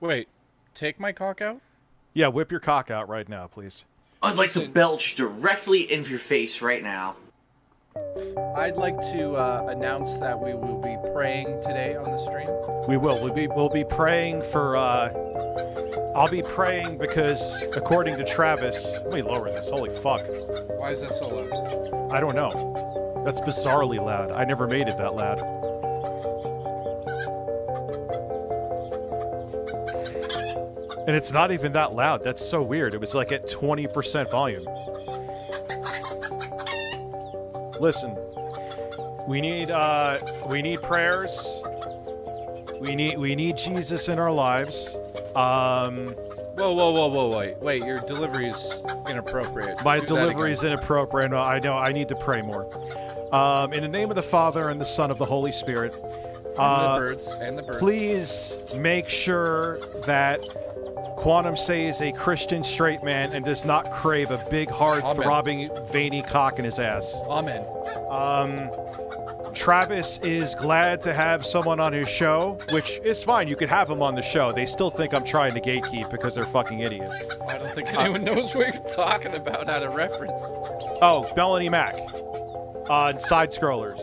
Wait, take my cock out? Yeah, whip your cock out right now, please. I'd like to belch directly into your face right now. I'd like to announce that we will be praying today on the stream. We will. We'll be praying for. I'll be praying because, according to Travis, let me lower this. Holy fuck! Why is that so loud? I don't know. That's bizarrely loud. I never made it that loud. And it's not even that loud. That's so weird. It was like at 20% volume. Listen, we need prayers. We need Jesus in our lives. Whoa, wait, your delivery is inappropriate. My delivery is inappropriate. I know, I need to pray more. In the name of the Father, and the Son, of the Holy Spirit. And the birds. Please make sure that Quantum Say is a Christian straight man and does not crave a big, hard, Amen. throbbing, veiny cock in his ass. Amen. Travis is glad to have someone on his show, which is fine. You could have him on the show. They still think I'm trying to gatekeep because they're fucking idiots. I don't think anyone knows what you're talking about out of reference. Oh, Melanie Mac on SideScrollers.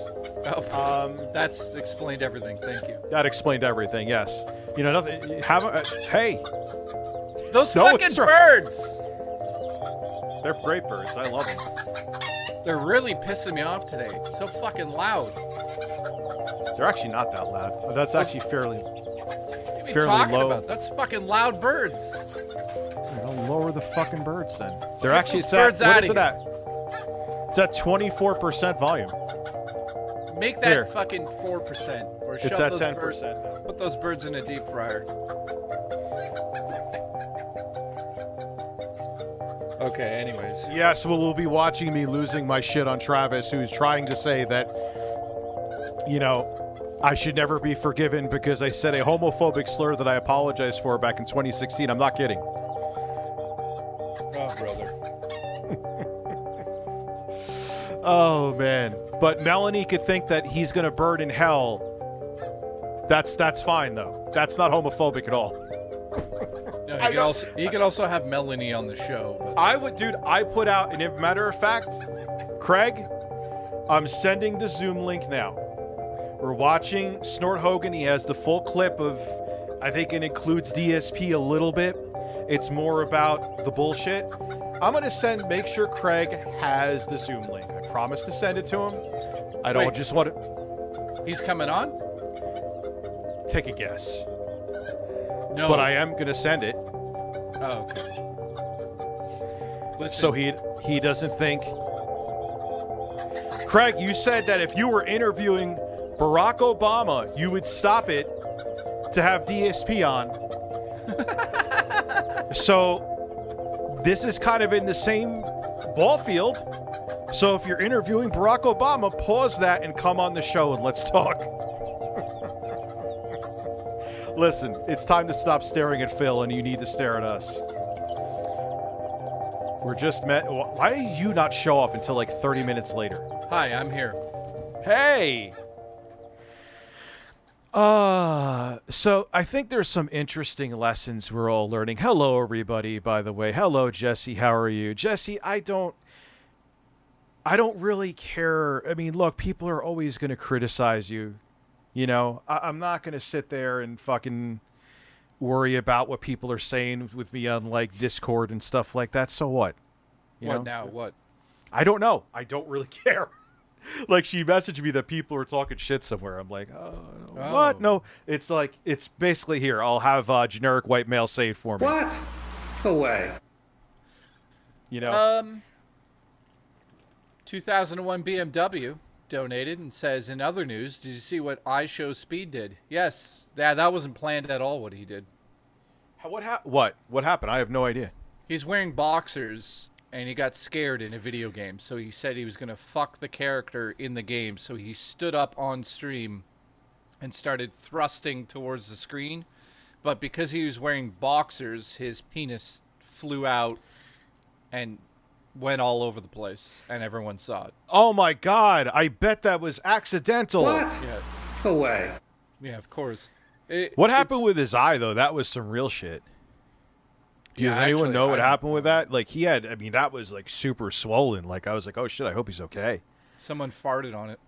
Oh, that's explained everything. Thank you. That explained everything, yes. You know, nothing. Hey. Those fucking birds! They're great birds. I love them. They're really pissing me off today. So fucking loud. They're actually not that loud. That's actually fairly What are you fairly talking low. about? That's fucking loud birds. I'll lower the fucking birds then. They're actually those birds what outta is it at? It's at 24% volume. Make that Here. fucking 4%. Or shove It's at those 10%. birds, put those birds in a deep fryer. Okay, anyways. Yes, well, we'll be watching me losing my shit on Travis, who's trying to say that, you know, I should never be forgiven because I said a homophobic slur that I apologized for back in 2016. I'm not kidding. Oh, brother. Oh, man. But Melanie could think that he's going to burn in hell. That's fine, though. That's not homophobic at all. No, you could also have Melanie on the show. But... I would, dude, I put out, and as a matter of fact, Craig, I'm sending the Zoom link now. We're watching Snort Hogan. He has the full clip of, I think it includes DSP a little bit. It's more about the bullshit. I'm going to make sure Craig has the Zoom link. I promise to send it to him. I don't just want to... He's coming on? Take a guess. No. But I am going to send it. Oh, okay. Listen. So he doesn't think... Craig, you said that if you were interviewing Barack Obama, you would stop it to have DSP on. So this is kind of in the same ball field. So if you're interviewing Barack Obama, pause that and come on the show and let's talk. Listen, it's time to stop staring at Phil and you need to stare at us. We're just met. Why did you not show up until like 30 minutes later? Hi, I'm here. Hey! So I think there's some interesting lessons we're all learning. Hello, everybody, by the way. Hello, Jesse. How are you? Jesse, I don't really care. I mean, look, people are always going to criticize you. You know, I'm not going to sit there and fucking worry about what people are saying with me on, like, Discord and stuff like that. So what? You know? Now? What? I don't know. I don't really care. Like, she messaged me that people are talking shit somewhere. I'm like, what? No. It's like, it's basically here. I'll have generic white male saved for me. What? No way. You know? 2001 BMW donated and says, in other news, did you see what iShow Speed did? Yes. That wasn't planned at all, what he did. What happened? I have no idea. He's wearing boxers, and he got scared in a video game. So he said he was going to fuck the character in the game. So he stood up on stream and started thrusting towards the screen. But because he was wearing boxers, his penis flew out and went all over the place, and everyone saw it. Oh my God! I bet that was accidental. What? Yeah. No way. Yeah, of course. What happened with his eye, though? That was some real shit. Does anyone know what happened with that? Like, he had, I mean, that was, like, super swollen. Like, I was like, oh, shit, I hope he's okay. Someone farted on it.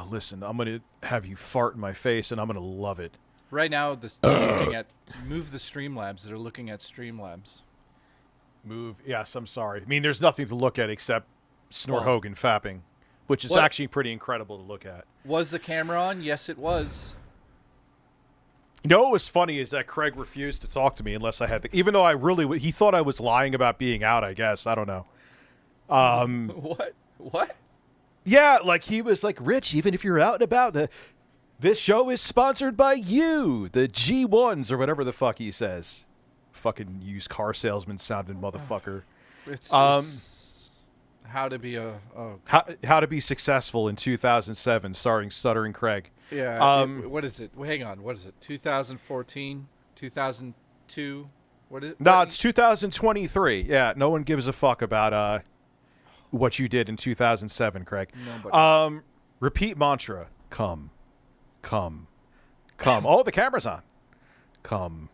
Listen, I'm going to have you fart in my face, and I'm going to love it. Right now, move the StreamLabs. They're looking at StreamLabs. Move. Yes, I'm sorry. I mean, there's nothing to look at except Snort Hogan fapping, which is actually pretty incredible to look at. Was the camera on? Yes, it was. You know what was funny is that Craig refused to talk to me unless I had even though I really, he thought I was lying about being out, I guess. I don't know. What? Yeah, like he was like, Rich, even if you're out and about, this show is sponsored by you, the G1s or whatever the fuck he says. Fucking used car salesman sounding motherfucker. It's how to be how to be successful in 2007, starring Stuttering Craig. Yeah. What is it? Hang on. What is it? 2014, 2002. What is it? No, it's 2023. Yeah, no one gives a fuck about what you did in 2007, Craig. Nobody. Repeat mantra. Come. Oh, the camera's on. Come.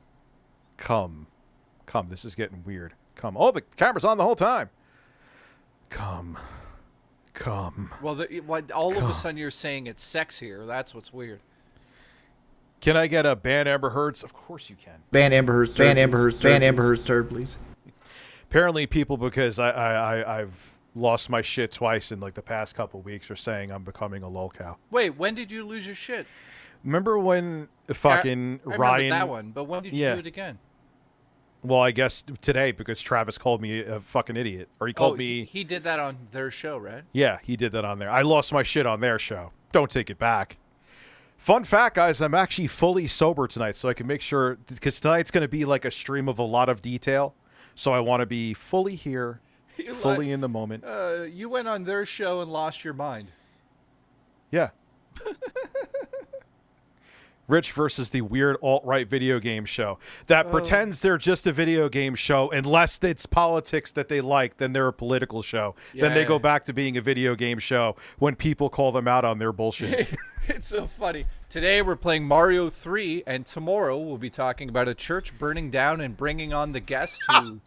This is getting weird. Come. Oh, the camera's on the whole time. Come. Well, all of a sudden you're saying it's sexier. That's what's weird. Can I get a ban Amber Heard's? Of course you can. Ban Amber Heard's. Ban Amber Heard's turd, please. Apparently, people, because I've lost my shit twice in like the past couple weeks, are saying I'm becoming a lolcow. Wait, when did you lose your shit? Remember when fucking I Ryan? remember that one, but when did you do it again? Well, I guess today, because Travis called me a fucking idiot. Or he called me... He did that on their show, right? Yeah, he did that on there. I lost my shit on their show. Don't take it back. Fun fact, guys, I'm actually fully sober tonight, so I can make sure... Because tonight's going to be like a stream of a lot of detail. So I want to be fully here, fully in the moment. You went on their show and lost your mind. Yeah. Rich versus the weird alt-right video game show that pretends they're just a video game show unless it's politics that they like, then they're a political show. Yeah. Then they go back to being a video game show when people call them out on their bullshit. It's so funny. Today we're playing Mario 3, and tomorrow we'll be talking about a church burning down and bringing on the guest who...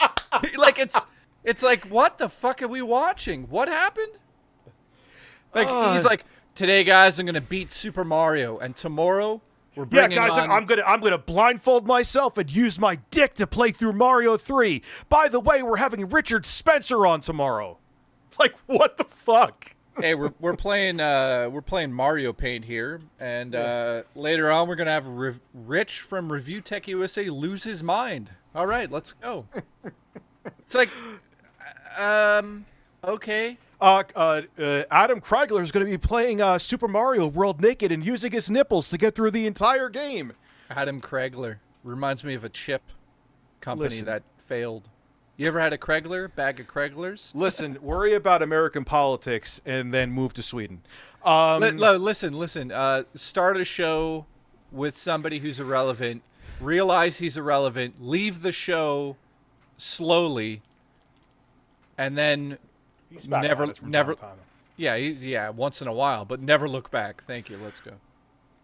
like, it's like, what the fuck are we watching? What happened? Like, he's like, today, guys, I'm going to beat Super Mario, and tomorrow... Yeah, guys, I'm gonna blindfold myself and use my dick to play through Mario 3. By the way, we're having Richard Spencer on tomorrow. Like, what the fuck? Hey, we're playing Mario Paint here, and later on we're gonna have Rich from ReviewTechUSA lose his mind. All right, let's go. It's like, okay. Adam Kreigler is going to be playing Super Mario World naked and using his nipples to get through the entire game. Adam Kreigler reminds me of a chip company that failed. You ever had a Kreigler, bag of Kreiglers? Listen, worry about American politics and then move to Sweden. Listen. Start a show with somebody who's irrelevant. Realize he's irrelevant. Leave the show slowly, and then... Never. Yeah, once in a while, but never look back. Thank you. Let's go.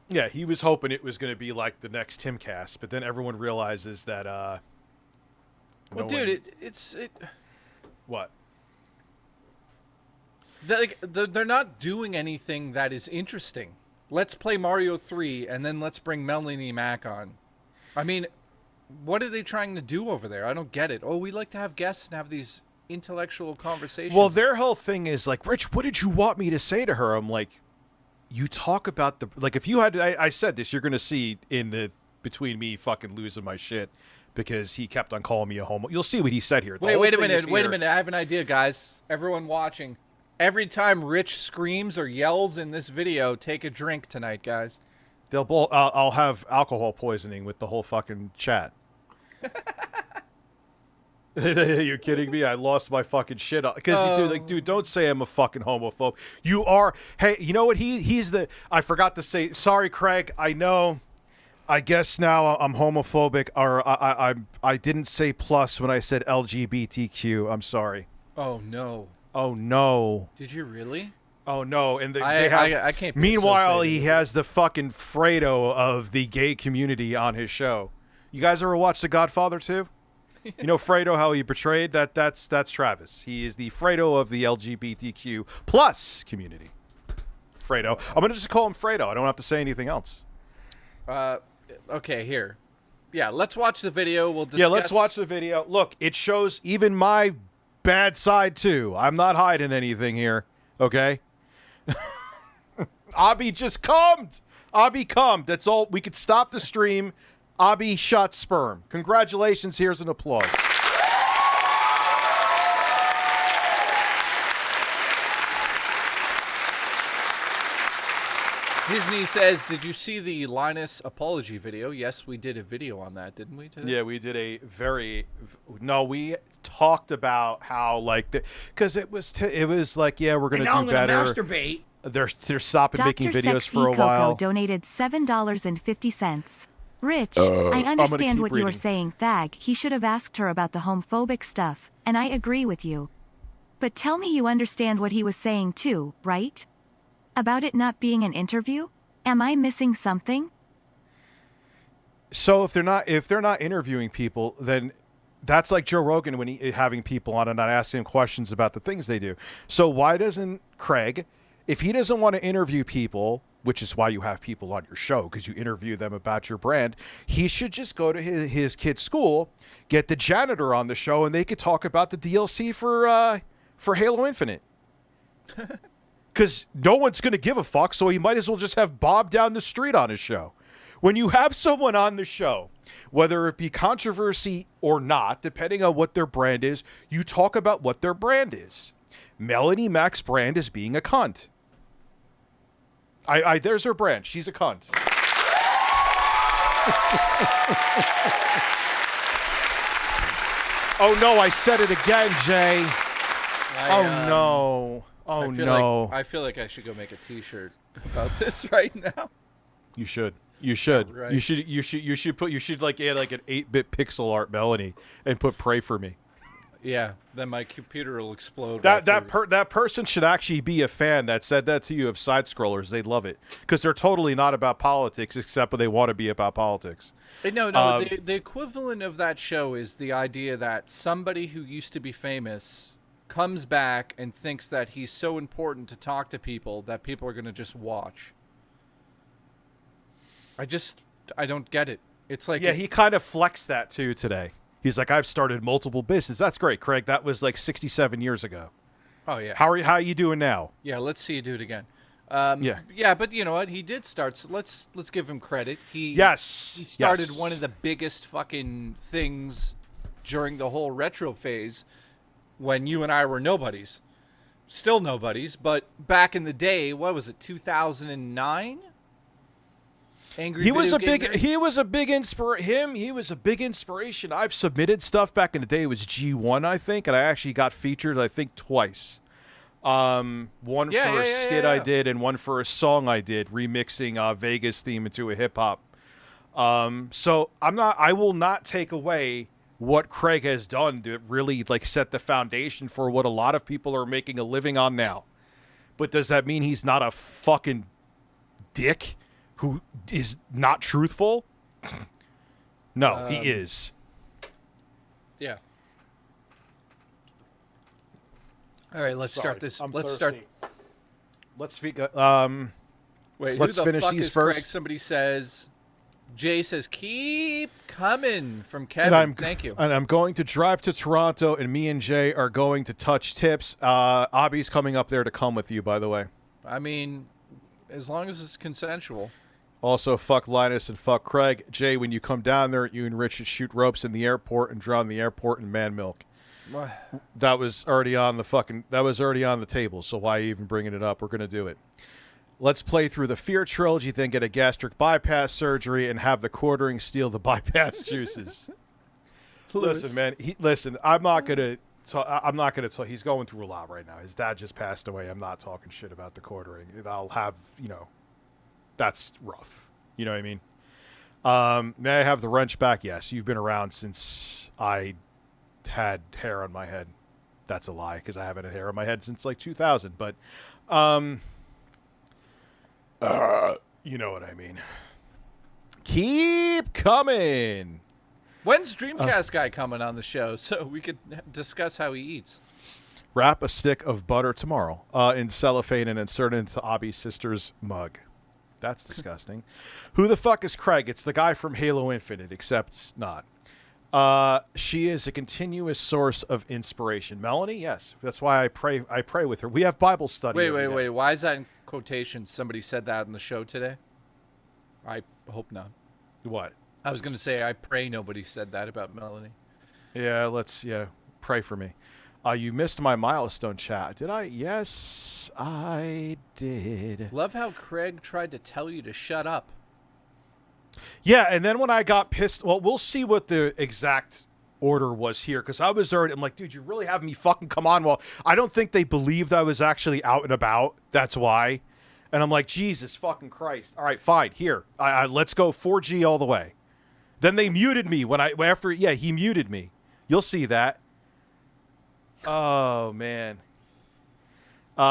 Yeah, he was hoping it was going to be like the next Timcast, but then everyone realizes that. Well, dude, it's what? They're not doing anything that is interesting. Let's play Mario 3, and then let's bring Melanie Mac on. I mean, what are they trying to do over there? I don't get it. Oh, we like to have guests and have these intellectual conversations. Well, their whole thing is like, Rich, what did you want me to say to her? I'm like, you talk about the, like, if you had, I said this, you're going to see in the, between me fucking losing my shit because he kept on calling me a homo. You'll see what he said here. Wait a minute. I have an idea, guys. Everyone watching. Every time Rich screams or yells in this video, take a drink tonight, guys. I'll have alcohol poisoning with the whole fucking chat. You're kidding me? I lost my fucking shit because dude, don't say I'm a fucking homophobe. You are. Hey, you know what? He's the. I forgot to say. Sorry, Craig. I know. I guess now I'm homophobic, or I didn't say plus when I said LGBTQ. I'm sorry. Oh no. Oh no. Did you really? Oh no! And I can't. Be meanwhile, he associated with has the fucking Fredo of the gay community on his show. You guys ever watch The Godfather 2? You know Fredo, how he portrayed that? That's Travis. He is the Fredo of the LGBTQ plus community. Fredo. I'm gonna just call him Fredo. I don't have to say anything else. Okay, here. Yeah, let's watch the video. We'll discuss. Yeah, let's watch the video. Look, it shows even my bad side too. I'm not hiding anything here. Okay. Abby just cummed. Abby cummed. That's all. We could stop the stream. Abby shot sperm. Congratulations. Here's an applause. Disney says, did you see the Linus apology video? Yes, we did a video on that, didn't we, today? Yeah, we did a very... No, we talked about how, like... Because it was like, yeah, we're going to do better. Masturbate. They're stopping making Dr. videos Sexy for a Coco while. donated $7.50. Rich, I understand what you were reading. saying, Thag. He should have asked her about the homophobic stuff, and I agree with you. But tell me you understand what he was saying too, right? About it not being an interview? Am I missing something? So if they're not interviewing people, then that's like Joe Rogan when he having people on and not asking them questions about the things they do. So why doesn't Craig, if he doesn't want to interview people, which is why you have people on your show, because you interview them about your brand, he should just go to his kid's school, get the janitor on the show, and they could talk about the DLC for Halo Infinite. Because no one's going to give a fuck, so he might as well just have Bob down the street on his show. When you have someone on the show, whether it be controversy or not, depending on what their brand is, you talk about what their brand is. Melanie Mac's brand is being a cunt. There's her brand. She's a cunt. Oh no, I said it again, Jay. No. Oh no. I feel like I should go make a T-shirt about this right now. You should. You should. Right. You should like add like an 8-bit pixel art Melanie and put "Pray for Me." Yeah, then my computer will explode. That person should actually be a fan that said that to you of SideScrollers. They'd love it because they're totally not about politics, except when they want to be about politics. No. The equivalent of that show is the idea that somebody who used to be famous comes back and thinks that he's so important to talk to people that people are going to just watch. I don't get it. It's like... Yeah, he kind of flexed that too today. He's like, I've started multiple businesses. That's great, Craig. That was like 67 years ago. Oh, yeah. How are you doing now? Yeah, let's see you do it again. Yeah, but you know what? He did start. So let's give him credit. He started one of the biggest fucking things during the whole retro phase when you and I were nobodies. Still nobodies, but back in the day, what was it, 2009? He was a big inspiration. I've submitted stuff back in the day. It was G1, I think, and I actually got featured, I think, twice. One for a skit I did, and one for a song I did, remixing Vegas theme into a hip hop. So I will not take away what Craig has done to really like set the foundation for what a lot of people are making a living on now. But does that mean he's not a fucking dick who is not truthful? No, he is. Yeah. All right, let's start this. Let's speak. Wait, let's who the finish fuck these is first. Craig? Somebody says. Jay says, "Keep coming" from Kevin. Thank you. And I'm going to drive to Toronto, and me and Jay are going to touch tips. Abby's coming up there to come with you, by the way. I mean, as long as it's consensual. Also, fuck Linus and fuck Craig. Jay, when you come down there, you and Rich should shoot ropes in the airport and drown the airport in man milk. That was already on the table, so why are you even bringing it up? We're going to do it. Let's play through the Fear trilogy, then get a gastric bypass surgery and have the quartering steal the bypass juices. Listen, man. I'm not going to talk. He's going through a lot right now. His dad just passed away. I'm not talking shit about the quartering. I'll have, that's rough. You know what I mean? May I have the wrench back? Yes. You've been around since I had hair on my head. That's a lie, because I haven't had hair on my head since like 2000. But You know what I mean. Keep coming. When's Dreamcast guy coming on the show so we could discuss how he eats? Wrap a stick of butter tomorrow in cellophane and insert it into Abby's sister's mug. That's disgusting. Who the fuck is Craig? It's the guy from Halo Infinite, except not. She is a continuous source of inspiration. Melanie, yes. That's why I pray with her. We have Bible study. Wait. Why is that in quotations? Somebody said that in the show today? I hope not. What? I was going to say, I pray nobody said that about Melanie. Yeah, pray for me. You missed my milestone chat. Did I? Yes, I did. Love how Craig tried to tell you to shut up. Yeah, and then when I got pissed, well, we'll see what the exact order was here, because I was already, I'm like, dude, you really have me fucking come on. Well, I don't think they believed I was actually out and about. That's why. And I'm like, Jesus fucking Christ. All right, fine. Here, let's go 4G all the way. Then they muted me he muted me. You'll see that. Oh, man.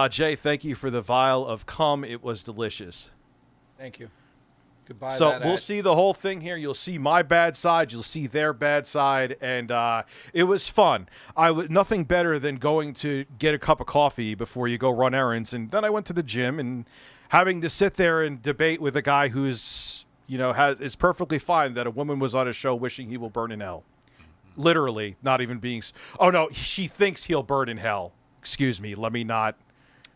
Jay, thank you for the vial of cum. It was delicious. Thank you. Goodbye. So we'll see the whole thing here. You'll see my bad side. You'll see their bad side. And it was fun. Nothing better than going to get a cup of coffee before you go run errands. And then I went to the gym and having to sit there and debate with a guy who's, is perfectly fine that a woman was on a show wishing he will burn in hell. Literally, not even being. Oh, no, she thinks he'll burn in hell. Excuse me. Let me not.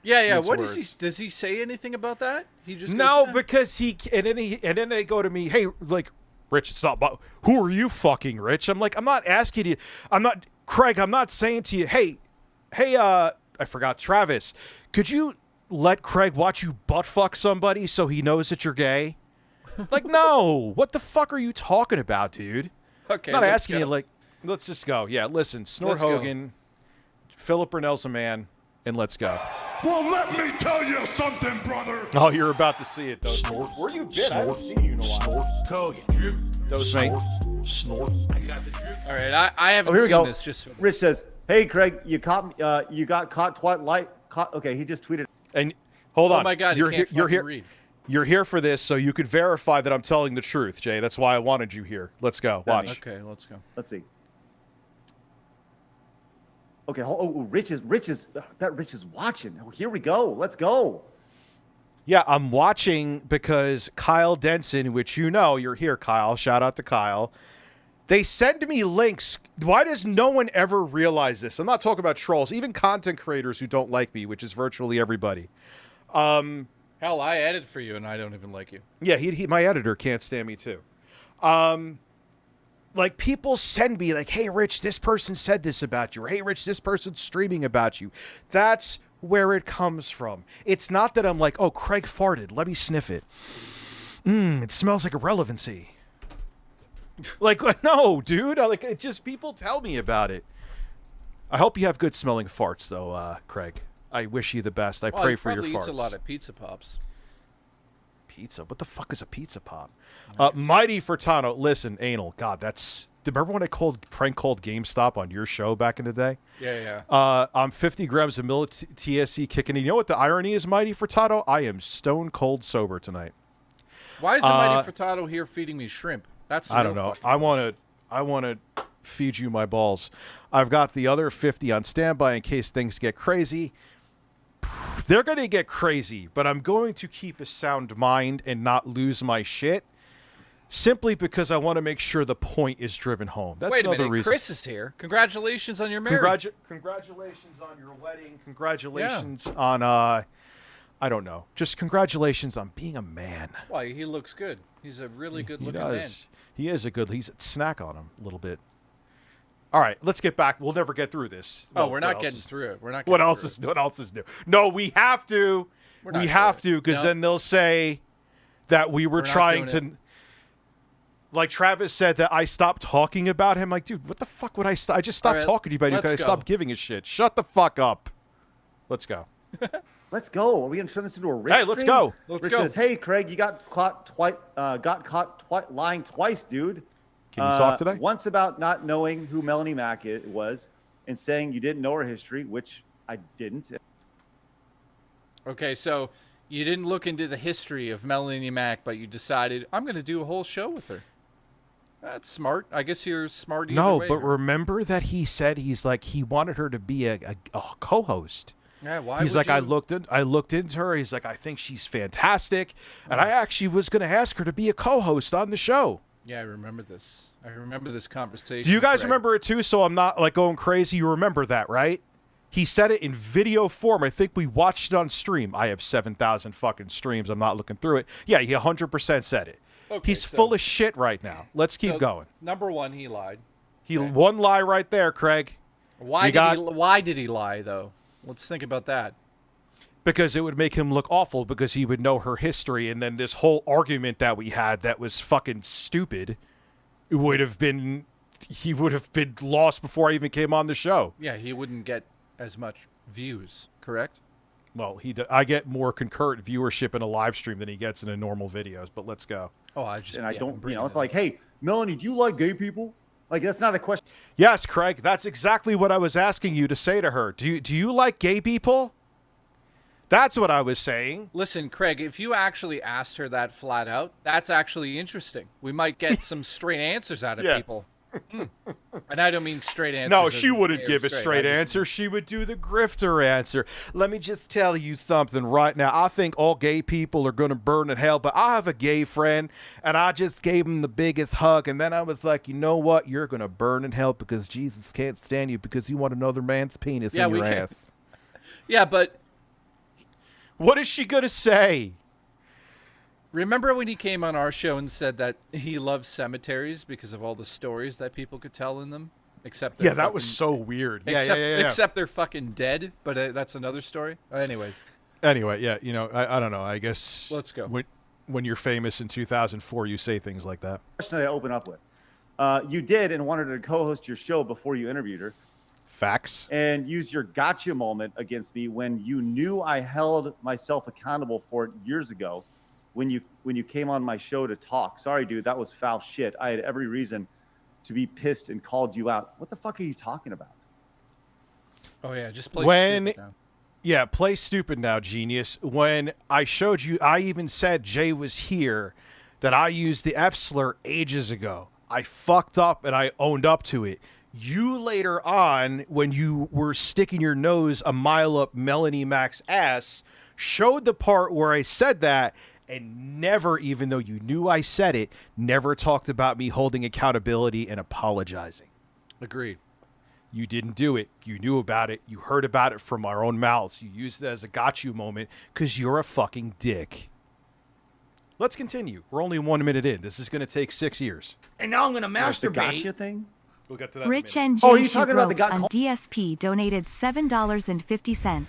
Yeah. What does he say anything about that? He just because and then they go to me, hey, like, Rich, it's not about who are you fucking, Rich? I'm like, I'm not asking you. I'm not Craig. I'm not saying to you, hey, I forgot Travis. Could you let Craig watch you butt fuck somebody so he knows that you're gay? Like, no. What the fuck are you talking about, dude? Okay, I'm not asking you. Like, let's just go. Yeah, listen, Snort Hogan, Philip Burnell's a man, and let's go. Well, let me tell you something, brother. Oh, you're about to see it, though. Snort. Where you been? I haven't seen you in a while. Tell you, drip. Dose, mate. Snort. I got the drip. All right, I haven't here we seen go. this. Just Rich says, "Hey, Craig, you got caught twilight. Okay, he just tweeted." And hold on. Oh my God, you're can't here. read. You're here for this, so you could verify that I'm telling the truth, Jay. That's why I wanted you here. Let's go. Watch. Okay, let's go. Let's see. Okay, Rich is watching. Oh, here we go. Let's go. Yeah, I'm watching because Kyle Denson, which you're here, Kyle. Shout out to Kyle. They send me links. Why does no one ever realize this? I'm not talking about trolls, even content creators who don't like me, which is virtually everybody. Hell, I edit for you, and I don't even like you. Yeah, my editor can't stand me too. Like, people send me like, hey, Rich, this person said this about you. Or, hey, Rich, this person's streaming about you. That's where it comes from. It's not that I'm like, oh, Craig farted. Let me sniff it. It smells like irrelevancy. Like, no, dude. It just people tell me about it. I hope you have good smelling farts, though, Craig. I wish you the best. I pray for your farts. He probably eats a lot of pizza pops. Pizza? What the fuck is a pizza pop? Nice. Mighty Furtado. Listen, anal. God, that's... Remember when I prank called GameStop on your show back in the day? Yeah. I'm 50 grams of TSC kicking. You know what the irony is, Mighty Furtado? I am stone cold sober tonight. Why is the Mighty Furtado here feeding me shrimp? That's I don't know. I want to feed you my balls. I've got the other 50 on standby in case things get crazy. They're going to get crazy, but I'm going to keep a sound mind and not lose my shit simply because I want to make sure the point is driven home. That's Wait a another minute, reason. Chris is here. Congratulations on your marriage. Congratulations on your wedding. Congratulations on, I don't know. Just congratulations on being a man. Why, he looks good. He's a really good-looking man. He is he's a snack on him a little bit. All right, let's get back. We'll never get through this. Oh, we're not getting through it. We're not. What else is new? No, we have to. We have to because then they'll say that we're trying to. Like Travis said that I stopped talking about him. Like, dude, what the fuck would I? I just stopped talking to you about you because I stopped giving a shit. Shut the fuck up. Let's go. Let's go. Are we gonna turn this into a Rich? Hey, let's go. Rich says, "Hey, Craig, you got caught lying twice, dude. Can you talk today? Once about not knowing who Melanie Mac was and saying you didn't know her history, which I didn't. Okay, so you didn't look into the history of Melanie Mac, but you decided, I'm going to do a whole show with her. That's smart. I guess you're smart either No, way. but remember that he said he wanted her to be a co-host. Yeah, why He's would like, you... I looked into her. He's like, I think she's fantastic. And I actually was going to ask her to be a co-host on the show. Yeah, I remember this. I remember this conversation. Do you guys Greg. remember it too? So I'm not like going crazy. You remember that, right? He said it in video form. I think we watched it on stream. I have 7,000 fucking streams. I'm not looking through it. Yeah, he 100% said it. Okay, He's full of shit right now. Let's keep going. Number one, he lied. One lie right there, Craig. Why did he lie, though? Let's think about that. Because it would make him look awful because he would know her history, and then this whole argument that we had that was fucking stupid he would have been lost before I even came on the show. Yeah, he wouldn't get as much views, correct? Well, I get more concurrent viewership in a live stream than he gets in a normal videos, but let's go. Oh, I don't, it's like, hey, Melanie, do you like gay people? Like, that's not a question. Yes, Craig, that's exactly what I was asking you to say to her. Do you like gay people? That's what I was saying. Listen, Craig, if you actually asked her that flat out, that's actually interesting. We might get some straight answers out of people. And I don't mean straight answers. No, she wouldn't give a straight answer. She would do the grifter answer. Let me just tell you something right now. I think all gay people are going to burn in hell, but I have a gay friend, and I just gave him the biggest hug, and then I was like, you know what? You're going to burn in hell because Jesus can't stand you because you want another man's penis in your ass. Yeah, but... What is she going to say? Remember when he came on our show and said that he loves cemeteries because of all the stories that people could tell in them? Except that was so weird. Except they're fucking dead, but that's another story. Anyway, yeah, I don't know. I guess let's go. When you're famous in 2004, you say things like that. Question I open up with. You did and wanted to co-host your show before you interviewed her. Facts. And use your gotcha moment against me when you knew I held myself accountable for it years ago when you came on my show to talk. Sorry, dude, that was foul shit. I had every reason to be pissed and called you out. What the fuck are you talking about? Oh, yeah, just play stupid now. Yeah, play stupid now, genius. When I showed you, I even said Jay was here, that I used the F slur ages ago. I fucked up and I owned up to it. You later on, when you were sticking your nose a mile up Melanie Mac's ass, showed the part where I said that and never, even though you knew I said it, never talked about me holding accountability and apologizing. Agreed. You didn't do it. You knew about it. You heard about it from our own mouths. You used it as a got you moment because you're a fucking dick. Let's continue. We're only 1 minute in. This is going to take 6 years. And now I'm going to masturbate. The gotcha thing? We'll get to that Rich in a minute. NJ Oh, you talking about the on DSP donated $7.50.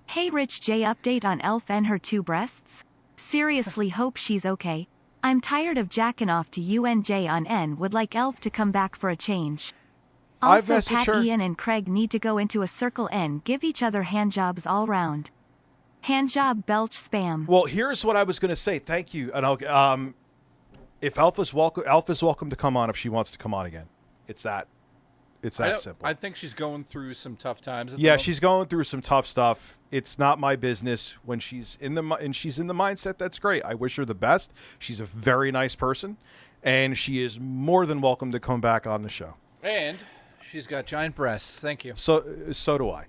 Hey Rich J, update on Elf and her 2 breasts? Seriously hope she's okay. I'm tired of jacking off to UNJ on N, would like Elf to come back for a change. Also, Pat, Ian and Craig need to go into a circle N, give each other handjobs all round. Handjob belch spam. Well, here's what I was going to say. Thank you. And I'll if Elf is welcome to come on if she wants to come on again. It's that simple. I think she's going through some tough times. Yeah, she's going through some tough stuff. It's not my business. When she's in the mindset, that's great. I wish her the best. She's a very nice person, and she is more than welcome to come back on the show. And she's got giant breasts. Thank you. So do I.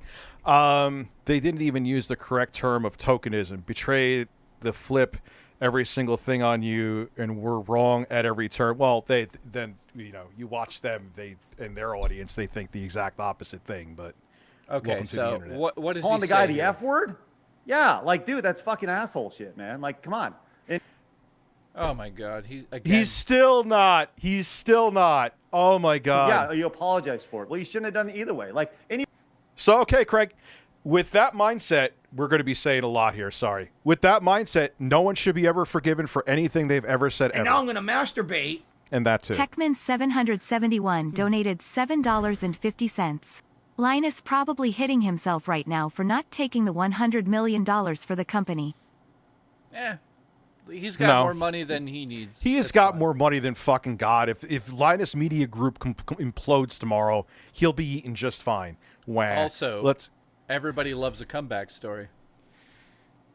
They didn't even use the correct term of tokenism. Betray the flip every single thing on you, and we're wrong at every turn. Well, you watch them, in their audience, they think the exact opposite thing. But okay, so what is calling he the guy saying the here? F word? Yeah, like, dude, that's fucking asshole shit, man. Like, come on. Oh my God, he's still not. Oh my God. Yeah, you apologize for it. Well, you shouldn't have done it either way. Like So okay, Craig. With that mindset, we're going to be saying a lot here. Sorry. With that mindset, no one should be ever forgiven for anything they've ever said ever. And now I'm going to masturbate. And that too. Techman771 donated $7.50. Linus probably hitting himself right now for not taking the $100 million for the company. He's got more money than he needs. He has got more money than fucking God. If Linus Media Group implodes tomorrow, he'll be eating just fine. Wow. Also, everybody loves a comeback story.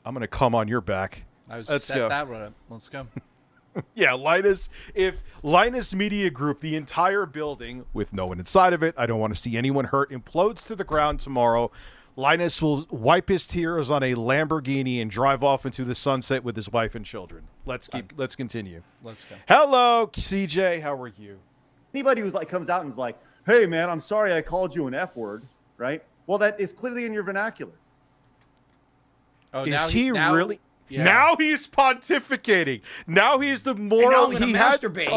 I'm gonna come on your back. I was Let's set go. that one up. Let's go. Yeah, Linus. If Linus Media Group, the entire building with no one inside of it, I don't want to see anyone hurt, implodes to the ground tomorrow. Linus will wipe his tears on a Lamborghini and drive off into the sunset with his wife and children. Let's continue. Let's go. Hello, CJ. How are you? Anybody who's like comes out and is like, "Hey, man, I'm sorry I called you an F word," right? Well, that is clearly in your vernacular. Oh, Is he really? Yeah. Now he's pontificating. Now he's the moral. I'm gonna He had. masturbate.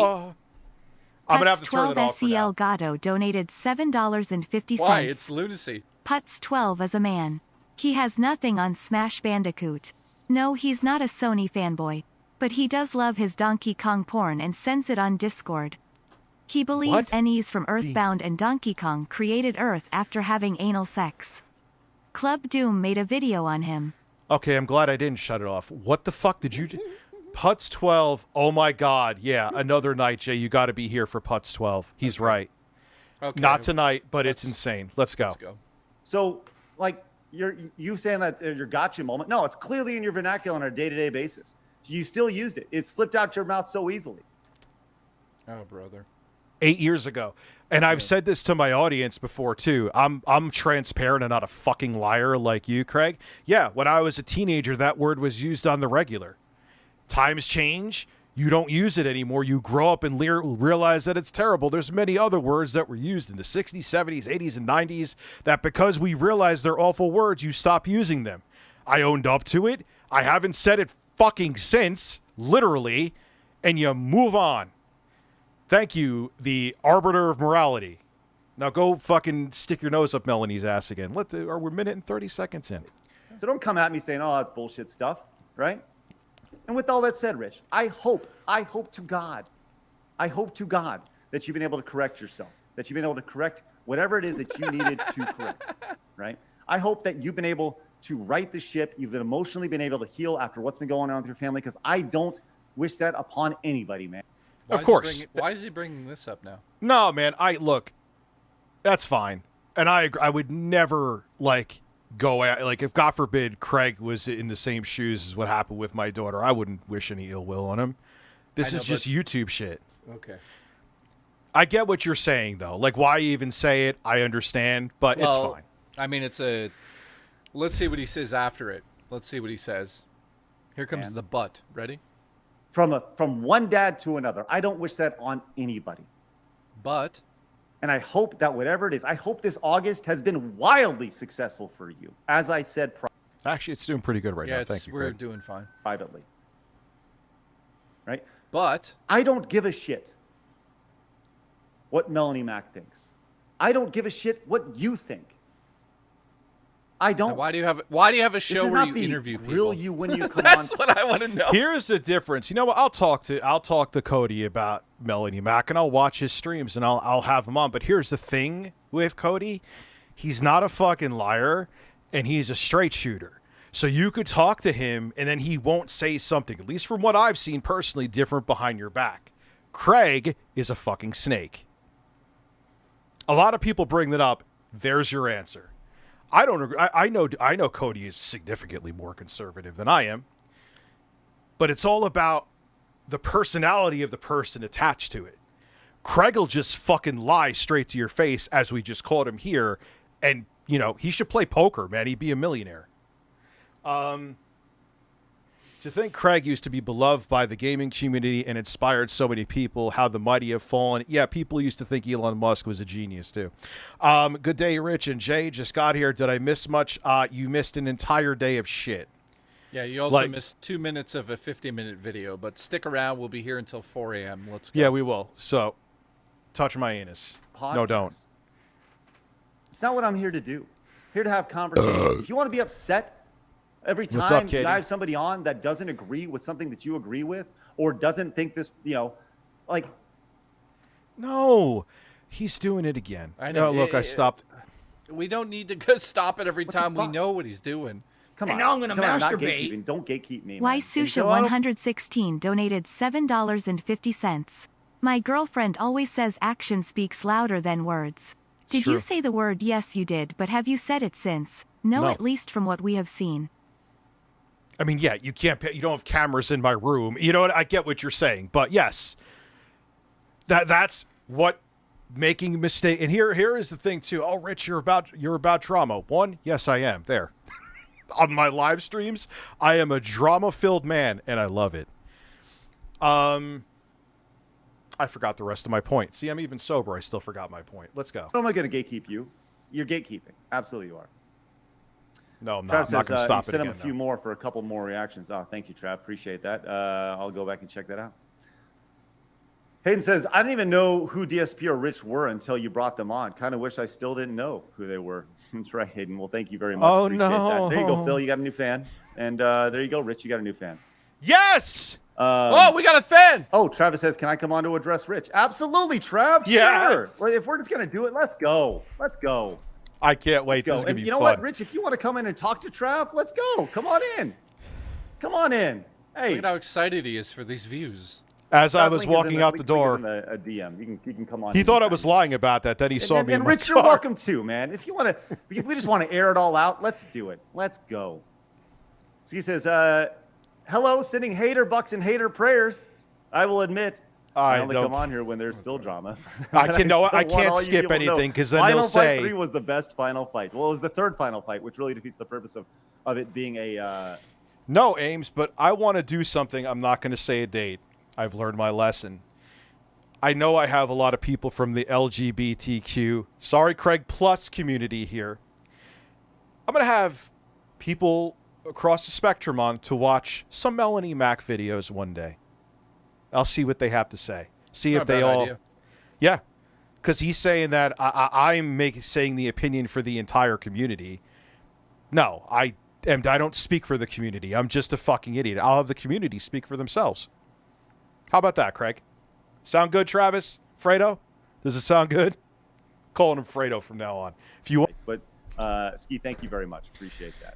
I'm gonna have to turn it off for now. SCL Gatto donated $7.50. Why? It's lunacy. Putz12 is a man. He has nothing on Smash Bandicoot. No, he's not a Sony fanboy. But he does love his Donkey Kong porn and sends it on Discord. He believes What? NEs from Earthbound and Donkey Kong created Earth after having anal sex. Club Doom made a video on him. Okay, I'm glad I didn't shut it off. What the fuck did you do? Putz 12. Oh my God. Yeah, another night, Jay. You got to be here for Putz 12. He's right. Okay. Not tonight, but it's insane. Let's go. Let's go. So, like, you saying that your gotcha moment? No, it's clearly in your vernacular on a day-to-day basis. You still used it. It slipped out your mouth so easily. Oh, brother. 8 years ago. And I've said this to my audience before too. I'm transparent and not a fucking liar like you, Craig. Yeah, when I was a teenager, that word was used on the regular. Times change. You don't use it anymore. You grow up and realize that it's terrible. There's many other words that were used in the 60s, 70s, 80s, and 90s that because we realize they're awful words, you stop using them. I owned up to it. I haven't said it fucking since, literally, and you move on. Thank you, the arbiter of morality. Now go fucking stick your nose up Melanie's ass again. We're a minute and 30 seconds in. So don't come at me saying, "Oh, that's bullshit stuff," right? And with all that said, Rich, I hope to God that you've been able to correct yourself, that you've been able to correct whatever it is that you needed to correct, right? I hope that you've been able to right the ship. You've been emotionally been able to heal after what's been going on with your family, because I don't wish that upon anybody, man. Of course. Why is he bringing this up now? No, man. Look, that's fine, and I would never go at if God forbid Craig was in the same shoes as what happened with my daughter. I wouldn't wish any ill will on him. This is just YouTube shit. Okay. I get what you're saying though. Why even say it? I understand, but it's fine. I mean, let's see what he says after it. Let's see what he says. Here comes the butt. Ready? From one dad to another. I don't wish that on anybody. But. And I hope that whatever it is, I hope this August has been wildly successful for you. As I said Actually, it's doing pretty good right now. Thank you, we're Craig. doing fine. privately. Right? But. I don't give a shit what Melanie Mac thinks. I don't give a shit what you think. I don't. Now why do you have a show where you interview people? Real you when you come That's on. what I want to know. Here's the difference. You know what? I'll talk to Cody about Melanie Mac, and I'll watch his streams, and I'll have him on. But here's the thing with Cody: he's not a fucking liar, and he's a straight shooter. So you could talk to him, and then he won't say something, at least from what I've seen personally, different behind your back. Craig is a fucking snake. A lot of people bring that up. There's your answer. I don't agree. I know Cody is significantly more conservative than I am, but it's all about the personality of the person attached to it. Craig will just fucking lie straight to your face, as we just called him here, and he should play poker, man. He'd be a millionaire. To think Craig used to be beloved by the gaming community and inspired so many people, how the mighty have fallen. Yeah, people used to think Elon Musk was a genius, too. Good day, Rich and Jay. Just got here. Did I miss much? You missed an entire day of shit. Yeah, you also missed 2 minutes of a 50-minute video, but stick around. We'll be here until 4 a.m. Let's go. Yeah, we will. So, touch my anus. Podcast. No, don't. It's not what I'm here to do. Here to have conversations. If you want to be upset every What's time up, Katie? I have somebody on that doesn't agree with something that you agree with, or doesn't think this, No, he's doing it again. I know. No, look, I stopped. We don't need to go stop it every What the time we fuck? know what he's doing. Come And on. now I'm gonna Come on, not masturbate. gatekeeping. Don't gatekeep me. Why man. And Susha so I don't- 116 donated $7.50. My girlfriend always says action speaks louder than words. Did you true. say the word yes you did, but have you said it since? No, No. at least from what we have seen. I mean, yeah, you can't. You don't have cameras in my room. You know what? I get what you're saying, but yes, that's what making a mistake. And here is the thing too. Oh, Rich, you're about drama. One, yes, I am. There, on my live streams, I am a drama-filled man, and I love it. I forgot the rest of my point. See, I'm even sober. I still forgot my point. Let's go. How am I going to gatekeep you? You're gatekeeping. Absolutely, you are. No, I'm not. Trav I'm not going to stop it send again. him a few more for a couple more reactions. Oh, thank you, Trav. Appreciate that. I'll go back and check that out. Hayden says, I didn't even know who DSP or Rich were until you brought them on. Kind of wish I still didn't know who they were. That's right, Hayden. Well, thank you very much. Oh, Appreciate no. that. There you go, Phil. You got a new fan. And there you go, Rich. You got a new fan. Yes. Oh, we got a fan. Oh, Travis says, can I come on to address Rich? Absolutely, Trav. Yes. Sure. Well, if we're just going to do it, let's go. Let's go. I can't wait. This is going And to be you know fun. what, Rich? If you want to come in and talk to Trav, let's go. Come on in. Come on in. Hey. Look at how excited he is for these views. As I Trav was Link is walking in out the door, a DM. You can come on. he thought I anytime. was lying about that. Then he saw me in And my Rich, car. you're welcome too, man. If you want to, if we just want to air it all out, let's do it. Let's go. So he says, hello, sending hater bucks and hater prayers. I will admit, I only come on here when there's Phil drama. I still can't want all you skip people to know, anything because then Final they'll Fight say 3 was the best final fight. Well, it was the third final fight, which really defeats the purpose of it being a. no, Ames, but I want to do something. I'm not going to say a date. I've learned my lesson. I know I have a lot of people from the LGBTQ, sorry, Craig, plus community here. I'm going to have people across the spectrum on to watch some Melanie Mac videos one day. I'll see what they have to say. See if they all. Idea. Yeah, because he's saying that I'm saying the opinion for the entire community. No, I don't speak for the community. I'm just a fucking idiot. I'll have the community speak for themselves. How about that, Craig? Sound good, Travis? Fredo? Does it sound good? Calling him Fredo from now on. If you want. But Ski, thank you very much. Appreciate that.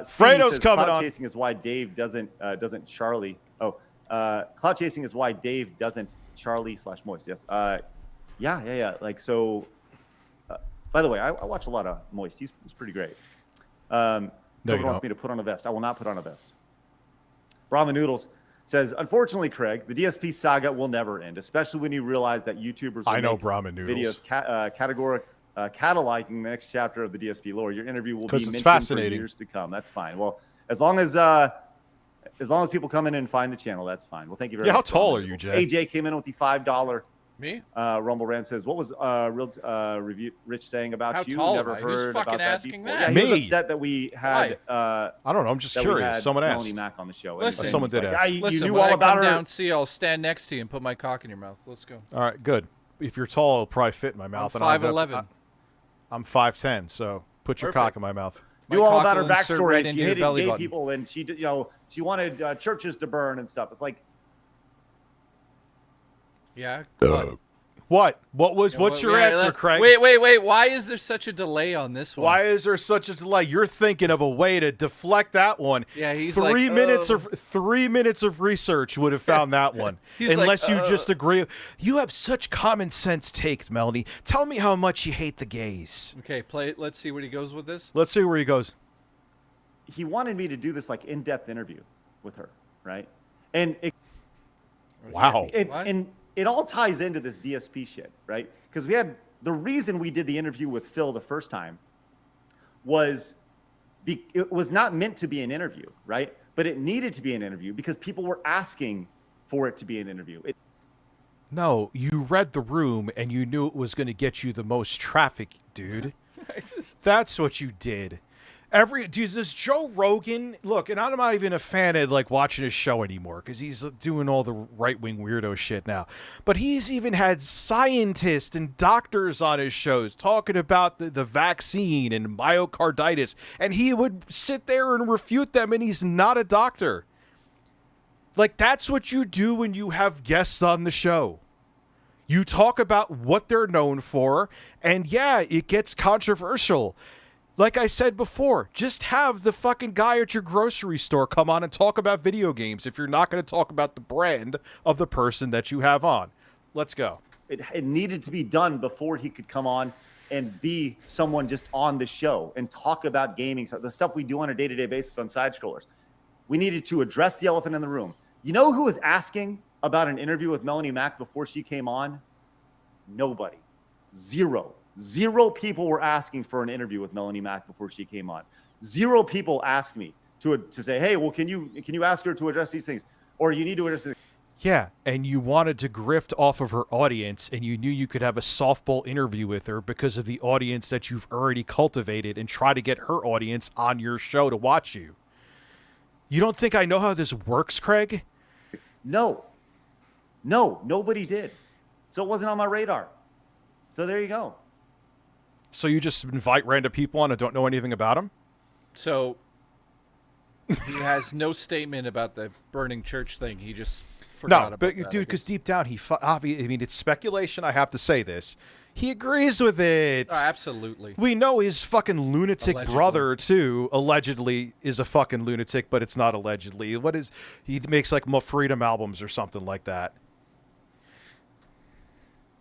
Fredo's says, coming cloud on. chasing is why Dave doesn't Charlie. Oh, cloud chasing is why Dave doesn't Charlie/Moist. Yes. Yeah. Like so. By the way, I watch a lot of Moist. He's pretty great. No, wants me to put on a vest. I will not put on a vest. Brahma Noodles says, unfortunately, Craig, the DSP saga will never end, especially when you realize that YouTubers will make Brahma Noodles. videos cataloging the next chapter of the DSP lore. Your interview will be mentioned fascinating. for years to come. That's fine. Well, as long as people come in and find the channel, that's fine. Well, thank you very much. How tall are you, Jay? AJ came in with the $5. Me? Rumble Rant says, what was Review Rich saying about How you? tall Never am I? Who's heard fucking about that asking before. that? Yeah, he was Me. upset that we had I don't know. I'm just that we curious. had Someone Melanie asked. Mac on the show. Listen, Someone did ask. You Listen, knew when all I about come her. down, see, I'll stand next to you and put my cock in your mouth. Let's go. All right, good. If you're tall, it'll probably fit in my mouth. I'm and 5'11". I'm 5'10", so put your cock in my mouth. Knew My all cock about her will insert backstory. right and into she your hated belly gay button. people, and she wanted churches to burn and stuff. It's like, Yeah. What? What's your answer, Craig? Wait. Why is there such a delay on this one? Why is there such a delay? You're thinking of a way to deflect that one. Yeah, he's 3 like, minutes oh. of 3 minutes of research would have found that one. He's like, Unless you just agree. You have such common sense take, Melanie. Tell me how much you hate the gays. Okay, play it. Let's see where he goes with this. Let's see where he goes. he wanted me to do this like in-depth interview with her, right? And Wow. and it all ties into this DSP shit, right? Because we had the reason we did the interview with Phil the first time was it was not meant to be an interview, right? But it needed to be an interview because people were asking for it to be an interview. No, you read the room and you knew it was going to get you the most traffic, dude. That's what you did. Dude, this Joe Rogan, look, and I'm not even a fan of like watching his show anymore because he's doing all the right-wing weirdo shit now. But he's even had scientists and doctors on his shows talking about the vaccine and myocarditis, and he would sit there and refute them, and he's not a doctor. Like, that's what you do when you have guests on the show. You talk about what they're known for, and yeah, it gets controversial. Like I said before, just have the fucking guy at your grocery store come on and talk about video games if you're not going to talk about the brand of the person that you have on. Let's go. It needed to be done before he could come on and be someone just on the show and talk about gaming, the stuff we do on a day-to-day basis on SideScrollers. We needed to address the elephant in the room. You know who was asking about an interview with Melanie Mac before she came on? Nobody. Zero people were asking for an interview with Melanie Mac before she came on. Zero people asked me to say, hey, well, can you ask her to address these things? Or you need to address these. Yeah, and you wanted to grift off of her audience, and you knew you could have a softball interview with her because of the audience that you've already cultivated, and try to get her audience on your show to watch you. You don't think I know how this works, Craig? No, nobody did. So it wasn't on my radar. So there you go. So you just invite random people on and don't know anything about them? So he has no statement about the burning church thing. He just forgot about that. Dude, because deep down, I mean, it's speculation. I have to say this. He agrees with it. Oh, absolutely. We know his fucking lunatic brother, too, allegedly is a fucking lunatic, but it's not allegedly. He makes like Freedom albums or something like that.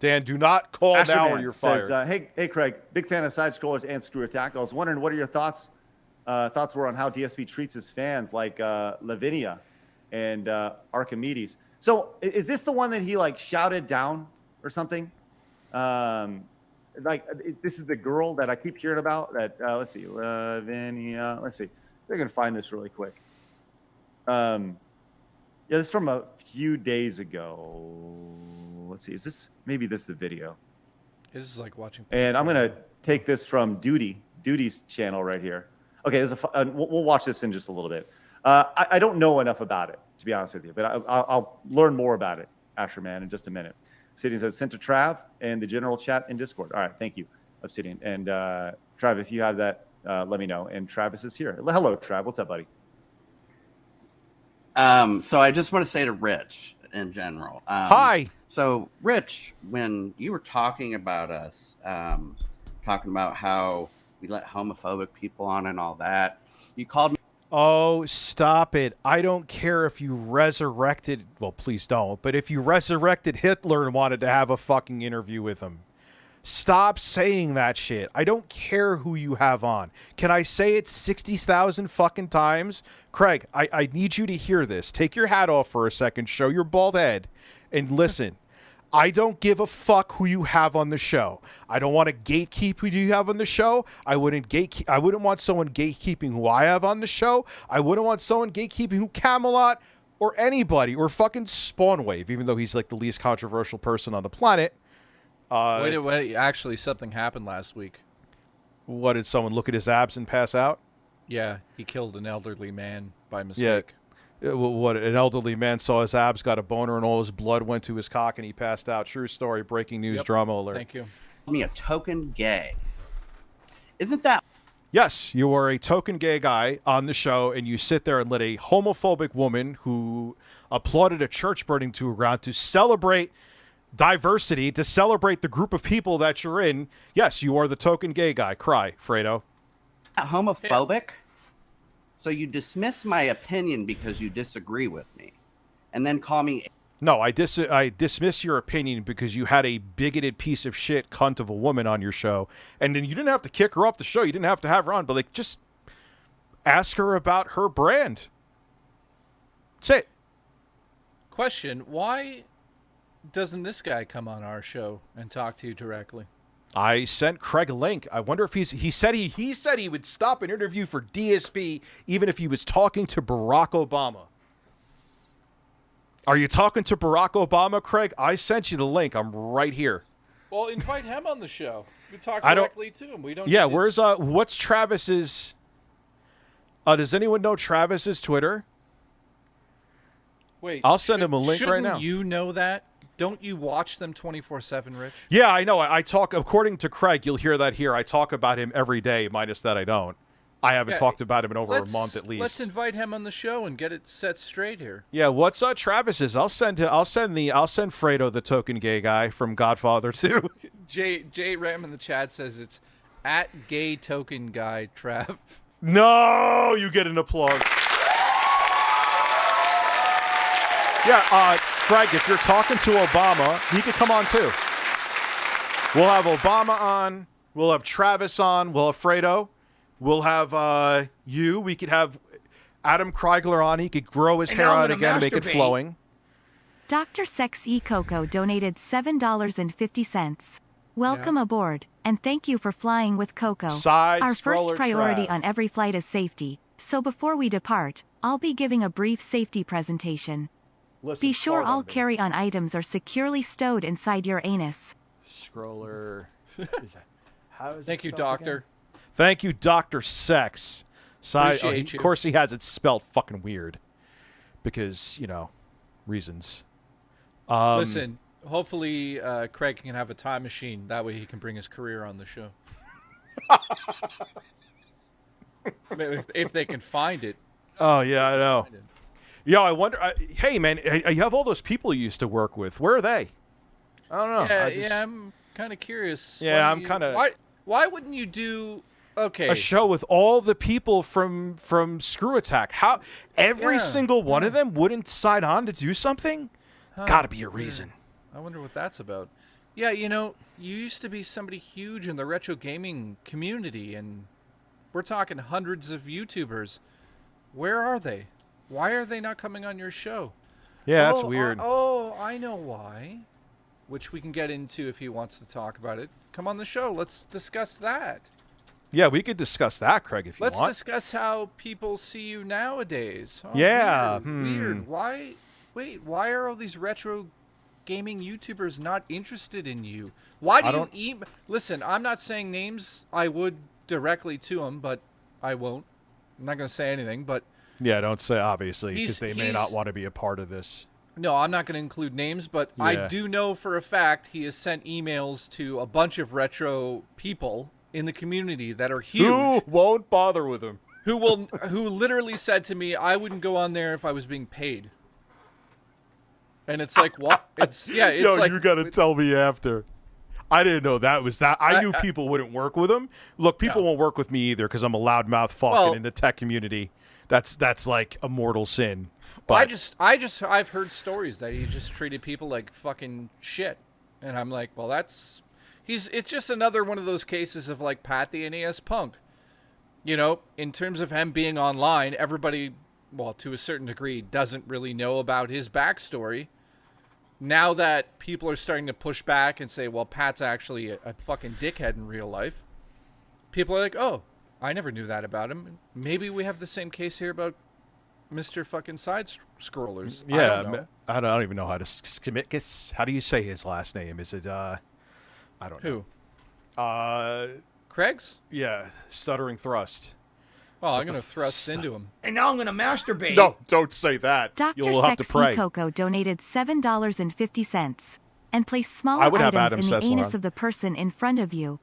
Dan, do not call Asher now Man or you're fired. Says, hey, Craig, big fan of Side-Scrollers and Screw Attack. I was wondering what are your thoughts were on how DSP treats his fans like Lavinia and Archimedes. So is this the one that he like shouted down or something? This is the girl that I keep hearing about that, let's see, Lavinia, let's see. They're going to find this really quick. Yeah, this is from a few days ago. Let's see. Maybe this is the video. This is like watching. And I'm going to take this from Duty's channel right here. Okay, we'll watch this in just a little bit. I don't know enough about it, to be honest with you, but I'll learn more about it, Asherman, in just a minute. Obsidian says, sent to Trav and the general chat in Discord. All right, thank you, Obsidian. And Trav, if you have that, let me know. And Travis is here. Hello, Trav. What's up, buddy? So I just want to say to Rich in general. Hi. So, Rich, when you were talking about us, talking about how we let homophobic people on and all that, you called me. Oh, stop it. I don't care if you resurrected, well, please don't, but if you resurrected Hitler and wanted to have a fucking interview with him. Stop saying that shit. I don't care who you have on. Can I say it 60,000 fucking times? Craig, I need you to hear this. Take your hat off for a second, show your bald head, and listen. I don't give a fuck who you have on the show. I don't want to gatekeep who you have on the show. I wouldn't want someone gatekeeping who I have on the show. I wouldn't want someone gatekeeping who Camelot or anybody or fucking Spawnwave, even though he's like the least controversial person on the planet. Wait, actually, something happened last week. What, did someone look at his abs and pass out? Yeah, he killed an elderly man by mistake. Yeah. What, an elderly man saw his abs, got a boner, and all his blood went to his cock, and he passed out. True story. Breaking news. Yep. Drama alert. Thank you. Me a token gay. Isn't that? Yes, you are a token gay guy on the show, and you sit there and let a homophobic woman who applauded a church burning to the ground to celebrate diversity, to celebrate the group of people that you're in. Yes, you are the token gay guy. Cry, Fredo. Homophobic? Yeah. So you dismiss my opinion because you disagree with me, and then call me. No, I dismiss your opinion because you had a bigoted piece of shit cunt of a woman on your show, and then you didn't have to kick her off the show. You didn't have to have her on, but like just ask her about her brand. That's it. Question: why doesn't this guy come on our show and talk to you directly? I sent Craig a link. I wonder if he said he would stop an interview for DSP even if he was talking to Barack Obama. Are you talking to Barack Obama, Craig? I sent you the link. I'm right here. Well, invite him on the show. You talk directly to him. We don't. Yeah, what's Travis's? Does anyone know Travis's Twitter? Wait, I'll send him a link right now. Shouldn't you know that? Don't you watch them 24/7, Rich? Yeah, I know. I talk, according to Craig, you'll hear that here. I talk about him every day, minus that I don't. I haven't talked about him in over a month at least. Let's invite him on the show and get it set straight here. Yeah, what's Travis's? I'll send Fredo, the token gay guy from Godfather 2. J Ram in the chat says it's at gay token guy Trav. No, you get an applause. Yeah, Craig, if you're talking to Obama, he could come on too. We'll have Obama on. We'll have Travis on. We'll have Fredo. We'll have you. We could have Adam Kreigler on. He could grow his hair out again and make it flowing. Dr. Sex E Coco donated $7.50. Welcome aboard, and thank you for flying with Coco. Our first priority on every flight is safety, so before we depart, I'll be giving a brief safety presentation. Be sure all carry-on items are securely stowed inside your anus. Scroller. Thank you, Doctor. Thank you, Dr. Sex. Appreciate you. Of course, he has it spelled fucking weird. Because, reasons. Listen, hopefully Craig can have a time machine. That way he can bring his career on the show. if they can find it. Oh, yeah, I know. Yo, I wonder. Hey, man, you have all those people you used to work with. Where are they? I don't know. Yeah, I'm kind of curious. Yeah, I'm kind of. Why wouldn't you do a show with all the people from Screw Attack? How every single one of them wouldn't sign on to do something? Got to be a reason. I wonder what that's about. Yeah, you used to be somebody huge in the retro gaming community, and we're talking hundreds of YouTubers. Where are they? Why are they not coming on your show? Yeah, that's weird. I know why. Which we can get into if he wants to talk about it. Come on the show. Let's discuss that. Yeah, we could discuss that, Craig, if you want. Let's discuss how people see you nowadays. Oh, yeah. Weird. Why are all these retro gaming YouTubers not interested in you? Why do you Listen, I'm not saying names. I would directly to them, but I won't. I'm not going to say anything, but... Yeah, don't say, obviously, because they may not want to be a part of this. No, I'm not going to include names, but I do know for a fact he has sent emails to a bunch of retro people in the community that are huge. Who won't bother with him? Who literally said to me, I wouldn't go on there if I was being paid. And it's like, what? Yo, like, you got to tell me after. I didn't know that was that. I knew people wouldn't work with him. Look, people won't work with me either because I'm a loudmouth fucking in the tech community. That's like a mortal sin. But I've heard stories that he just treated people like fucking shit, and I'm like, well, it's just another one of those cases of like Pat the NES Punk. In terms of him being online, everybody, well, to a certain degree, doesn't really know about his backstory. Now that people are starting to push back and say, well, Pat's actually a fucking dickhead in real life, people are like, oh, I never knew that about him. Maybe we have the same case here about Mr. fucking SideScrollers. Yeah, I don't even know how to... How do you say his last name? Is it, I don't know. Who? Craig's? Yeah, Stuttering Thrust. Oh, I'm going to thrust into him. And now I'm going to masturbate. No, don't say that. Dr. Sex E Coco donated $7.50 and placed smaller items in the anus of the person in front of you.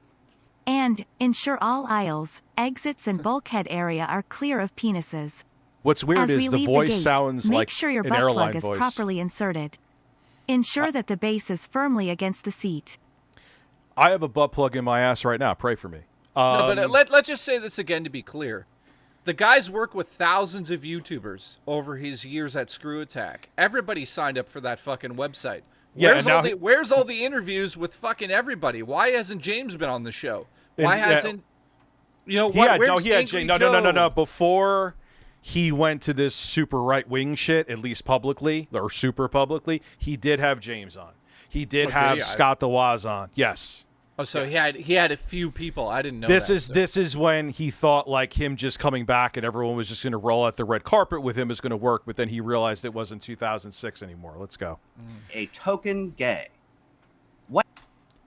And ensure all aisles, exits, and bulkhead area are clear of penises. What's weird is the voice sounds like an airline voice. Make sure your butt plug is properly inserted. Ensure that the base is firmly against the seat. I have a butt plug in my ass right now. Pray for me. No, but let's just say this again to be clear. The guy's worked with thousands of YouTubers over his years at Screw Attack. Everybody signed up for that fucking website. Where's all the interviews with fucking everybody? Why hasn't James been on the show? Why hasn't... He had James. No. Before he went to this super right-wing shit, at least publicly, or super publicly, he did have James on. He did have Scott the Waz on. Yes. Oh, so he had a few people. I didn't know this is when he thought like him just coming back and everyone was just going to roll out the red carpet with him is going to work, but then he realized it wasn't 2006 anymore. Let's go. A token gay. What?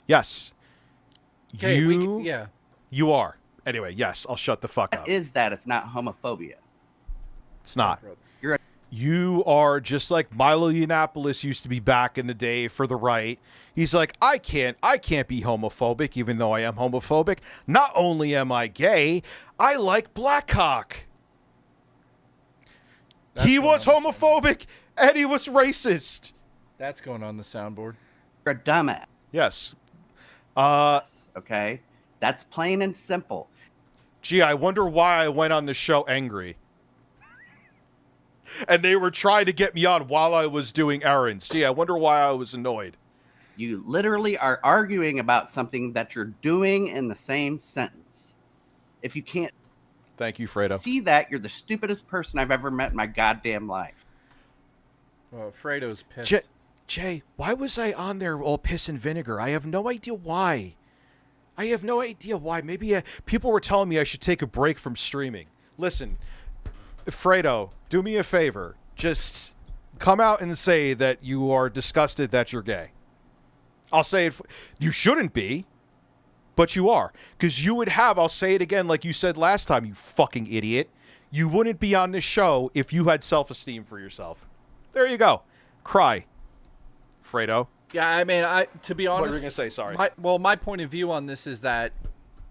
Yes. Okay, you are. Anyway, yes, I'll shut the fuck up. What is that if not homophobia? It's not. You are just like Milo Yiannopoulos used to be back in the day for the right. He's like, I can't be homophobic, even though I am homophobic. Not only am I gay, I like black cock. He was homophobic and he was racist. That's going on the soundboard. You're a dumbass. Yes. Okay? That's plain and simple. Gee, I wonder why I went on the show angry. And they were trying to get me on while I was doing errands. Gee, I wonder why I was annoyed. You literally are arguing about something that you're doing in the same sentence. If you can't... Thank you, Fredo. See that? You're the stupidest person I've ever met in my goddamn life. Oh, Fredo's pissed. Jay, why was I on there all piss and vinegar? I have no idea why. Maybe people were telling me I should take a break from streaming. Listen, Fredo, do me a favor. Just come out and say that you are disgusted that you're gay. I'll say it. You shouldn't be, but you are. Because you would have, I'll say it again like you said last time, you fucking idiot. You wouldn't be on this show if you had self-esteem for yourself. There you go. Cry. Fredo. Yeah, I mean, to be honest, What were you gonna say? Sorry. My point of view on this is that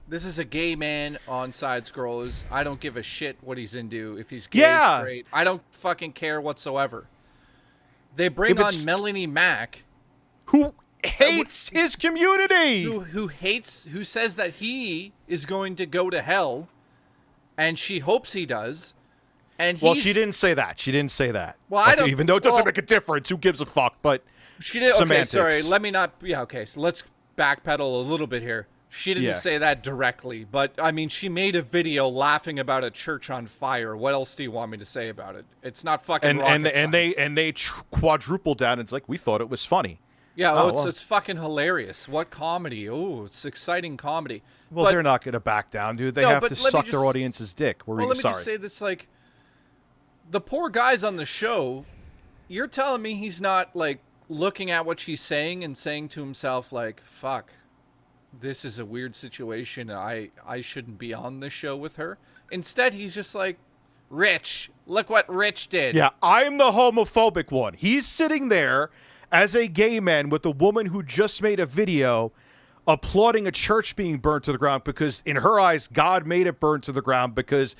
this is a gay man on SideScrollers. I don't give a shit what he's into. If he's gay, straight, I don't fucking care whatsoever. They bring on Melanie Mac, who hates his community, who says that he is going to go to hell, and she hopes he does. And she didn't say that. Well, I don't. Even though it doesn't make a difference, who gives a fuck? But she did. Semantics. Okay, sorry. Let me not. Yeah. Okay. So let's backpedal a little bit here. She didn't say that directly, but I mean, she made a video laughing about a church on fire. What else do you want me to say about it? It's not fucking rocket science. And they quadruple down. It's like we thought it was funny. Yeah. It's fucking hilarious. What comedy? Oh, it's exciting comedy. Well, they're not going to back down, dude. They have to suck their audience's dick. Let me just say this: like, the poor guys on the show. You're telling me he's not like looking at what she's saying and saying to himself, like, "Fuck, this is a weird situation. I shouldn't be on this show with her." Instead, he's just like, "Rich, look what Rich did." Yeah, I'm the homophobic one. He's sitting there as a gay man with a woman who just made a video applauding a church being burned to the ground because, in her eyes, God made it burn to the ground because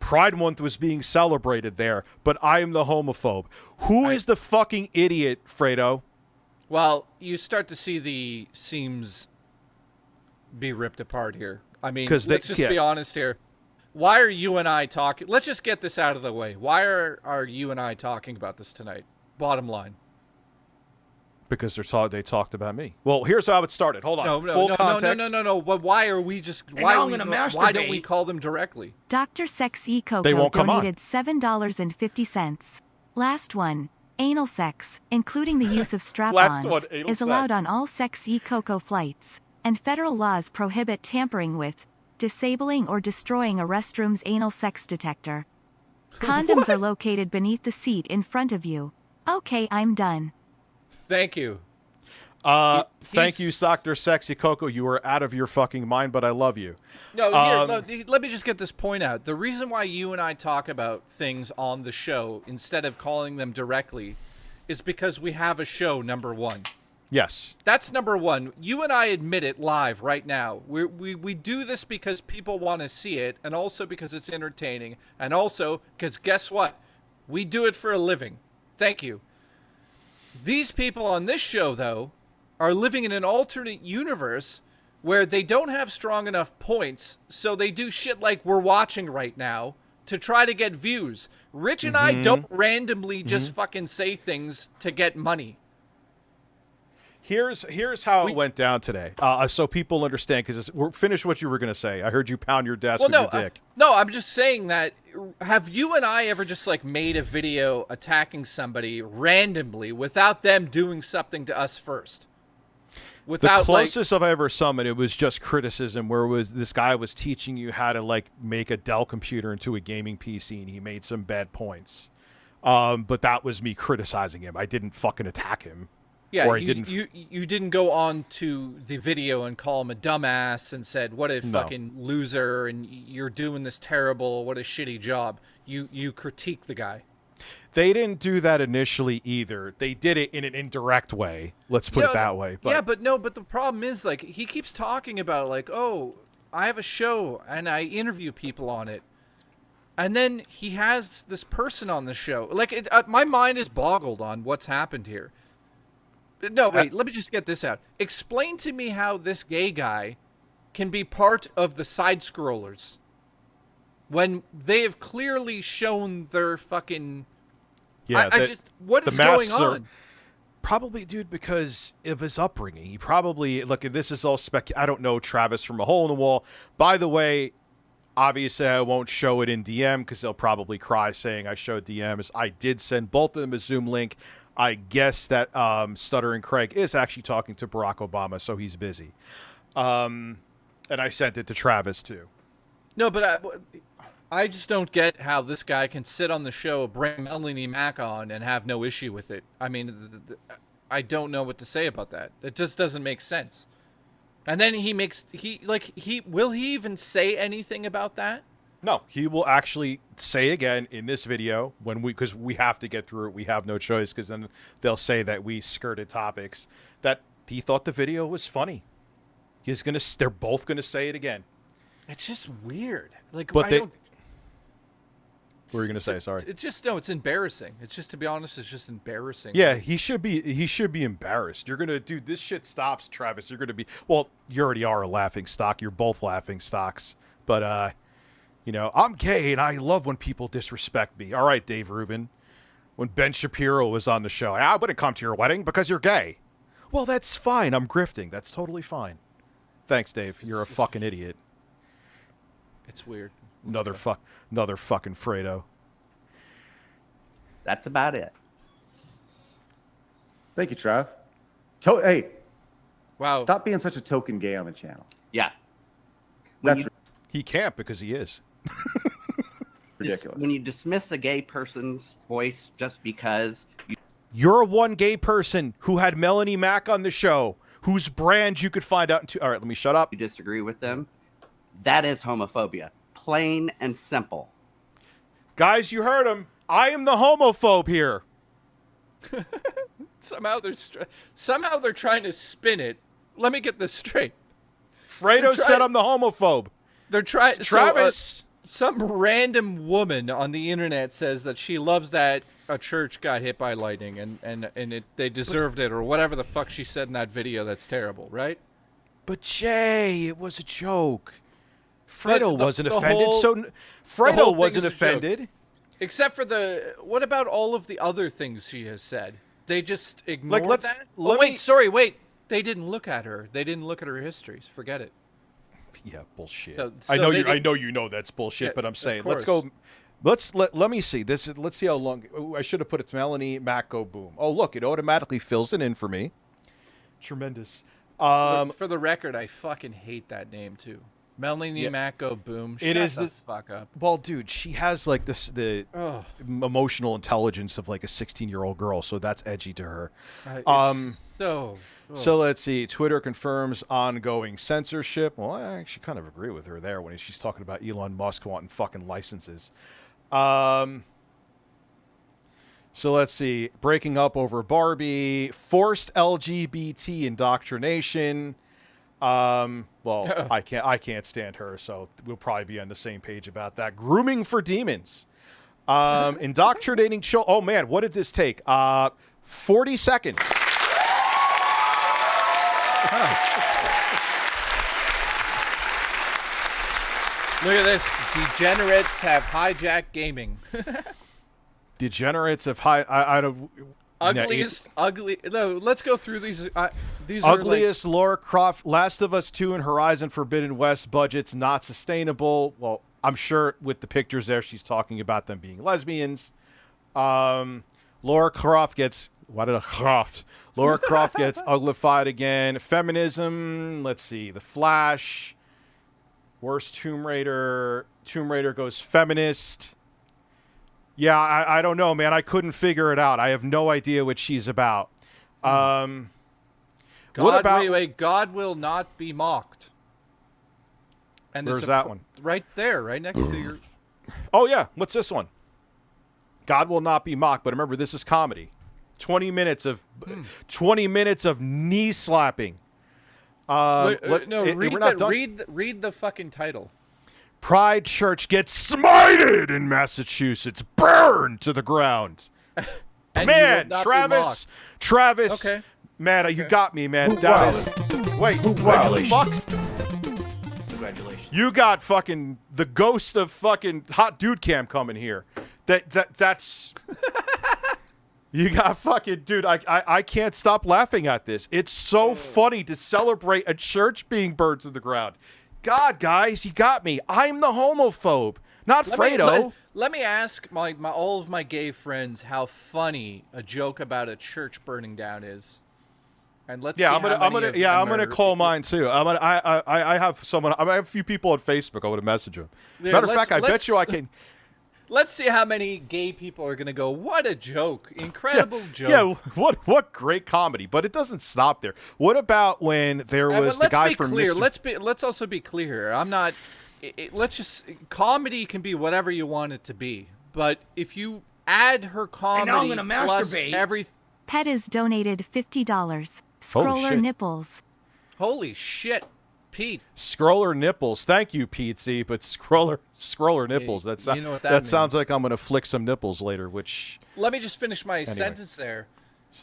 Pride Month was being celebrated there. But I am the homophobe. Who is the fucking idiot, Fredo? Well, you start to see the seams be ripped apart here. I mean, let's just be honest here. Why are you and I talking? Let's just get this out of the way. Why are you and I talking about this tonight? Bottom line. Because they talked about me. Well, here's how it started. Hold on. No. But why are we just? Why don't we call them directly? Dr. Sex Eco donated $7.50. Last one. Anal sex, including the use of strap-ons, is allowed on all Sex Eco flights, and federal laws prohibit tampering with, disabling or destroying a restroom's anal sex detector. Condoms are located beneath the seat in front of you. Okay, I'm done. Thank you. Thank you, Dr. Sexy Coco. You are out of your fucking mind, but I love you. No, let me just get this point out. The reason why you and I talk about things on the show instead of calling them directly is because we have a show, number one. Yes. That's number one. You and I admit it live right now. We do this because people want to see it, and also because it's entertaining, and also because guess what? We do it for a living. Thank you. These people on this show, though, are living in an alternate universe where they don't have strong enough points, so they do shit like we're watching right now to try to get views. Rich and I don't randomly just fucking say things to get money. Here's how it went down today, so people understand, because finish what you were going to say. I heard you pound your desk with your dick. No, I'm just saying that, have you and I ever just like made a video attacking somebody randomly without them doing something to us first? The closest I've ever summoned, it was just criticism, where this guy was teaching you how to like make a Dell computer into a gaming PC, and he made some bad points. But that was me criticizing him. I didn't fucking attack him. Yeah, you didn't go on to the video and call him a dumbass and said, what a fucking loser, and you're doing this terrible, what a shitty job. You critique the guy. They didn't do that initially either. They did it in an indirect way. Let's put it that way. But. Yeah, but the problem is, like, he keeps talking about, like, oh, I have a show and I interview people on it. And then he has this person on the show. Like, my mind is boggled on what's happened here. No, wait, let me just get this out. Explain to me how this gay guy can be part of the SideScrollers when they have clearly shown their fucking... Yeah, what is going on? Probably, dude, because of his upbringing. He probably... Look, this is all I don't know Travis from a hole in the wall. By the way, Obviously, I won't show it in DM because they'll probably cry saying I showed DMs. I did send both of them a Zoom link. I guess that Stuttering Craig is actually talking to Barack Obama, so he's busy. And I sent it to Travis, too. No, but I just don't get how this guy can sit on the show, bring Melanie Mac on, and have no issue with it. I mean, I don't know what to say about that. It just doesn't make sense. And then will he even say anything about that? No, he will actually say again in this video because we have to get through it. We have no choice because then they'll say that we skirted topics. That he thought the video was funny. They're both gonna say it again. It's just weird. Like, but don't. What were you gonna say? Sorry. It's embarrassing. It's just, to be honest, it's just embarrassing. Yeah, he should be embarrassed. You're gonna, dude. This shit stops, Travis. You're gonna be. Well, you already are a laughing stock. You're both laughing stocks. But I'm gay and I love when people disrespect me. All right, Dave Rubin. When Ben Shapiro was on the show, I wouldn't come to your wedding because you're gay. Well, that's fine. I'm grifting. That's totally fine. Thanks, Dave. You're a fucking idiot. It's weird. Another fucking Fredo. That's about it. Thank you, Trav. Hey, wow. Stop being such a token gay on the channel. Yeah. He can't because he is. Ridiculous. When you dismiss a gay person's voice just because you're one gay person who had Melanie Mac on the show, whose brand you could find out. All right, let me shut up. You disagree with them. That is homophobia. Plain and simple. Guys, you heard him. I am the homophobe here. Somehow they're trying to spin it. Let me get this straight. Fredo said I'm the homophobe. They're trying. Travis. Some random woman on the internet says that she loves that a church got hit by lightning and they deserved it, or whatever the fuck she said in that video. That's terrible, right? But Jay, it was a joke. Fredo wasn't offended. Fredo wasn't offended. Except for what about all of the other things she has said? They just ignored that? Wait. They didn't look at her. They didn't look at her histories. Forget it. Yeah, bullshit. So I know you know that's bullshit, but I'm saying let's go. Let me see this. Let's see how long. I should have put it to Melanie Mac go boom. Oh, look, it automatically fills it in for me. Tremendous. For the record, I fucking hate that name too. Melanie Mac go boom. Shut the fuck up. Well, dude, she has like the emotional intelligence of like a 16-year-old girl, so that's edgy to her. So let's see. Twitter confirms ongoing censorship. Well, I actually kind of agree with her there when she's talking about Elon Musk wanting fucking licenses. So let's see. Breaking up over Barbie. Forced LGBT indoctrination. Well, I can't stand her, so we'll probably be on the same page about that. Grooming for demons. Indoctrinating children. Oh man, what did this take? 40 seconds. Look at this. Degenerates have hijacked gaming. Degenerates have I don't. No, let's go through these. These ugliest are like, Lara Croft, Last of Us 2 and Horizon Forbidden West budgets not sustainable. Well, I'm sure with the pictures there, she's talking about them being lesbians. Lara Croft gets Lara Croft gets uglified again. Feminism. Let's see. The Flash. Worst Tomb Raider. Tomb Raider goes feminist. Yeah, I don't know, man. I couldn't figure it out. I have no idea what she's about. What about God will not be mocked. And where's that one? Right there, right next to your. Oh yeah, what's this one? God will not be mocked. But remember, this is comedy. 20 minutes of knee slapping. Read the fucking title. Pride Church gets smited in Massachusetts, burned to the ground. Man, Travis, okay. Man, you got me, man. Wait, congratulations. Congratulations. You got fucking the ghost of fucking Hot Dude Cam coming here. That's you got fucking dude. I can't stop laughing at this. It's so funny to celebrate a church being burned to the ground. God, guys, you got me. I'm the homophobe, not Fredo. Let me ask all of my gay friends how funny a joke about a church burning down is. And let's see I'm gonna call mine too. I have a few people on Facebook. I want to message them. Yeah, Matter of fact, I bet you I can. Let's see how many gay people are gonna go. What a joke! Incredible joke. Yeah, what great comedy. But it doesn't stop there. What about when there was the guy from clear. Mr. Let's also be clear. I'm not. Let's just comedy can be whatever you want it to be. But if you add her comedy, now I'm gonna plus masturbate. everything. Pet is donated $50. Holy Scroller shit. nipples. Holy shit, Pete. Scroller nipples. Thank you, Pete C. But scroller nipples. You know what that sounds means. like I'm gonna flick some nipples later. Which Let me just finish my sentence there.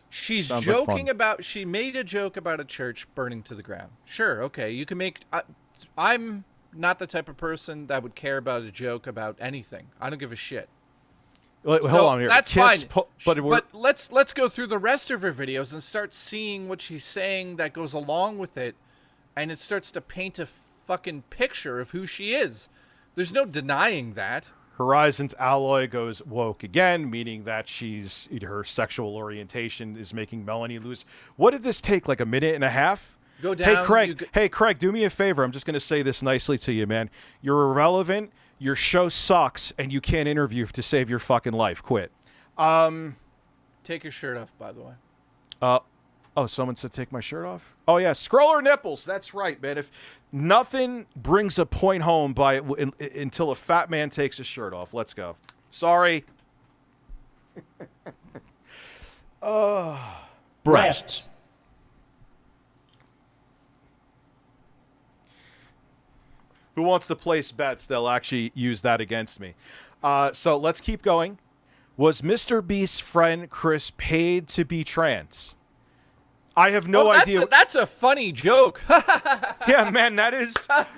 She's Sounds like joking fun. about. She made a joke about a church burning to the ground. Sure, okay, you can make. I'm not the type of person that would care about a joke about anything. I don't give a shit. hold on here. That's fine. But let's go through the rest of her videos and start seeing what she's saying that goes along with it, and it starts to paint a fucking picture of who she is. There's no denying that. Horizon's alloy goes woke again, meaning that her sexual orientation is making Melanie lose. What did this take? Like a minute and a half? Go down. Hey, Craig, do me a favor. I'm just going to say this nicely to you, man. You're irrelevant. Your show sucks, and you can't interview to save your fucking life. Quit. Take your shirt off, by the way. Oh, someone said take my shirt off? Oh, yeah. Scroller nipples. That's right, man. If nothing brings a point home until a fat man takes his shirt off. Let's go. Sorry. Breasts. Who wants to place bets they'll actually use that against me? So let's keep going. Was Mr. Beast's friend Chris paid to be trans? I have no idea. That's a funny joke. Yeah, man, that is.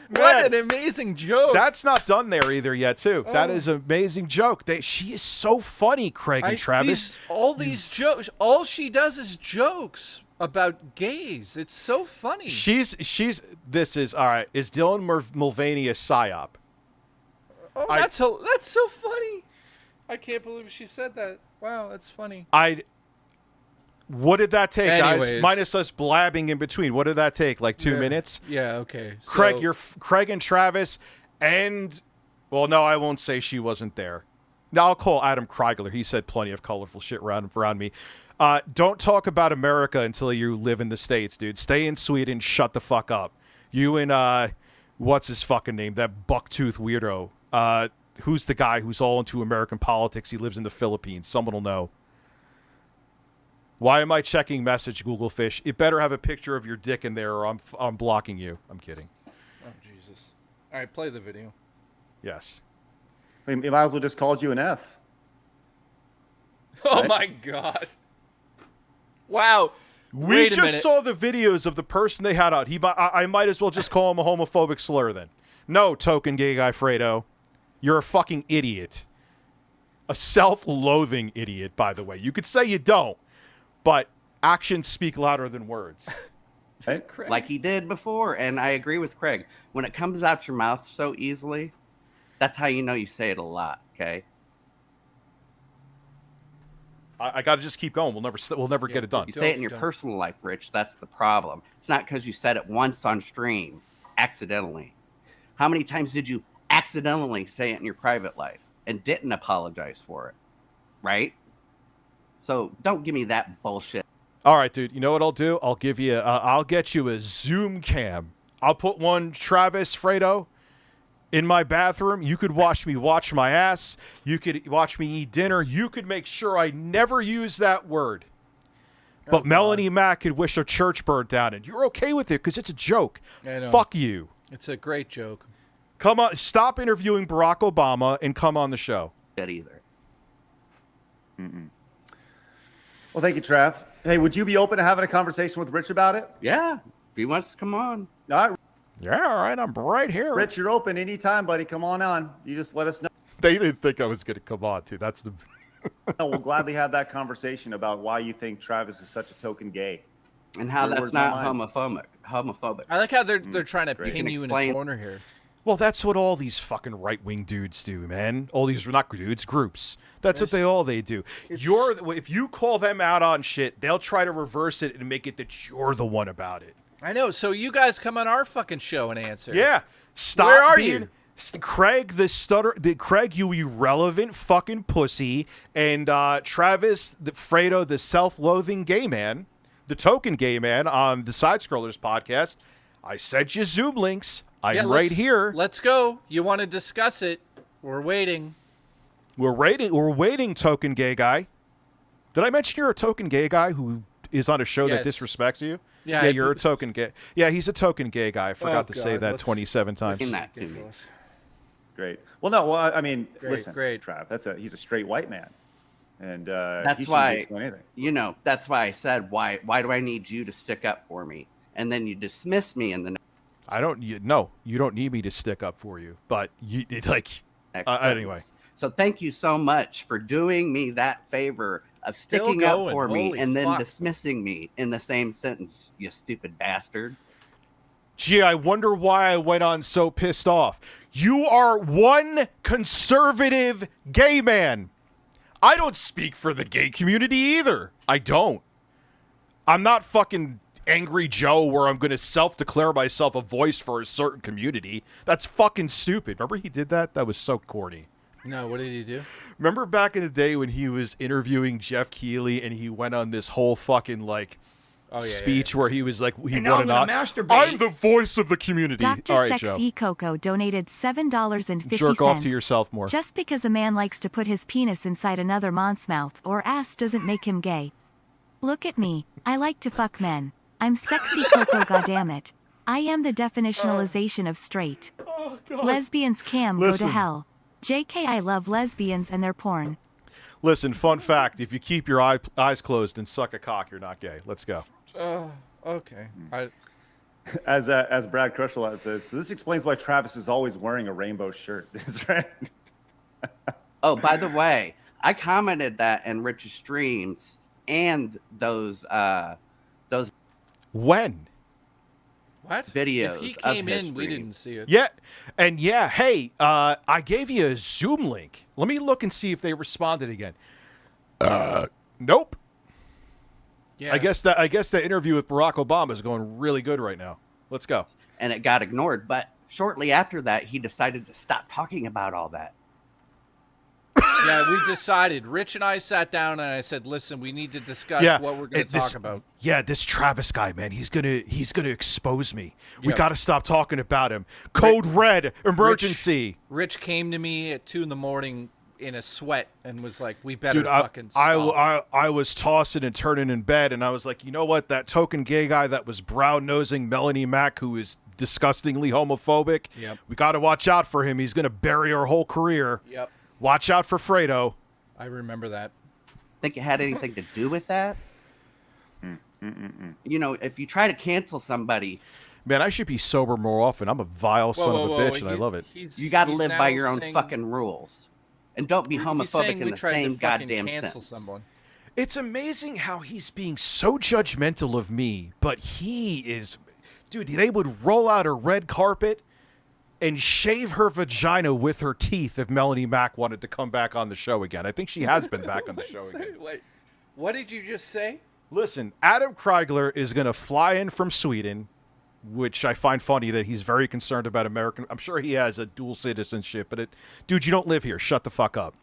What an amazing joke. That's not done there either yet, too. That is an amazing joke. She is so funny, Craig and Travis. All these jokes. All she does is jokes about gays. It's so funny. This is all right. Is Dylan Mulvaney a psyop? Oh, that's so funny. I can't believe she said that. Wow, that's funny. What did that take, Anyways. guys? Minus us blabbing in between. What did that take? Like 2 minutes? Yeah. Okay. Craig, So- Craig and Travis, and well, no, I won't say she wasn't there. Now I'll call Adam Kreigler. He said plenty of colorful shit around me. Don't talk about America until you live in the States, dude. Stay in Sweden. Shut the fuck up. You and what's his fucking name? That bucktooth weirdo. Who's the guy who's all into American politics? He lives in the Philippines. Someone will know. Why am I checking message, Google Fish? It better have a picture of your dick in there, or I'm blocking you. I'm kidding. Oh Jesus! All right, play the video. Yes. I mean, he might as well just called you an F. Oh Right? my God! Wow. We Wait a just minute. saw the videos of the person they had out. I might as well just call him a homophobic slur then. No, token gay guy Fredo. You're a fucking idiot. A self-loathing idiot, by the way. You could say you don't, but actions speak louder than words. Right? Like he did before. And I agree with Craig. When it comes out your mouth so easily, that's how you know you say it a lot, okay? I got to just keep going. We'll never get it done. You say it in your don't. personal life, Rich. That's the problem. It's not because you said it once on stream, accidentally. How many times did you accidentally say it in your private life and didn't apologize for it? Right? So don't give me that bullshit. All right, dude. You know what I'll do? I'll give you. I'll get you a Zoom cam. I'll put one, Travis, Fredo, in my bathroom. You could watch me wash my ass. You could watch me eat dinner. You could make sure I never use that word. But Melanie Mac could wish her church burned down, and you're okay with it because it's a joke. I know. Fuck you. It's a great joke. Come on. Stop interviewing Barack Obama and come on the show. That either. Well, thank you, Trav. Hey, would you be open to having a conversation with Rich about it? Yeah. If he wants to come on. All right, Yeah, all right. I'm right here. Rich, you're open anytime, buddy. Come on on. You just let us know. They didn't think I was going to come on, too. That's the. We'll gladly have that conversation about why you think Travis is such a token gay. And how Your that's words, not not mine. homophobic. homophobic. I like how they're trying to Great. pin Can you in explain- a corner here. Well, that's what all these fucking right-wing dudes do, man. All these, not dudes, groups. That's what they do. If you call them out on shit, they'll try to reverse it and make it that you're the one about it. I know. So you guys come on our fucking show and answer. Yeah. Stop Where are being, you? Craig, Craig, you irrelevant fucking pussy, and Travis, Fredo, the self-loathing gay man, the token gay man on the SideScrollers podcast. I sent you Zoom links. I'm right here. Let's go. You want to discuss it? We're waiting. We're waiting, token gay guy. Did I mention you're a token gay guy who is on a show that Yes. disrespects you? Yeah, you're a token gay. Yeah, he's a token gay guy. I forgot to say God, that let's- 27 times. In that to me. Ridiculous. Great. Well, no. Well, I mean, Great, listen, great. Trav. He's a straight white man, and he That's shouldn't why, be explaining anything. you know, that's why I said, why do I need you to stick up for me? And then you dismiss me in the No, you don't need me to stick up for you. But you next anyway. sentence. So thank you so much for doing me that favor of Still sticking up going. for me Holy and then fuck. dismissing me in the same sentence, you stupid bastard. Gee, I wonder why I went on so pissed off. You are one conservative gay man. I don't speak for the gay community either. I don't. I'm not fucking Angry Joe where I'm going to self-declare myself a voice for a certain community. That's fucking stupid. Remember he did that? That was so corny. No, what did he do? Remember back in the day when he was interviewing Jeff Keighley and he went on this whole fucking speech where he was like, he now wanted I'm gonna not. masturbate. I'm the voice of the community. Dr. All right, Joe. Sexy Coco donated $7.50. Jerk off to yourself more. Just because a man likes to put his penis inside another man's mouth or ass doesn't make him gay. Look at me. I like to fuck men. I'm sexy Coco, goddammit. I am the definitionalization of straight. Oh, God. Lesbians can go Listen. to hell. JK, I love lesbians and their porn. Listen, fun fact: if you keep your eyes closed and suck a cock, you're not gay. Let's go. Okay. As Brad Crushelot says, so this explains why Travis is always wearing a rainbow shirt. That's right. Oh, by the way, I commented that in Rich's streams and those When? What? videos If he of came his in, we stream. didn't see it. Yeah, and yeah, hey, I gave you a Zoom link. Let me look and see if they responded again. Nope. Yeah. I guess the interview with Barack Obama is going really good right now. Let's go. And it got ignored. But shortly after that, he decided to stop talking about all that. Yeah, we decided. Rich and I sat down and I said, "Listen, we need to discuss what we're going to talk about." Yeah, this Travis guy, man, he's gonna expose me. We Yep. got to stop talking about him. Code Red, emergency. Rich came to me at 2 a.m. in a sweat and was like, "We better Dude, fucking stop." I was tossing and turning in bed, and I was like, you know what? That token gay guy that was brown-nosing Melanie Mac, who is disgustingly homophobic. Yep. We got to watch out for him. He's gonna bury our whole career. Yep. Watch out for Fredo. I remember that. Think it had anything to do with that? You know, if you try to cancel somebody, Man, I should be sober more often. I'm a vile son of a bitch, and I love it. you got to live by now your own saying- fucking rules. And don't be he's homophobic saying in we the tried to same fucking goddamn cancel sense. someone. It's amazing how he's being so judgmental of me, but he is... Dude, they would roll out a red carpet and shave her vagina with her teeth if Melanie Mac wanted to come back on the show again. I think she has been back on the show again. Wait, what did you just say? Listen, Adam Kreigler is going to fly in from Sweden, which I find funny that he's very concerned about American... I'm sure he has a dual citizenship, but dude, you don't live here. Shut the fuck up.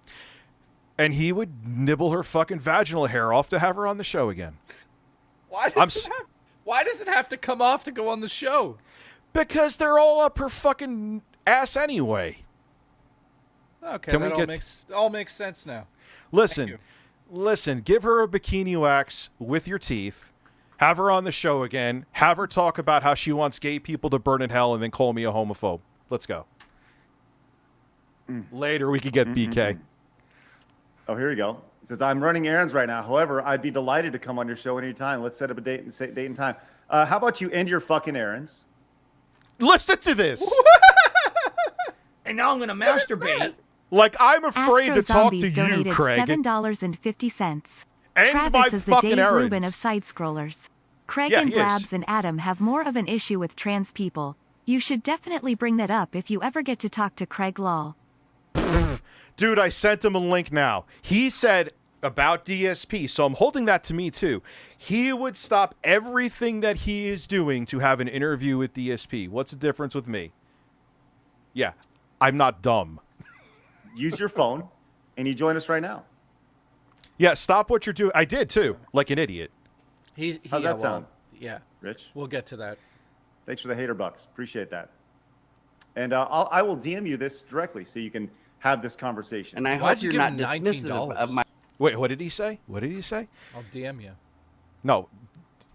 And he would nibble her fucking vaginal hair off to have her on the show again. Why does it have to come off to go on the show? Because they're all up her fucking ass anyway. Okay, Can that we all makes sense now. Listen, give her a bikini wax with your teeth. Have her on the show again. Have her talk about how she wants gay people to burn in hell and then call me a homophobe. Let's go. Later, we could get BK. Oh, here we go. It says, I'm running errands right now. However, I'd be delighted to come on your show anytime. Let's set up a date and time. How about you end your fucking errands? Listen to this. And now I'm gonna masturbate. Like, I'm afraid to talk to Zombies you, donated Craig. $7.50. End Travis my is the fucking Dave errands. Rubin of SideScrollers. Craig Yeah, and he is. Blabs and Adam have more of an issue with trans people. You should definitely bring that up if you ever get to talk to Craig lol. Dude, I sent him a link now. He said about DSP, so I'm holding that to me too. He would stop everything that he is doing to have an interview with DSP. What's the difference with me? Yeah, I'm not dumb. Use your phone, and you join us right now. Yeah, stop what you're doing. I did too, like an idiot. How's that sound? Yeah, Rich? we'll get to that. Thanks for the hater bucks. Appreciate that. And I will DM you this directly so you can have this conversation. And I Why'd hope you you're give not him dismissive $19? of my. Wait, what did he say? What did he say? I'll DM you. No,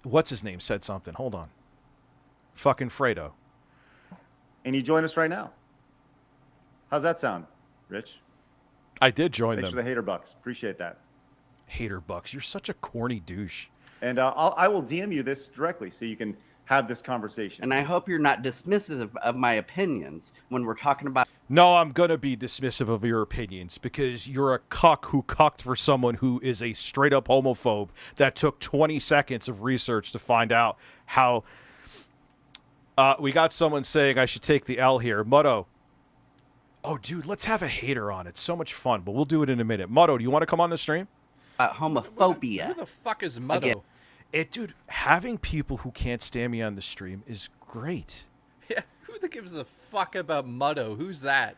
what's his name said something. Hold on. Fucking Fredo. And you join us right now. How's that sound, Rich? I did join Thanks them. for the hater bucks. Appreciate that. Hater bucks. You're such a corny douche. And I will DM you this directly so you can have this conversation. And I hope you're not dismissive of my opinions when we're talking about. No, I'm going to be dismissive of your opinions because you're a cuck who cucked for someone who is a straight up homophobe that took 20 seconds of research to find out how. We got someone saying I should take the L here. Mutto. Oh, dude, let's have a hater on. It's so much fun, but we'll do it in a minute. Mutto, do you want to come on the stream? Homophobia. Who the fuck is Mutto? Dude, having people who can't stand me on the stream is great. Yeah, who the gives a fuck about Mutto? Who's that?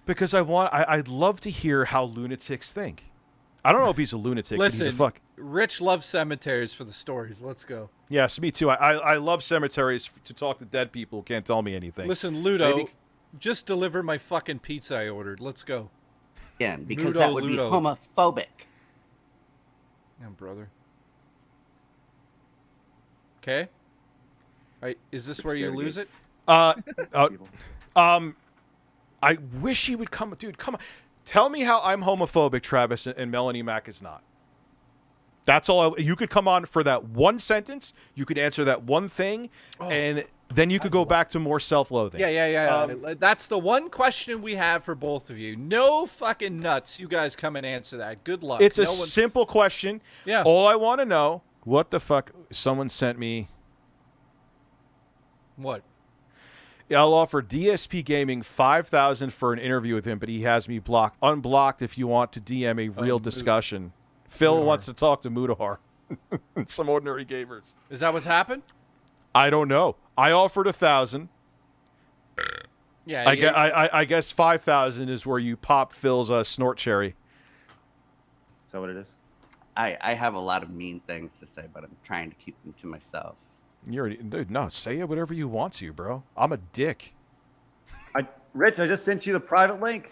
Because I'd love to hear how lunatics think. I don't know if he's a lunatic, but Listen, he's a fuck. Rich loves cemeteries for the stories. Let's go. Yes, me too. I love cemeteries to talk to dead people who can't tell me anything. Listen, Ludo, Maybe- just deliver my fucking pizza I ordered. Let's go. Again, because Ludo, that would Ludo. be homophobic. Yeah, brother. Okay. Is this where you scared lose again. it? I wish he would come. Dude, come on. Tell me how I'm homophobic, Travis, and Melanie Mac is not. That's all. You could come on for that one sentence. You could answer that one thing, and then you could go back to more self-loathing. Yeah. That's the one question we have for both of you. No fucking nuts. You guys come and answer that. Good luck. It's a No one- simple question. Yeah. All I want to know, what the fuck? Someone sent me. What? I'll offer DSP Gaming $5,000 for an interview with him, but he has me blocked. Unblocked if you want to DM a real discussion. Phil wants to talk to Mudahar. Some ordinary gamers. Is that what's happened? I don't know. I offered 1,000. Yeah. I guess 5,000 is where you pop Phil's snort cherry. Is that what it is? I have a lot of mean things to say, but I'm trying to keep them to myself. You already, dude, no, say it whatever you want to, bro. I'm a dick. Rich, I just sent you the private link.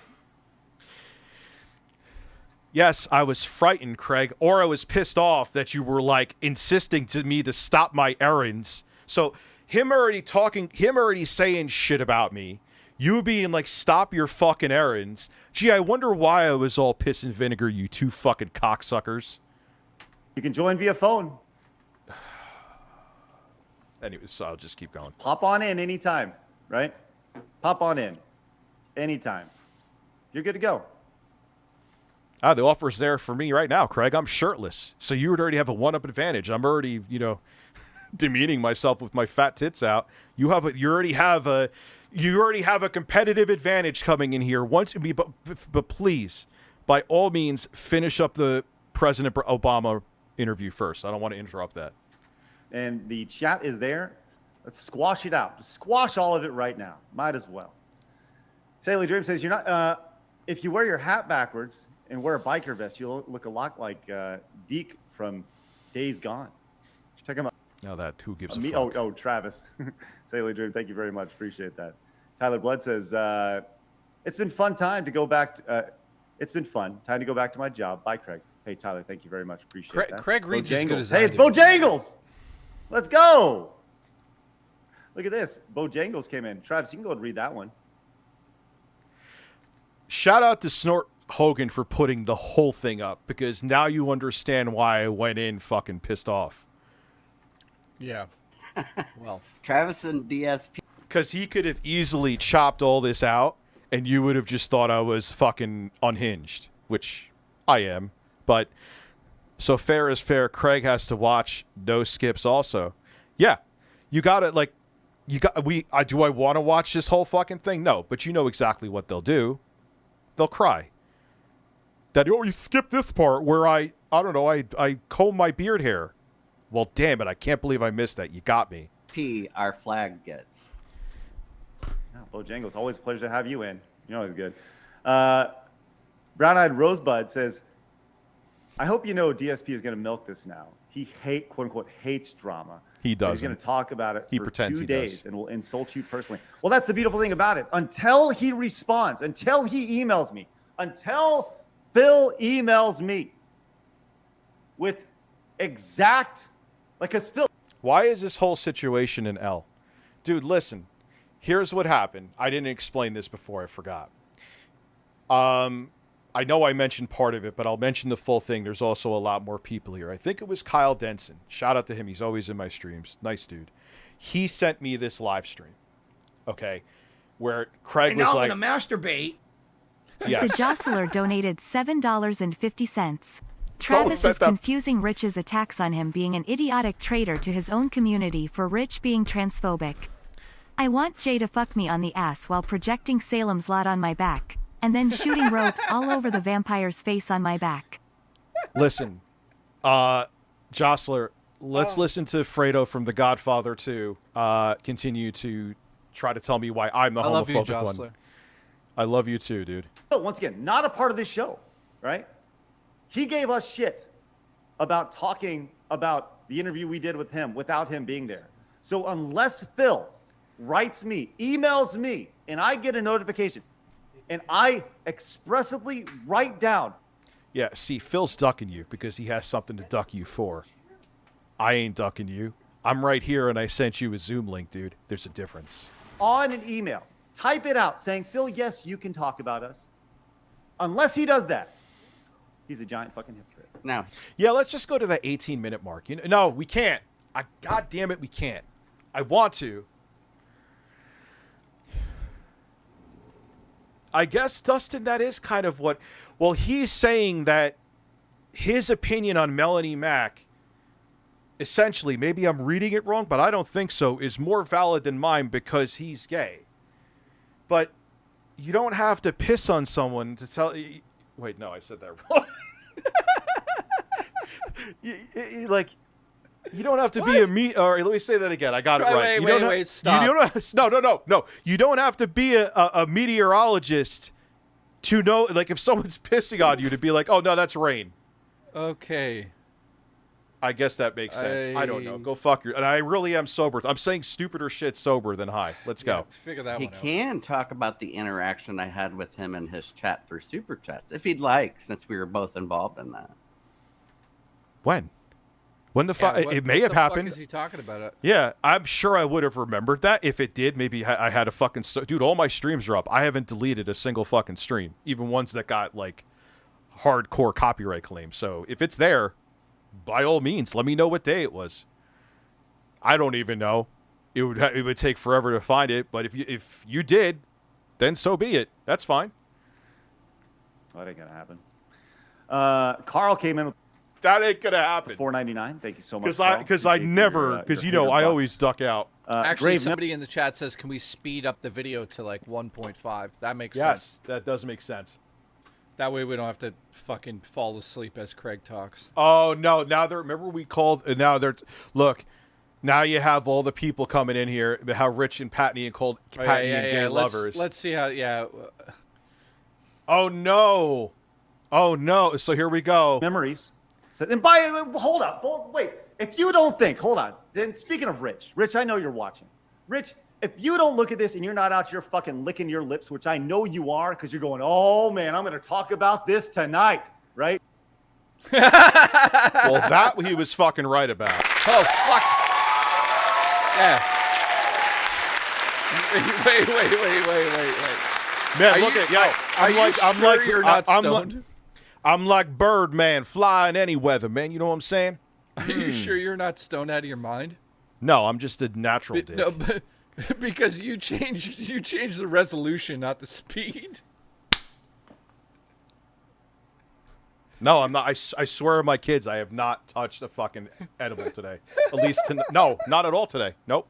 Yes, I was frightened, Craig, or I was pissed off that you were like insisting to me to stop my errands. So him already saying shit about me, you being like, stop your fucking errands. Gee, I wonder why I was all piss and vinegar, you two fucking cocksuckers. You can join via phone. Anyways, so I'll just keep going. Pop on in anytime, right? Pop on in anytime. You're good to go. The offer's there for me right now, Craig. I'm shirtless. So you would already have a one-up advantage. I'm already, demeaning myself with my fat tits out. You already have a competitive advantage coming in here. But please, by all means, finish up the President Obama interview first. I don't want to interrupt that. And the chat is there. Let's squash it out. Just squash all of it right now. Might as well. Saley Dream says, you're not. If you wear your hat backwards and wear a biker vest, you'll look a lot like Deke from Days Gone. Check him out. Now that who gives a fuck? Oh, Travis. Saley Dream, thank you very much. Appreciate that. Tyler Blood says, it's been fun time to go back. It's been fun. Time to go back to my job. Bye, Craig. Hey, Tyler, thank you very much. Appreciate that. Craig reads as good as I Hey, it's do. Bojangles. Let's go. Look at this. Bojangles came in. Travis, you can go and read that one. Shout out to Snort Hogan for putting the whole thing up, because now you understand why I went in fucking pissed off. Yeah. Well, Travis and DSP. Because he could have easily chopped all this out and you would have just thought I was fucking unhinged, which I am. But so fair is fair. Craig has to watch no skips also. Yeah, you got it. Like, do I want to watch this whole fucking thing? No, but you know exactly what they'll do. They'll cry. That, oh, you skipped this part where I don't know, I comb my beard hair. Well, damn it, I can't believe I missed that. You got me. Our flag gets. Bojangles, always a pleasure to have you in. You're always good. Brown-Eyed Rosebud says, I hope you know DSP is going to milk this now. He quote unquote hates drama. He doesn't. He's going to talk about it for pretends 2 he days does. and will insult you personally. Well, that's the beautiful thing about it. Until he responds, until he emails me, until Phil emails me with exact, like, because Phil. Why is this whole situation in L? Dude, listen. Here's what happened. I didn't explain this before. I forgot. I know I mentioned part of it, but I'll mention the full thing. There's also a lot more people here. I think it was Kyle Denson. Shout out to him. He's always in my streams. Nice dude. He sent me this live stream. Okay. Where Craig And was now like. I'm going to masturbate. Yes. The Jostler donated $7.50. Someone Travis said is that- confusing Rich's attacks on him being an idiotic traitor to his own community for Rich being transphobic. I want Jay to fuck me on the ass while projecting Salem's Lot on my back, and then shooting ropes all over the vampire's face on my back. Listen, Jostler, let's listen to Fredo from The Godfather 2 continue to try to tell me why I'm the I love you, homophobic one. Jostler. I love you too, dude. Once again, not a part of this show, right? He gave us shit about talking about the interview we did with him without him being there. So unless Phil writes me, emails me, and I get a notification, and I expressively write down. Yeah, see, Phil's ducking you because he has something to duck you for. I ain't ducking you. I'm right here, and I sent you a Zoom link, dude. There's a difference. On an email, type it out saying, Phil, yes, you can talk about us. Unless he does that, he's a giant fucking hypocrite. No. Yeah, let's just go to the 18-minute mark. No, we can't. God damn it, we can't. I want to. I guess, Dustin, that is kind of what... Well, he's saying that his opinion on Melanie Mac, essentially, maybe I'm reading it wrong, but I don't think so, is more valid than mine because he's gay. But you don't have to piss on someone to tell... Wait, no, I said that wrong. Like... You don't have to be a Or let me say that again. I got it right. Wait, stop. You don't, no. You don't have to be a meteorologist to know. Like, if someone's pissing on you, to be like, oh no, that's rain. Okay. I guess that makes sense. I don't know. Go fuck your. And I really am sober. I'm saying stupider shit sober than high. Let's go. Yeah, figure that He one out. can talk about the interaction I had with him in his chat through Super Chats, if he'd like, since we were both involved in that. When? When the fuck? Yeah, It may have What happened. is he talking about? Yeah, I'm sure I would have remembered that. If it did, maybe I had a fucking... Dude, all my streams are up. I haven't deleted a single fucking stream. Even ones that got, like, hardcore copyright claims. So, if it's there, by all means, let me know what day it was. I don't even know. It would take forever to find it. But if you did, then so be it. That's fine. That ain't going to happen. Carl came in with That ain't going to happen. $4.99. Thank you so much. Because I never... Because, you know, I always duck out. Actually, Grave somebody in the chat says, can we speed up the video to like 1.5? That makes Yes, sense. that does make sense. That way we don't have to fucking fall asleep as Craig talks. Oh, no. Now, remember we called... Now, there's... Look, now you have all the people coming in here, how Rich and Patney and Patney and Jay lovers. Let's see how... Yeah. Oh, no. Oh, no. So here we go. memories. So, and hold up. Wait. If you don't think, hold on. Then speaking of Rich, I know you're watching. Rich, if you don't look at this and you're not out here fucking licking your lips, which I know you are, because you're going, oh man, I'm going to talk about this tonight, right? Well, that he was fucking right about. Oh, fuck. Yeah. Wait. Man, Are look you- at... Yo, Are you sure you're not stoned? I'm like Birdman, flying any weather, man. You know what I'm saying? Are you sure you're not stoned out of your mind? No, I'm just a natural dick. No, but because you changed the resolution, not the speed. No, I'm not. I swear on my kids, I have not touched a fucking edible today. At least no, not at all today. Nope.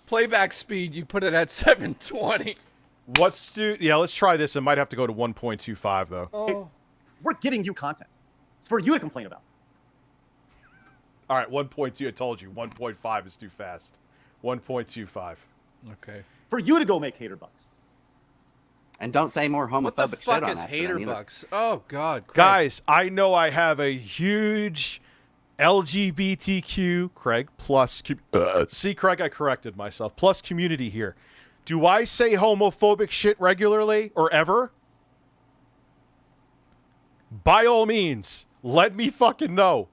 Playback speed, you put it at 720. Yeah, let's try this. It might have to go to 1.25 though. Oh. We're getting you content. It's for you to complain about. All right, 1.2. I told you, 1.5 is too fast. 1.25. Okay. For you to go make hater bucks. And don't say more homophobic What the shit fuck on is accident hater either. bucks? Oh God, Craig. Guys, I know I have a huge LGBTQ, Craig, plus... see, Craig, I corrected myself. Plus community here. Do I say homophobic shit regularly or ever? By all means, let me fucking know.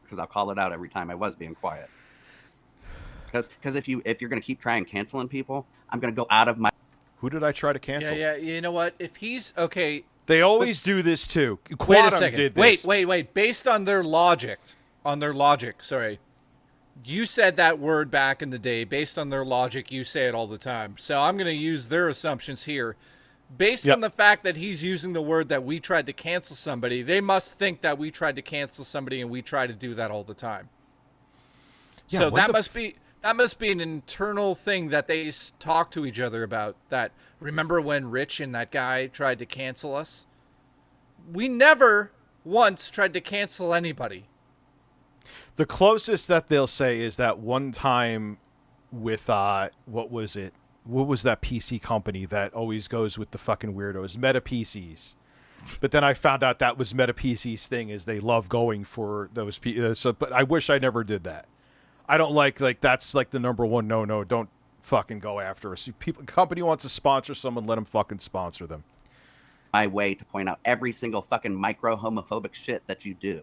Because I'll call it out every time I was being quiet. Because if you're gonna keep trying canceling people, I'm gonna go out of my. Who did I try to cancel? Yeah. You know what? If he's okay. They always do this too. Wait a Quantum second. did this. Wait. Based on their logic, sorry. You said that word back in the day. Based on their logic, you say it all the time. So I'm going to use their assumptions here. Based on the fact that he's using the word that we tried to cancel somebody, they must think that we tried to cancel somebody and we try to do that all the time. Yeah, so what that the must be an internal thing that they talk to each other about. That remember when Rich and that guy tried to cancel us? We never once tried to cancel anybody. The closest that they'll say is that one time with what was it? What was that PC company that always goes with the fucking weirdos? Meta PCs. But then I found out that was Meta PC's thing, is they love going for those but I wish I never did that. I don't like that's like the number one no, don't fucking go after us. If company wants to sponsor someone, let them fucking sponsor them. My way to point out every single fucking micro homophobic shit that you do.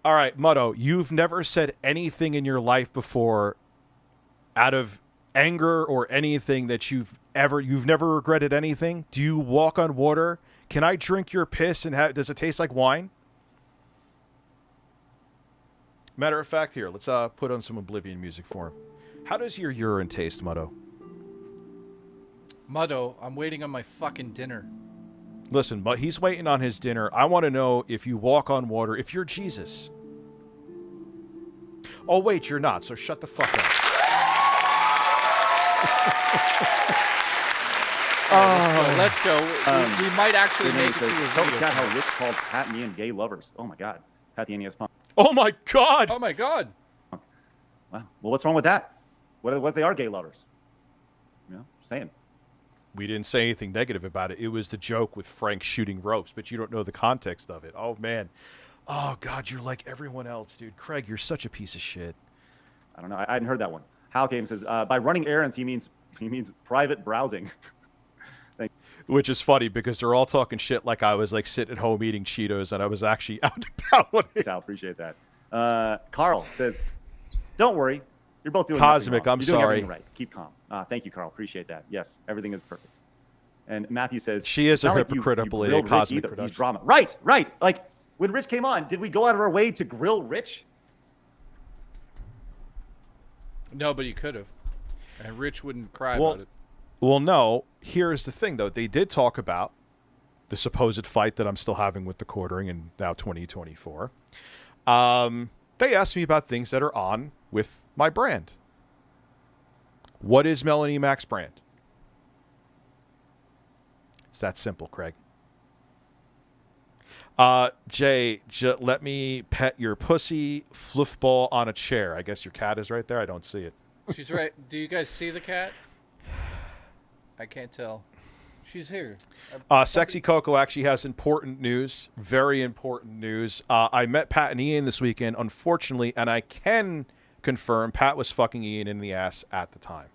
All right, Mutto, you've never said anything in your life before out of anger or anything that you've never regretted anything? Do you walk on water? Can I drink your piss and does it taste like wine? Matter of fact, here, let's put on some Oblivion music for him. How does your urine taste, Mutto? Muddo, I'm waiting on my fucking dinner. Listen, but he's waiting on his dinner. I want to know if you walk on water, if you're Jesus. Oh, wait, you're not, so shut the fuck up. Let's go. We might actually make it to a Tell video. chat how Rich called Pat and Ian gay lovers. Oh my god. Pat the NES punk. Oh, my God. Oh my God. Wow. Well, what's wrong with that? What if they are gay lovers? You know, saying. We didn't say anything negative about it. It was the joke with Frank shooting ropes, but you don't know the context of it. Oh, man. Oh, God, you're like everyone else, dude. Craig, you're such a piece of shit. I don't know. I hadn't heard that one. Hal Game says, by running errands, he means private browsing. Which is funny because they're all talking shit like I was like sitting at home eating Cheetos and I was actually out and about. Sal, appreciate that. Carl says, don't worry. You're both doing Cosmic, nothing wrong. I'm You're doing sorry. everything right. Keep calm. Thank you, Carl. Appreciate that. Yes, everything is perfect. And Matthew says, She is a "Not like hypocrite, I you believe, grilled Rich Cosmic either. Production." He's drama. Right. Like when Rich came on, did we go out of our way to grill Rich? No, but you could have. And Rich wouldn't cry Well- about it. Well, no. Here's the thing, though. They did talk about the supposed fight that I'm still having with the quartering in now 2024. They asked me about things that are on with my brand. What is Melanie Mac's brand? It's that simple, Craig. Jay, let me pet your pussy fluffball on a chair. I guess your cat is right there. I don't see it. She's right. Do you guys see the cat? I can't tell. She's here. Sexy Coco actually has important news, very important news. I met Pat and Ian this weekend, unfortunately, and I can confirm Pat was fucking Ian in the ass at the time.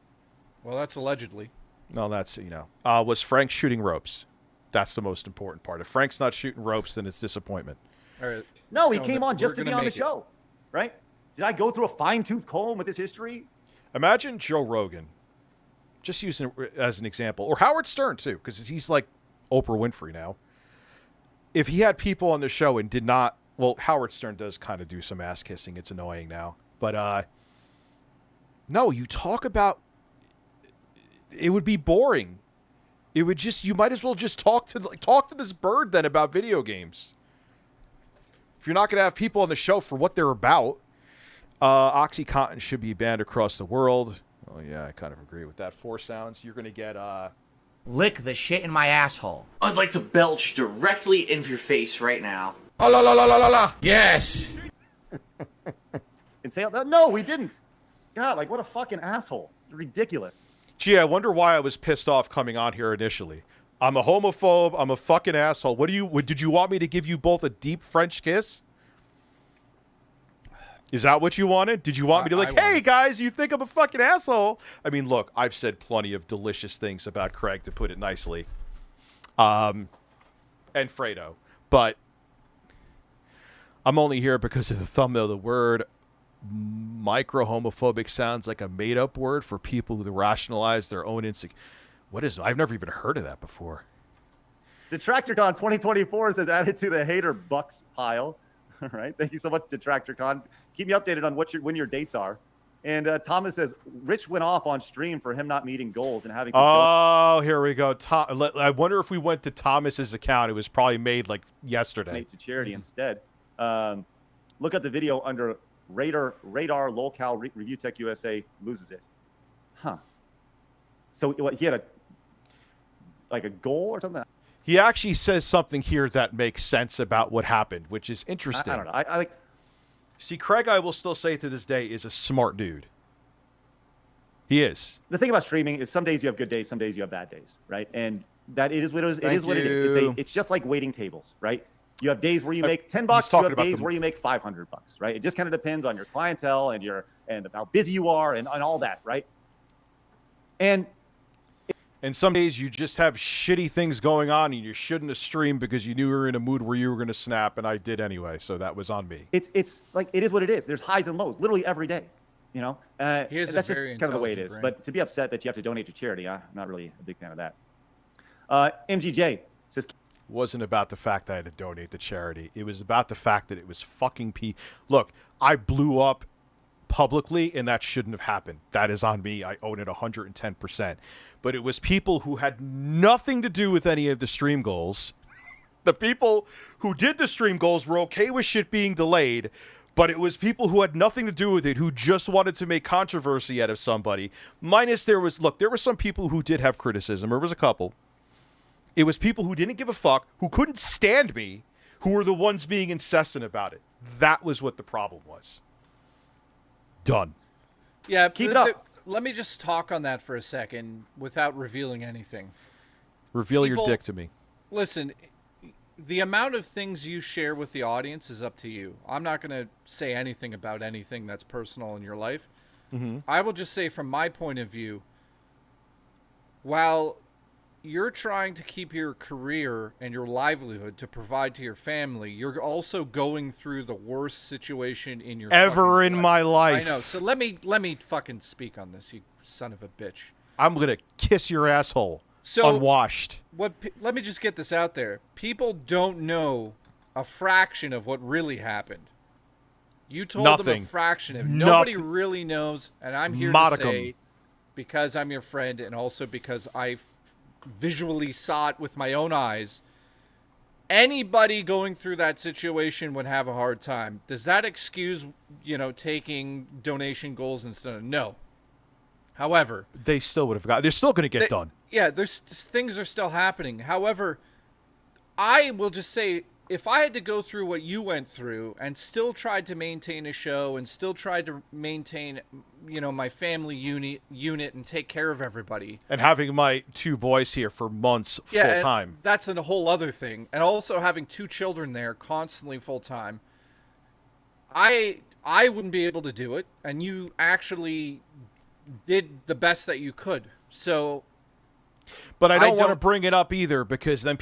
Well, that's allegedly. No, that's, was Frank shooting ropes? That's the most important part. If Frank's not shooting ropes, then it's disappointment. All right. No, he So came on just to we're be gonna on the make it. show, right? Did I go through a fine-tooth comb with his history? Imagine Joe Rogan, just using it as an example, or Howard Stern too, because he's like Oprah Winfrey now. If he had people on the show and did not, well, Howard Stern does kind of do some ass kissing. It's annoying now, but no, you talk about. It would be boring. It would just, you might as well just talk to this bird then about video games. If you're not going to have people on the show for what they're about, OxyContin should be banned across the world. Oh yeah, I kind of agree with that. 4 sounds. You're going to get Lick the shit in my asshole. I'd like to belch directly into your face right now. Oh, la la la la la la. Yes. And say, no, we didn't. God, like, what a fucking asshole. Ridiculous. Gee, I wonder why I was pissed off coming on here initially. I'm a homophobe. I'm a fucking asshole. Did you want me to give you both a deep French kiss? Is that what you wanted? Did you want me to hey guys, you think I'm a fucking asshole? I mean, look, I've said plenty of delicious things about Craig, to put it nicely. And Fredo. But I'm only here because of the thumbnail. The word micro-homophobic sounds like a made-up word for people who rationalize their own What is it? I've never even heard of that before. DetractorCon 2024 says added to the hater bucks pile. All right. Thank you so much, DetractorCon. Keep me updated on when your dates are. And Thomas says Rich went off on stream for him not meeting goals and having to Oh, here we go. I wonder if we went to Thomas's account. It was probably made like yesterday. donate to charity instead. Look at the video under radar locale ReviewTechUSA loses it. Huh. So what, he had a goal or something? He actually says something here that makes sense about what happened, which is interesting. I don't know. I like. See, Craig, I will still say to this day, is a smart dude. He is. The thing about streaming is some days you have good days, some days you have bad days, right? And that it is what it is. It is what it is. It's just like waiting tables, right? You have days where you make $10. You have days where you make $500, right? It just kind of depends on your clientele and how busy you are and all that, right? And some days you just have shitty things going on and you shouldn't have streamed because you knew you were in a mood where you were going to snap, and I did anyway, so that was on me. It's like, it is what it is. There's highs and lows literally every day, you know? That's just kind of the way it is. Brain. But to be upset that you have to donate to charity, I'm not really a big fan of that. MGJ says... Wasn't about the fact that I had to donate to charity. It was about the fact that it was fucking Look, I blew up publicly, and that shouldn't have happened. That is on me. I own it 110%. But it was people who had nothing to do with any of the stream goals. The people who did the stream goals were okay with shit being delayed, but it was people who had nothing to do with it, who just wanted to make controversy out of somebody. There were some people who did have criticism. There was a couple. It was people who didn't give a fuck, who couldn't stand me, who were the ones being incessant about it. That was what the problem was. Done. Yeah, Keep it up. Let me just talk on that for a second without revealing anything. Reveal your dick to me. Listen, the amount of things you share with the audience is up to you. I'm not going to say anything about anything that's personal in your life. Mm-hmm. I will just say from my point of view, while you're trying to keep your career and your livelihood to provide to your family, you're also going through the worst situation in your ever in my life. I know. So let me fucking speak on this, you son of a bitch. I'm gonna kiss your asshole. So unwashed. Let me just get this out there. People don't know a fraction of what really happened. You told them a fraction of it. Nobody really knows, and I'm here to say, because I'm your friend and also because I visually saw it with my own eyes, anybody going through that situation would have a hard time. Does that excuse, taking donation goals and stuff? No. However, they still would have they're still going to get done. Yeah, things are still happening. However, I will just say, if I had to go through what you went through and still tried to maintain a show and still tried to maintain, my family unit and take care of everybody. And having my 2 boys here for months full time. That's a whole other thing. And also having 2 children there constantly full time. I wouldn't be able to do it. And you actually did the best that you could. So... But I don't want to bring it up either, because then,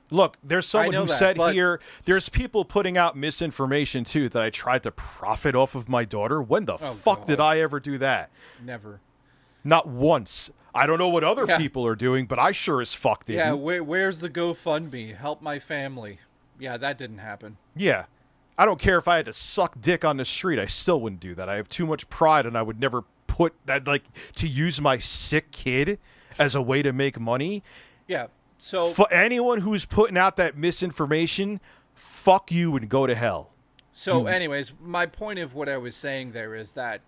look, there's someone who said here, there's people putting out misinformation too, that I tried to profit off of my daughter. When the fuck did I ever do that? Never. Not once. I don't know what other people are doing, but I sure as fuck didn't. Yeah, where's the GoFundMe? Help my family. Yeah, that didn't happen. Yeah. I don't care if I had to suck dick on the street. I still wouldn't do that. I have too much pride, and I would never put that, to use my sick kid as a way to make money. Yeah. So For anyone who's putting out that misinformation, fuck you and go to hell. So, anyways, my point of what I was saying there is that,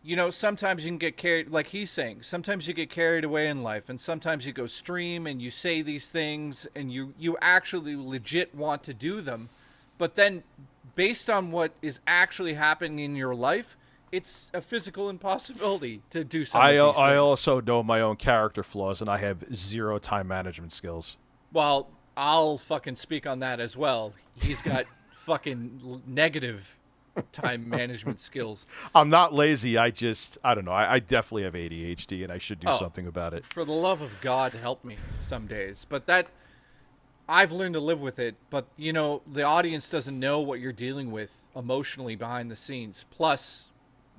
you know, sometimes you can get carried, like he's saying, sometimes you get carried away in life, and sometimes you go stream and you say these things and you actually legit want to do them, but then based on what is actually happening in your life, it's a physical impossibility to do something. I also know my own character flaws, and I have 0 time management skills. Well, I'll fucking speak on that as well. He's got fucking negative time management skills. I'm not lazy. I don't know. I definitely have ADHD, and I should do something about it. For the love of God, help me some days. But that, I've learned to live with it. But, you know, the audience doesn't know what you're dealing with emotionally behind the scenes. Plus,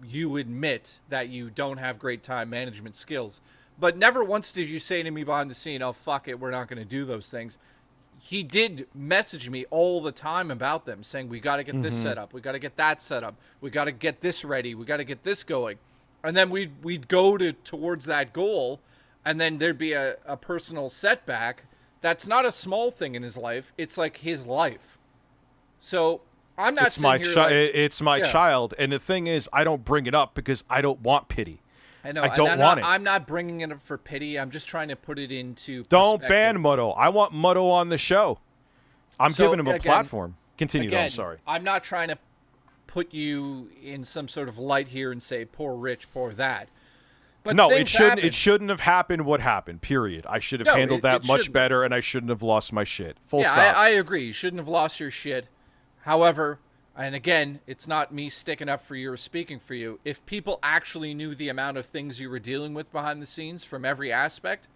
you admit that you don't have great time management skills. But never once did you say to me behind the scene, oh, fuck it, we're not going to do those things. He did message me all the time about them, saying, we got to get this set up. We got to get that set up. We got to get this ready. We got to get this going. And then we'd go towards that goal, and then there'd be a personal setback. That's not a small thing in his life. It's like his life. So I'm not saying it's my child. And the thing is, I don't bring it up because I don't want pity. I know. I don't want it. I'm not bringing it up for pity. I'm just trying to put it into Don't ban Mutto. I want Mutto on the show. I'm giving him a platform. Continue, though. I'm sorry. I'm not trying to put you in some sort of light here and say, poor Rich, poor that. But no, it shouldn't have happened what happened, period. I should have handled that much better, and I shouldn't have lost my shit. Full stop. I agree. You shouldn't have lost your shit. However, and again, it's not me sticking up for you or speaking for you. If people actually knew the amount of things you were dealing with behind the scenes from every aspect,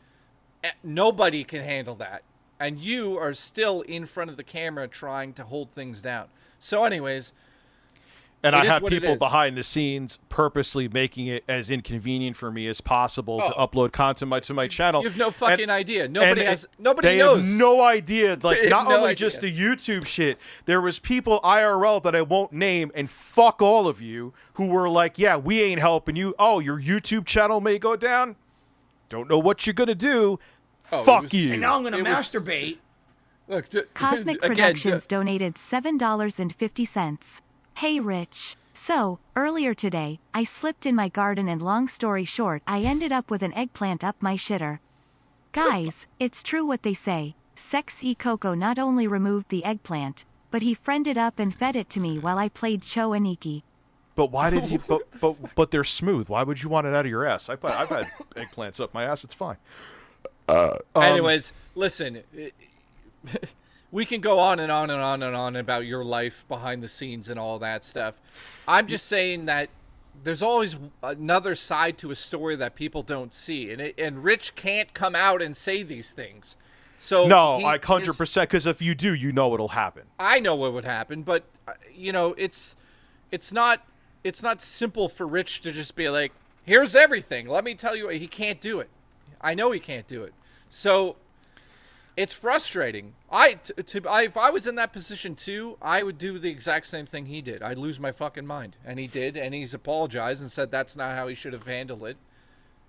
nobody can handle that. And you are still in front of the camera trying to hold things down. So anyways... And I have people behind the scenes purposely making it as inconvenient for me as possible to upload content to my channel. You have no fucking idea. Nobody knows. They have no idea. Like, not only just the YouTube shit. There was people IRL that I won't name, and fuck all of you, who were like, yeah, we ain't helping you. Oh, your YouTube channel may go down? Don't know what you're going to do. Fuck you. And now I'm going to masturbate. Look, Cosmic Productions donated $7.50. Hey Rich. So, earlier today, I slipped in my garden and long story short, I ended up with an eggplant up my shitter. Guys, it's true what they say. Sexy Coco not only removed the eggplant, but he friended up and fed it to me while I played Cho Aniki. But why did he? But they're smooth. Why would you want it out of your ass? I've had eggplants up my ass. It's fine. Anyways, listen. We can go on and on and on and on about your life behind the scenes and all that stuff. I'm just saying that there's always another side to a story that people don't see, and Rich can't come out and say these things. So no, 100%. Because if you do, you know it'll happen. I know what would happen, but you know, it's not simple for Rich to just be like, "Here's everything. Let me tell you." He can't do it. I know he can't do it. So. It's frustrating. If I was in that position too, I would do the exact same thing he did. I'd lose my fucking mind. And he did, and he's apologized and said that's not how he should have handled it.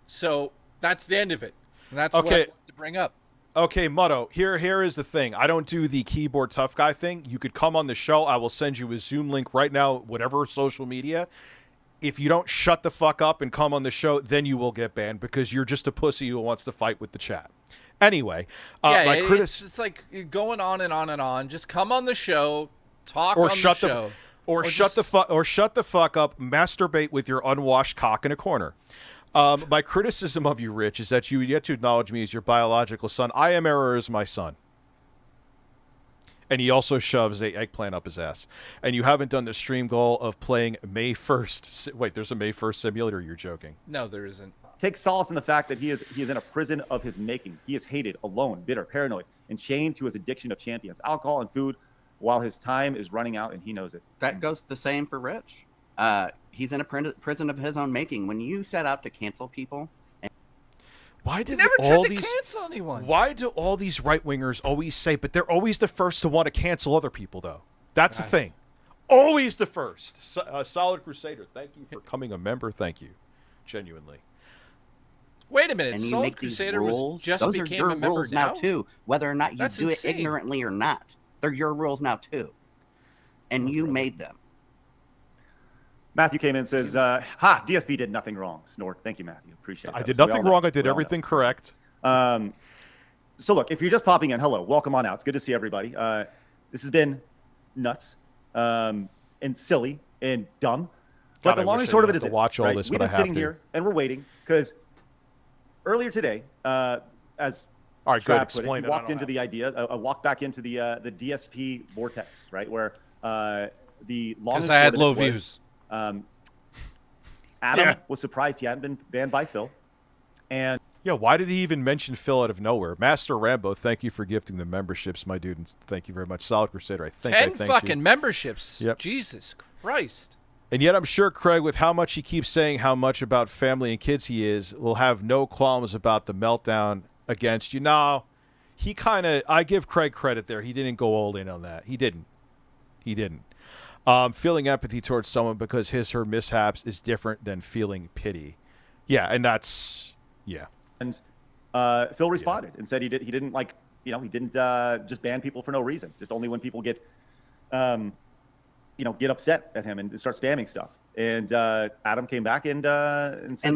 So that's the end of it. And that's what I wanted to bring up. Okay, Mutto, here is the thing. I don't do the keyboard tough guy thing. You could come on the show. I will send you a Zoom link right now, whatever social media. If you don't shut the fuck up and come on the show, then you will get banned because you're just a pussy who wants to fight with the chat. Anyway, it's like going on and on and on. Just come on the show, talk on the show. Shut the fuck up, masturbate with your unwashed cock in a corner. My criticism of you, Rich, is that you yet to acknowledge me as your biological son. I am Error as my son. And he also shoves a eggplant up his ass. And you haven't done the stream goal of playing May 1st. Wait, there's a May 1st simulator? You're joking. No, there isn't. Take solace in the fact that he is in a prison of his making. He is hated, alone, bitter, paranoid, and chained to his addiction of champions, alcohol and food, while his time is running out and he knows it. That goes the same for Rich. He's in a prison of his own making. When you set out to cancel people... Why did never tried to cancel anyone? Why do all these right-wingers always say, but they're always the first to want to cancel other people, though? That's the thing. Always the first. Solid Crusader, thank you for becoming a member. Thank you. Genuinely. Wait a minute, and you Soul make these Crusader rules. just Those became are your a member rules now too, whether or not you That's do insane. it ignorantly or not. They're your rules now too, and you made them. Matthew came in and says, ha, DSP did nothing wrong. Snort. Thank you, Matthew. Appreciate it. I did nothing wrong. I did everything correct. So look, if you're just popping in, hello, welcome on out. It's good to see everybody. This has been nuts and silly and dumb. But God, the long I and wish I short of didn't it is have to this, watch all right? this, We've but I been have sitting to. here and we're waiting because earlier today, as All right, good. Trav put it, Explain he it. walked into the idea, a walk back into the DSP vortex, right? Where the long and Because I had short of low it was, views. Adam was surprised he hadn't been banned by Phil. And Yeah, why did he even mention Phil out of nowhere? Master Rambo, thank you for gifting the memberships, my dude. And thank you very much. Solid Crusader, I think 10 I thank fucking you. memberships. Yep. Jesus Christ. And yet I'm sure Craig, with how much he keeps saying how much about family and kids he is, will have no qualms about the meltdown against you. No, he kind of, I give Craig credit there. He didn't go all in on that. He didn't. Feeling empathy towards someone because her mishaps is different than feeling pity. Yeah, and that's, yeah. And Phil responded and said he didn't like, he didn't just ban people for no reason. Just only when people get upset at him and start spamming stuff. And Adam came back and said,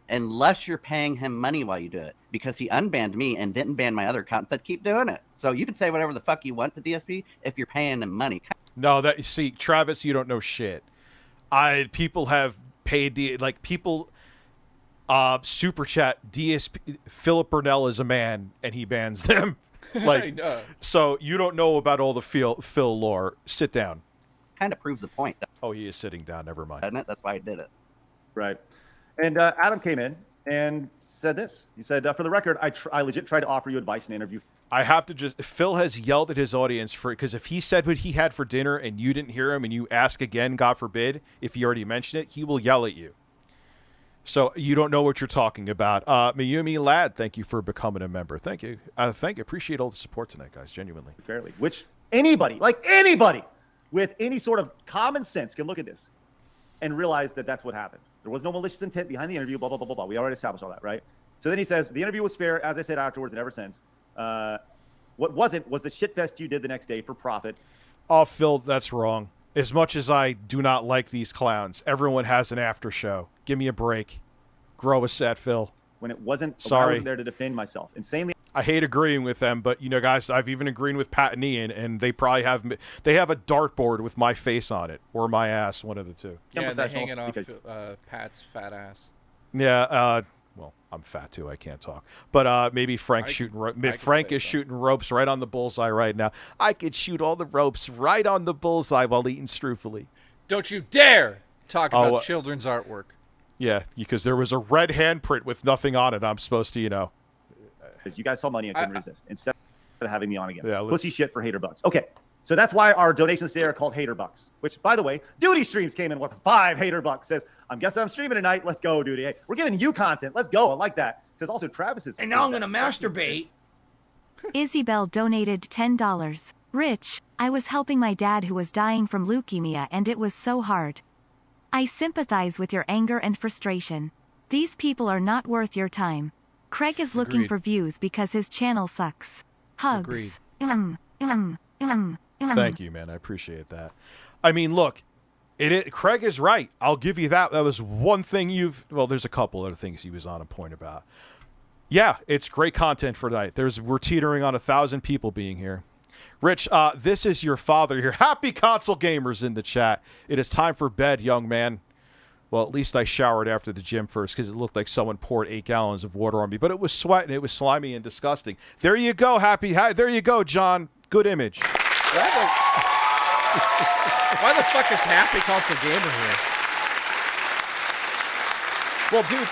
unless you're paying him money while you do it, because he unbanned me and didn't ban my other account and said keep doing it. So you can say whatever the fuck you want to DSP if you're paying him money. No, see, Travis, you don't know shit. People have paid people super chat DSP. Philip Burnell is a man and he bans them. I know. So you don't know about all the Phil lore. Sit down. Kind of proves the point, Oh, he is sitting down. Never mind. doesn't it? That's why I did it. right. And Adam came in and said this. He said, for the record, I legit tried to offer you advice in an interview. I have to Phil has yelled at his audience because if he said what he had for dinner and you didn't hear him and you ask again, God forbid, if he already mentioned it, he will yell at you. So you don't know what you're talking about. Mayumi Lad, thank you for becoming a member. Thank you. Appreciate all the support tonight, guys. Genuinely. Fairly, which anybody with any sort of common sense can look at this and realize that that's what happened. There was no malicious intent behind the interview, blah, blah, blah, blah, blah. We already established all that, right? So then he says, the interview was fair, as I said afterwards and ever since. What wasn't was the shitfest you did the next day for profit. Oh, Phil, that's wrong. As much as I do not like these clowns, everyone has an after show. Give me a break. Grow a set, Phil. When it wasn't, Sorry. I wasn't there to defend myself. Insanely. I hate agreeing with them, but guys, I've even agreed with Pat and Ian, and they probably have a dartboard with my face on it or my ass, one of the two. Yeah, they're Unprofessional hanging off because- Pat's fat ass. Yeah. Well, I'm fat too. I can't talk. But maybe Frank's shooting. Frank is shooting ropes right on the bullseye right now. I could shoot all the ropes right on the bullseye while eating strufoli. Don't you dare talk about children's artwork. Yeah, because there was a red handprint with nothing on it. I'm supposed to, Because you guys saw money, I couldn't resist. Instead of having me on again. Yeah, Pussy shit for hater bucks. Okay, so that's why our donations today are called hater bucks. Which, by the way, Duty Streams came in with 5 hater bucks. Says, I'm guessing I'm streaming tonight. Let's go, Duty. Hey, we're giving you content. Let's go. I like that. Says also Travis is. And now I'm going to masturbate. Isabel donated $10. Rich, I was helping my dad who was dying from leukemia and it was so hard. I sympathize with your anger and frustration. These people are not worth your time. Craig is looking Agreed. for views because his channel sucks. Hugs. Agreed. Thank you, man. I appreciate that. I mean, look, Craig is right. I'll give you that. That was one thing there's a couple other things he was on a point about. Yeah, it's great content for tonight. We're teetering on 1,000 people being here. Rich, this is your father here. Happy console gamers in the chat. It is time for bed, young man. Well, at least I showered after the gym first because it looked like someone poured 8 gallons of water on me. But it was sweat and it was slimy and disgusting. There you go, there you go, John. Good image. Why the fuck is Happy Console Gamer here? Well, dude.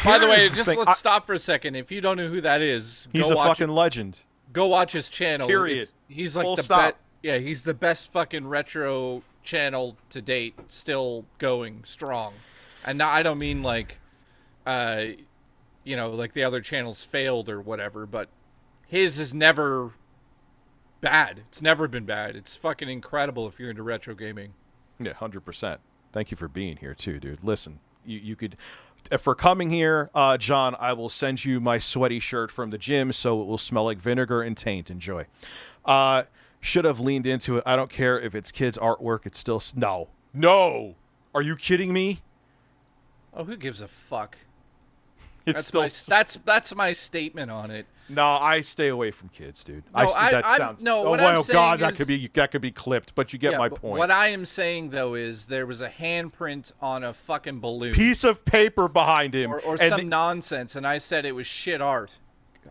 By the way, here's just thing. let's stop for a second. If you don't know who that is, He's go a watch fucking legend. Go watch his channel. Period. He's like Full the stop. best. Yeah, he's the best fucking retro channel to date, still going strong. And now I don't mean like, like the other channels failed or whatever, but his is never bad. It's never been bad. It's fucking incredible if you're into retro gaming. Yeah, 100%. Thank you for being here too, dude. Listen, you could. For coming here, John, I will send you my sweaty shirt from the gym, so it will smell like vinegar and taint. Enjoy. Should have leaned into it. I don't care if it's kids' artwork. It's still no. Are you kidding me? Oh, who gives a fuck? It's That's my statement on it. No, I stay away from kids, dude. No, what I'm saying God, is, that could be clipped, but you get my point. What I am saying though is there was a handprint on a fucking balloon, piece of paper behind him, or some nonsense, and I said it was shit art.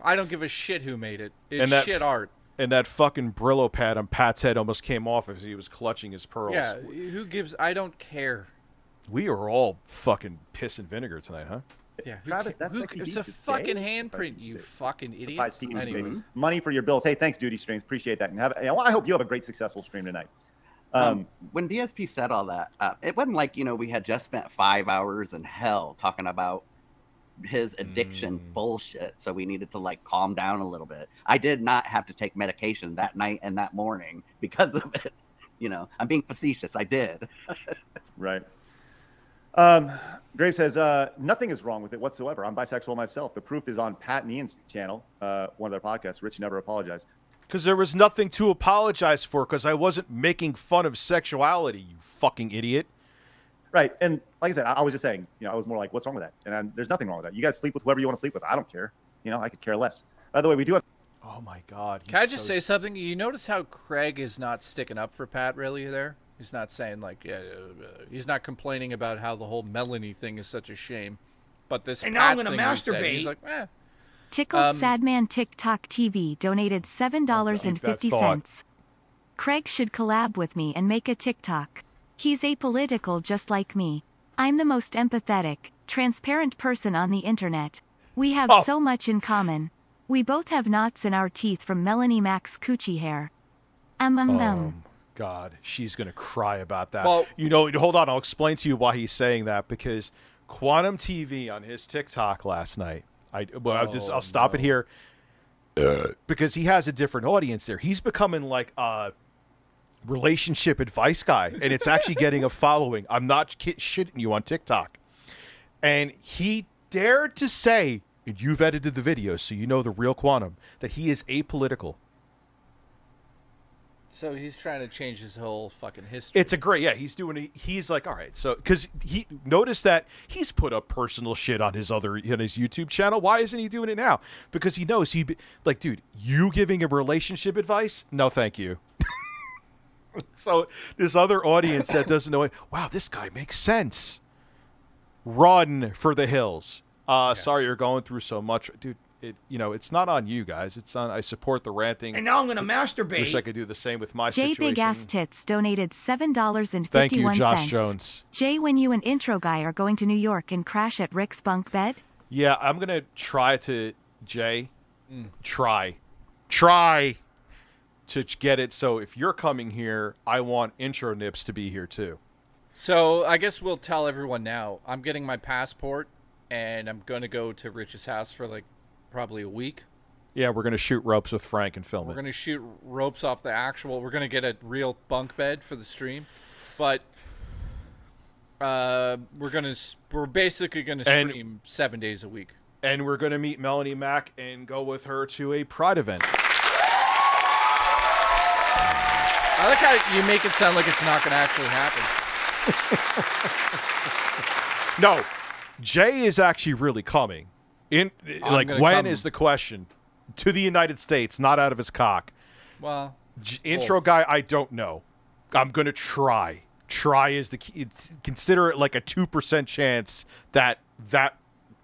I don't give a shit who made it. It's shit art. And that fucking Brillo pad on Pat's head almost came off as he was clutching his pearls. Yeah, who gives? I don't care. We are all fucking piss and vinegar tonight, huh? Yeah, Travis, that's it's a fucking handprint, you fucking idiot. Anyways. Money for your bills. Hey, thanks, Duty Streams. Appreciate that. And I hope you have a great, successful stream tonight. When DSP said all that, it wasn't like, we had just spent 5 hours in hell talking about his addiction bullshit, so we needed to calm down a little bit. I did not have to take medication that night and that morning because of it. I'm being facetious. I did. Right. Grave says, nothing is wrong with it whatsoever. I'm bisexual myself. The proof is on Pat and Ian's channel, one of their podcasts. Rich Never Apologized. Because there was nothing to apologize for, because I wasn't making fun of sexuality, you fucking idiot. Right. And like I said, I was just saying, I was more like, what's wrong with that? And there's nothing wrong with that. You guys sleep with whoever you want to sleep with. I don't care. I could care less. By the way, we do have... Oh, my God. Can I just say something? You notice how Craig is not sticking up for Pat, really, there? He's not saying, he's not complaining about how the whole Melanie thing is such a shame. But this and Pat now I'm going to thing masturbate. He's like, eh. Tickled Sadman TikTok TV donated $7.50. Craig should collab with me and make a TikTok. He's apolitical just like me. I'm the most empathetic, transparent person on the internet. We have so much in common. We both have knots in our teeth from Melanie Mac's coochie hair. God, she's going to cry about that. Well, hold on. I'll explain to you why he's saying that, because Quantum TV on his TikTok last night, I'll stop it here, because he has a different audience there. He's becoming like a relationship advice guy, and it's actually getting a following. I'm not shitting you on TikTok. And he dared to say, and you've edited the video, so you know the real Quantum, that he is apolitical. So he's trying to change his whole fucking history. It's a great, he's like, all right, so, because he noticed that he's put up personal shit on his YouTube channel. Why isn't he doing it now? Because he knows dude, you giving him relationship advice? No, thank you. So this other audience that doesn't know it, wow, this guy makes sense. Run for the hills. Sorry you're going through so much, dude. It's not on you guys. It's on. I support the ranting. And now I'm going to masturbate. Wish I could do the same with my Jay situation. Big Ass Tits donated $7.51. Thank you, Josh Jones. Jay, when you and Intro Guy are going to New York and crash at Rick's bunk bed? Yeah, I'm going to try to, Jay, try to get it. So if you're coming here, I want Intro Nips to be here too. So I guess we'll tell everyone now. I'm getting my passport, and I'm going to go to Rich's house for probably a week. Yeah, we're going to shoot ropes with Frank and film it. We're going to shoot ropes off the actual... We're going to get a real bunk bed for the stream. But we're basically going to stream 7 days a week. And we're going to meet Melanie Mac and go with her to a Pride event. I like how you make it sound like it's not going to actually happen. No, Jay is actually really coming. When is the question? To the United States, not out of his cock. Well, Intro Guy, I don't know. I'm going to try. Try is the key. Consider it like a 2% chance that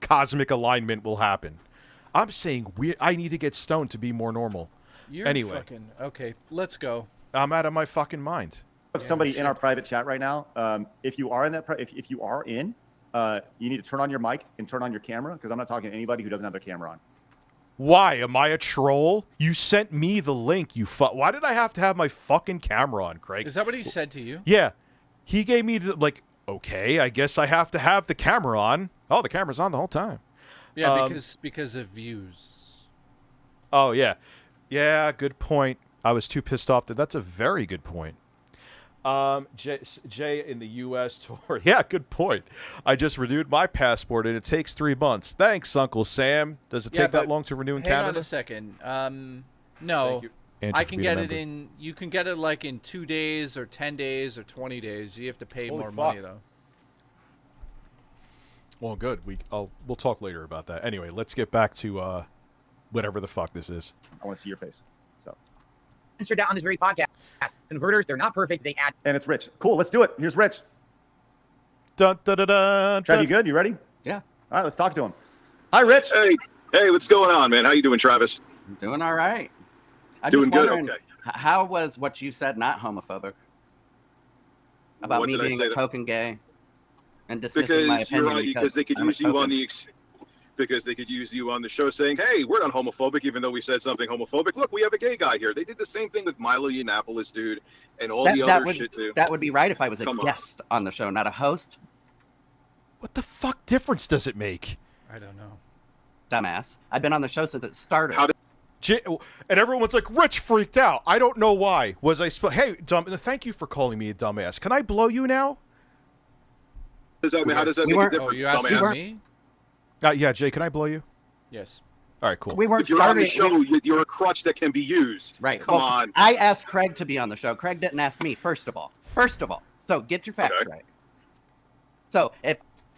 cosmic alignment will happen. I'm saying I need to get stoned to be more normal. Anyway. Okay, let's go. I'm out of my fucking mind. We have somebody in our private chat right now. If you are in that, if you are in, you need to turn on your mic and turn on your camera, because I'm not talking to anybody who doesn't have their camera on. Why? Am I a troll? You sent me the link. Why did I have to have my fucking camera on, Craig? Is that what he said to you? Yeah. He gave me okay, I guess I have to have the camera on. Oh, the camera's on the whole time. Yeah, because of views. Oh, yeah. Yeah, good point. I was too pissed off. That's a very good point. Jay in the U.S. tour. Yeah, good point. I just renewed my passport, and it takes 3 months. Thanks, Uncle Sam. Does it take that long to renew in Canada? Hang on a second. No. Andrew, I can get it in. You can get it like in 2 days or 10 days or 20 days. You have to pay more money though. Well, good. We'll talk later about that. Anyway, let's get back to whatever the fuck this is. I want to see your face. So. Answered that on this very podcast. Converters, they're not perfect. They add. And it's Rich. Cool. Let's do it. Here's Rich. Dun, dun, dun, dun, Trav, you good? You ready? Yeah. All right. Let's talk to him. Hi, Rich. Hey, what's going on, man? How you doing, Travis? I'm doing all right. I'm Doing just good. wondering, Okay. How was what you said not homophobic? About What me did I being say a that? token gay and dismissing my Because you're opinion right, because they could I'm a use you token. on the because they could use you on the show saying, "Hey, we're not homophobic," even though we said something homophobic. Look, we have a gay guy here. They did the same thing with Milo Yiannopoulos, dude, and all the other shit too. That would be right if I was a Come on. guest on the show, not a host. What the fuck difference does it make? I don't know. Dumbass. I've been on the show since it started. And everyone's like, Rich freaked out. I don't know why. Was I hey, thank you for calling me a dumbass. Can I blow you now? How does that make a difference, Oh, you asking dumbass? me? Yeah, Jay, can I blow you? Yes. All right, cool. We weren't If you're on the starting. show, you're a crutch that can be used. Right. Come Well, on. I asked Craig to be on the show. Craig didn't ask me, first of all. So get your facts right.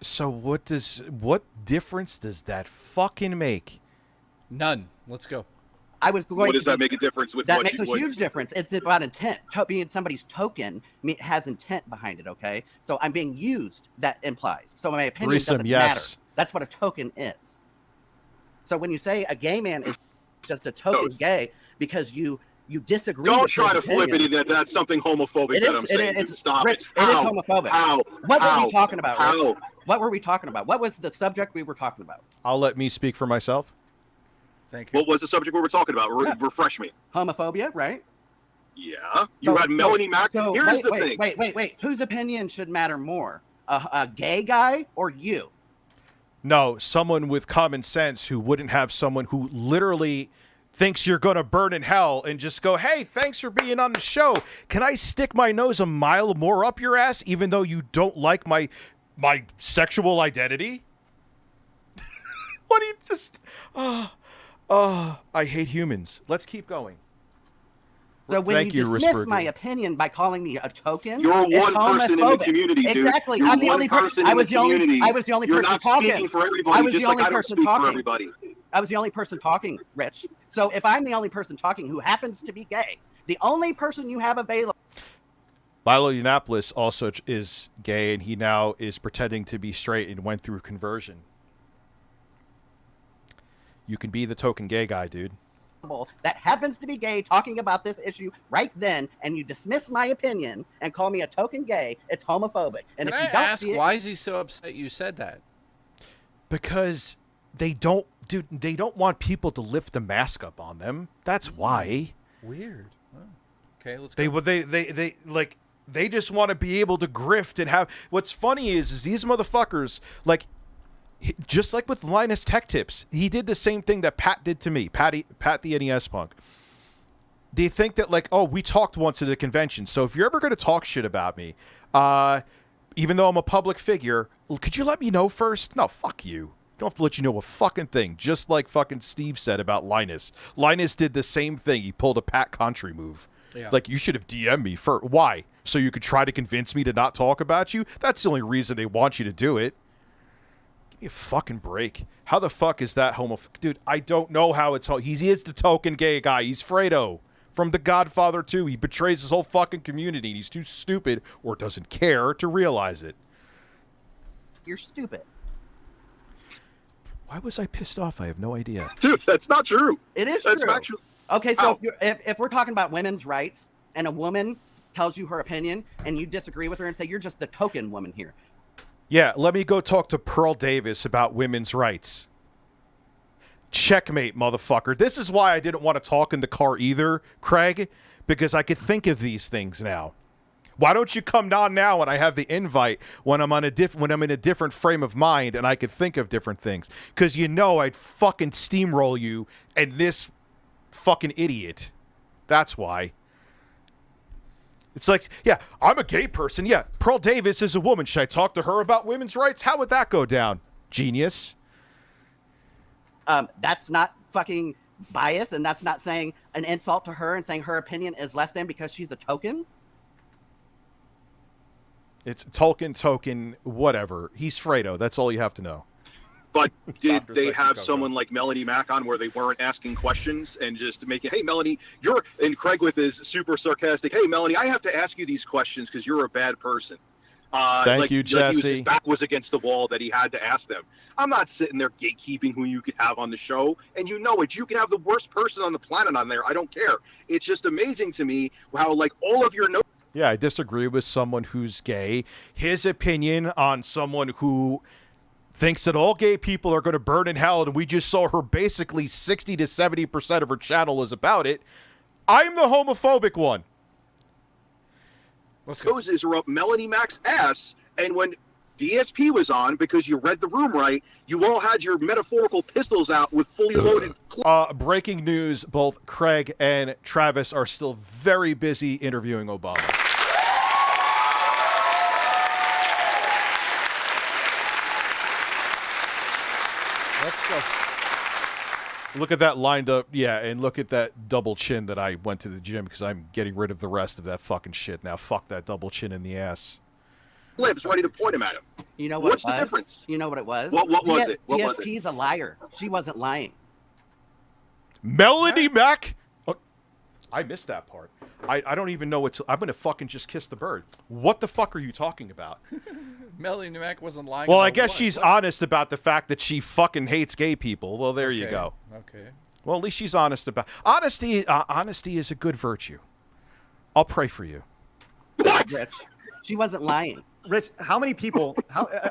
So what difference does that fucking make? None. Let's go. I was going What does that make a difference with that what makes you a huge difference. It's about intent. Being somebody's token has intent behind it, okay? So I'm being used, that implies. So my opinion Threesome, doesn't yes. matter. That's what a token is. So when you say a gay man is just a token gay because you disagree Don't with try to his flip it opinion. in that that's something homophobic It that is- I'm saying. it's- Stop Rich, it. it is How? homophobic. How? What were How? we talking about, Rich? How? What were we talking about? What was the subject we were talking about? I'll let me speak for myself. Thank you. What was the subject we were talking about? Refresh me. Homophobia, right? Yeah. You had Melanie Mac. Here's the thing. Wait. Whose opinion should matter more? A gay guy or you? No, someone with common sense who wouldn't have someone who literally thinks you're going to burn in hell and just go, hey, thanks for being on the show. Can I stick my nose a mile more up your ass even though you don't like my sexual identity? What do you just... I hate humans. Let's keep going. So when Thank you you, dismiss Risberger. my opinion by calling me a token, You're it's one person in the homophobic. community, dude. Exactly. You're I'm the one only person I in was the the only. community. I was the only You're person not talking. speaking for I everybody, was just the like only I don't person speak talking. for everybody. I was the only person talking, Rich. So if I'm the only person talking who happens to be gay, the only person you have available. Milo Yiannopoulos also is gay, and he now is pretending to be straight and went through conversion. You can be the token gay guy, dude. That happens to be gay talking about this issue right then, and you dismiss my opinion and call me a token gay, it's homophobic. And Can if I you don't ask see it, why is he so upset you said that? Because they don't want people to lift the mask up on them. That's why. Weird. Oh. Okay, let's go. They just want to be able to grift and have. What's funny is these motherfuckers, like, just like with Linus Tech Tips, he did the same thing that Pat did to me, Pat the NES punk. They think that, like, oh, we talked once at a convention, so if you're ever going to talk shit about me, even though I'm a public figure, could you let me know first? No, fuck you. Don't have to let you know a fucking thing, just like fucking Steve said about Linus. Linus did the same thing. He pulled a Pat Country move. Yeah. Like, you should have DM'd me first. Why? So you could try to convince me to not talk about you? That's the only reason they want you to do it. Give me a fucking break. How the fuck is that homophobic? Dude, I don't know how it's... He is the token gay guy. He's Fredo from The Godfather 2. He betrays his whole fucking community, and he's too stupid or doesn't care to realize it. you're stupid. Why was I pissed off? I have no idea. Dude, that's not true. It is That's true. factual. Okay, so How? if we're talking about women's rights and a woman tells you her opinion and you disagree with her and say you're just the token woman here. Yeah, let me go talk to Pearl Davis about women's rights. Checkmate, motherfucker. This is why I didn't want to talk in the car either, Craig, because I could think of these things now. Why don't you come on now when I have the invite when I'm in a different frame of mind and I could think of different things? Because you know I'd fucking steamroll you and this fucking idiot. That's why. It's like, yeah, I'm a gay person. Yeah, Pearl Davis is a woman. Should I talk to her about women's rights? How would that go down? Genius. That's not fucking bias, and that's not saying an insult to her and saying her opinion is less than because she's a token. It's token, whatever. He's Fredo. That's all you have to know. But did they have someone like Melanie Mac on where they weren't asking questions and just making, hey, Melanie, and Craig with his super sarcastic, hey, Melanie, I have to ask you these questions because you're a bad person. Thank you, Jesse. His back was against the wall that he had to ask them. I'm not sitting there gatekeeping who you could have on the show, and you know it. You can have the worst person on the planet on there. I don't care. It's just amazing to me how, like, all of your notes. Yeah, I disagree with someone who's gay. His opinion on someone who thinks that all gay people are going to burn in hell, and we just saw her basically 60 to 70% of her channel is about it. I'm the homophobic one. Let's go. Those are up Melanie Mac's ass, and when DSP was on, because you read the room right, you all had your metaphorical pistols out with fully loaded. Breaking news, both Craig and Travis are still very busy interviewing Obama. Let's go. Look at that lined up, yeah, and look at that double chin that I went to the gym because I'm getting rid of the rest of that fucking shit. Now fuck that double chin in the ass. Lips ready to point him at him. You know what? What's the difference? You know what it was? What was it? What was it? DSP's a liar. She wasn't lying. Melanie Mac. Oh, I missed that part. I don't even know what to. I'm gonna fucking just kiss the bird. What the fuck are you talking about? Melanie Mac wasn't lying. Well, about I guess what? she's honest about the fact that she fucking hates gay people. Well, there you go. Okay. Well, at least she's honest about honesty. Honesty is a good virtue. I'll pray for you. What? Rich. She wasn't lying. Rich, how many people?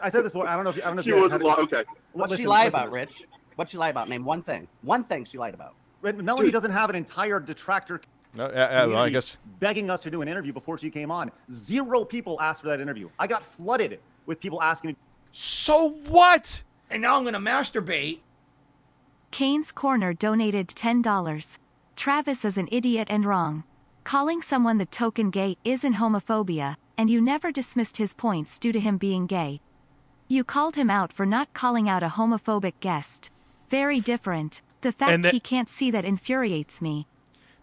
I said this before. I don't know if you. She wasn't lying. Okay. What'd she lie about, Rich? What'd she lie about? Name one thing. One thing she lied about. Melanie doesn't have an entire detractor. No, well, I guess begging us to do an interview before she came on. 0 people asked for that interview. I got flooded with people asking. So what? And now I'm gonna masturbate. Kane's Corner donated $10. Travis is an idiot and wrong. Calling someone the token gay isn't homophobia, and you never dismissed his points due to him being gay. You called him out for not calling out a homophobic guest. Very different. The fact he can't see that infuriates me.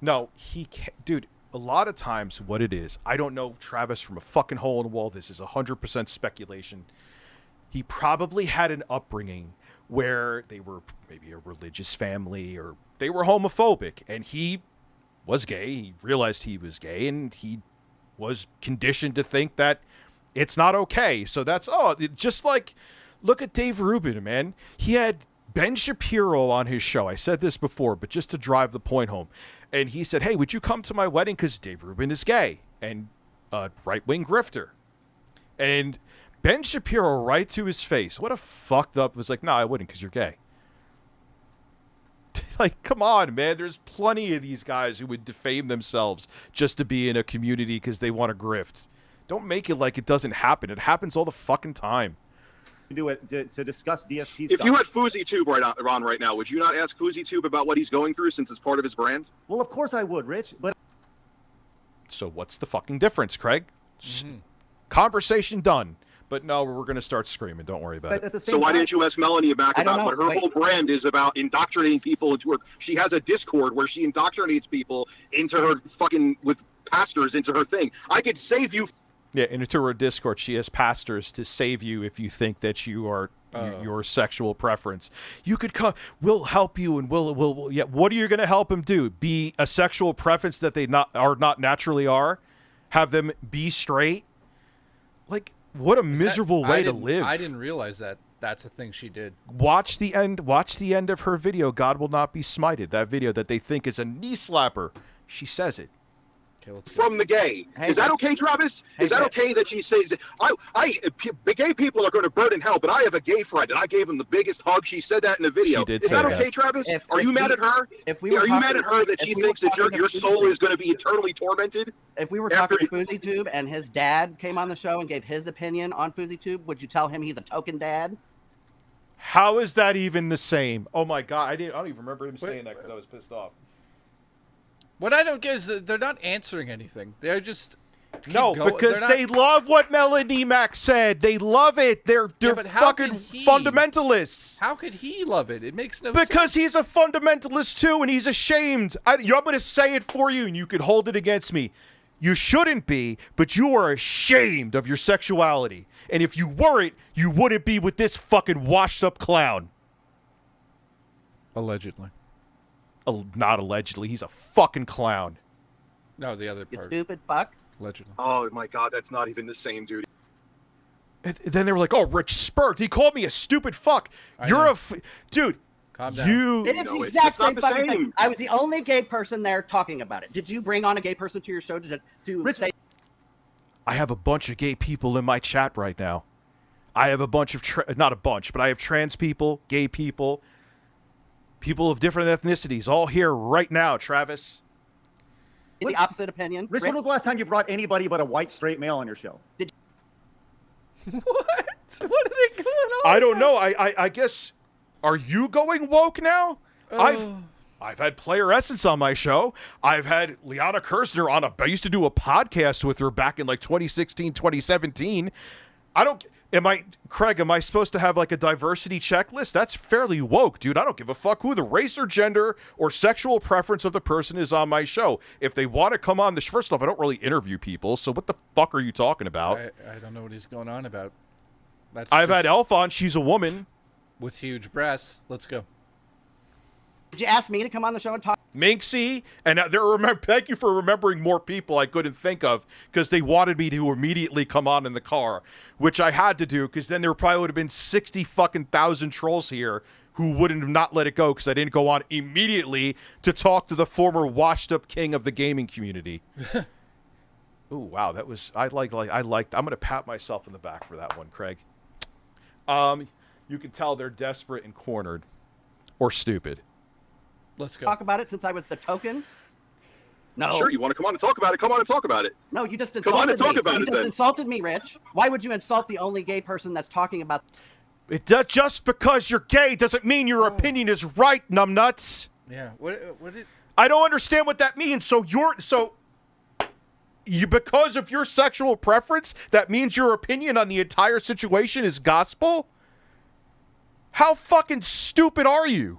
No, he can't. Dude, a lot of times what it is, I don't know Travis from a fucking hole in the wall. This is 100% speculation. He probably had an upbringing where they were maybe a religious family or they were homophobic, and he was gay. He realized he was gay, and he was conditioned to think that it's not okay. So that's, just like, look at Dave Rubin, man. He had Ben Shapiro on his show. I said this before, but just to drive the point home. And he said, hey, would you come to my wedding? Because Dave Rubin is gay and a right-wing grifter. And Ben Shapiro, right to his face, what a fucked up, was like, no, I wouldn't because you're gay. Like, come on, man. There's plenty of these guys who would defame themselves just to be in a community because they want to grift. Don't make it like it doesn't happen. It happens all the fucking time. Do it to discuss DSP if stuff. you had FouseyTube on right now, would you not ask FouseyTube about what he's going through since it's part of his brand? Well, of course I would, Rich. But so what's the fucking difference, Craig? Conversation done. But no, we're going to start screaming. Don't worry about it. So why didn't you ask Melanie Mac about what her whole brand is about indoctrinating people into her? She has a Discord where she indoctrinates people into her fucking, with pastors into her thing. I could save you. Yeah, into her Discord, she has pastors to save you if you think that you are your sexual preference. You could come. We'll help you, and we'll. Yeah, what are you going to help them do? Be a sexual preference that they not naturally are? Have them be straight? Like, what a miserable way to live. I didn't realize that that's a thing she did. Watch the end of her video. God will not be smited. That video that they think is a knee slapper. She says it. Okay, let's from the gay. Is that okay, Travis? Is that okay that she says, gay people are going to burn in hell, but I have a gay friend, and I gave him the biggest hug. She said that in the video. She did is say that that. okay, Travis? Are you mad at her? Are you mad at her that she thinks that your soul is going to be eternally tormented? If we were talking to FouseyTube and his dad came on the show and gave his opinion on FouseyTube, would you tell him he's a token dad? How is that even the same? Oh my God, I don't even remember him saying that because I was pissed off. What I don't get is that they're not answering anything. They're just No, because they love what Melanie Mac said. They love it. They're but how fucking could he? fundamentalists. How could he love it? It makes no sense. Because he's a fundamentalist too, and he's ashamed. I'm going to say it for you, and you can hold it against me. You shouldn't be, but you are ashamed of your sexuality. And if you weren't, you wouldn't be with this fucking washed-up clown. Allegedly. Not allegedly. He's a fucking clown. No, the other You part. stupid fuck. Allegedly. Oh my God, that's not even the same, dude. And then they were like, "Oh, Rich Spurt, he called me a stupid fuck." Dude. Calm down. It is the exact same fucking thing. I was the only gay person there talking about it. Did you bring on a gay person to your show to say? I have a bunch of gay people in my chat right now. I have a bunch of not a bunch, but I have trans people, gay people, people of different ethnicities, all here right now. Travis. The opposite opinion. Rich, when was the last time you brought anybody but a white straight male on your show? What? What are they going on? I don't know. I guess. Are you going woke now? I've had Player Essence on my show. I've had Liana Kirshner on I used to do a podcast with her back in like 2016, 2017. Craig, am I supposed to have like a diversity checklist? That's fairly woke, dude. I don't give a fuck who the race or gender or sexual preference of the person is on my show. If they want to come on first off, I don't really interview people, so what the fuck are you talking about? I don't know what he's going on about. I've had Elf on. She's a woman. With huge breasts. Let's go. Did you ask me to come on the show and talk? Minxy, and thank you for remembering more people I couldn't think of because they wanted me to immediately come on in the car, which I had to do because then there probably would have been 60 fucking thousand trolls here who wouldn't have not let it go because I didn't go on immediately to talk to the former washed-up king of the gaming community. Ooh, wow, that was I'm gonna pat myself in the back for that one, Craig. You can tell they're desperate and cornered, or stupid. Let's go. Talk about it since I was the token. No. Sure, you want to come on and talk about it? Come on and talk about it. No, you just insulted Come on and talk me. about You it just then. insulted me, Rich. Why would you insult the only gay person that's talking about? Just because you're gay doesn't mean your opinion is right, numbnuts. Yeah. I don't understand what that means. Because of your sexual preference, that means your opinion on the entire situation is gospel? How fucking stupid are you?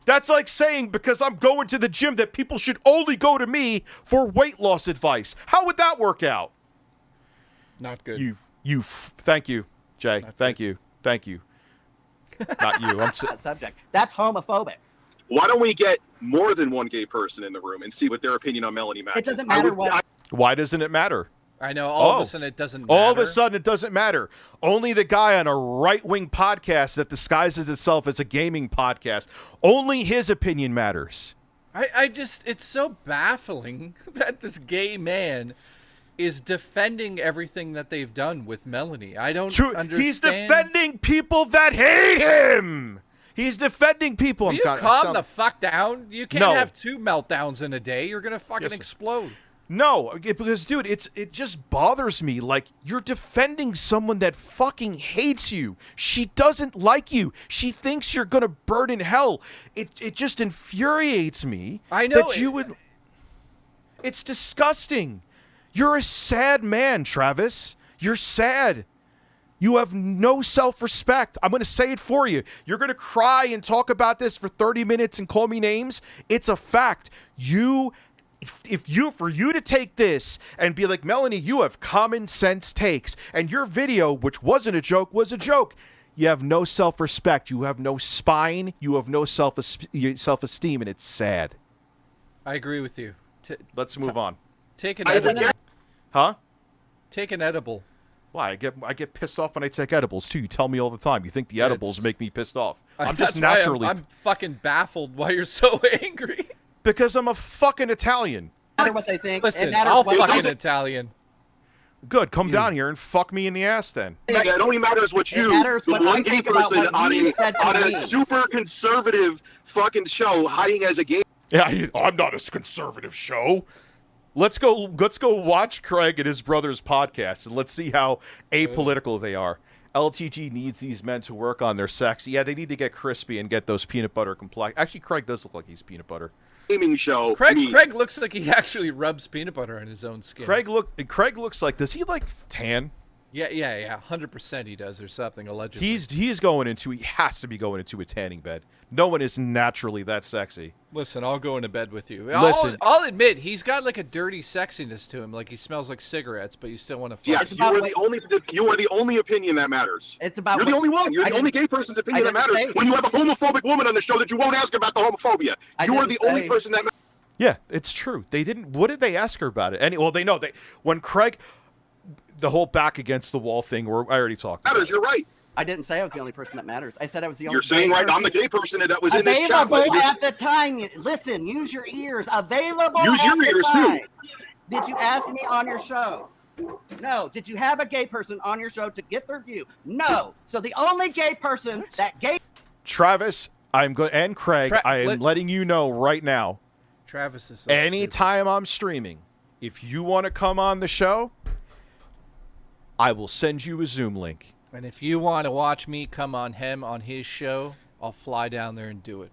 That's like saying because I'm going to the gym that people should only go to me for weight loss advice. How would that work out? Not good. Thank you, Jay. Thank you. Not you. That subject. That's homophobic. Why don't we get more than one gay person in the room and see what their opinion on Melanie Mac is? It doesn't matter Why doesn't it matter? I know. All of a sudden, it doesn't matter. All of a sudden, it doesn't matter. Only the guy on a right-wing podcast that disguises itself as a gaming podcast, only his opinion matters. It's so baffling that this gay man is defending everything that they've done with Melanie. I don't understand. He's defending people that hate him. He's defending people. Will you calm the fuck down? You can't have 2 meltdowns in a day. You're going to fucking explode. No, because, dude, it just bothers me. Like, you're defending someone that fucking hates you. She doesn't like you. She thinks you're going to burn in hell. It just infuriates me. I know. That you would... It's disgusting. You're a sad man, Travis. You're sad. You have no self-respect. I'm going to say it for you. You're going to cry and talk about this for 30 minutes and call me names. It's a fact. For you to take this and be like, Melanie, you have common sense takes, and your video, which wasn't a joke, was a joke. You have no self-respect. You have no spine. You have no self-esteem, and it's sad. I agree with you. Let's move on. Take an edible. Huh? Take an edible. Why? I get pissed off when I take edibles, too. You tell me all the time. You think the edibles make me pissed off. I'm just naturally... I'm fucking baffled why you're so angry. Because I'm a fucking Italian. No matter what they think. Listen, I'll fucking Italian. Good, come down here and fuck me in the ass then. Yeah, it only matters what you, the one gay person on a super conservative fucking show hiding as a gay. Yeah, I'm not a conservative show. Let's go watch Craig and his brother's podcast and let's see how apolitical they are. LTG needs these men to work on their sex. Yeah, they need to get crispy and get those peanut butter complex. Actually, Craig does look like he's peanut butter. gaming show. Craig looks like he actually rubs peanut butter on his own skin. Craig looks like, does he like tan? Yeah. 100% he does or something, allegedly. He has to be going into a tanning bed. No one is naturally that sexy. Listen, I'll go into bed with you. Listen. I'll admit, he's got like a dirty sexiness to him. Like he smells like cigarettes, but you still want to fuck Yes, him. you are the only opinion that matters. It's about You're the only one. You're the only gay person's opinion that matters. When you have a homophobic woman on the show that you won't ask about the homophobia. You are the only person that matters. Yeah, it's true. They didn't. What did they ask her about it? Well, they know when Craig, the whole back against the wall thing. I already talked. Matters. You're right. I didn't say I was the only person that matters. I said I was the only. You're saying right. I'm the gay person that was in this chat. Available at the time. Listen, use your ears. Available. Use your ears too. Did you ask me on your show? No. Did you have a gay person on your show to get their view? No. So the only gay person that gay. Travis, and Craig, I am letting you know right now. Travis is. Anytime I'm streaming, if you want to come on the show, I will send you a Zoom link. And if you want to watch me come on his show, I'll fly down there and do it.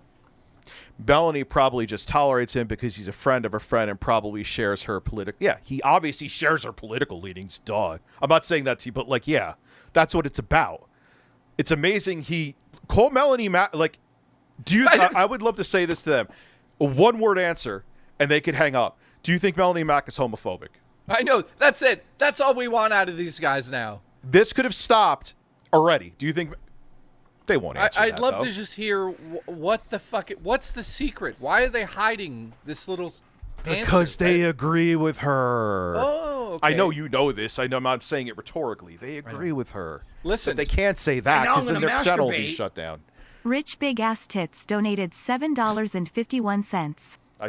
Melanie probably just tolerates him because he's a friend of a friend and probably shares her political. Yeah, he obviously shares her political leanings, dog. I'm not saying that to you, but like, yeah, that's what it's about. It's amazing call Melanie Mac, like, I would love to say this to them. A one-word answer, and they could hang up. Do you think Melanie Mac is homophobic? I know. That's it. That's all we want out of these guys now. This could have stopped already. Do you think they won't answer I'd that, love though. to just hear what's the secret? Why are they hiding this little answer? Because they agree with her. Oh, okay. I know you know this. I know I'm not saying it rhetorically. They agree with her. Listen. But they can't say that because then their channel will be shut down. Rich Big Ass Tits donated $7.51.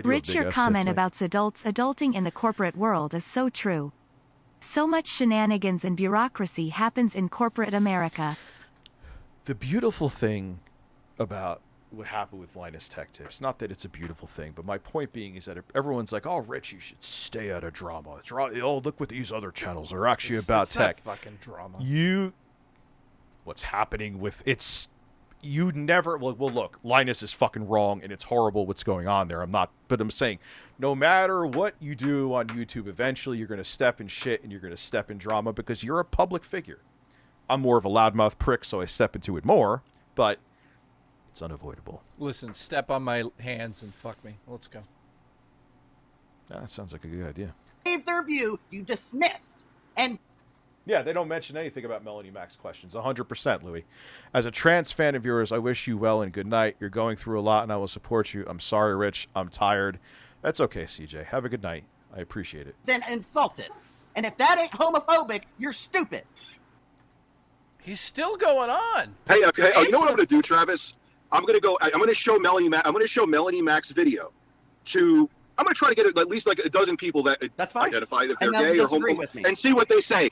Rich, your comment about adults adulting in the corporate world is so true. So much shenanigans and bureaucracy happens in corporate America. The beautiful thing about what happened with Linus Tech Tips, not that it's a beautiful thing, but my point being is that everyone's like, oh, Rich, you should stay out of drama. Oh, look what these other channels are actually about tech. Not fucking drama. What's happening with you never look, Linus is fucking wrong and it's horrible what's going on there. But I'm saying no matter what you do on YouTube, eventually you're going to step in shit and you're going to step in drama because you're a public figure. I'm more of a loudmouth prick, so I step into it more, but it's unavoidable. Listen, step on my hands and fuck me. Let's go. That sounds like a good idea. Gave their view, you dismissed. And yeah, they don't mention anything about Melanie Mac's questions. 100%, Louis. As a trans fan of yours, I wish you well and good night. You're going through a lot, and I will support you. I'm sorry, Rich. I'm tired. That's okay, CJ. Have a good night. I appreciate it. Then insulted. And if that ain't homophobic, you're stupid. He's still going on. Hey, okay. You know what I'm going to do, Travis? I'm going to show Melanie Mac. I'm going to show Melanie Mac's video to. I'm going to try to get at least like a dozen people that identify if they're gay or homophobic and see what they say.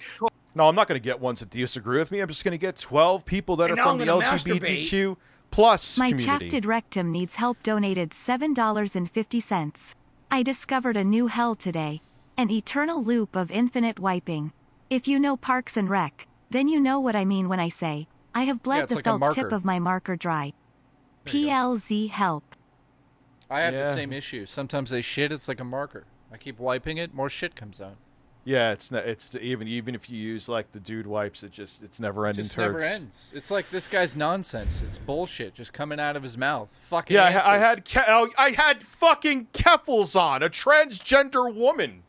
No, I'm not going to get ones that disagree with me. I'm just going to get 12 people that are from the LGBTQ plus My community. chafted rectum needs help donated $7.50. I discovered a new hell today. An eternal loop of infinite wiping. If you know Parks and Rec, then you know what I mean when I say, I have bled the felt tip of my marker dry. PLZ help. I have the same issue. Sometimes they shit, it's like a marker. I keep wiping it, more shit comes out. Yeah, even if you use like the dude wipes, it's never ending. It never ends. It's like this guy's nonsense. It's bullshit just coming out of his mouth. Fucking yeah, I had fucking Keffels on, a transgender woman.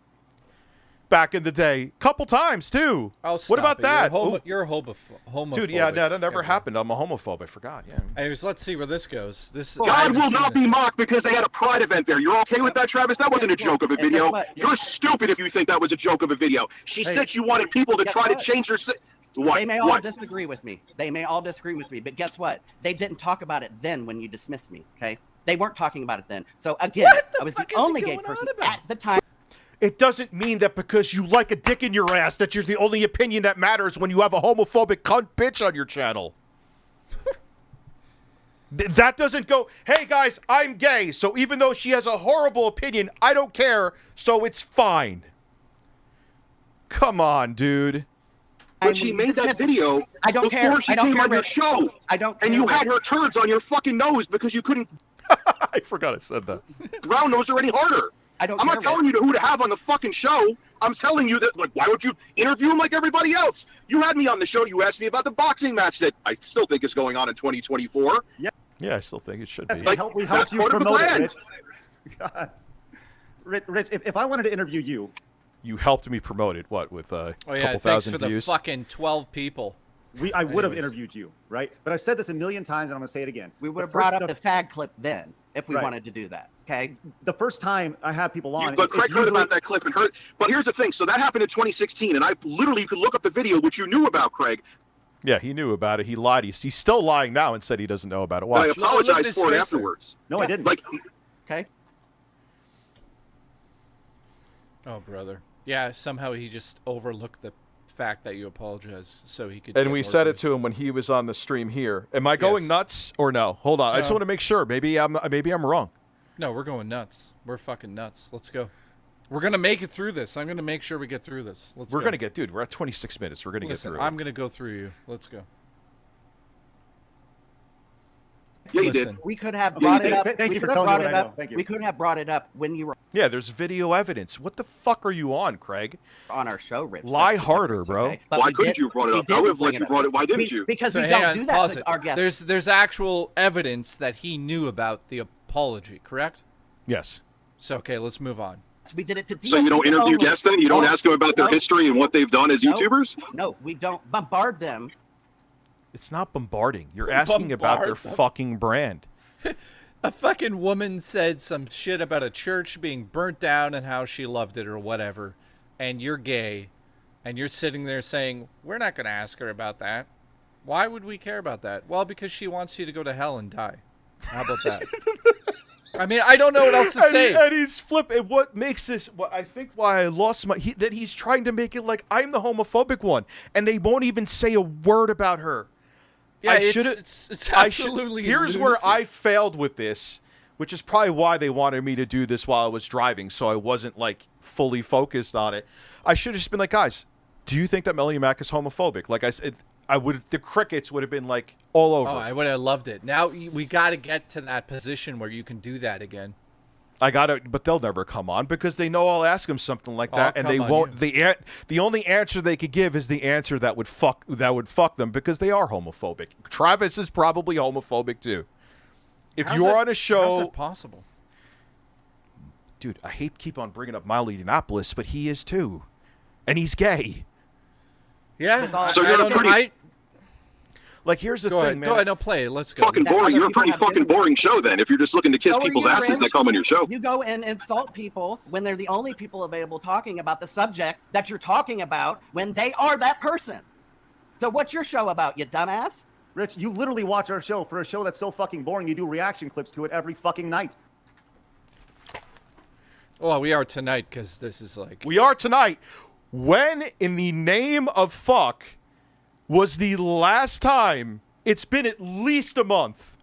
Back in the day, couple times too. Oh, stop what about it. that? You're homophobic. Dude, yeah, no, that never happened. I'm a homophobe. I forgot. Yeah. Anyways, let's see where this goes. God will not be mocked because they had a pride event there. You're okay with that, Travis? That wasn't a joke of a video. You're stupid if you think that was a joke of a video. She said she wanted people to try to change her. What? They may all disagree with me. But guess what? They didn't talk about it then when you dismissed me. Okay, they weren't talking about it then. So again, I was the only gay person at the time. It doesn't mean that because you like a dick in your ass that you're the only opinion that matters when you have a homophobic cunt bitch on your channel. That doesn't go, hey guys, I'm gay, so even though she has a horrible opinion, I don't care, so it's fine. Come on, dude. But she made that video before she came on your show. I don't care. And you had her turds on your fucking nose because you couldn't I forgot I said that. Brown nose are any harder. I'm not telling you who to have on the fucking show. I'm telling you that, like, why would you interview him like everybody else? You had me on the show. You asked me about the boxing match that I still think is going on in 2024. Yeah, I still think it should be. We helped you promote it, Rich. God. Rich, if I wanted to interview you. You helped me promote it, what, with a couple thanks thousand for the views? fucking 12 people. I would have interviewed you, right? But I've said this a million times, and I'm going to say it again. We would have brought up the fag clip then if we wanted to do that, okay? The first time I have people on... But Craig heard about that clip and heard... But here's the thing. So that happened in 2016, and you could look up the video, which you knew about, Craig. Yeah, he knew about it. He lied. He's still lying now and said he doesn't know about it. Watch. I apologized for it afterwards. No, I didn't. Like, okay. Oh, brother. Yeah, somehow he just overlooked the fact that you apologize so he could... And we said it to him when he was on the stream here. Am I going nuts or no? Hold on. I just want to make sure. Maybe I'm wrong. No, we're going nuts. We're fucking nuts. Let's go. We're going to make it through this. I'm going to make sure we get through this. We're going to get... Dude, we're at 26 minutes. We're going to get through it. I'm going to go through you. Let's go. Yeah, you did. We could have brought it up. Thank you for telling me what I know. Thank you. We could have brought it up when you were... Yeah, there's video evidence. What the fuck are you on, Craig? On our show, Rich. Lie harder, bro. Okay? Why couldn't you have brought it up? I would have let you brought it. Why didn't you? Because we So don't hang on, do that pause to it. our guests. There's actual evidence that he knew about the apology, correct? Yes. So, okay, let's move on. We did it to So you don't interview only. guests then? You don't ask them about their history and what they've done as YouTubers? No, we don't bombard them. It's not bombarding. You're asking about their fucking brand. A fucking woman said some shit about a church being burnt down and how she loved it or whatever, and you're gay, and you're sitting there saying, we're not going to ask her about that. Why would we care about that? Well, because she wants you to go to hell and die. How about that? I mean, I don't know what else to say. And he's flipping. What makes this? What I think why I lost my that he's trying to make it like I'm the homophobic one, and they won't even say a word about her. Yeah, it's absolutely. Here's where I failed with this, which is probably why they wanted me to do this while I was driving, so I wasn't like fully focused on it. I should have just been like, guys, do you think that Melanie Mac is homophobic? Like I said. The crickets would have been like all over. Oh, I would have loved it. Now we got to get to that position where you can do that again. But they'll never come on because they know I'll ask them something like that, and they won't. The only answer they could give is the answer that would fuck them because they are homophobic. Travis is probably homophobic too. If you're on a show, how's that possible? Dude, I keep on bringing up Milo Yiannopoulos, but he is too, and he's gay. Yeah, so you're like, here's the thing, man. Go ahead, no, play it. Let's go. Fucking boring. You're a pretty fucking boring show then if you're just looking to kiss people's asses that come on your show. You go and insult people when they're the only people available talking about the subject that you're talking about when they are that person. So what's your show about, you dumbass? Rich, you literally watch our show. For a show that's so fucking boring, you do reaction clips to it every fucking night. Well, we are tonight because this is like... We are tonight. When in the name of fuck was the last time? It's been at least a month.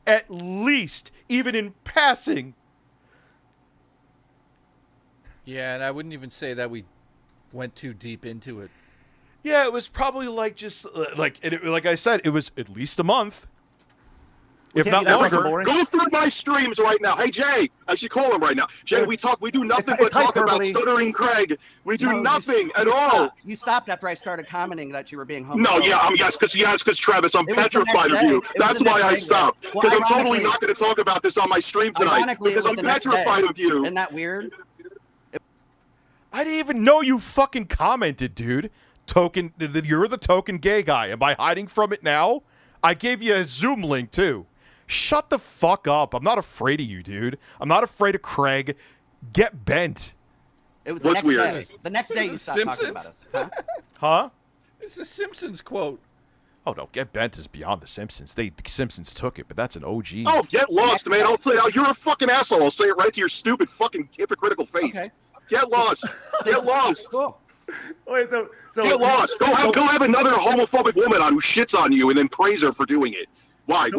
At least, even in passing. Yeah, and I wouldn't even say that we went too deep into it. Yeah, it was probably like just like I said, it was at least a month. If not longer. Go through my streams right now. Hey Jay, I should call him right now. Jay, we do nothing but talk about stuttering Craig. We do nothing at all. You stopped after I started commenting that you were being homophobic. No, yeah, yes, because Travis, I'm petrified of you. That's why I stopped. Because I'm totally not going to talk about this on my stream tonight. Because I'm petrified of you. Isn't that weird? I didn't even know you fucking commented, dude. You're the token gay guy. Am I hiding from it now? I gave you a Zoom link too. Shut the fuck up. I'm not afraid of you, dude. I'm not afraid of Craig. Get bent. It was What's weird? The next day you stopped talking about us. Huh? It's a Simpsons quote. Oh, no. Get bent is beyond the Simpsons. The Simpsons took it, but that's an OG. Oh, get lost, man. I'll tell you, you're a fucking asshole. I'll say it right to your stupid fucking hypocritical face. Okay. Get lost. Get lost. Cool. Wait, so get lost. Go have another homophobic woman on who shits on you and then praise her for doing it. Why?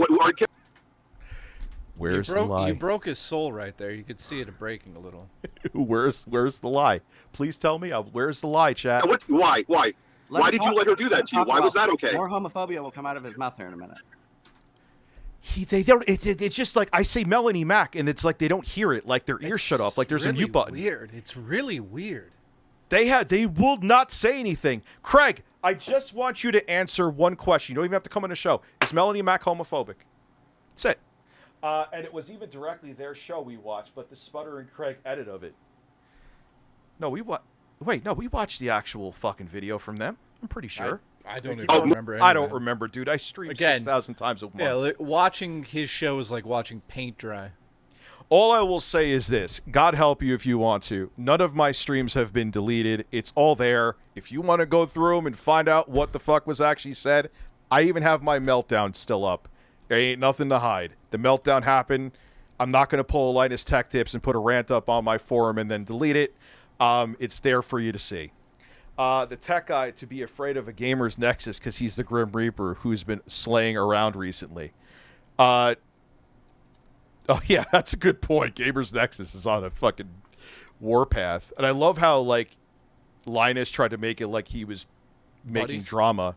Where's the lie? You broke his soul right there. You could see it breaking a little. Where's the lie? Please tell me. Where's the lie, chat? Why? Why did you let her do that to you? Why was that okay? More homophobia will come out of his mouth here in a minute. They don't. It's just like I say Melanie Mac, and it's like they don't hear it. Like their ears shut off. Like there's really a mute button. Weird. It's really weird. They will not say anything. Craig, I just want you to answer one question. You don't even have to come on the show. Is Melanie Mac homophobic? That's it. And it was even directly their show we watched, but the Sputter and Craig edit of it. No, we watched the actual fucking video from them. I'm pretty sure. I don't even remember. I don't remember, dude. I streamed 6,000 times a month. Yeah, watching his show is like watching paint dry. All I will say is this. God help you if you want to. None of my streams have been deleted. It's all there. If you want to go through them and find out what the fuck was actually said, I even have my meltdown still up. There ain't nothing to hide. The meltdown happened. I'm not going to pull a Linus Tech Tips and put a rant up on my forum and then delete it. It's there for you to see. The tech guy to be afraid of a gamer's nexus because he's the Grim Reaper who's been slaying around recently. Oh, yeah, that's a good point. Gamer's Nexus is on a fucking warpath. And I love how, like, Linus tried to make it like he was making drama.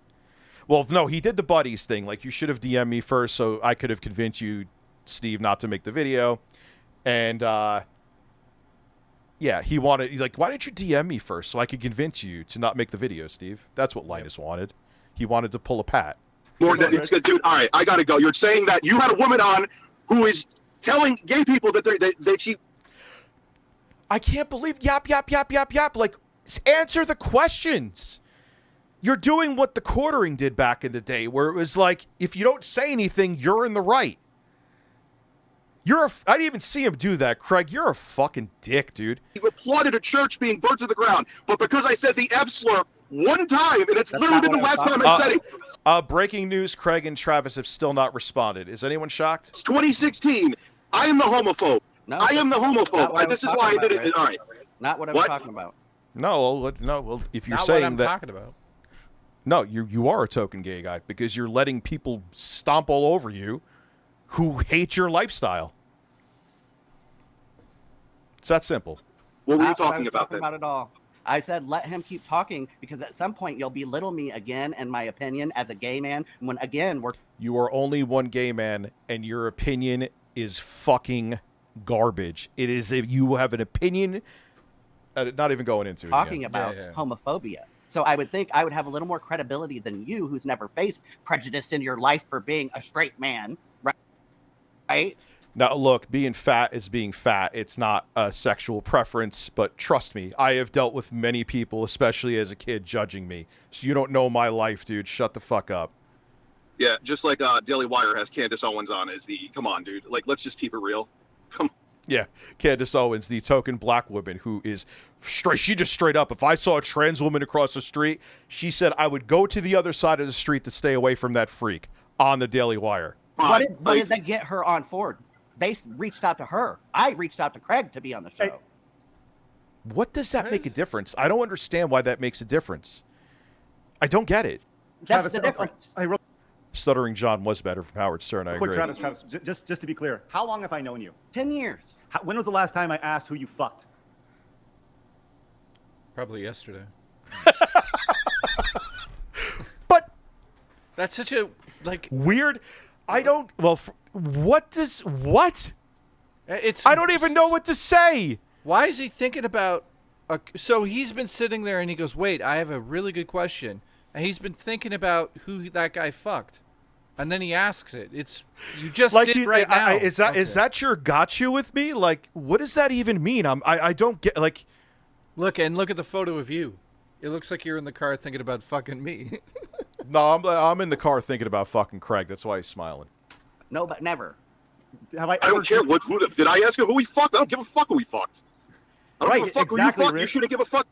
Well, no, he did the buddies thing. Like, you should have DM'd me first so I could have convinced you, Steve, not to make the video. And, yeah, he wanted, he's like, why didn't you DM me first so I could convince you to not make the video, Steve? That's what Linus wanted. He wanted to pull a Pat. More than it's dude. All right, I gotta go. You're saying that you had a woman on who is telling gay people that she. I can't believe yap. Like, answer the questions. You're doing what the quartering did back in the day, where it was like, if you don't say anything, you're in the right. I didn't even see him do that, Craig. You're a fucking dick, dude. He applauded a church being burnt to the ground, but because I said the F slur one time, and it's literally been the last time I said it. Breaking news, Craig and Travis have still not responded. Is anyone shocked? It's 2016. I am the homophobe. No, I am the homophobe. This is why I did it. All right. Not what I was talking about. No, well, if you're Not saying what I'm that, talking about. No, you are a token gay guy because you're letting people stomp all over you who hate your lifestyle. It's that simple. What were you talking about then? About it all. I said let him keep talking because at some point you'll belittle me again in my opinion as a gay man. When again you are only one gay man and your opinion is fucking garbage. It is if you have an opinion. Not even going into talking about homophobia. So I would think I would have a little more credibility than you, who's never faced prejudice in your life for being a straight man, right? Now, look, being fat is being fat. It's not a sexual preference, but trust me, I have dealt with many people, especially as a kid, judging me. So you don't know my life, dude. Shut the fuck up. Yeah, just like Daily Wire has Candace Owens on as the, come on, dude. Like, let's just keep it real. Come on. Yeah, Candace Owens, the token black woman who is straight. She just straight up, if I saw a trans woman across the street, she said I would go to the other side of the street to stay away from that freak on the Daily Wire. What did they get her on Ford? They reached out to her. I reached out to Craig to be on the show. What does that make a difference? I don't understand why that makes a difference. I don't get it. That's the difference. Stuttering John was better from Howard Stern. I agree. Travis, just to be clear, how long have I known you? 10 years. When was the last time I asked who you fucked? Probably yesterday. But that's such a weird. I don't. Well, what? I don't even know what to say. Why is he thinking about? So he's been sitting there and he goes, "Wait, I have a really good question," and he's been thinking about who that guy fucked. And then he asks it. It's you just like did right now. Is that your gotcha with me? Like, what does that even mean? I don't get like. Look at the photo of you. It looks like you're in the car thinking about fucking me. No, I'm in the car thinking about fucking Craig. That's why he's smiling. No, but never. I don't care who did I ask him who he fucked? I don't give a fuck who he fucked. I don't give a fuck who you fucked. You shouldn't give a fuck.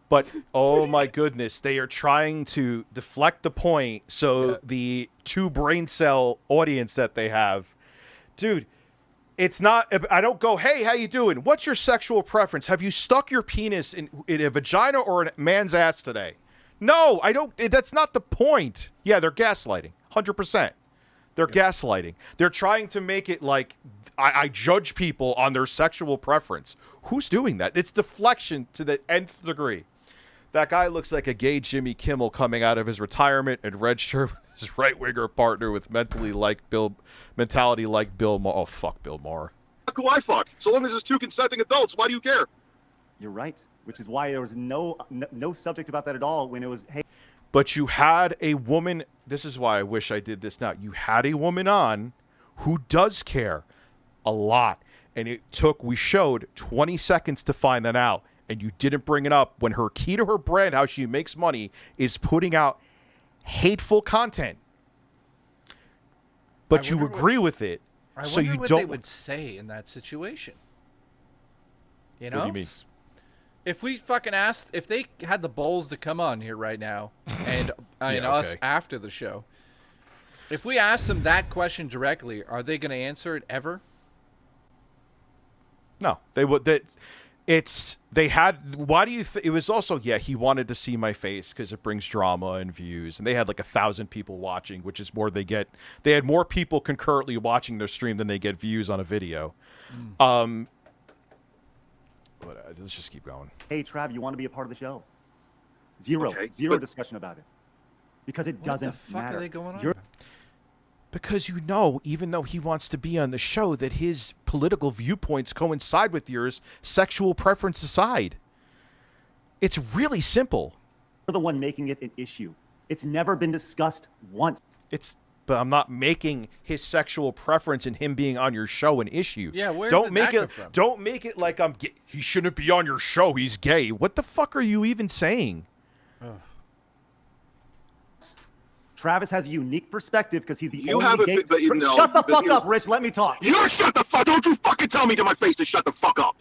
But, oh my goodness, they are trying to deflect the point so the two brain cell audience that they have. Dude, it's not, I don't go, hey, how you doing? What's your sexual preference? Have you stuck your penis in a vagina or a man's ass today? No, I don't, that's not the point. Yeah, they're gaslighting, 100%. They're gaslighting. They're trying to make it like I judge people on their sexual preference. Who's doing that? It's deflection to the nth degree. That guy looks like a gay Jimmy Kimmel coming out of his retirement and red shirt with his right-winger partner with mentality like Bill Maher. Oh, fuck Bill Maher. Fuck who I fuck. So long as there's 2 consenting adults, why do you care? You're right, which is why there was no subject about that at all when it was, hey. But you had a woman, this is why I wish I did this now. You had a woman on who does care a lot. And we showed 20 seconds to find that out. And you didn't bring it up when her key to her brand, how she makes money, is putting out hateful content. But you agree with it. I so wonder you what don't. they would say in that situation. You know? What do you mean? If we fucking asked, if they had the balls to come on here right now, and Yeah, us okay. after the show, if we asked them that question directly, are they going to answer it ever? No, they would. They had. Why do you? It was also he wanted to see my face because it brings drama and views, and they had like 1,000 people watching, which is more they get. They had more people concurrently watching their stream than they get views on a video. But, let's just keep going. Hey, Trav, you want to be a part of the show? Zero discussion about it. Because it doesn't What the fuck matter. are they going on? You're- about? Because even though he wants to be on the show, that his political viewpoints coincide with yours, sexual preference aside. It's really simple. You're the one making it an issue. It's never been discussed once. But I'm not making his sexual preference and him being on your show an issue. Yeah, where don't did make that it. come from? Don't make it like I'm. He shouldn't be on your show. He's gay. What the fuck are you even saying? Travis has a unique perspective because he's the You only have a gay. but you know, Shut the but fuck here's- up, Rich. Let me talk. You shut the fuck. Don't you fucking tell me to my face to shut the fuck up.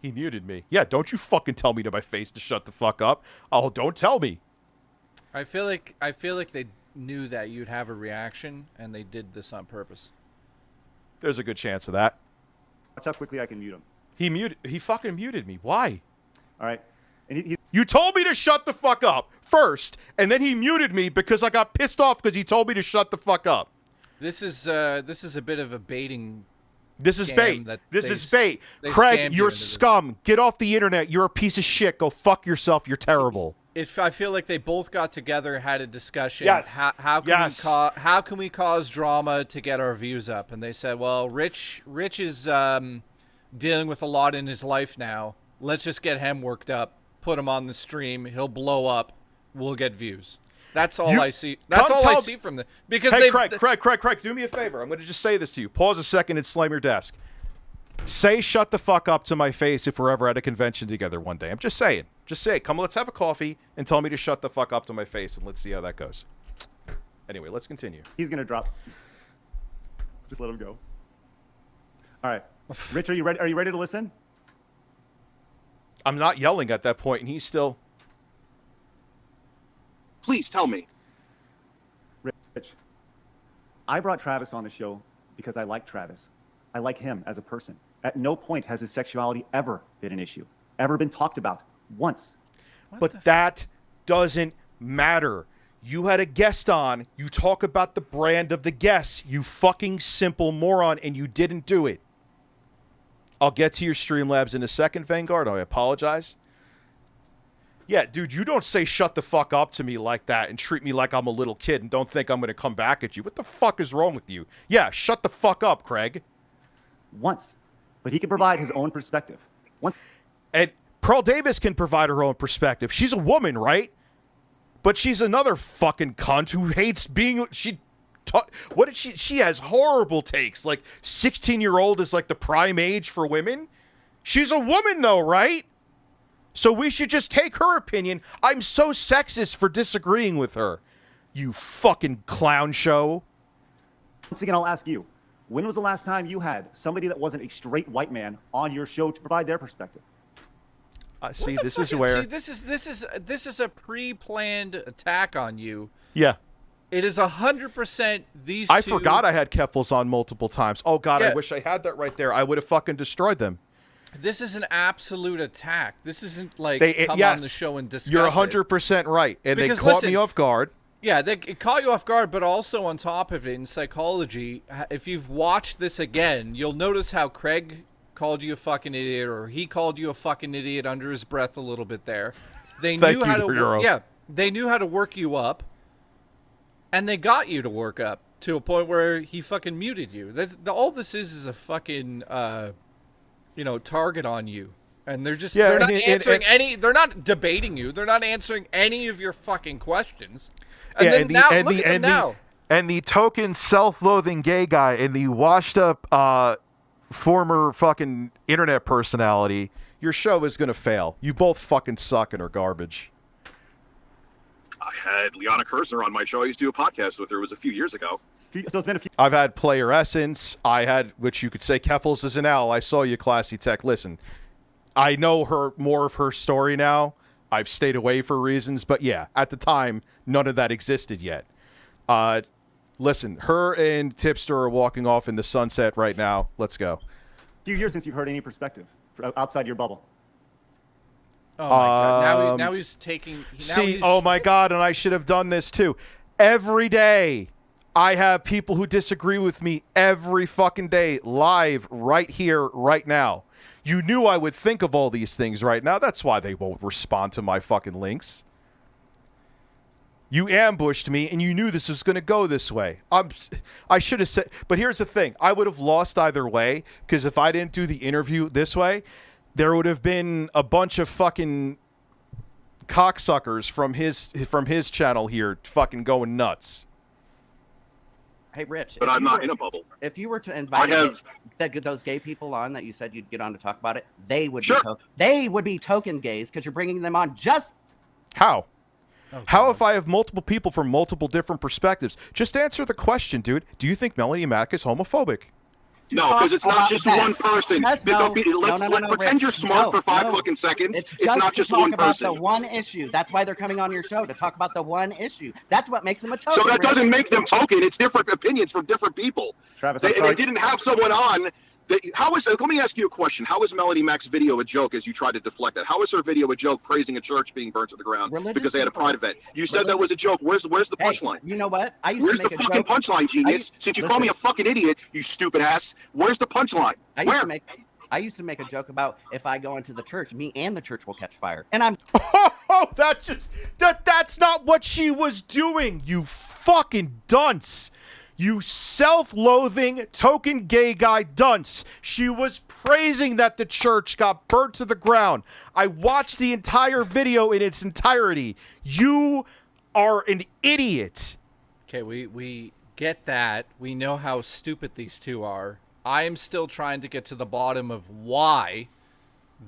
He muted me. Yeah, don't you fucking tell me to my face to shut the fuck up. Oh, don't tell me. I feel like they knew that you'd have a reaction, and they did this on purpose. There's a good chance of that. Watch how quickly I can mute him. He fucking muted me. Why? All right. And You told me to shut the fuck up first, and then he muted me because I got pissed off because he told me to shut the fuck up. This is a bit of a baiting. This is scam bait. that This they is bait. they scammed Craig, you you're into this. scum. Get off the internet. You're a piece of shit. Go fuck yourself. You're terrible. I feel like they both got together, had a discussion. Yes. How can Yes. how can we cause drama to get our views up? And they said, well, Rich is dealing with a lot in his life now. Let's just get him worked up. Put him on the stream. He'll blow up. We'll get views. That's all I see. That's all I see from the because Hey, they Craig, do me a favor. I'm going to just say this to you. Pause a second and slam your desk. Say shut the fuck up to my face if we're ever at a convention together one day. I'm just saying. Just say it. Come, let's have a coffee and tell me to shut the fuck up to my face, and let's see how that goes. Anyway, let's continue. he's going to drop. Just let him go. All right. Rich, are you ready? Are you ready to listen? I'm not yelling at that point, and he's still... Please tell me. Rich, I brought Travis on the show because I like Travis. I like him as a person. At no point has his sexuality ever been an issue, ever been talked about once. But that doesn't matter. You had a guest on. You talk about the brand of the guest. You fucking simple moron, and you didn't do it. I'll get to your StreamLabs in a second, Vanguard. I apologize. Yeah, dude, you don't say shut the fuck up to me like that and treat me like I'm a little kid and don't think I'm going to come back at you. What the fuck is wrong with you? Yeah, shut the fuck up, Craig. Once. But he can provide his own perspective. Once. And Pearl Davis can provide her own perspective. She's a woman, right? But she's another fucking cunt who hates being... What did she has horrible takes. Like 16-year-old is like the prime age for women. She's a woman though, right? So we should just take her opinion. I'm so sexist for disagreeing with her. You fucking clown show. Once again, I'll ask you, when was the last time you had somebody that wasn't a straight white man on your show to provide their perspective? See, this is where... See, this is a pre-planned attack on you. Yeah. It is 100% these I two... forgot I had Keffels on multiple times. Oh, God, Yeah. I wish I had that right there. I would have fucking destroyed them. This is an absolute attack. This isn't like come on the show and discuss You're it. 100% right. And Because they caught listen, me off guard. Yeah, it caught you off guard, but also on top of it, in psychology, if you've watched this again, you'll notice how Craig called you a fucking idiot, or he called you a fucking idiot under his breath a little bit there. They Thank knew how you, to Hero. yeah, they knew how to work you up, and they got you to work up to a point where he fucking muted you. All this is a fucking target on you. And they're just they're not answering any. They're not debating you. They're not answering any of your fucking questions. And then now look at them now. And the token self-loathing gay guy and the washed-up former fucking internet personality. Your show is gonna fail. You both fucking suck and are garbage. I had Liana Kursner on my show. I used to do a podcast with her. It was a few years ago. So it's been a few. I've had Player Essence. I had, which you could say, Keffels is an owl. I saw you, Classy Tech. Listen. I know more of her story now. I've stayed away for reasons, but yeah, at the time, none of that existed yet. Listen, her and Tipster are walking off in the sunset right now. Let's go. Few years since you've heard any perspective outside your bubble. Oh my god! Now he's taking. Oh my god! And I should have done this too. Every day, I have people who disagree with me every fucking day, live, right here, right now. You knew I would think of all these things right now. That's why they won't respond to my fucking links. You ambushed me, and you knew this was going to go this way. I should have said... But here's the thing. I would have lost either way, because if I didn't do the interview this way, there would have been a bunch of fucking cocksuckers from his channel here fucking going nuts. Hey, Rich. But I'm not in a bubble. If you were to invite those gay people on that you said you'd get on to talk about it, they would be token gays because you're bringing them on just... How? Oh, how if I have multiple people from multiple different perspectives? Just answer the question, dude. Do you think Melanie Mac is homophobic? No, because it's not just one person. Let's pretend you're smart for 5 fucking seconds. It's not just one person. The one issue. That's why they're coming on your show, to talk about the one issue. That's what makes them a token. So that doesn't make them token. It's different opinions from different people. Travis, they didn't have someone on. Let me ask you a question. How is Melanie Mac's video a joke as you try to deflect it? How is her video a joke praising a church being burnt to the ground because they had a pride event? You said that was a joke. Where's the punchline? You know what? Where's the fucking punchline, genius? Since you call me a fucking idiot, you stupid ass, where's the punchline? I used to make a joke about if I go into the church, me and the church will catch fire. And I'm... Oh, that's not what she was doing, you fucking dunce. You self-loathing token gay guy dunce. She was praising that the church got burnt to the ground. I watched the entire video in its entirety. You are an idiot. Okay, we get that. We know how stupid these two are. I am still trying to get to the bottom of why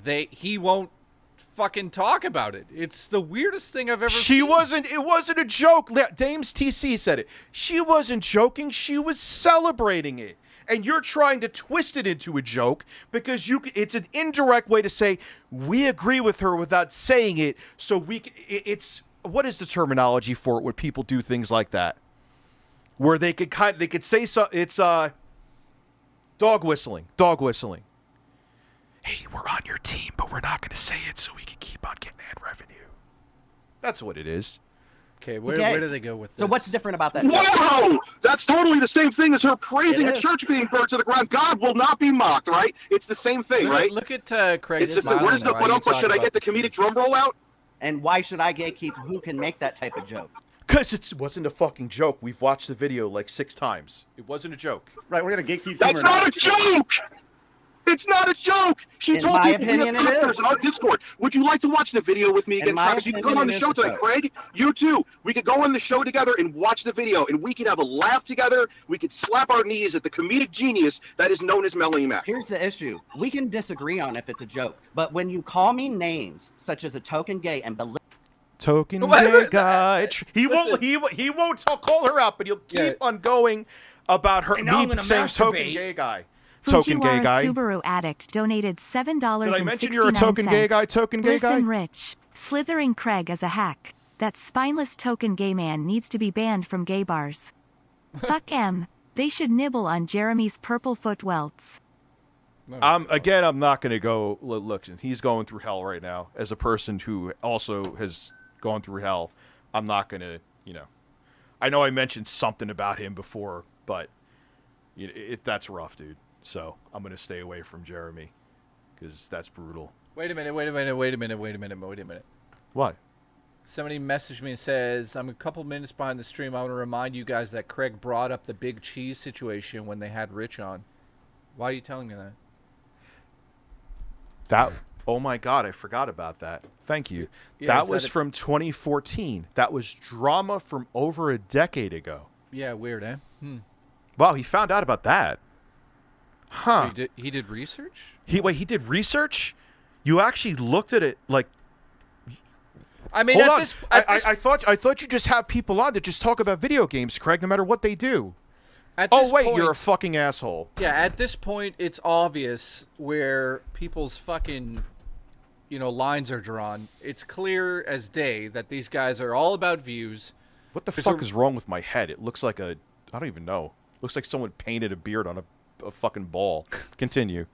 he won't fucking talk about it. It's the weirdest thing I've ever seen. It wasn't a joke. Dames TC said it. She wasn't joking. She was celebrating it. And you're trying to twist it into a joke because it's an indirect way to say we agree with her without saying it. So what is the terminology for it when people do things like that? Where they could say so. It's dog whistling. Dog whistling. Hey, we're on your team, but we're not going to say it so we can keep on getting ad revenue. That's what it is. Okay, where do they go with this? So what's different about that? Wow! That's totally the same thing as her praising a church being burnt to the ground. God will not be mocked, right? It's the same thing, right? Look at Craig. Where's the should I get the comedic drum roll out? And why should I gatekeep who can make that type of joke? Because it wasn't a fucking joke. We've watched the video like 6 times. It wasn't a joke. Right, we're going to gatekeep. That's not a joke! It's not a joke. She told people we have listeners in our Discord. Would you like to watch the video with me again, Travis? You can come on the show tonight, Craig. You too. We could go on the show together and watch the video, and we could have a laugh together. We could slap our knees at the comedic genius that is known as Melanie Mac. Here's the issue. We can disagree on if it's a joke, but when you call me names such as a token gay and token gay guy, he won't call her out, but he'll keep on going about her saying token gay guy. Token gay guy. Subaru addict donated $7.69. Did I mention you're a token gay guy? Token gay guy. Listen, Rich. Slithering Craig is a hack. That spineless token gay man needs to be banned from gay bars. Fuck M. They should nibble on Jeremy's purple foot welts. Again, I'm not going to go. Look, he's going through hell right now. As a person who also has gone through hell, I'm not going to. I know I mentioned something about him before, but that's rough, dude. So I'm going to stay away from Jeremy. because that's brutal. Wait a minute. What? Somebody messaged me and says, I'm a couple minutes behind the stream. I want to remind you guys that Craig brought up the big cheese situation when they had Rich on. Why are you telling me that? Oh my God, I forgot about that. Thank you. Yeah, that was from 2014. That was drama from over a decade ago. Yeah, weird, eh? Wow, he found out about that. Huh. He did research? He did research? You actually looked at it like... I mean, I thought you just have people on to just talk about video games, Craig, no matter what they do. You're a fucking asshole. Yeah, at this point, it's obvious where people's fucking, lines are drawn. It's clear as day that these guys are all about views. What the fuck is wrong with my head? It looks like I don't even know. Looks like someone painted a beard on a fucking ball. Continue.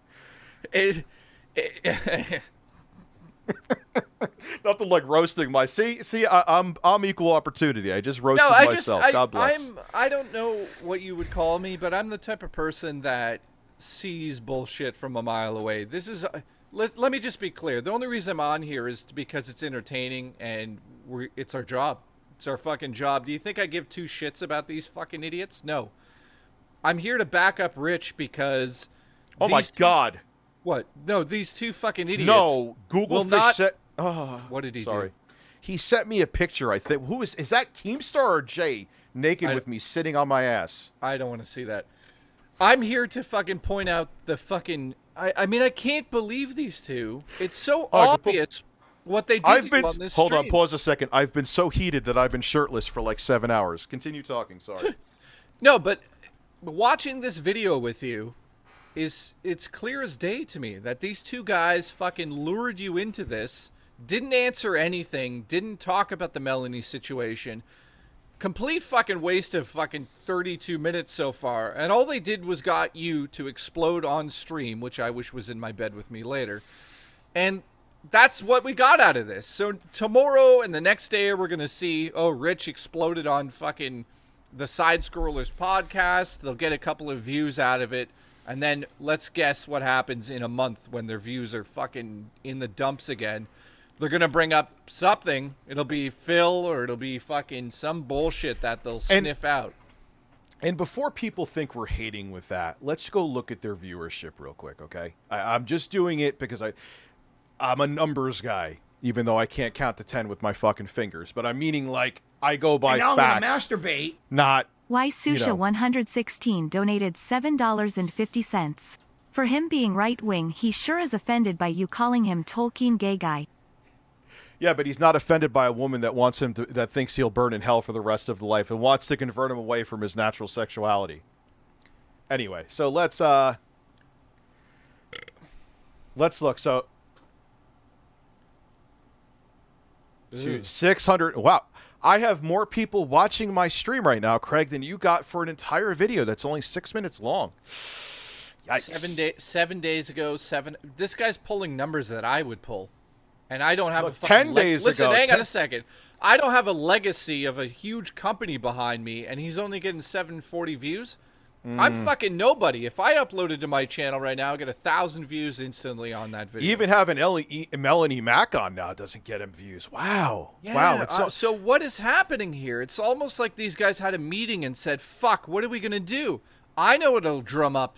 Nothing like roasting my... See, I'm equal opportunity. I just roasted myself. God bless. I don't know what you would call me, but I'm the type of person that sees bullshit from a mile away. This is... Let me just be clear. The only reason I'm on here is because it's entertaining and it's our job. It's our fucking job. Do you think I give two shits about these fucking idiots? No. I'm here to back up Rich because... Oh my God. What? No, these two fucking idiots. No, Google Fish set... Oh, what did he sorry. do? He sent me a picture, I think. Is that Keemstar or Jay naked with me sitting on my ass? I don't want to see that. I'm here to fucking point out the fucking... I mean, I can't believe these two. It's so obvious what they did to you on this stream. Hold on, pause a second. I've been so heated that I've been shirtless for like 7 hours. Continue talking, sorry. No, but watching this video with you... it's clear as day to me that these two guys fucking lured you into this, didn't answer anything, didn't talk about the Melanie situation. Complete fucking waste of fucking 32 minutes so far. And all they did was got you to explode on stream, which I wish was in my bed with me later. And that's what we got out of this. So tomorrow and the next day we're going to see, Rich exploded on fucking the SideScrollers podcast. They'll get a couple of views out of it. And then let's guess what happens in a month when their views are fucking in the dumps again. They're going to bring up something. It'll be Phil or it'll be fucking some bullshit that they'll sniff out. And before people think we're hating with that, let's go look at their viewership real quick, okay? I'm just doing it because I'm a numbers guy, even though I can't count to 10 with my fucking fingers. But I'm meaning like I go by facts. And now I'm going to masturbate. Not... Why Susha 116 donated $7.50. For him being right-wing, he sure is offended by you calling him Tolkien gay guy. Yeah, but he's not offended by a woman that wants him to, that thinks he'll burn in hell for the rest of the life and wants to convert him away from his natural sexuality. Anyway, so let's look. So 600. Wow. I have more people watching my stream right now, Craig, than you got for an entire video that's only 6 minutes long. Yikes. 7 days ago, this guy's pulling numbers that I would pull. And I don't have Look, a fucking 10 days Listen, ago. hang on a second. I don't have a legacy of a huge company behind me, and he's only getting 740 views. I'm fucking nobody. If I uploaded to my channel right now, I'll get 1,000 views instantly on that video. Even having Melanie Mac on now doesn't get him views. Wow. Yeah, Wow. So what is happening here? It's almost like these guys had a meeting and said, fuck, what are we going to do? I know it'll drum up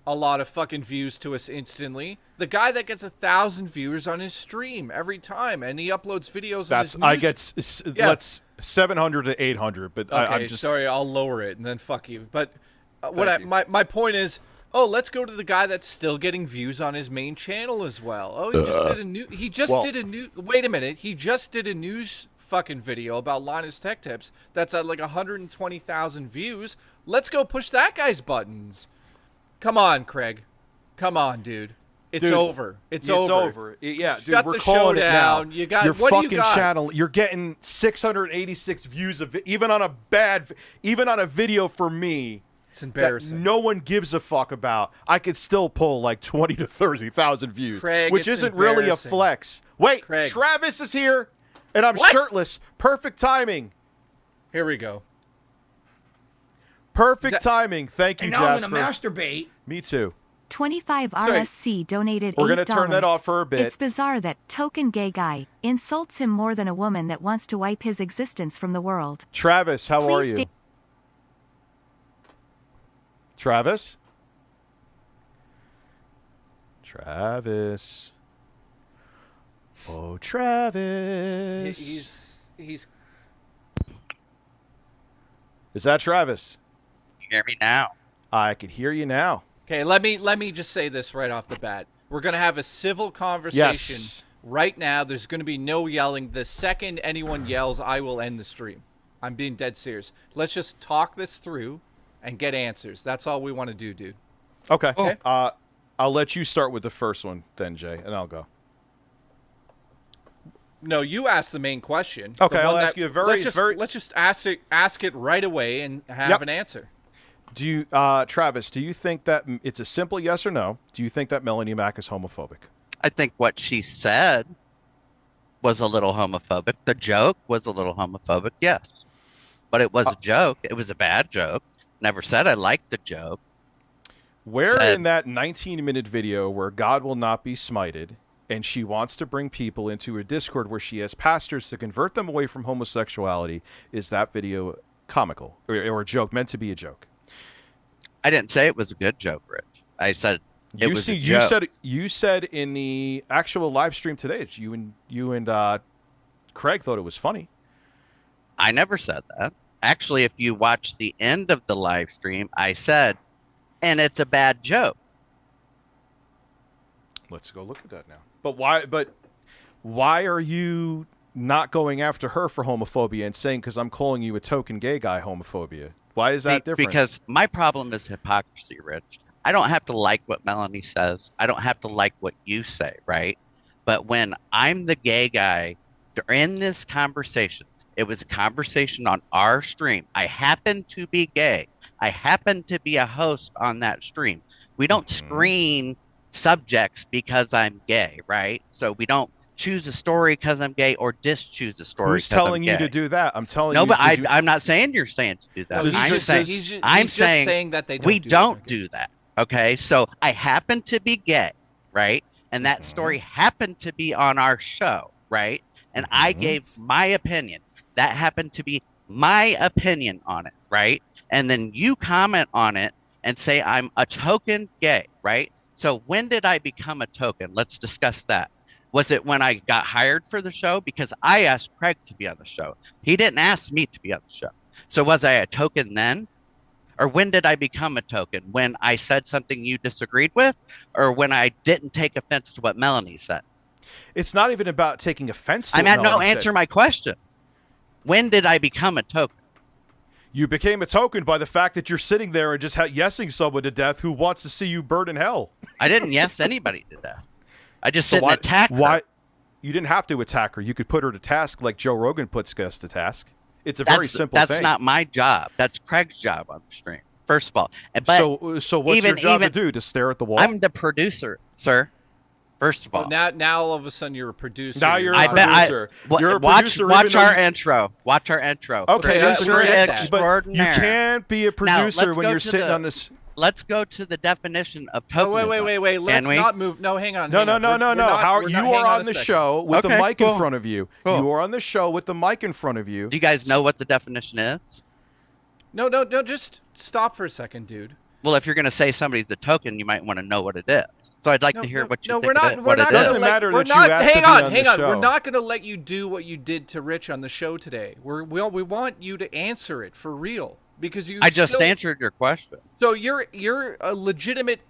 a lot of fucking views to us instantly. The guy that gets 1,000 viewers on his stream every time, and he uploads videos on his news. I get, let's 700 to 800, but okay, I'm just... sorry, I'll lower it, and then fuck you. But my point is, let's go to the guy that's still getting views on his main channel as well. He just did a new, wait a minute, he just did a news fucking video about Linus Tech Tips that's at like 120,000 views. Let's go push that guy's buttons. Come on, Craig. Come on, dude. It's over. It's over. Yeah, dude, Shut we're the calling show it down. now. You got your what fucking do you got? channel. You're getting 686 views of it, even on a video for me. It's embarrassing. That no one gives a fuck about. I could still pull like 20 to 30,000 views, Craig, which isn't really a flex. Wait, Craig. Travis is here, and I'm shirtless. Perfect timing. Here we go. Perfect timing. Thank you, and now Jasper. I'm gonna masturbate. Me too. 25 Sorry. RSC donated $8. We're gonna turn that off for a bit. It's bizarre that token gay guy insults him more than a woman that wants to wipe his existence from the world. Travis, how are Please you? Travis? Travis. Oh, Travis. He's Is that Travis? You hear me now? I can hear you now. okay. Let me just say this right off the bat. We're gonna have a civil conversation Yes. right now. There's gonna be no yelling. The second anyone yells, I will end the stream. I'm being dead serious. Let's just talk this through and get answers. That's all we want to do, dude. Okay. Okay. I'll let you start with the first one then, Jay, and I'll go. No, you ask the main question. Okay, The I'll one ask that- you a very- Let's just ask it right away and have Yep. an answer. Do you, Travis, do you think that it's a simple yes or no? Do you think that Melanie Mac is homophobic? I think what she said was a little homophobic. The joke was a little homophobic, yes. But it was a joke. It was a bad joke. Never said I liked the joke. Where Said- in that 19-minute video where God will not be smited and she wants to bring people into a Discord where she has pastors to convert them away from homosexuality is that video comical or a joke, meant to be a joke? I didn't say it was a good joke, Rich. I said it was a joke. You said in the actual live stream today that you and Craig thought it was funny. I never said that. Actually, if you watch the end of the live stream, I said, and it's a bad joke. Let's go look at that now. But why are you not going after her for homophobia and saying, because I'm calling you a token gay guy, homophobia? Why is that different? Because my problem is hypocrisy, Rich. I don't have to like what Melanie says. I don't have to like what you say, right? But when I'm the gay guy in this conversation, it was a conversation on our stream. I happen to be gay. I happen to be a host on that stream. We don't screen subjects because I'm gay, right? So we don't choose a story because I'm gay or dischoose a story. Who's telling you to do that? I'm telling you. No, but I'm not saying you're saying to do that. No, I'm just saying saying that they don't we do don't that. do that. Okay, so I happen to be gay, right? And that story happened to be on our show, right? And I gave my opinion. That happened to be my opinion on it, right? And then you comment on it and say I'm a token gay, right? So when did I become a token? Let's discuss that. Was it when I got hired for the show? Because I asked Craig to be on the show. He didn't ask me to be on the show. So was I a token then? Or when did I become a token? When I said something you disagreed with? Or when I didn't take offense to what Melanie said? It's not even about taking offense to I what mean, no, Melanie answer said. my question. When did I become a token? You became a token by the fact that you're sitting there and just yesing someone to death who wants to see you burn in hell. I didn't yes anybody to death. I just So didn't attack her. Why? You didn't have to attack her. You could put her to task like Joe Rogan puts us to task. It's a very simple thing. That's not my job. That's Craig's job on the stream. First of all, but so what's your job to do? To stare at the wall? I'm the producer, sir. First of all, Now all of a sudden you're a producer. Now you're a I bet producer. You're a producer watch even though our you- intro. Watch our intro. Okay, that's Producer great. but you extraordinaire. can't be a Now, producer let's when go you're to sitting the- on this. Let's go to the definition of Oh, tokenism. wait. Can Let's we? not move. No, hang on. No. We're not- How we're you not- hang are on a the second. show with Okay, the mic cool. in front of you. Cool. You are on the show with the mic in front of you. Do you guys know what the definition is? No. Just stop for a second, dude. Well, if you're going to say somebody's a token, you might want to know what it is. So I'd like to hear what you think we're not. it is. We're not. Doesn't gonna matter we're that you not. asked to Hang be on. on Hang the on. We're show. not going to let you do what you did to Rich on the show today. We want you to answer it for real because you. I just still- answered your question. So you're a legitimate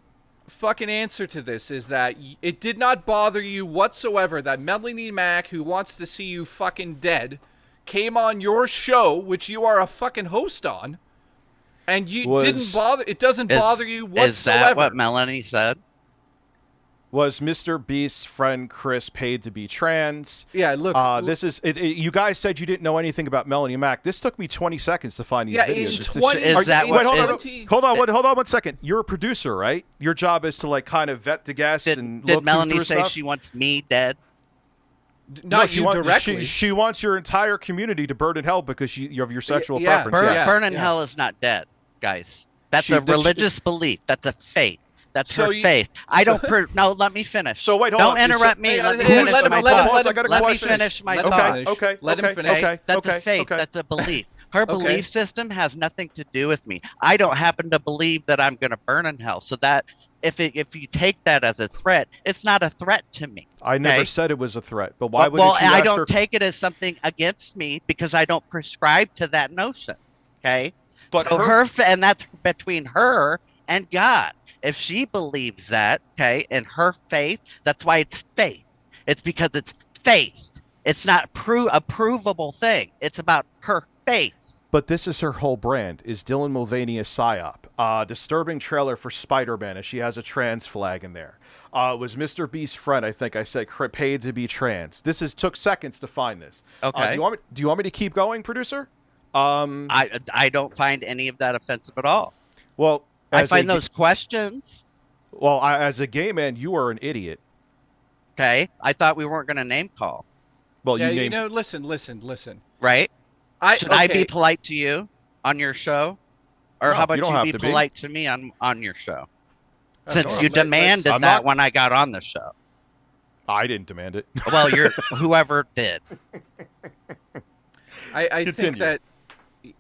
fucking answer to this is that it did not bother you whatsoever that Melanie Mac, who wants to see you fucking dead, came on your show, which you are a fucking host on, and you didn't bother. It doesn't bother you whatsoever. Is that what Melanie said? Was Mr. Beast's friend Chris paid to be trans? Yeah, look. This is. You guys said you didn't know anything about Melanie Mac. This took me 20 seconds to find these Yeah, videos. in It's a 20 shit. is that Wait, what hold on, is- hold on one second. You're a producer, right? Your job is to like kind of vet the guests and Did look Melanie through say stuff? she wants me dead? Not she you directly. She wants your entire community to burn in hell because you have your sexual yeah. preference. yes. Burn in hell is not dead, guys. That's She- a that she- religious belief. That's a faith. That's So her you- faith. I don't. No, let me finish. So wait, hold Don't on. interrupt me. Hey, Let me hey, finish let him- my let him- thought. let him- I got a Let me question. finish my Let him thought. finish. Okay. Let him okay, finish. Okay. That's okay, a faith. Okay. That's a belief. Her Okay. belief system has nothing to do with me. I don't happen to believe that I'm going to burn in hell. So that if you take that as a threat, it's not a threat to me. I never okay? said it was a threat, but why would Well, you I ask don't her? take it as something against me because I don't prescribe to that notion. Okay. But so her- and that's between her and God. If she believes that, okay, in her faith, that's why it's faith. It's because it's faith. It's not a provable thing. It's about her faith. But this is her whole brand, is Dylan Mulvaney a psyop. Disturbing trailer for Spider-Man, and she has a trans flag in there. It was Mr. Beast's friend, I think I said, paid to be trans. This took seconds to find this. Okay. Do you want me to keep going, producer? I don't find any of that offensive at all. Well, I find those questions. Well, as a gay man, you are an idiot. Okay. I thought we weren't going to name call. Well, Yeah, you named... listen. Right? Should I be okay. polite to you on your show? Or No, how about you don't you have be to be. polite to me on your show? Okay, Since well, you let's- demanded I'm that not- when I got on the show. I didn't demand it. Well, you're whoever did. I think Continue. that,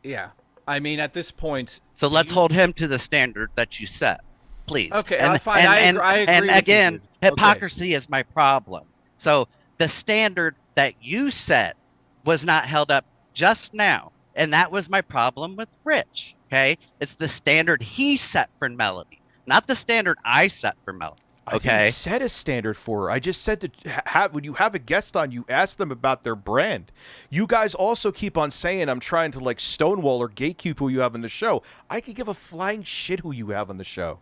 yeah. I mean, at this point. So let's hold him to the standard that you set, please. Okay, and, fine. I agree and with you, again, dude. Okay. hypocrisy is my problem. So the standard that you set was not held up just now, and that was my problem with Rich. Okay, it's the standard he set for Melody, not the standard I set for Melody. I Okay, didn't set a standard for her. I just said that when you have a guest on, you ask them about their brand. You guys also keep on saying I'm trying to like stonewall or gatekeep who you have on the show. I could give a flying shit who you have on the show.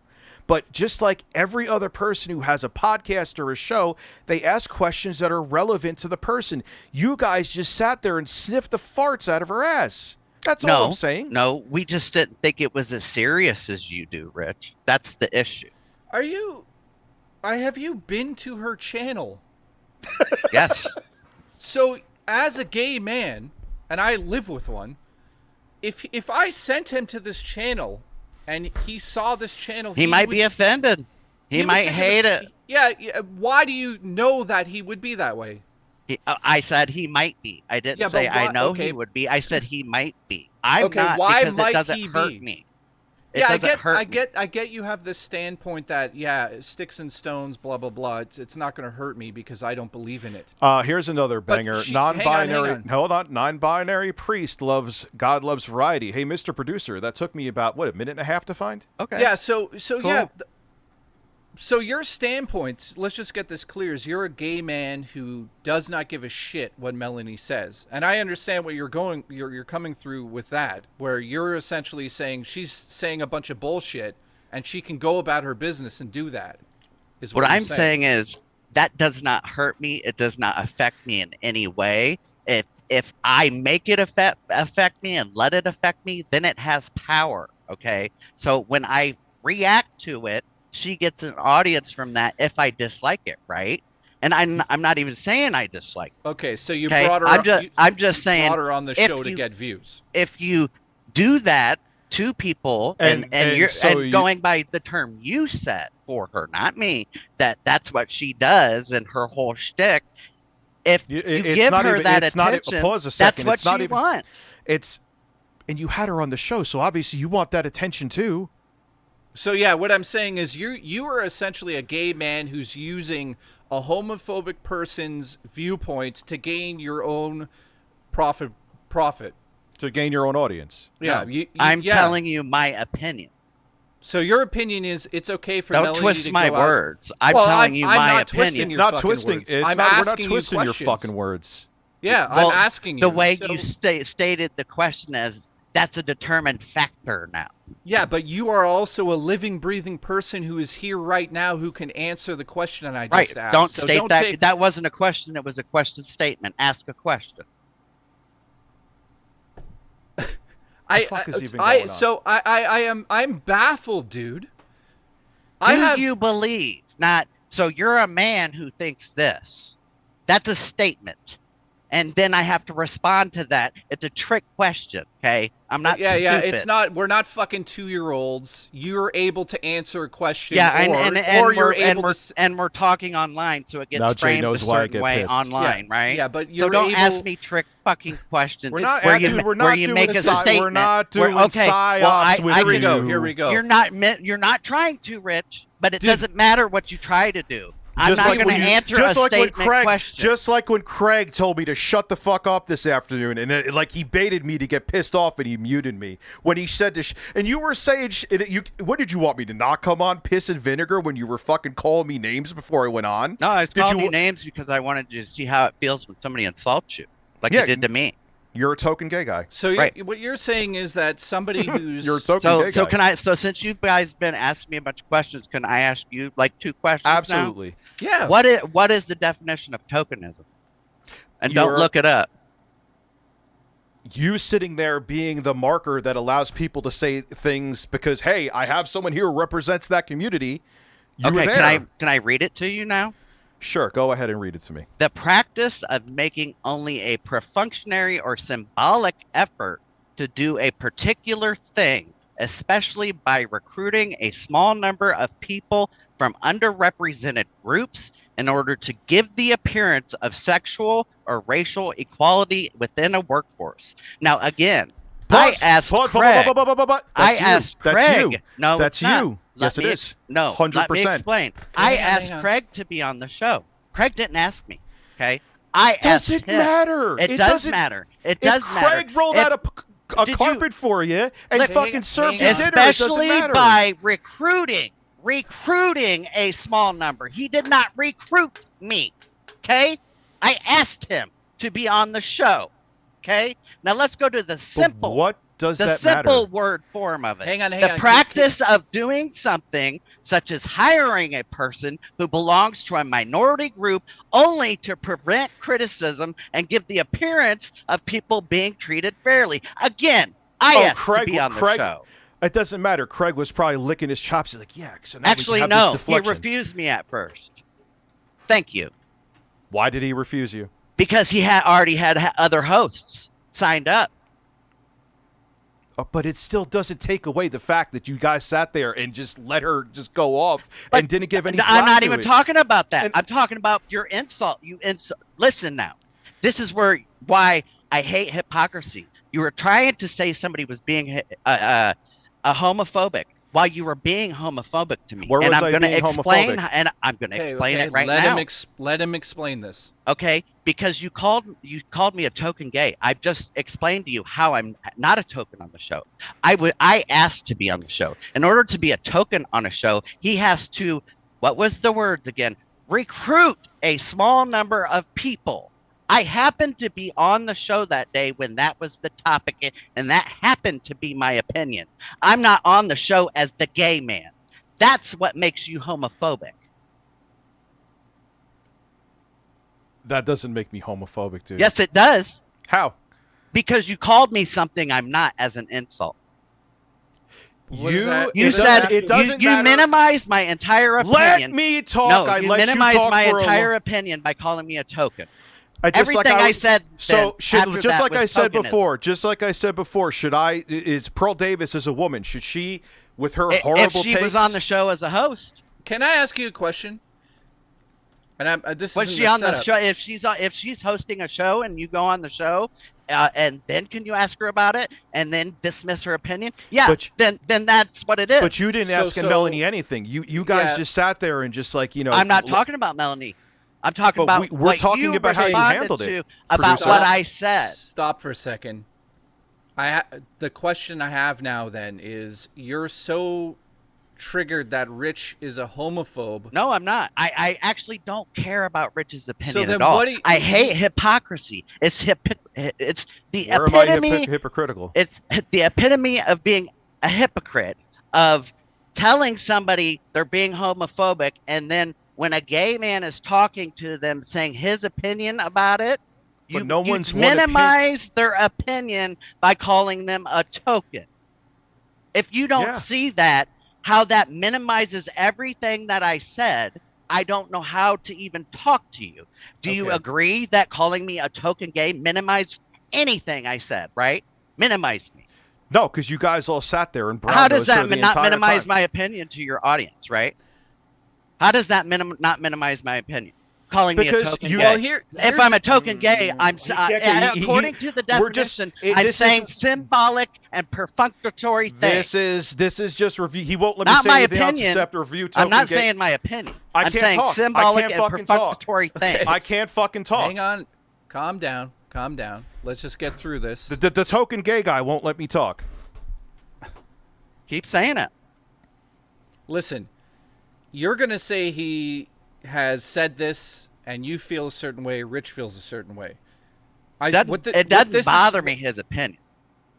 But just like every other person who has a podcast or a show, they ask questions that are relevant to the person. You guys just sat there and sniffed the farts out of her ass. That's all I'm saying. No, we just didn't think it was as serious as you do, Rich. That's the issue. Have you been to her channel? Yes. So, as a gay man, and I live with one, if I sent him to this channel and he saw this channel, He might be offended. He would might think hate it. Yeah, why do you know that he would be that way? I said he might be. I didn't Yeah, say but I why- know okay. he would be. I said he might be. I'm Okay, not why because might it doesn't he hurt be? me. It Yeah, doesn't hurt me. I get you have this standpoint that sticks and stones, blah blah blah. It's not going to hurt me because I don't believe in it. Here's another banger. Hang on, Non-binary. hang on. Hold on. Non-binary priest God loves variety. Hey, Mr. Producer, that took me about a minute and a half to find. Okay. Yeah, so Cool. yeah. So your standpoint, let's just get this clear, is you're a gay man who does not give a shit what Melanie says. And I understand what you're coming through with that, where you're essentially saying she's saying a bunch of bullshit and she can go about her business and do that. Is What you're I'm saying is that does not hurt me. It does not affect me in any way. If I make it affect me and let it affect me, then it has power. Okay. So when I react to it, she gets an audience from that if I dislike it, right? And I'm not even saying I dislike it. Okay, so you Okay? brought her I'm just saying brought her on the if show to you- get views. If you do that to people and going by the term you said for her, not me, that's what she does and her whole shtick. If you It's give not her even- that it's not- attention, pause a that's second, what it's not she even- wants. And you had her on the show, so obviously you want that attention too. So yeah, what I'm saying is you are essentially a gay man who's using a homophobic person's viewpoint to gain your own profit. To gain your own audience. Yeah, I'm yeah. telling you my opinion. So your opinion is it's okay for Don't Melanie twist to my go out- words. I'm Well, telling you I'm my not twisting opinion. It's your not fucking twisting. words. It's I'm not. We're not asking you twisting your questions. fucking words. Yeah, Well, I'm asking you. The way So- you stated the question as that's a determined factor now. Yeah, but you are also a living, breathing person who is here right now who can answer the question that I just Right. asked. Don't So state don't that. take- That wasn't a question. It was a question statement. Ask a question. fuck is even going on? So I'm baffled, dude. Do you believe? Not so. You're a man who thinks this. That's a statement. and then I have to respond to that. It's a trick question, okay? I'm not Yeah, stupid. it's not. We're not fucking 2-year-olds. You're able to answer a question. Yeah, and we're talking online, so it Now gets Jay framed knows a why I certain get way pissed. online, right? Yeah, but so you're don't able... ask me trick fucking questions. We're not, where you, dude, we're where not you doing make a statement. We're not doing okay, psyops well, I, with I, Here we you. go. Here we go. You're not trying to, Rich, but it Dude. doesn't matter what you try to do. I'm Just not like going when to you- answer just a like when statement Craig, question. Just like when Craig told me to shut the fuck up this afternoon, and like he baited me to get pissed off, and he muted me when he said this. And you were saying, what did you want me to not come on piss and vinegar when you were fucking calling me names before I went on? No, I was Did calling you- you names because I wanted to see how it feels when somebody insults you, like Yeah, you did to me. You're a token gay guy. So Right. what you're saying is that somebody who's You're a token So, gay so guy. can I? So since you guys been asking me a bunch of questions, can I ask you like 2 questions now? Absolutely. yeah. What is the definition of tokenism? And don't You're- look it up. You sitting there being the marker that allows people to say things because, hey, I have someone here who represents that community. You were Okay, there. can I read it to you now? Sure, go ahead and read it to me. The practice of making only a perfunctory or symbolic effort to do a particular thing, especially by recruiting a small number of people from underrepresented groups in order to give the appearance of sexual or racial equality within a workforce. Now, again, I asked Craig. I asked Craig. That's you. No, That's it's not. you. Let Yes, it me is. No, 100%. let me explain. I hang on, asked hang on. Craig to be on the show. Craig didn't ask me. Okay, I Does asked it him. matter? It does doesn't matter. It If does matter. Craig rolled If- out a Did you- carpet for you and Let- fucking served you dinner, it especially doesn't matter. by recruiting a small number. He did not recruit me. Okay, I asked him to be on the show. Okay, now let's go to the But simple. what does The that simple matter? word form of it. Hang on. The practice of doing something such as hiring a person who belongs to a minority group only to prevent criticism and give the appearance of people being treated fairly. Again, I asked Craig, to be on the Craig, show. It doesn't matter. Craig was probably licking his chops. He's like, yeah. So now Actually, we can have no, this he deflection. refused me at first. Thank you. Why did he refuse you? Because he had already had other hosts signed up. But it still doesn't take away the fact that you guys sat there and just let her just go off But and didn't give any. I'm flack not to even it. talking about that. And- I'm talking about your insult. You insult. Listen now. This is why I hate hypocrisy. You were trying to say somebody was being a homophobic while you were being homophobic to me. Where and was I'm I going to being explain. homophobic? And I'm going to explain it right let now. Let him explain this. Okay, because you called me a token gay. I've just explained to you how I'm not a token on the show. I asked to be on the show. In order to be a token on a show, he has to, what was the words again? Recruit a small number of people. I happened to be on the show that day when that was the topic, and that happened to be my opinion. I'm not on the show as the gay man. That's what makes you homophobic. That doesn't make me homophobic, dude. Yes, it does. How? Because you called me something I'm not as an insult. What is that? You it said doesn't- it doesn't you matter. minimized my entire opinion. Let me talk. No, I you let minimized you talk my for a entire lo- opinion by calling me a token. Just like Everything I said So then should, after just that like was I said tokenism. before, should I? Is Pearl Davis as a woman? Should she, with her horrible If she was takes- on the show as a host, Can I ask you a question? And this was isn't she on the setup. show? If she's hosting a show and you go on the show, and then can you ask her about it and then dismiss her opinion? Yeah, But- then that's what it is. But you didn't ask So- Melanie anything. You guys Yeah. just sat there and just like I'm not talking about Melanie. I'm talking But about we're what talking you about how you responded handled it, to about producer. what I said. Stop for a second. The question I have now then is: you're so triggered that Rich is a homophobe. No, I'm not. I actually don't care about Rich's opinion then at all. what do you- I hate hypocrisy. It's the Where am I epitome. hypocritical? It's the epitome of being a hypocrite, of telling somebody they're being homophobic, and then when a gay man is talking to them saying his opinion about it, But you, no you one's one opinion. minimize their opinion by calling them a token. If you don't Yeah. see that, how that minimizes everything that I said, I don't know how to even talk to you. Do you agree that calling me a token gay minimized anything I said, right? Minimized me. No, because you guys all sat there and how does that not minimize my opinion to your audience, right? How does that not minimize my opinion? Calling me a token gay. Well, if I'm a token gay, I'm according to the definition, I'm saying symbolic and perfunctory things. This is just review. He won't let me not say my anything else opinion. except review token I'm not gay. saying my opinion. I I'm can't saying talk. symbolic I can't and fucking perfunctory talk. things. I can't fucking talk. Hang on. Calm down. Calm down. Let's just get through this. The token gay guy won't let me talk. Keep saying it. Listen, you're going to say he has said this and you feel a certain way, Rich feels a certain way. It doesn't bother me, his opinion.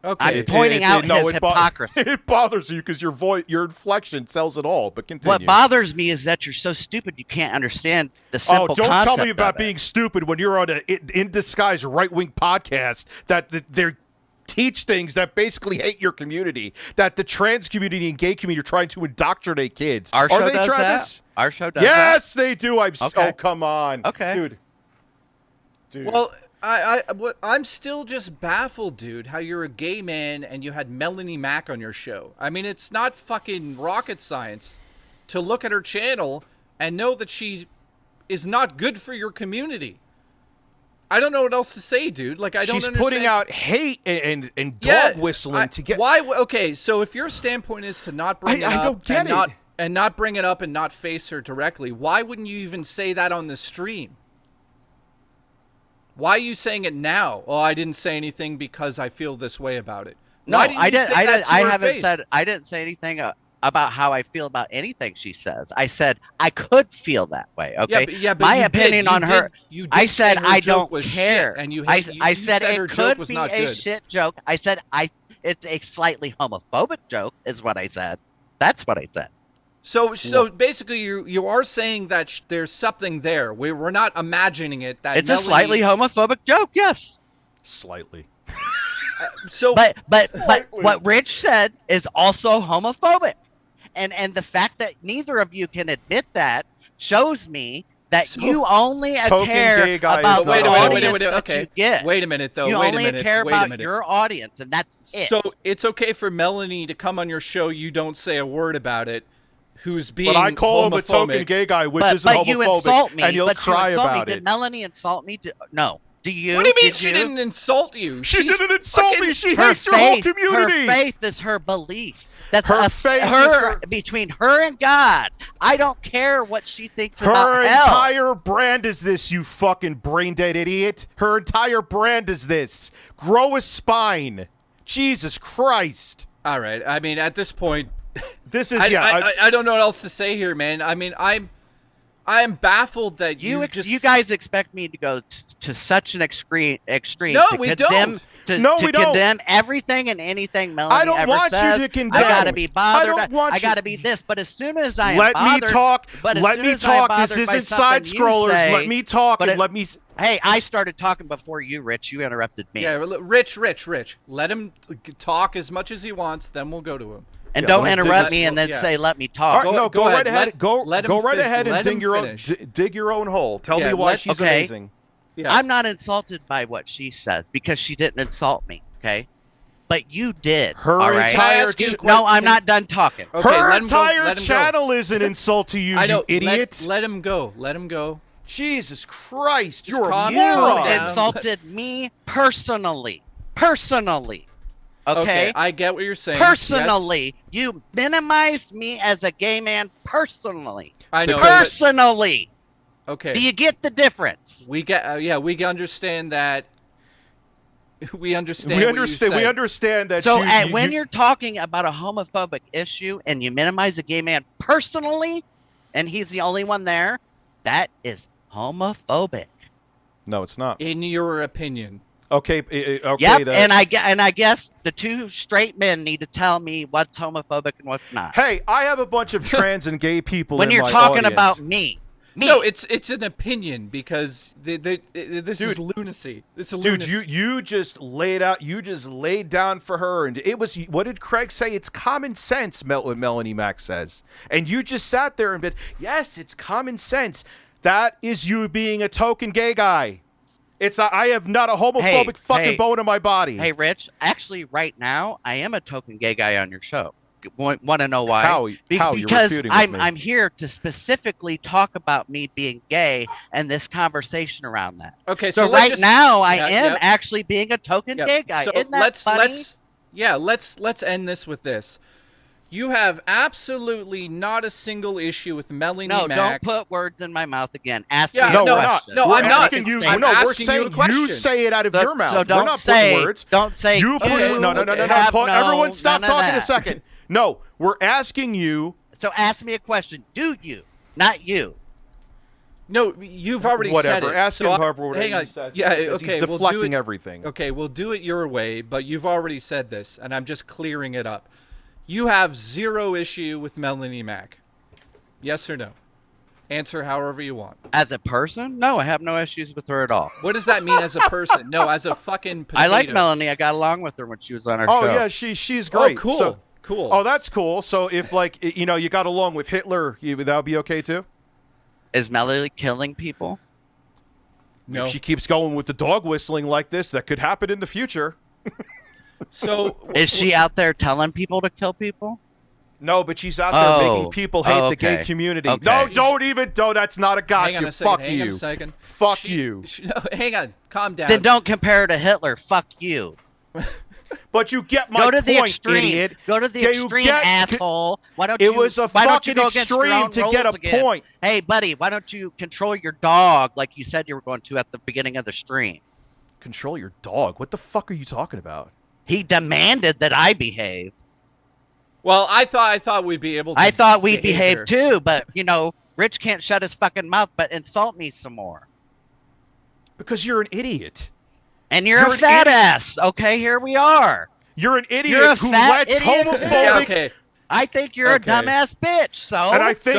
Okay. I'm pointing out his hypocrisy. It bothers you because your inflection tells it all, but continue. What bothers me is that you're so stupid you can't understand the simple concept. Don't tell me about being stupid when you're on an in disguise right-wing podcast that they're teach things that basically hate your community, that the trans community and gay community are trying to indoctrinate kids. Our show does that? Our show does that? Yes, they do. Oh, come on. Okay. Dude. Well, I'm still just baffled, dude, how you're a gay man and you had Melanie Mac on your show. I mean, it's not fucking rocket science to look at her channel and know that she is not good for your community. I don't know what else to say, dude. Like, I don't understand. She's putting out hate and dog whistling to get. Why? Okay, so if your standpoint is to not bring it up, I don't get it. And not bring it up and not face her directly, why wouldn't you even say that on the stream? Why are you saying it now? Oh, I didn't say anything because I feel this way about it. No, I didn't say anything about how I feel about anything she says. I said I could feel that way. Okay. Yeah, but my opinion on her. I said I don't care. And I said it could be a shit joke. I said it's a slightly homophobic joke, is what I said. That's what I said. So basically, you are saying that there's something there. We're not imagining it. That it's a slightly homophobic joke. Yes. Slightly. But what Rich said is also homophobic. And the fact that neither of you can admit that shows me that you only care about the audience that you get. Wait a minute, though. You wait only a minute. care wait about a minute. your audience, and that's it. So it's okay for Melanie to come on your show. You don't say a word about it. Who's being But I call him a token gay guy, which isn't homophobic, you insult me, and you'll cry about it. Did Melanie insult me? No. Do you? What do you mean she didn't insult you? She didn't insult me. She hates your whole community. Her faith is her belief. That's between her and God. I don't care what she thinks about hell. Her entire brand is this, you fucking brain dead idiot. Her entire brand is this. Grow a spine. Jesus Christ. All right. I mean, at this point, this is I don't know what else to say here, man. I mean, I'm baffled that you guys expect me to go to such an extreme. No, we don't. We don't. Condemn everything and anything Melanie ever says. I don't want you to condemn. I gotta be bothered. I gotta be this. But as soon as I let am bothered, me talk. Let me talk. This isn't SideScrollers. Let me talk. And let me. Hey, I started talking before you, Rich. You interrupted me. Yeah, Rich. Let him talk as much as he wants. Then we'll go to him. And don't interrupt me and then say, "Let me talk." Right, go right ahead. Go right ahead and dig your own hole. Tell me why she's amazing. Yeah. I'm not insulted by what she says because she didn't insult me. Okay, but you did. Her entire no, I'm not done talking. Okay, her entire channel is an insult to you, you idiot. Let him go. Let him go. Jesus Christ, you're a moron. You insulted me personally. Okay, I get what you're saying. Personally, you minimized me as a gay man. Personally, I know. Personally. Okay. Do you get the difference? We get. We understand that. We understand. We understand that. So, when you're talking about a homophobic issue and you minimize a gay man personally, and he's the only one there, that is homophobic. No, it's not. In your opinion. Okay. Yep. And I guess the two straight men need to tell me what's homophobic and what's not. Hey, I have a bunch of trans and gay people. When in you're my talking audience. about me, No, it's an opinion because this is lunacy. It's a lunacy. Dude, you just laid out. You just laid down for her, and it was. What did Craig say? It's common sense. What Melanie Mac says, and you just sat there and been, yes, it's common sense. That is you being a token gay guy. I have not a homophobic bone in my body. Hey, Rich. Actually, right now, I am a token gay guy on your show. Want to know why? How? Because I'm here to specifically talk about me being gay and this conversation around that. Okay, so right now I am actually being a token gay guy. So Isn't that funny? Let's end this with this. You have absolutely not a single issue with Melanie Mac. No, don't put words in my mouth again. Ask me a question. No, I'm not. We're saying you say it out of your mouth. So don't we're not say putting words. Don't say. You put no. Everyone, stop talking a second. No, we're asking you. So ask me a question. Do you? Not you. No, you've already said it. Ask him however hang on. he says. Yeah, okay. He's deflecting everything. Okay, we'll do it your way, but you've already said this, and I'm just clearing it up. You have zero issue with Melanie Mac. Yes or no? Answer however you want. As a person? No, I have no issues with her at all. What does that mean as a person? No, as a fucking potato. I like Melanie. I got along with her when she was on our show. Oh, yeah, she's great. Oh, cool. So, cool. Oh, that's cool. So if, like, you know, you got along with Hitler, that would be okay, too? Is Melanie killing people? No. If she keeps going with the dog whistling like this, that could happen in the future. So is she out there telling people to kill people? No, but she's out there making people hate the gay community. Okay. No, don't. That's not a gotcha. Hang on a second. Fuck hang you. On a second. Fuck you. No, hang on. Calm down. Then don't compare her to Hitler. Fuck you. But you get my point, the extreme. idiot. Go to the extreme, asshole. Why don't it was a fucking extreme to get a again? Point. Hey, buddy, why don't you control your dog like you said you were going to at the beginning of the stream? Control your dog? What the fuck are you talking about? He demanded that I behave. Well, I thought we'd be able to. I thought we'd behave too, but you know, Rich can't shut his fucking mouth but insult me some more. Because you're an idiot. And you're a fat ass. Okay, here we are. You're an idiot who lets homophobic. Yeah, okay. I think you're a dumbass bitch. So and I think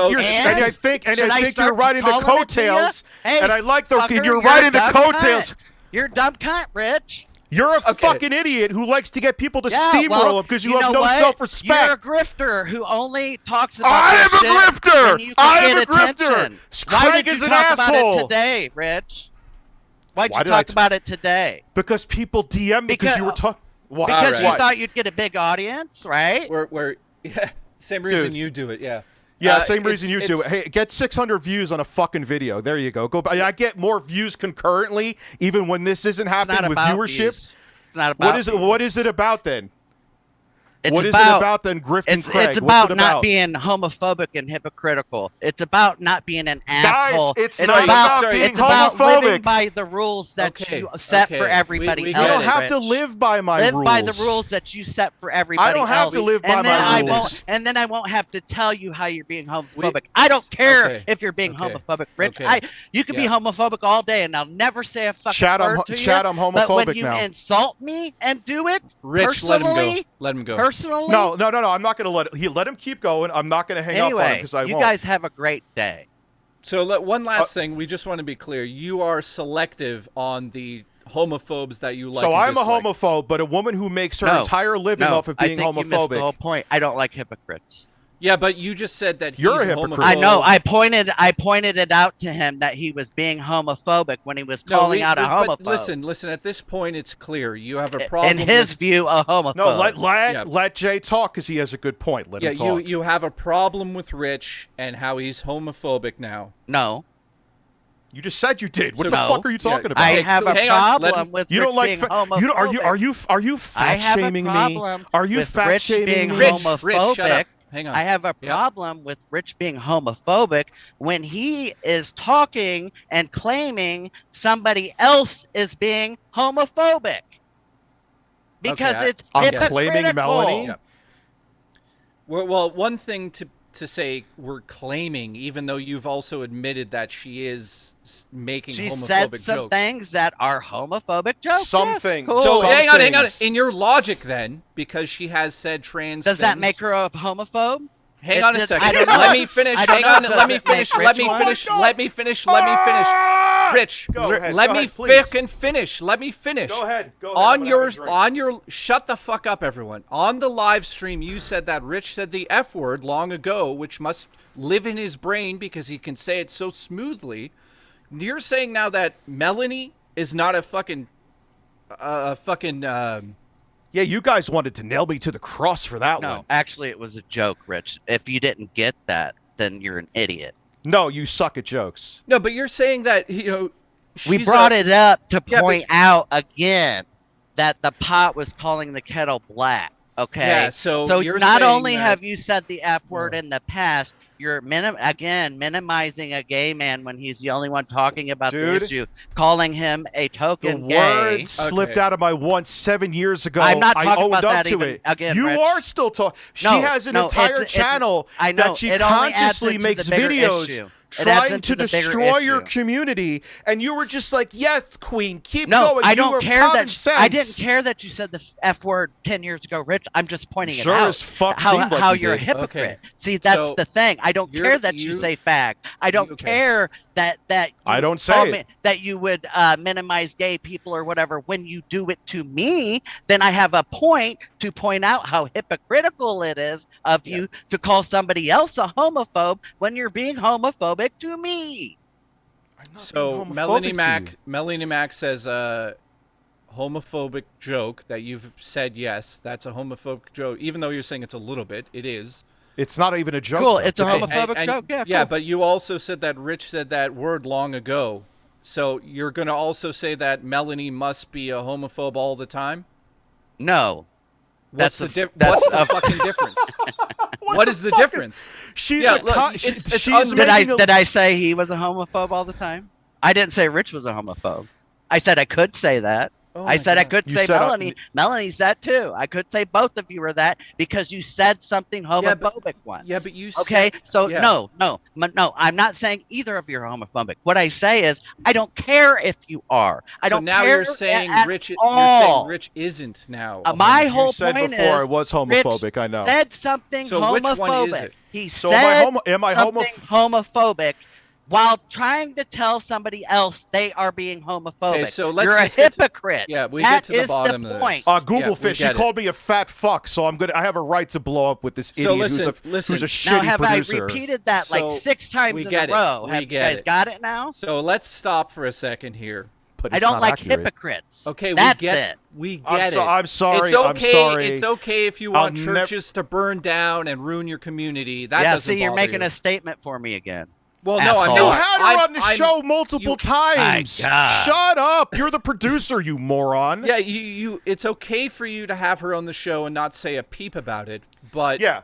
I think you're riding the coattails. Hey, and I like fucker, you're riding the coattails. Cunt. You're a dumb cunt, Rich. You're a fucking idiot who likes to get people to steamroll him because you have no self-respect. You're a grifter who only talks about I am a grifter. I am a grifter. Craig is an asshole. Why did you talk about it today, Rich? Why'd you talk about it today? Because people DM me because you were talking. Because you thought you'd get a big audience, right? Same reason you do it, yeah. Yeah, same reason you do it. Hey, get 600 views on a fucking video. There you go. I get more views concurrently, even when this isn't happening with viewership. Views. It's not about What is it about then? What is it about then, Griffin Craig? It's about not being homophobic and hypocritical. It's about not being an asshole. It's about living by the rules that you set for everybody else. You don't have to live by my rules. Live by the rules that you set for everybody else. I don't have to live by my rules. And then I won't have to tell you how you're being homophobic. I don't care if you're being homophobic, Rich. You can be homophobic all day, and I'll never say a fucking word to you. Chad, I'm homophobic now. But when you insult me and do it Rich, personally, let him go. Personally? No. I'm not going to let him keep going. I'm not going to hang up on him because I won't. You guys have a great day. So one last thing. We just want to be clear. You are selective on the homophobes that you like. So I'm a homophobe, but a woman who makes her entire living off of being homophobic. I think you missed the whole point. I don't like hypocrites. Yeah, but you just said that you're a hypocrite. I know. I pointed it out to him that he was being homophobic when he was calling out a homophobe. But listen. At this point, it's clear you have a problem. In his view, a homophobe. No, let Jay talk because he has a good point. Let him talk. You have a problem with Rich and how he's homophobic now. No. You just said you did. What the fuck are you talking about? I have a problem with Rich being homophobic. Are you fact shaming me? Are you fact shaming me? Rich, shut up. Hang on. I have a problem with Rich being homophobic when he is talking and claiming somebody else is being homophobic. Because it's hypocritical. Claiming Melanie? Yeah. Well, one thing to say we're claiming, even though you've also admitted that she is making homophobic jokes. She said some things that are homophobic jokes. Something. Cool. So hang on. In your logic then, because she has said trans Does that things, make her a homophobe? Hang on a I second. don't know. Let me finish. I don't Hang know on. if Let me does it make finish. Rich Let me one. finish. Let me finish. Let me finish. Rich, Go ahead, let go me ahead, please. fucking finish. Let me finish. Go ahead. Go ahead. I'm On gonna your have a drink. shut the fuck up, everyone. On the live stream, you said that Rich said the F word long ago, which must live in his brain because he can say it so smoothly. You're saying now that Melanie is not a fucking, Yeah, you guys wanted to nail me to the cross for that No, one. actually, it was a joke, Rich. If you didn't get that, then you're an idiot. No, you suck at jokes. No, but you're saying that We she's brought it up to Yeah, but- point out again that the pot was calling the kettle black. Okay. Yeah, so you're not saying only that- have you said the F word in the past, you're minimizing a gay man when he's the only one talking about the Dude. issue, calling him a The token gay. words slipped out of my once 7 years ago. I'm not I talking owned about up that to even it. again, You Rich. are still talking. She No, has an no, entire it's- channel I know, that she it only adds consciously into the makes bigger videos issue. It adds trying into to the bigger destroy your issue. community, and you were just like, "Yes, Queen, keep No, going." I You don't were care common that sense. I didn't care that you said the F word 10 years ago, Rich. I'm just pointing Sure it out. as fuck how seemed like how you you're a did. hypocrite. Okay. See, that's So, the thing. I don't you're- care that you you- say fact. I don't okay. care that I you don't say told it. me that you would minimize gay people or whatever. When you do it to me, then I have a point to point out how hypocritical it is of you to call somebody else a homophobe when you're being homophobic to me. I'm not So being Melanie homophobic to you. Melanie Mac says homophobic joke that you've said yes, that's a homophobic joke. Even though you're saying it's a little bit, it is. It's not even a joke. Cool. though. It's a Okay, homophobic joke. Yeah. Yeah, cool. but you also said that Rich said that word long ago. So you're gonna also say that Melanie must be a homophobe all the time? No. What's That's the a- that's what's the a- fucking difference? What is the fuck is- difference? She's Yeah, a look, con- it's she's un- making a- Did I say he was a homophobe all the time? I didn't say Rich was a homophobe. I said I could say that. Oh I my said I God. could You say said, Melanie's that too. I could say both of you were that because you said something Yeah, but- homophobic once. Yeah, but you Okay, said, so yeah. no, I'm not saying either of you are homophobic. What I say is I don't care if you are. I So don't now care you're saying at Rich. You're all. saying Rich isn't now. My You whole said point before is I was homophobic. Rich I know. said something So homophobic. which one is it? He So said am I something homophobic while trying to tell somebody else they are being homophobic. Okay, so let's You're a just get to- hypocrite. Yeah, we That get to the is bottom of this. point. Google Yeah, we fish. She get it. called me a fat fuck, so I have a right to blow up with this idiot So listen, who's a Now, shitty have producer. I repeated that like So, 6 times we in get a it. row? We Have you get guys it. got it now? So let's stop for a second here. But I it's don't not like accurate. hypocrites. Okay, That's we get it. We get I'm, it. I'm sorry. It's okay. I'm sorry. It's okay if you I'll want nev- churches to burn down and ruin your community. That Yeah, doesn't see, you're bother making you. a statement for me again. Well, no, asshole. I'm You not. had her I'm- on the I'm- show multiple you- times. My God. Shut up. You're the producer, you moron. Yeah, you. It's okay for you to have her on the show and not say a peep about it, but Yeah.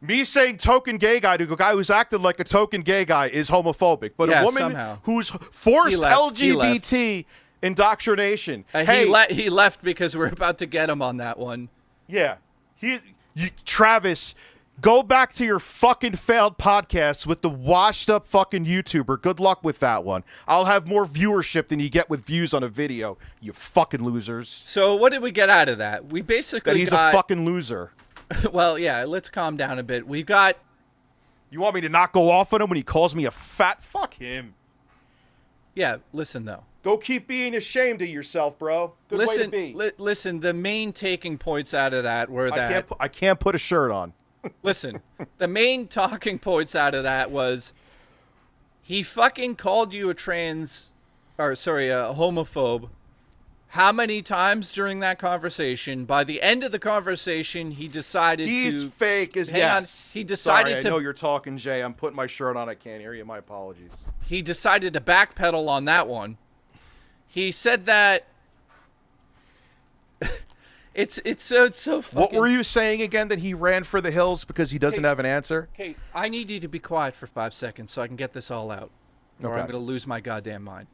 Me saying token gay guy to a guy who's acted like a token gay guy is homophobic. But Yeah, a woman somehow. who's forced He left. LGBT indoctrination. Hey, he left because we're about to get him on that one. yeah. Travis, go back to your fucking failed podcast with the washed up fucking YouTuber. Good luck with that one. I'll have more viewership than you get with views on a video, you fucking losers. So what did we get out of that? We basically That he's got. a fucking loser. Well, yeah. Let's calm down a bit. We got. You want me to not go off on him when he calls me a fat? Fuck him. Yeah. Listen though. Go keep being ashamed of yourself, bro. Good way to be. Listen. The main taking points out of that were that. I can't put a shirt on. Listen, the main talking points out of that was he fucking called you a homophobe. How many times during that conversation? By the end of the conversation, he decided He's to. fake as hang on. yes. He decided Sorry, to. I know you're talking, Jay. I'm putting my shirt on. I can't hear you. My apologies. He decided to backpedal on that one. He said that. It's so fucking. What were you saying again? That he ran for the hills because he doesn't have an answer? Okay, I need you to be quiet for 5 seconds so I can get this all out, or Okay. I'm gonna lose my goddamn mind.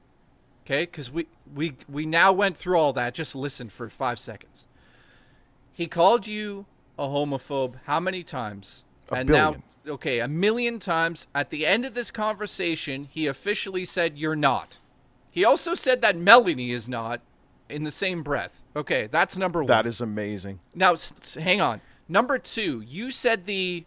Okay, because we now went through all that. Just listen for 5 seconds. He called you a homophobe how many times? A and billion. now, okay, 1,000,000 times. At the end of this conversation, he officially said you're not. He also said that Melanie is not in the same breath. Okay, that's number one. That is amazing. Now, hang on. Number two, you said the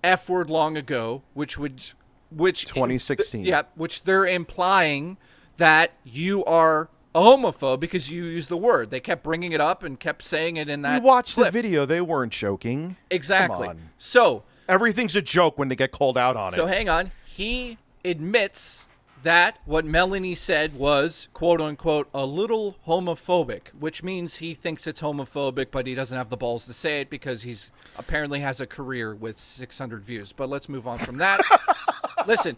F word long ago, which 2016. Yeah, which they're implying that you are a homophobe because you use the word. They kept bringing it up and kept saying it in that. We watched clip. the video. They weren't joking. Exactly. Come on. So everything's a joke when they get called out on it. So hang on. He admits that what Melanie said was, quote unquote, a little homophobic, which means he thinks it's homophobic, but he doesn't have the balls to say it because he's apparently has a career with 600 views. But let's move on from that. Listen,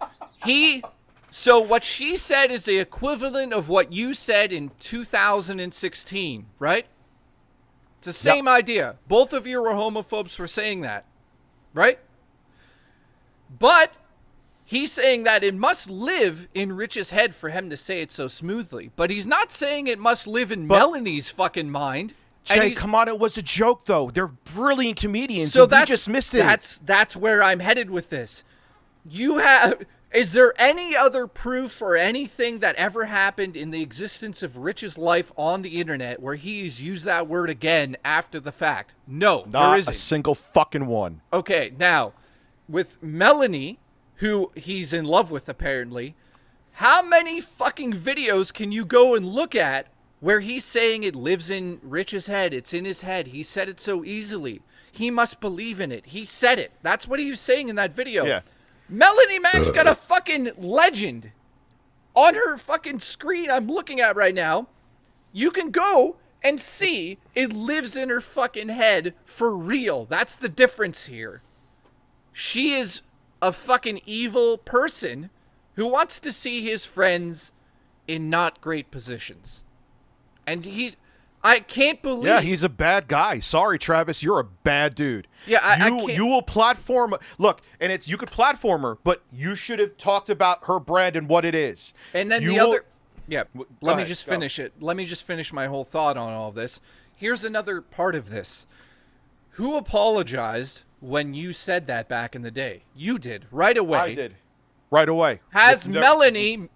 so what she said is the equivalent of what you said in 2016, right? It's the same idea. Both of you were homophobes for saying that, right? But he's saying that it must live in Rich's head for him to say it so smoothly. But he's not saying it must live in Melanie's fucking mind. Jay, come on, it was a joke, though. They're brilliant comedians, so and we just missed it. That's where I'm headed with this. Is there any other proof or anything that ever happened in the existence of Rich's life on the internet where he's used that word again after the fact? No, there Not isn't. a single fucking one. Okay, now, with Melanie, who he's in love with apparently, how many fucking videos can you go and look at where he's saying it lives in Rich's head, it's in his head, he said it so easily, he must believe in it, he said it. That's what he was saying in that video. Yeah. Melanie Mac's got a fucking legend on her fucking screen I'm looking at right now. You can go and see it lives in her fucking head for real. That's the difference here. She is a fucking evil person who wants to see his friends in not great positions. And I can't believe... Yeah, he's a bad guy. Sorry, Travis, you're a bad dude. Yeah, I can't... You will platform... Look, and you could platform her, but you should have talked about her brand and what it is. And then Yeah, let me just finish it. Let me just finish my whole thought on all of this. Here's another part of this. Who apologized when you said that back in the day? You did, right away. I did. Right away. Has Melanie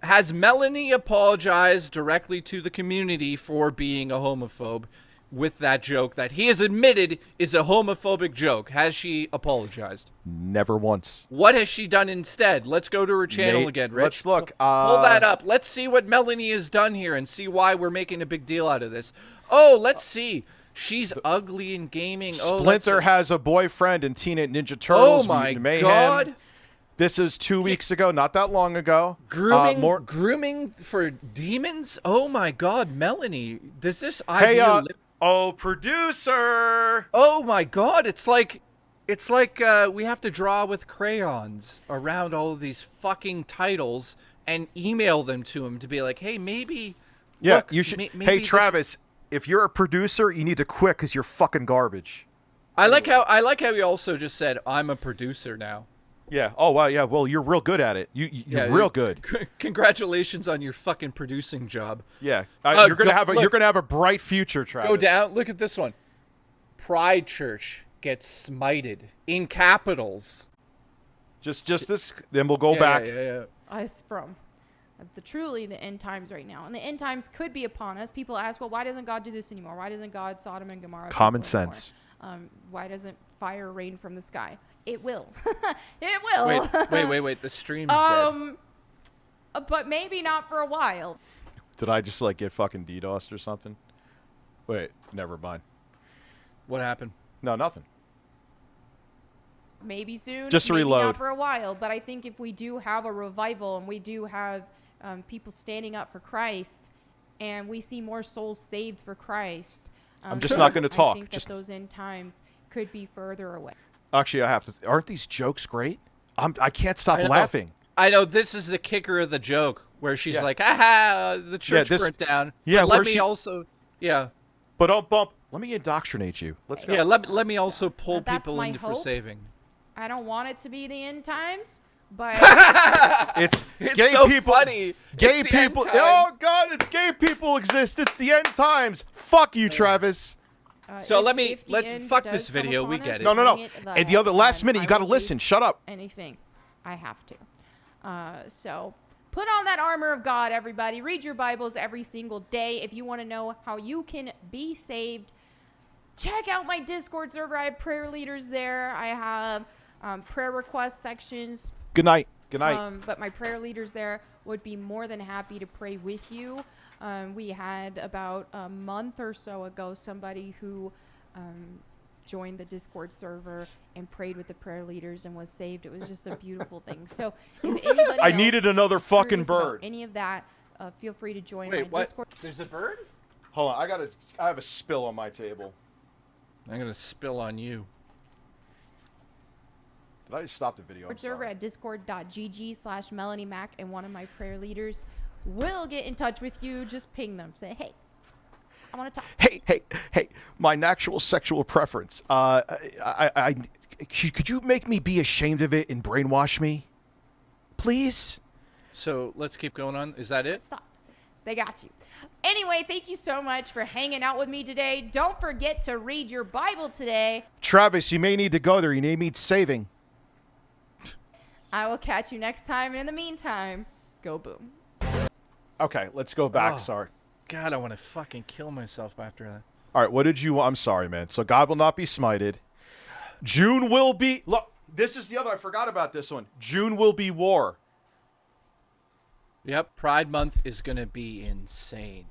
apologized directly to the community for being a homophobe with that joke that he has admitted is a homophobic joke? Has she apologized? Never once. What has she done instead? Let's go to her channel again, Rich. Let's look. Pull that up. Let's see what Melanie has done here and see why we're making a big deal out of this. Oh, let's see. She's ugly in gaming. Splinter has a boyfriend in Teenage Ninja Turtles. Oh my Mayhem. God. This is 2 weeks ago, not that long ago. Grooming for demons? Oh my God, Melanie. Does this idea... producer! Oh my God, it's like we have to draw with crayons around all of these fucking titles and email them to him to be like, hey, maybe... Yeah, look, you should... maybe hey, Travis, if you're a producer, you need to quit because you're fucking garbage. I like how he also just said, I'm a producer now. Yeah. Oh, wow. Yeah. Well, you're real good at it. You're real good. Congratulations on your fucking producing job. Yeah. You're gonna have a bright future, Travis. Go down. Look at this one. Pride Church gets smited in capitals. Just this. Then we'll go back. Us from truly the end times right now, and the end times could be upon us. People ask, well, why doesn't God do this anymore? Why doesn't God Sodom and Gomorrah? Common sense. Why doesn't fire rain from the sky? It will. It will. Wait. The stream's dead. But maybe not for a while. Did I just get fucking DDoSed or something? Wait, never mind. What happened? No, nothing. Maybe soon. Just maybe reload. Not for a while, but I think if we do have a revival and we do have people standing up for Christ, and we see more souls saved for Christ, I'm just not going to talk. I think that those end times could be further away. Actually, I have to. Aren't these jokes great? I can't stop laughing. I know this is the kicker of the joke where she's like, "Aha, the church burnt down." Yeah, but let me also. But let me indoctrinate you. Let's go. Yeah, let me also pull people in for hope. saving. I don't want it to be the end times, but it's gay so people. Funny. Gay people. Oh God, it's gay people exist. It's the end times. Fuck you, Travis. So fuck this video. We get it. No. And the other last minute, you got to listen. Shut up. Anything, I have to. So put on that armor of God, everybody. Read your Bibles every single day. If you want to know how you can be saved, check out my Discord server. I have prayer leaders there. I have prayer request sections. Good night. Good night. But my prayer leaders there would be more than happy to pray with you. We had about a month or so ago somebody who joined the Discord server and prayed with the prayer leaders and was saved. It was just a beautiful thing. So if anybody I else needed another is fucking curious about bird. any of that, feel free to join Wait, my what? Discord. There's a bird? Hold on, I have a spill on my table. I'm gonna spill on you. Did I just stop the video? I'm server sorry. at discord.gg/Melanie Mac, and one of my prayer leaders will get in touch with you. Just ping them. Say, hey, I want to talk. Hey, my natural sexual preference. Could you make me be ashamed of it and brainwash me? Please? So let's keep going on. Is that it? Stop. They got you. Anyway, thank you so much for hanging out with me today. Don't forget to read your Bible today. Travis, you may need to go there. You may need saving. I will catch you next time. And in the meantime, go boom. Okay, let's go back. Oh. Sorry. God, I want to fucking kill myself after that. All right, what did you... I'm sorry, man. So God will not be smited. June will be... Look, this is the other... I forgot about this one. June will be war. Yep, Pride Month is going to be insane.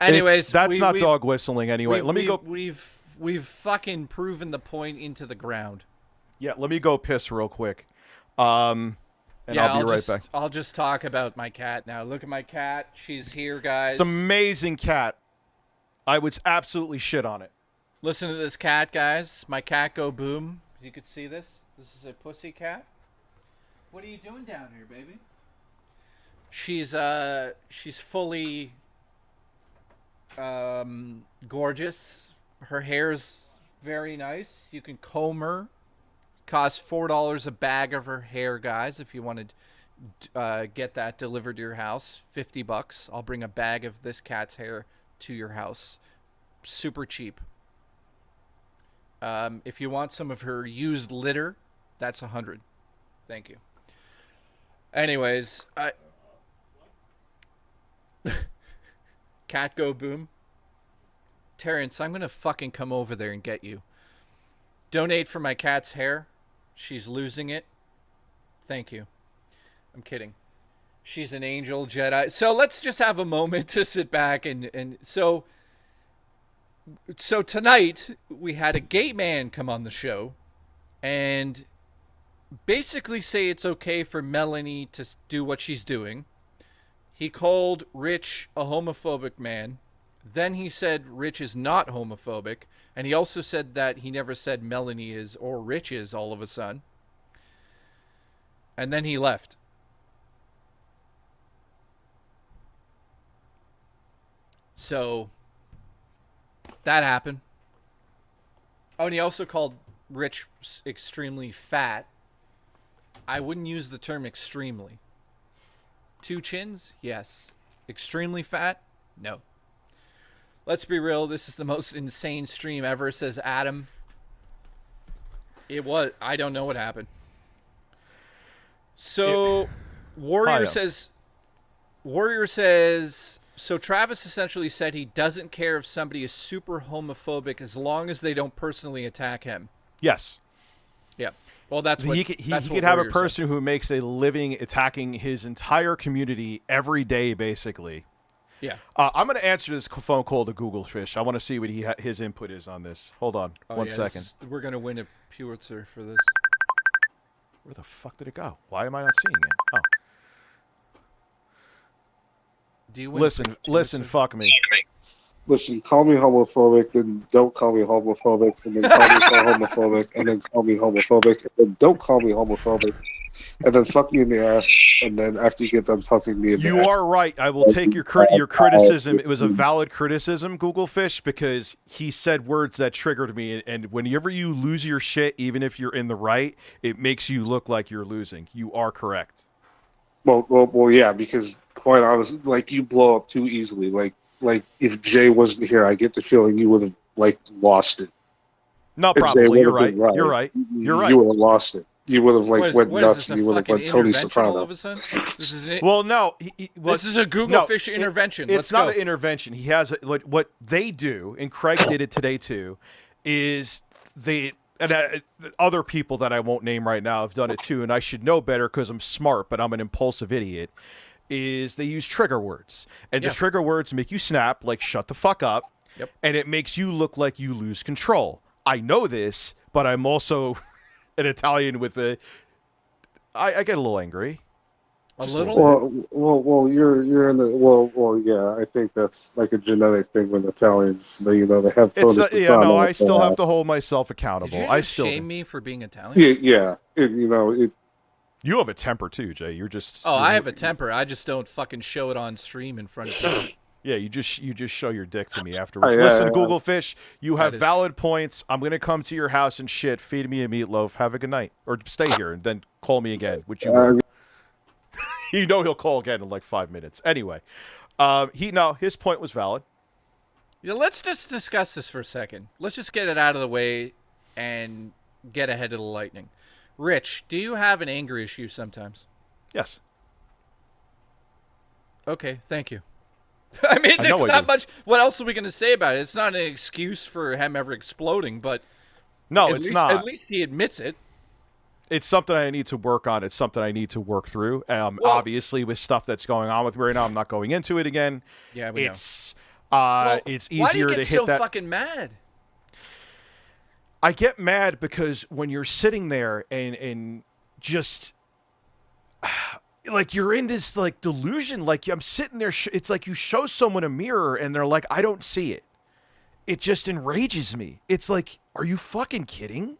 Anyways, that's not dog whistling anyway. Let me go... We've fucking proven the point into the ground. Yeah, let me go piss real quick. And yeah, I'll be right back. I'll just talk about my cat now. Look at my cat. She's here, guys. It's an amazing cat. I would absolutely shit on it. Listen to this cat, guys. My cat go boom. You could see this. This is a pussy cat. What are you doing down here, baby? She's fully gorgeous. Her hair's very nice. You can comb her. Costs $4 a bag of her hair, guys. If you want to get that delivered to your house, $50. I'll bring a bag of this cat's hair to your house. Super cheap. If you want some of her used litter, that's $100. Thank you. Anyways, cat go boom. Terrence, I'm gonna fucking come over there and get you. Donate for my cat's hair. She's losing it. Thank you. I'm kidding. She's an angel Jedi. So let's just have a moment to sit back and so tonight we had a gay man come on the show and basically say it's okay for Melanie to do what she's doing. He called Rich a homophobic man. Then he said Rich is not homophobic. And he also said that he never said Melanie is or Rich is all of a sudden. And then he left. So that happened. Oh, and he also called Rich extremely fat. I wouldn't use the term extremely. 2 chins? Yes. Extremely fat? No. Let's be real. This is the most insane stream ever, says Adam. It was. I don't know what happened. So, Warrior says, so Travis essentially said he doesn't care if somebody is super homophobic as long as they don't personally attack him. Yes. Yeah. Well, that's what he could have a person who makes a living attacking his entire community every day, basically. Yeah. I'm going to answer this phone call to Google Fish. I want to see what his input is on this. Hold on one second. We're going to win a Pulitzer for this. Where the fuck did it go? Why am I not seeing it? Oh. Do you win Listen, fuck me. Listen, call me homophobic, then don't call me homophobic, and then call me homophobic, and then call me homophobic, and then don't call me homophobic, and then fuck me in the ass, and then after you get done fucking me in the ass. You are right. I will take your criticism. It was a valid criticism, Google Fish, because he said words that triggered me, and whenever you lose your shit, even if you're in the right, it makes you look like you're losing. You are correct. Well, yeah, because quite honestly, like, you blow up too easily. Like if Jay wasn't here, I get the feeling you would have lost it. No, probably. You're right. You're right. You would have lost it. You would have went nuts, and you would have went Tony Soprano. Well, no. This is a Google Fish intervention. It's not an intervention. He has what they do, and Craig did it today too. Is other people that I won't name right now have done it too, and I should know better because I'm smart, but I'm an impulsive idiot, is they use trigger words. And the trigger words make you snap, like shut the fuck up, and it makes you look like you lose control. I know this, but I'm also an Italian with a... I get a little angry. A little? Well, you're in the yeah. I think that's like a genetic thing with Italians. They have. I still have to hold myself accountable. Did you I just still shame me for being Italian? Yeah. You have a temper too, Jay. You're just. Oh, I have a temper. I just don't fucking show it on stream in front of people. Yeah, you just show your dick to me afterwards. Listen, Google Fish, you have valid points. I'm gonna come to your house and shit. Feed me a meatloaf. Have a good night, or stay here and then call me again, which you will. You know he'll call again in like 5 minutes. Anyway, his point was valid. Yeah, let's just discuss this for a second. Let's just get it out of the way and get ahead of the lightning. Rich, do you have an anger issue sometimes? Yes. Okay, thank you. I mean, there's not much. What else are we going to say about it? It's not an excuse for him ever exploding, but no, it's not. At least he admits it. It's something I need to work on. It's something I need to work through. Obviously, with stuff that's going on with me right now, I'm not going into it again. Yeah, we know. It's easier why do you get to hit so that. Fucking mad? I get mad because when you're sitting there and just like you're in this like delusion, like I'm sitting there. It's like you show someone a mirror and they're like, I don't see it. It just enrages me. It's like, are you fucking kidding?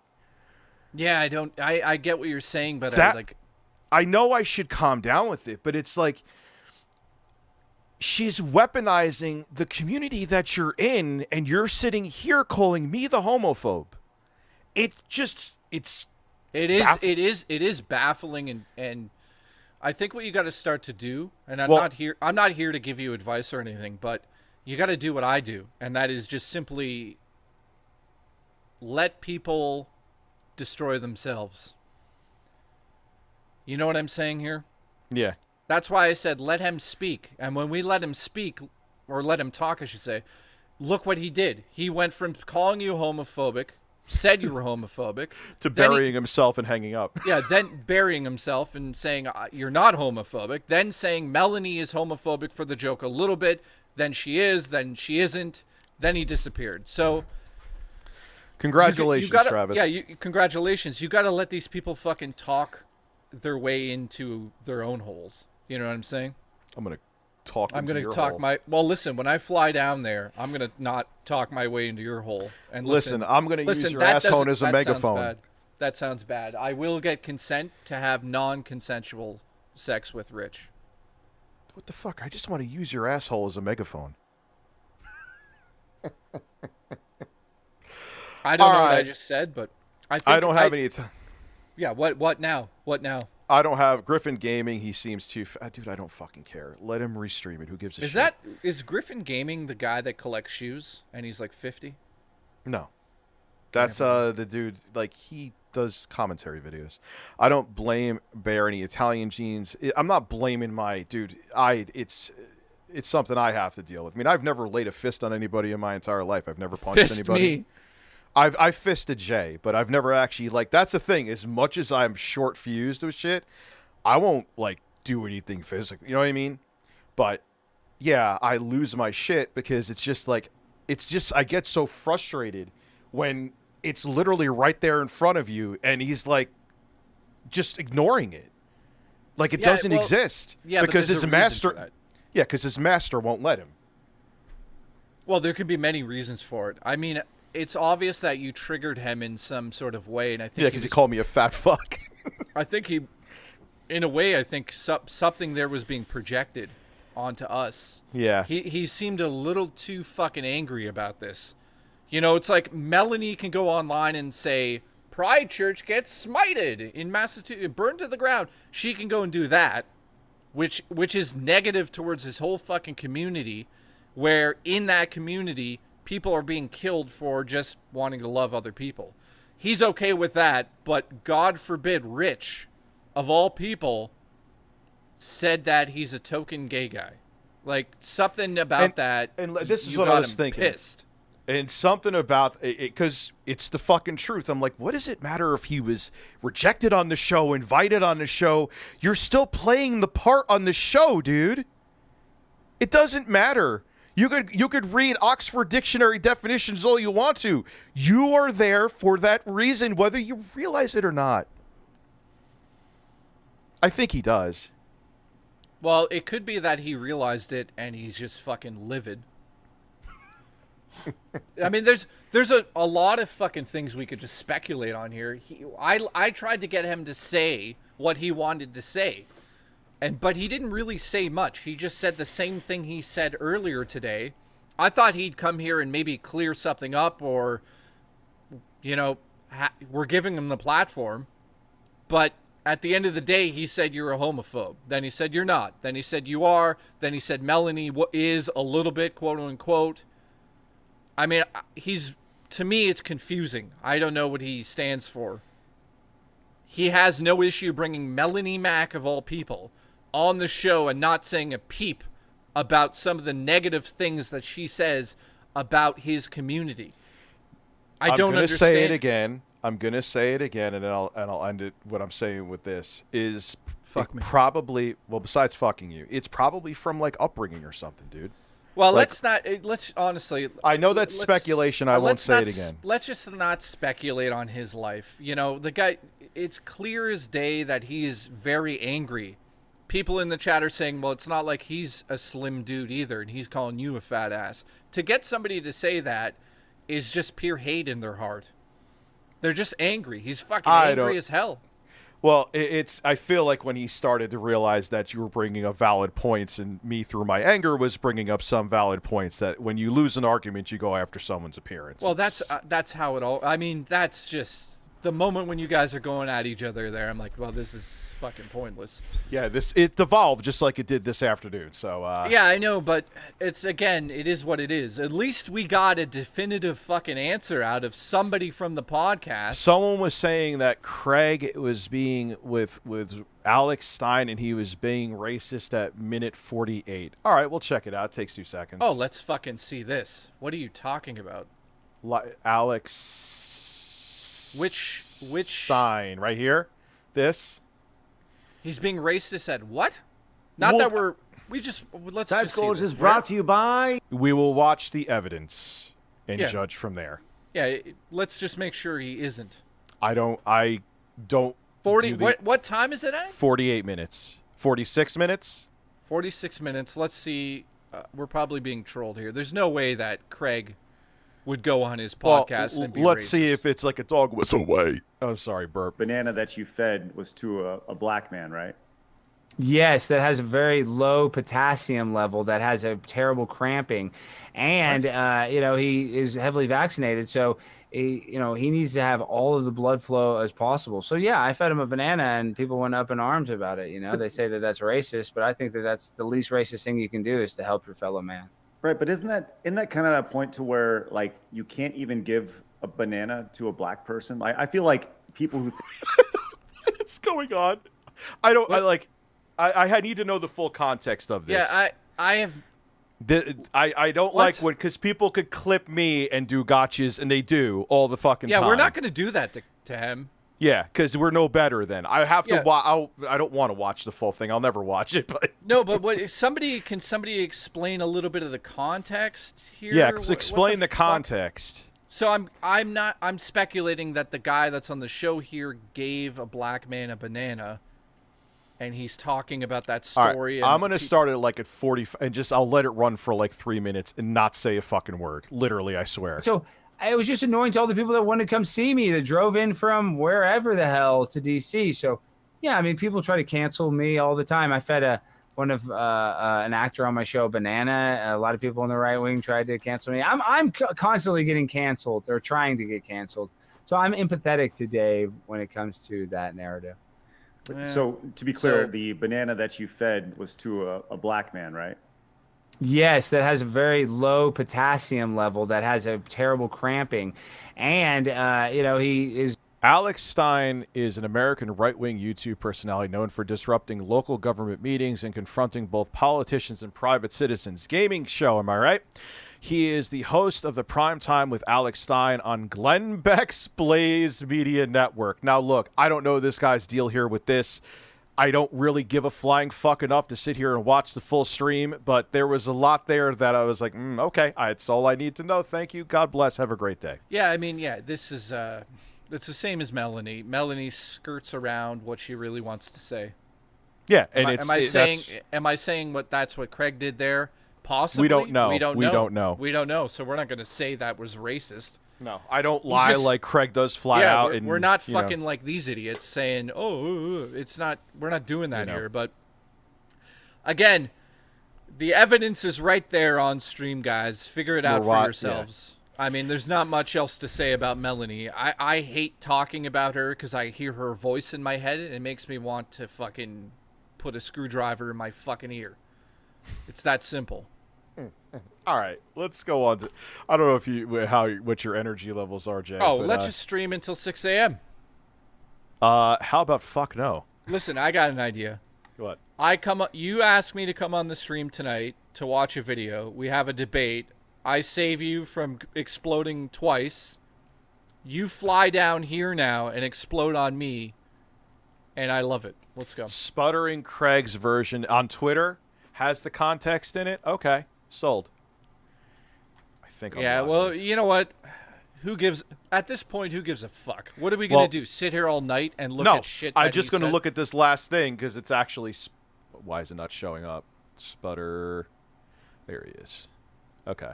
Yeah, I get what you're saying, but I know I should calm down with it, but it's like she's weaponizing the community that you're in, and you're sitting here calling me the homophobe. It is baffling, and I think what you got to start to do, and I'm not here to give you advice or anything, but you got to do what I do, and that is just simply let people destroy themselves. You know what I'm saying here? Yeah. That's why I said let him speak. And when we let him speak, or let him talk, I should say, look what he did. He went from calling you homophobic, said you were homophobic, to burying himself and hanging up. Yeah, then burying himself and saying you're not homophobic, then saying Melanie is homophobic for the joke a little bit, then she is, then she isn't, then he disappeared. So congratulations, Travis. Yeah, congratulations. You got to let these people fucking talk their way into their own holes. You know what I'm saying? I'm going to talk into your hole. Well, listen, when I fly down there, I'm going to not talk my way into your hole. And listen, I'm going to use your asshole as a megaphone. That sounds bad. I will get consent to have non-consensual sex with Rich. What the fuck? I just want to use your asshole as a megaphone. I don't know what I just said, but I don't have any time. Yeah, what now? What now? I don't have Griffin Gaming. He seems too... Dude, I don't fucking care. Let him restream it. Who gives a shit? Is Griffin Gaming the guy that collects shoes and he's like 50? No. That's the dude, like, he does commentary videos. I don't blame Bear any Italian genes. I'm not blaming my... Dude, it's something I have to deal with. I mean, I've never laid a fist on anybody in my entire life. I've never punched anybody. Me. I've fisted Jay, but I've never actually, like, that's the thing. As much as I'm short fused with shit, I won't, like, do anything physical. You know what I mean? But, yeah, I lose my shit because it's just, like, I get so frustrated when it's literally right there in front of you and he's, like, just ignoring it. Like, it doesn't exist. Yeah, because his master... Yeah, because his master won't let him. Well, there could be many reasons for it. I mean... It's obvious that you triggered him in some sort of way, and I think because he called me a fat fuck. I think in a way, I think something there was being projected onto us. Yeah. He seemed a little too fucking angry about this. You know, it's like Melanie can go online and say Pride Church gets smited in Massachusetts, burned to the ground. She can go and do that, which is negative towards his whole fucking community, where in that community people are being killed for just wanting to love other people. He's okay with that, but God forbid Rich, of all people, said that he's a token gay guy. Like, something about that. And this is what I was thinking. Pissed. And something about it, because it's the fucking truth. I'm like, what does it matter if he was rejected on the show, invited on the show? You're still playing the part on the show, dude. It doesn't matter. You could read Oxford Dictionary definitions all you want to. You are there for that reason, whether you realize it or not. I think he does. Well, it could be that he realized it and he's just fucking livid. I mean, there's a lot of fucking things we could just speculate on here. I tried to get him to say what he wanted to say, but he didn't really say much. He just said the same thing he said earlier today. I thought he'd come here and maybe clear something up, or, you know, we're giving him the platform. But at the end of the day, he said you're a homophobe. Then he said you're not. Then he said you are. Then he said Melanie is a little bit, quote unquote. I mean, to me, it's confusing. I don't know what he stands for. He has no issue bringing Melanie Mac, of all people, on the show and not saying a peep about some of the negative things that she says about his community. I don't understand. I'm gonna say it again, and then I'll end it. What I'm saying with this is, fuck me. Probably, well, besides fucking you, it's probably from like upbringing or something, dude. Well, like, let's honestly. I know that's speculation. I won't say it again. Let's just not speculate on his life. You know, the guy, it's clear as day that he is very angry. People in the chat are saying, well, it's not like he's a slim dude either, and he's calling you a fat ass. To get somebody to say that is just pure hate in their heart. They're just angry. He's fucking angry as hell. Well, I feel like when he started to realize that you were bringing up valid points, and me through my anger was bringing up some valid points, that when you lose an argument, you go after someone's appearance. Well, that's how it all. I mean, that's just the moment when you guys are going at each other there. I'm like, well, this is fucking pointless. Yeah, it devolved just like it did this afternoon. So yeah, I know, but it is what it is. At least we got a definitive fucking answer out of somebody from the podcast. Someone was saying that Craig was being with Alex Stein, and he was being racist at minute 48. All right, we'll check it out. It takes 2 seconds. Oh, let's fucking see this. What are you talking about? Alex. Which Stein right here? This. He's being racist at what? Not that let's. SideScrollers is brought to you by. We will watch the evidence and judge from there. Yeah, let's just make sure he isn't. I don't. 40. What time is it at? 48 minutes. 46 minutes. 46 minutes. Let's see. We're probably being trolled here. There's no way that Craig would go on his podcast and be let's racist. see if it's like a dog whistle way. Oh, sorry, burp. Banana that you fed was to a black man, right? Yes, that has a very low potassium level, that has a terrible cramping, and he is heavily vaccinated, so he needs to have all of the blood flow as possible. So yeah, I fed him a banana, and people went up in arms about it. They say that that's racist, but I think that that's the least racist thing you can do, is to help your fellow man. Right, but isn't that kind of that point to where like you can't even give a banana to a black person? I feel like people who what's going on? I need to know the full context of this. Yeah, I don't like when, because people could clip me and do gotchas, and they do all the fucking time. Yeah, we're not going to do that to him. Yeah, because we're no better then. I have to. I don't want to watch the full thing. I'll never watch it. But no, but can somebody explain a little bit of the context here? Yeah, explain the context. So I'm speculating that the guy that's on the show here gave a black man a banana, and he's talking about that story. Right, I'm gonna start it like at 40, and I'll let it run for like 3 minutes and not say a fucking word. Literally, I swear. So. It was just annoying to all the people that wanted to come see me, that drove in from wherever the hell to DC. So, yeah, I mean, people try to cancel me all the time. I fed an actor on my show, Banana. A lot of people on the right wing tried to cancel me. I'm constantly getting canceled, or trying to get canceled. So I'm empathetic to Dave when it comes to that narrative. So to be clear, the banana that you fed was to a black man, right? Yes, that has a very low potassium level, that has a terrible cramping, and he is. Alex Stein is an American right-wing YouTube personality known for disrupting local government meetings and confronting both politicians and private citizens. Gaming show, am I right? He is the host of the Prime Time with Alex Stein on Glenn Beck's Blaze Media Network. Now, look, I don't know this guy's deal here with this. I don't really give a flying fuck enough to sit here and watch the full stream, but there was a lot there that I was like, okay, that's all I need to know. Thank you. God bless. Have a great day. Yeah, I mean, yeah, this is it's the same as Melanie. Melanie skirts around what she really wants to say. Yeah, and am I saying that's what Craig did there? Possibly. We don't know. We don't know. We don't know. So we're not going to say that was racist. No, I don't lie like Craig does fly out. We're not fucking like these idiots saying, it's not. We're not doing that here. But again, the evidence is right there on stream, guys. Figure it out for yourselves. Yeah. I mean, there's not much else to say about Melanie. I hate talking about her because I hear her voice in my head and it makes me want to fucking put a screwdriver in my fucking ear. It's that simple. All right, let's go on to. I don't know what your energy levels are, Jay. Oh, let's just stream until 6 a.m. How about fuck no? Listen, I got an idea. What? You ask me to come on the stream tonight to watch a video. We have a debate. I save you from exploding twice. You fly down here now and explode on me, and I love it. Let's go. Sputtering Craig's version on Twitter has the context in it. Okay, sold. Yeah, well, you know what? At this point, who gives a fuck? What are we going to do? Sit here all night and look at shit? I'm just going to look at this last thing because it's actually. Why is it not showing up? Sputter. There he is. Okay.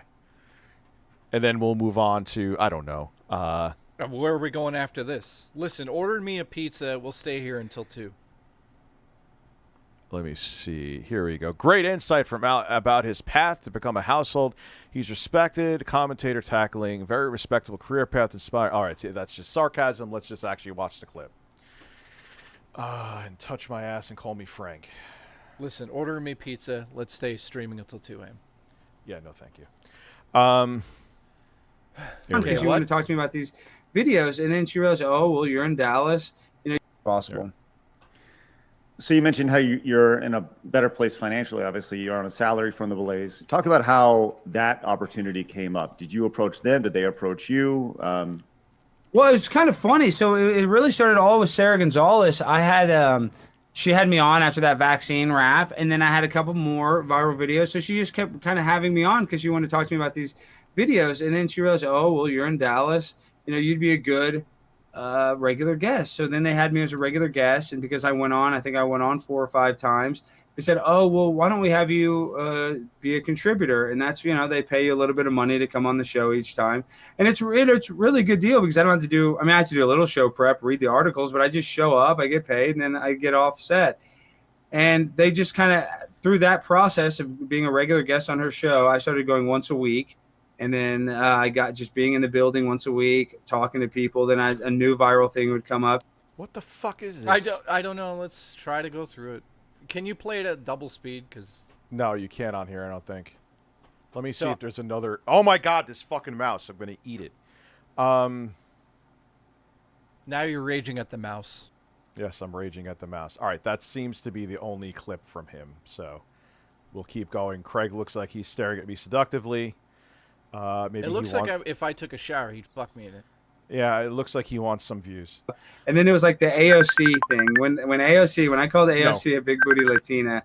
And then we'll move on to, I don't know. Where are we going after this? Listen, order me a pizza. We'll stay here until 2. Let me see. Here we go. Great insight from about his path to become a household. He's respected, commentator tackling, very respectable career path, inspired. All right, that's just sarcasm. Let's just actually watch the clip. And touch my ass and call me Frank. Listen, order me pizza. Let's stay streaming until 2 a.m. Yeah, no, thank you. Because you want to talk to me about these videos, and then she realized, oh, well, you're in Dallas. Possible. Yeah. So you mentioned how you're in a better place financially. Obviously, you're on a salary from the Blaze. Talk about how that opportunity came up. Did you approach them? Did they approach you? Well, it's kind of funny. So it really started all with Sarah Gonzalez. I had she had me on after that vaccine rap, and then I had a couple more viral videos. So she just kept kind of having me on because she wanted to talk to me about these videos. And then she realized, oh, well, you're in Dallas. You'd be a good regular guest. So then they had me as a regular guest, and because I think I went on 4 or 5 times. They said, oh, well, why don't we have you be a contributor? And that's, they pay you a little bit of money to come on the show each time. And it's really a good deal because I don't have to do, I have to do a little show prep, read the articles, but I just show up, I get paid, and then I get off set. And they just kind of, through that process of being a regular guest on her show, I started going once a week. And then I got just being in the building once a week, talking to people. Then a new viral thing would come up. What the fuck is this? I don't know. Let's try to go through it. Can you play it at double speed? No, you can't on here, I don't think. Let me see if there's another. Oh my God, this fucking mouse. I'm going to eat it. Now you're raging at the mouse. Yes, I'm raging at the mouse. All right, that seems to be the only clip from him. So we'll keep going. Craig looks like he's staring at me seductively. Maybe it looks like if I took a shower, he'd fuck me in it. Yeah, it looks like he wants some views. And then it was like the AOC thing. When I called AOC a big booty Latina,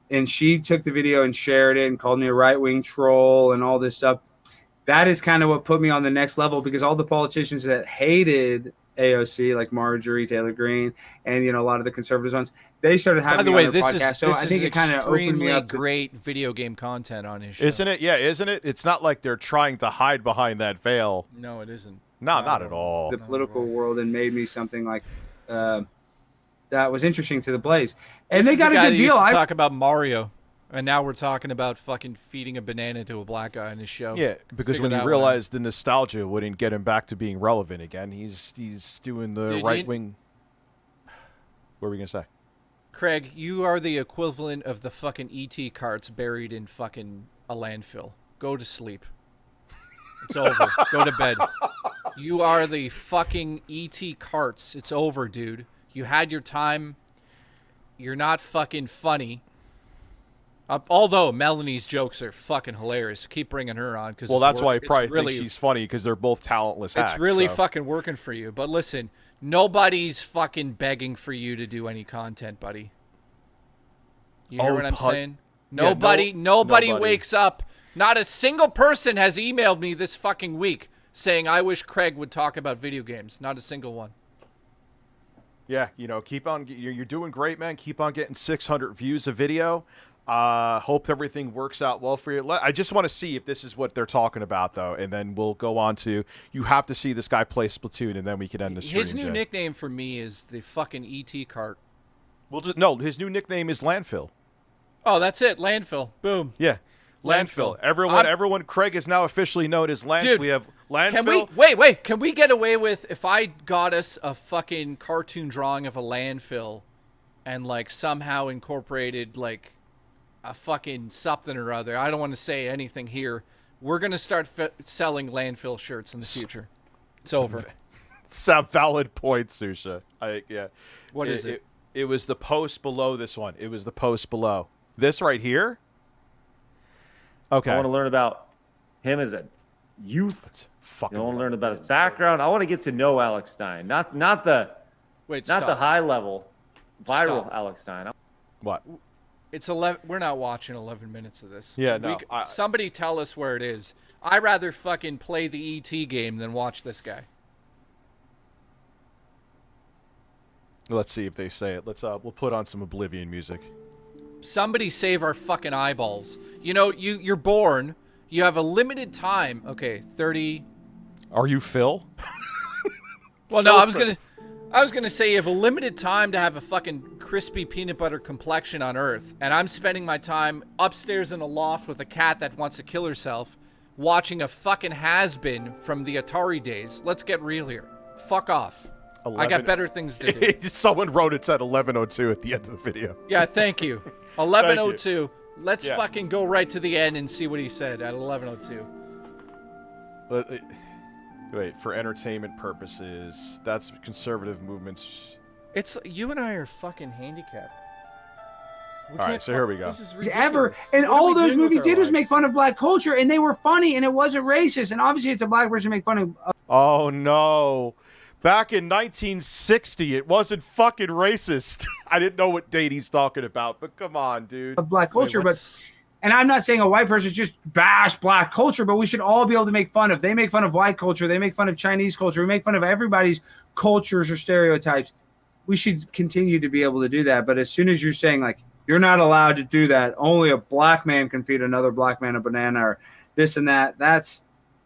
and she took the video and shared it and called me a right-wing troll and all this stuff, that is kind of what put me on the next level, because all the politicians that hated AOC, like Marjorie Taylor Greene and a lot of the conservative ones, they started having. By the way, this podcast. So I think it kind of opened me up. Great video game content on his show, isn't it? Yeah, isn't it? It's not like they're trying to hide behind that veil. No, it isn't. No, not at all. The political world, and made me something like that was interesting to the Blaze, and they got a good deal. I talk about Mario, and now we're talking about fucking feeding a banana to a black guy on his show. Yeah, because when he realized the nostalgia wouldn't get him back to being relevant again, he's doing the right wing. What were we gonna say? Craig, you are the equivalent of the fucking ET carts buried in fucking a landfill. Go to sleep. It's over. Go to bed. You are the fucking ET carts. It's over, dude. You had your time. You're not fucking funny. Although Melanie's jokes are fucking hilarious. Keep bringing her on. Well, that's why I probably think she's funny, because they're both talentless hacks. It's really so. fucking working for you. But listen, nobody's fucking begging for you to do any content, buddy. You hear what I'm saying? Nobody wakes up. Not a single person has emailed me this fucking week saying, I wish Craig would talk about video games. Not a single one. Yeah, you know, keep on. You're doing great, man. Keep on getting 600 views a video. Hope everything works out well for you. I just want to see if this is what they're talking about, though, and then we'll go on to, you have to see this guy play Splatoon, and then we can end the stream. His new nickname for me is the fucking ET cart. Well, no, his new nickname is Landfill. Oh, that's it. Landfill. Boom. Yeah. Landfill. Everyone, Craig is now officially known as Landfill. Dude, we have Landfill. Wait. Can we get away with, if I got us a fucking cartoon drawing of a landfill and, like, somehow incorporated, like, a fucking something or other. I don't want to say anything here. We're going to start selling landfill shirts in the future. It's over. It's a valid point, Susha. Yeah. What is it? It was the post below this one. It was the post below. This right here? Okay. I want to learn about him as a youth. I want to learn about his background. I want to get to know Alex Stein. Not the high level viral Alex Stein. What? It's 11. We're not watching 11 minutes of this. Yeah, no. Somebody tell us where it is. I'd rather fucking play the ET game than watch this guy. Let's see if they say it. We'll put on some Oblivion music. Somebody save our fucking eyeballs. You know, you're born. You have a limited time. Okay, 30. Are you Phil? Well, no, I was gonna say you have a limited time to have a fucking crispy peanut butter complexion on Earth, and I'm spending my time upstairs in a loft with a cat that wants to kill herself, watching a fucking has-been from the Atari days. Let's get real here. Fuck off. I got better things to do. Someone wrote it at 11:02 at the end of the video. Yeah, thank you. 11:02. Let's fucking go right to the end and see what he said at 11:02. Wait, for entertainment purposes, that's conservative movements. It's you and I are fucking handicapped. All right, so here we go. Ever and all those movies did was make fun of black culture, and they were funny, and it wasn't racist. And obviously, it's a black person make fun of. Oh no! Back in 1960, it wasn't fucking racist. I didn't know what date he's talking about, but come on, dude. Of black culture, and I'm not saying a white person just bash black culture, but we should all be able to make fun of. They make fun of white culture. They make fun of Chinese culture. We make fun of everybody's cultures or stereotypes. We should continue to be able to do that. But as soon as you're saying, like, you're not allowed to do that, only a black man can feed another black man a banana or this and that,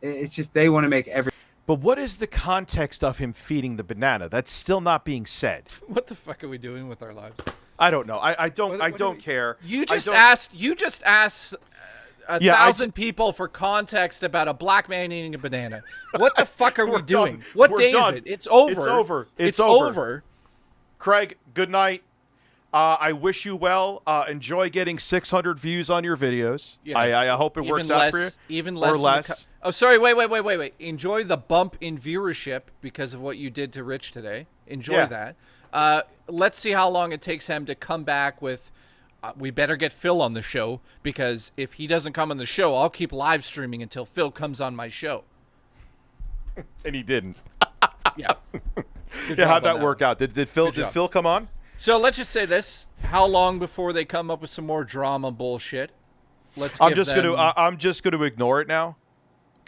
it's just they want to make every. But what is the context of him feeding the banana? That's still not being said. What the fuck are we doing with our lives? I don't know. I don't care. You just asked 1,000 people for context about a black man eating a banana. What the fuck are we doing? What day is it? It's over. It's over. It's over. Craig, good night. I wish you well. Enjoy getting 600 views on your videos. Yeah. I hope it works out for you. Even less. Or less. Oh, sorry. Wait. Enjoy the bump in viewership because of what you did to Rich today. Enjoy that. Let's see how long it takes him to come back with, we better get Phil on the show, because if he doesn't come on the show, I'll keep live streaming until Phil comes on my show. And he didn't. Yeah. Yeah, how'd that work out? Did Phil come on? So let's just say this. How long before they come up with some more drama bullshit? I'm just gonna ignore it now.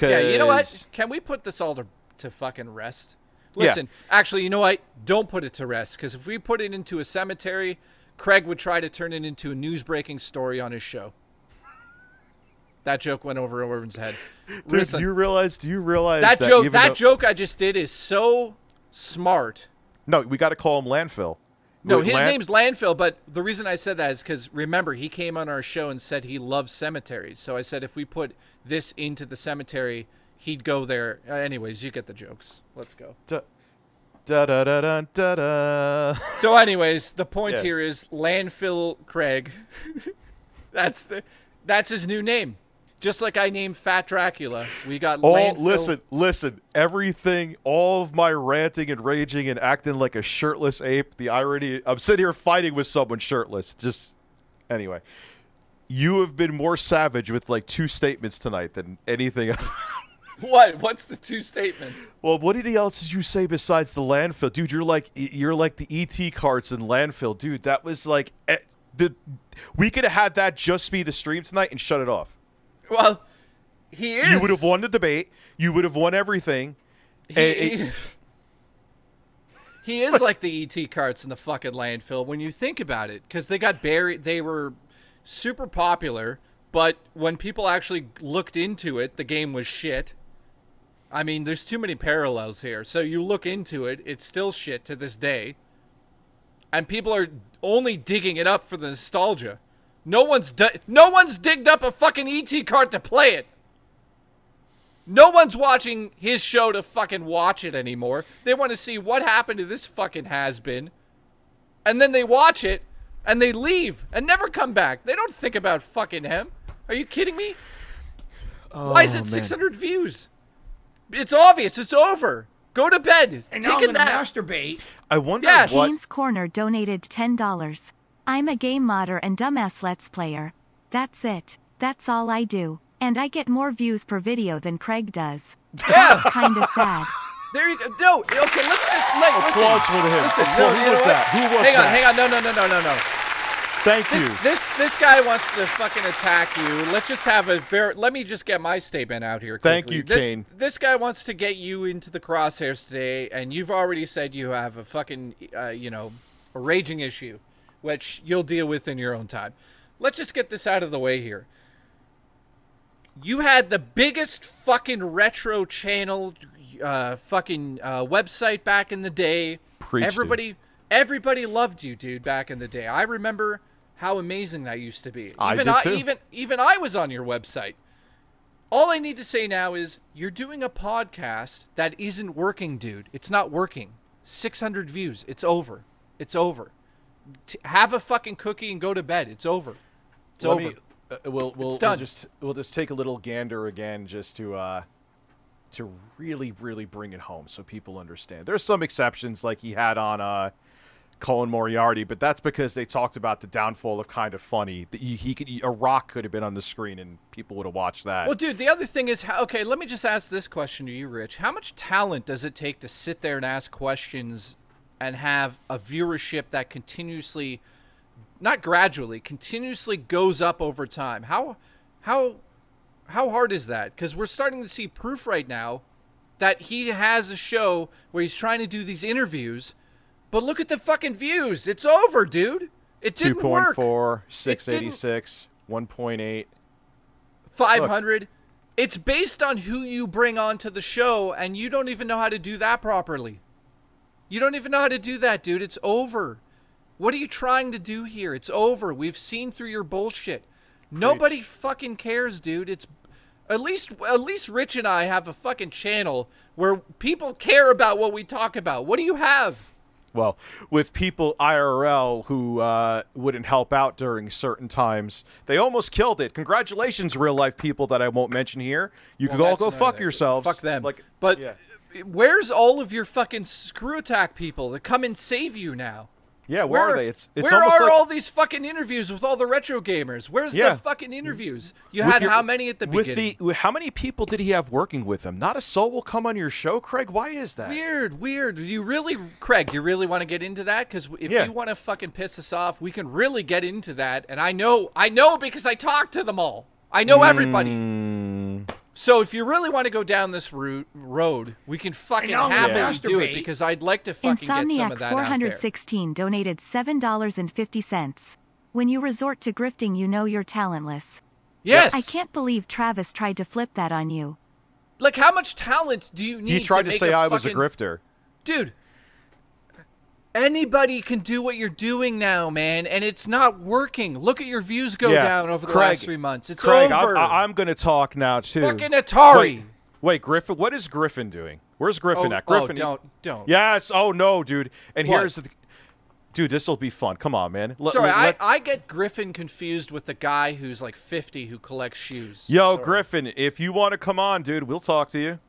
Yeah, you know what? Can we put this all to fucking rest? Listen, actually, you know what? Don't put it to rest, because if we put it into a cemetery, Craig would try to turn it into a news-breaking story on his show. That joke went over everyone's head. Dude, listen, do you realize that joke I just did is so smart. No, we got to call him Landfill. No, his name's Landfill, but the reason I said that is because, remember, he came on our show and said he loves cemeteries. So I said if we put this into the cemetery, he'd go there. Anyways, you get the jokes. Let's go. So anyways, the point here is Landfill Craig. That's his new name. Just like I named Fat Dracula, we got Landfill. Listen, everything, all of my ranting and raging and acting like a shirtless ape, the irony, I'm sitting here fighting with someone shirtless. Just, anyway. You have been more savage with like 2 statements tonight than anything else. What? What's the 2 statements? Well, what else did you say besides the landfill? Dude, you're like the ET carts in landfill. Dude, that was like... we could have had that just be the stream tonight and shut it off. Well, he is... You would have won the debate. You would have won everything. He is like the ET carts in the fucking landfill when you think about it. Because they got buried... They were super popular, but when people actually looked into it, the game was shit. I mean, there's too many parallels here. So you look into it, it's still shit to this day. And people are only digging it up for the nostalgia. No one's digged up a fucking ET cart to play it. No one's watching his show to fucking watch it anymore. They want to see what happened to this fucking has-been. And then they watch it, and they leave, and never come back. They don't think about fucking him. Are you kidding me? Why is it 600 views? It's obvious. It's over. Go to bed. And Take now I'm a gonna nap. masturbate. I wonder Yes. what... James Corner donated $10. I'm a game modder and dumbass let's player. That's it. That's all I do. And I get more views per video than Craig does. Yeah. Kinda sad. There you go. No, okay, let's just... listen. Applause for him. Listen, Applause. no, Who you know was what? that? Who was that? Hang on. No. Thank you. This guy wants to fucking attack you. Let's just have a let me just get my statement out here quickly. Thank you, Kane. This guy wants to get you into the crosshairs today, and you've already said you have a fucking, a raging issue, which you'll deal with in your own time. Let's just get this out of the way here. You had the biggest fucking retro channel, website back in the day. Everybody loved you, dude, back in the day. I remember how amazing that used to be. Even I was on your website. All I need to say now is you're doing a podcast that isn't working, dude. It's not working. 600 views. It's over. It's over. Have a fucking cookie and go to bed. It's over. It's over. We'll done. just take a little gander again just to really bring it home so people understand. There's some exceptions like he had on Colin Moriarty, but that's because they talked about the downfall of Kind of Funny. A rock could have been on the screen and people would have watched that. Well, dude, the other thing is, okay, let me just ask this question to you, Rich. How much talent does it take to sit there and ask questions and have a viewership that continuously, not gradually, continuously goes up over time? How hard is that? Because we're starting to see proof right now that he has a show where he's trying to do these interviews, but look at the fucking views. It's over, dude. It didn't work. 2.4, 686, 1.8. 500. Look. It's based on who you bring onto the show, and you don't even know how to do that properly. You don't even know how to do that, dude. It's over. What are you trying to do here? It's over. We've seen through your bullshit. Nobody fucking cares, dude. It's at least Rich and I have a fucking channel where people care about what we talk about. What do you have? Well, with people IRL who wouldn't help out during certain times, they almost killed it. Congratulations, real life people that I won't mention here. You could all go fuck yourselves. Fuck them. But where's all of your fucking screw attack people that come and save you now? Yeah, where are they? It's where almost are like, all these fucking interviews with all the retro gamers? Where's the fucking interviews? You had how many at the beginning? How many people did he have working with him? Not a soul will come on your show, Craig. Why is that? Weird. You really, Craig, you really want to get into that? Because if you want to fucking piss us off, we can really get into that. And I know because I talked to them all. I know everybody. So if you really want to go down this road, we can fucking happily do it because I'd like to fucking get some of that out there. Insomniac416 donated $7.50. When you resort to grifting, you know you're talentless. Yes. I can't believe Travis tried to flip that on you. Like, how much talent do you need? He tried to make say I was a grifter. Dude, anybody can do what you're doing now, man, and it's not working. Look at your views go down over the last 3 months. It's over. I'm going to talk now, too. Fucking Atari. Wait, Griffin, what is Griffin doing? Where's Griffin at? Griffin, don't. Yes. Oh, no, dude. And here's the... Dude, this will be fun. Come on, man. I get Griffin confused with the guy who's like 50 who collects shoes. Yo, Griffin, if you want to come on, dude, we'll talk to you.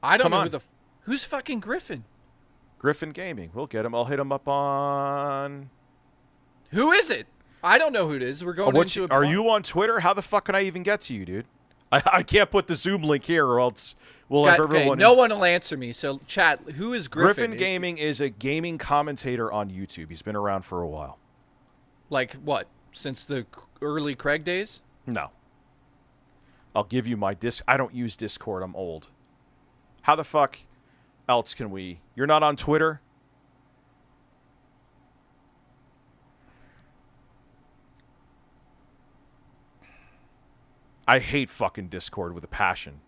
I don't know who's fucking Griffin. Griffin Gaming. We'll get him. I'll hit him up on... Who is it? I don't know who it is. We're going into. Are you on Twitter? How the fuck can I even get to you, dude? I can't put the Zoom link here, or else we'll have everyone. No one will answer me. So, chat. Who is Griffin? Griffin Gaming is a gaming commentator on YouTube. He's been around for a while. Like what? Since the early Craig days? No. I'll give you my I don't use Discord. I'm old. How the fuck else can we? You're not on Twitter? I hate fucking Discord with a passion.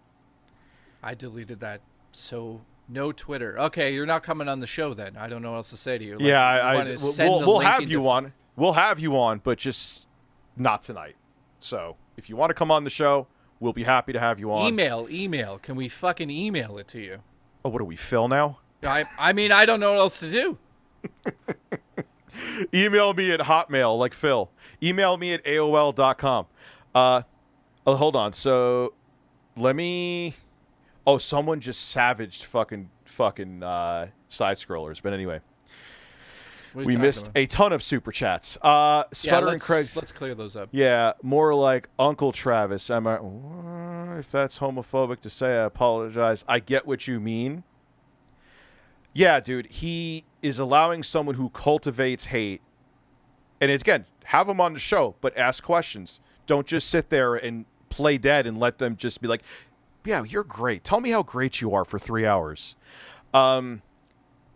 I deleted that. So no Twitter. Okay, you're not coming on the show then. I don't know what else to say to you. Like, yeah, we'll have you on. We'll have you on, but just not tonight. So if you want to come on the show, we'll be happy to have you on. Email. Can we fucking email it to you? Oh, what are we, Phil now? I mean, I don't know what else to do. Email me at Hotmail, like Phil. Email me at AOL.com. Oh, hold on. So, let me... Oh, someone just savaged fucking side-scrollers. But anyway. We missed a ton of super chats. Sputter and Craig's... Let's clear those up. Yeah, more like Uncle Travis. If that's homophobic to say, I apologize. I get what you mean. Yeah, dude. He is allowing someone who cultivates hate. And again, have him on the show, but ask questions. Don't just sit there and play dead and let them just be like, yeah, you're great. Tell me how great you are for 3 hours.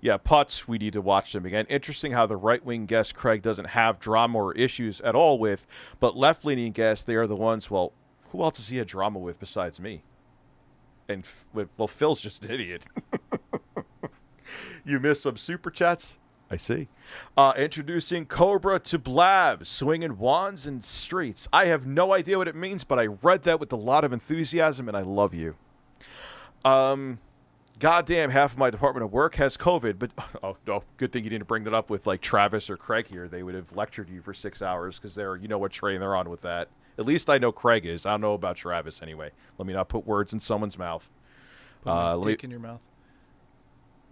Yeah, Putz, we need to watch them again. Interesting how the right-wing guest Craig doesn't have drama or issues at all with, but left-leaning guests, they are the ones, well, who else does he have drama with besides me? And, well, Phil's just an idiot. You missed some super chats? I see. Introducing Cobra to Blab, swinging wands in streets. I have no idea what it means, but I read that with a lot of enthusiasm, and I love you. Goddamn, half of my department of work has COVID, but oh, good thing you didn't bring that up with like Travis or Craig here. They would have lectured you for 6 hours because they're, you know what train they're on with that. At least I know Craig is. I don't know about Travis anyway. Let me not put words in someone's mouth. Put dick in your mouth.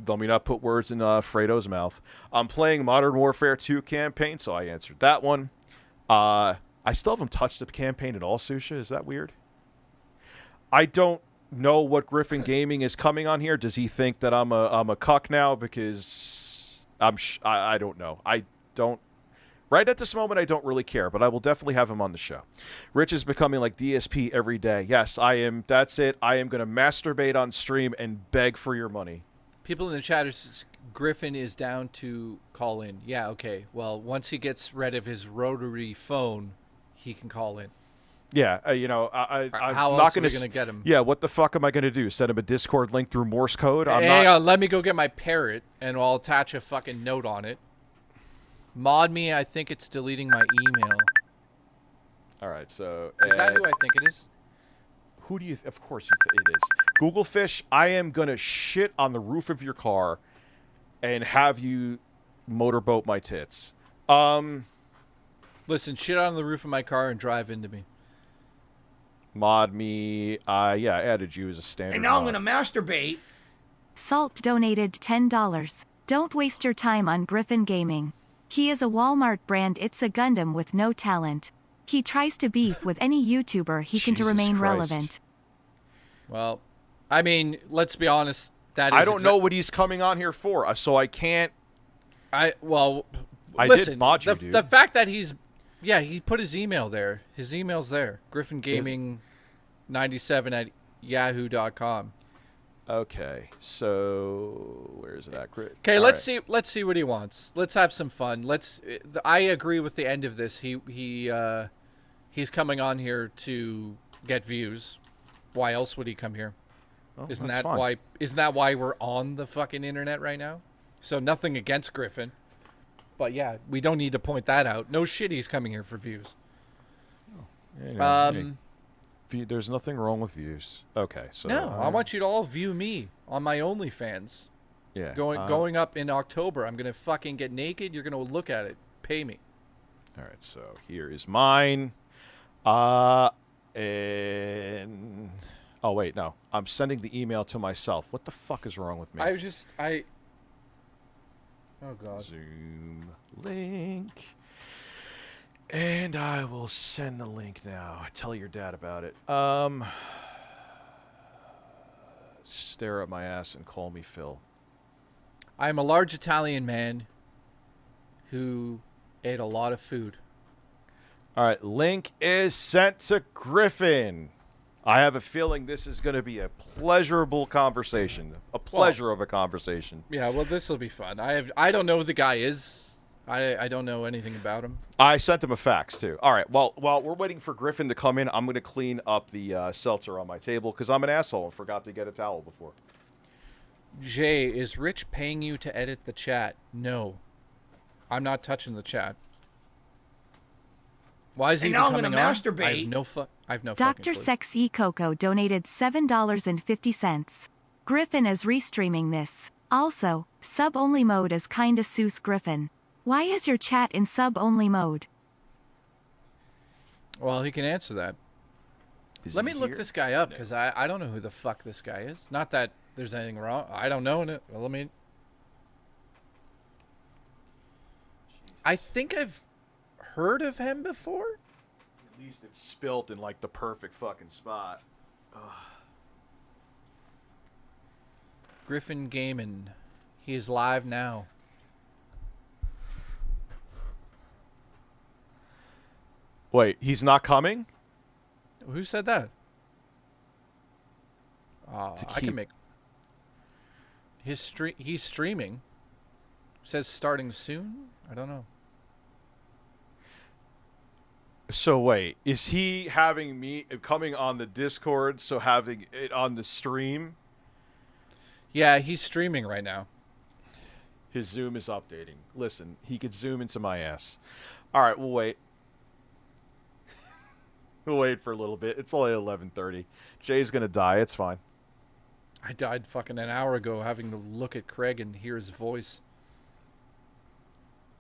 Let me not put words in Fredo's mouth. I'm playing Modern Warfare 2 campaign, so I answered that one. I still haven't touched the campaign at all, Susha. Is that weird? I don't know what Griffin Gaming is coming on here. Does he think that I'm a cuck now? Because I don't know. I don't. Right at this moment, I don't really care, but I will definitely have him on the show. Rich is becoming like DSP every day. Yes, I am. That's it. I am going to masturbate on stream and beg for your money. People in the chat are Griffin is down to call in. Yeah, okay. Well, once he gets rid of his rotary phone, he can call in. Yeah, you know, I'm how not else going are we gonna get him? Yeah, what the fuck am I going to do? Send him a Discord link through Morse code? Hang on, let me go get my parrot, and I'll attach a fucking note on it. Mod me, I think it's deleting my email. All right, so... Is that who I think it is? Who do you... Of course it is. Google Fish, I am going to shit on the roof of your car and have you motorboat my tits. Listen, shit on the roof of my car and drive into me. Mod me. Yeah, I added you as a standard And now I'm mod. going to masturbate. Salt donated $10. Don't waste your time on Griffin Gaming. He is a Walmart brand. It's a Gundam with no talent. He tries to beef with any YouTuber he can to Jesus remain Christ. relevant. Well, I mean, let's be honest. That is I don't know what he's coming on here for, so I can't... I did mod you, dude. The fact that he's... Yeah, he put his email there. His email's there. Griffin Gaming 97 at yahoo.com. Okay, so where is it at? Okay, let's see what he wants. Let's have some fun. I agree with the end of this. He's coming on here to get views. Why else would he come here? Well, Isn't that's that fine. why? Isn't that why we're on the fucking internet right now? So nothing against Griffin, but yeah, we don't need to point that out. No shit, he's coming here for views. There's nothing wrong with views. Okay, so no, I want you to all view me on my OnlyFans. Yeah, going up in October. I'm gonna fucking get naked. You're gonna look at it. Pay me. All right, so here is mine. And oh wait, no, I'm sending the email to myself. What the fuck is wrong with me? Oh god. Zoom link. And I will send the link now. Tell your dad about it. Stare at my ass and call me Phil. I am a large Italian man who ate a lot of food. All right, link is sent to Griffin. I have a feeling this is going to be a pleasurable conversation. A pleasure of a conversation. Yeah, well, this will be fun. I don't know who the guy is. I don't know anything about him. I sent him a fax, too. All right, well, while we're waiting for Griffin to come in, I'm going to clean up the seltzer on my table because I'm an asshole and forgot to get a towel before. Jay, is Rich paying you to edit the chat? No. I'm not touching the chat. Why is he even coming on? Masturbate. I have no fucking Dr. clue. Sexy Coco donated $7.50. Griffin is restreaming this. Also, sub-only mode is kinda Seuss Griffin. Why is your chat in sub-only mode? Well, he can answer that. Let me look this guy up, because I don't know who the fuck this guy is. Not that there's anything wrong. I don't know. Well, let me... I think I've heard of him before. At least it's spilt in, like, the perfect fucking spot. Ugh. Griffin Gaming. He is live now. Wait, he's not coming? Who said that? I can make... He's streaming. Says starting soon? I don't know. So wait, is he having me coming on the Discord, so having it on the stream? Yeah, he's streaming right now. His Zoom is updating. Listen, he could zoom into my ass. All right, we'll wait. We'll wait for a little bit. It's only 11:30. Jay's gonna die. It's fine. I died fucking an hour ago having to look at Craig and hear his voice.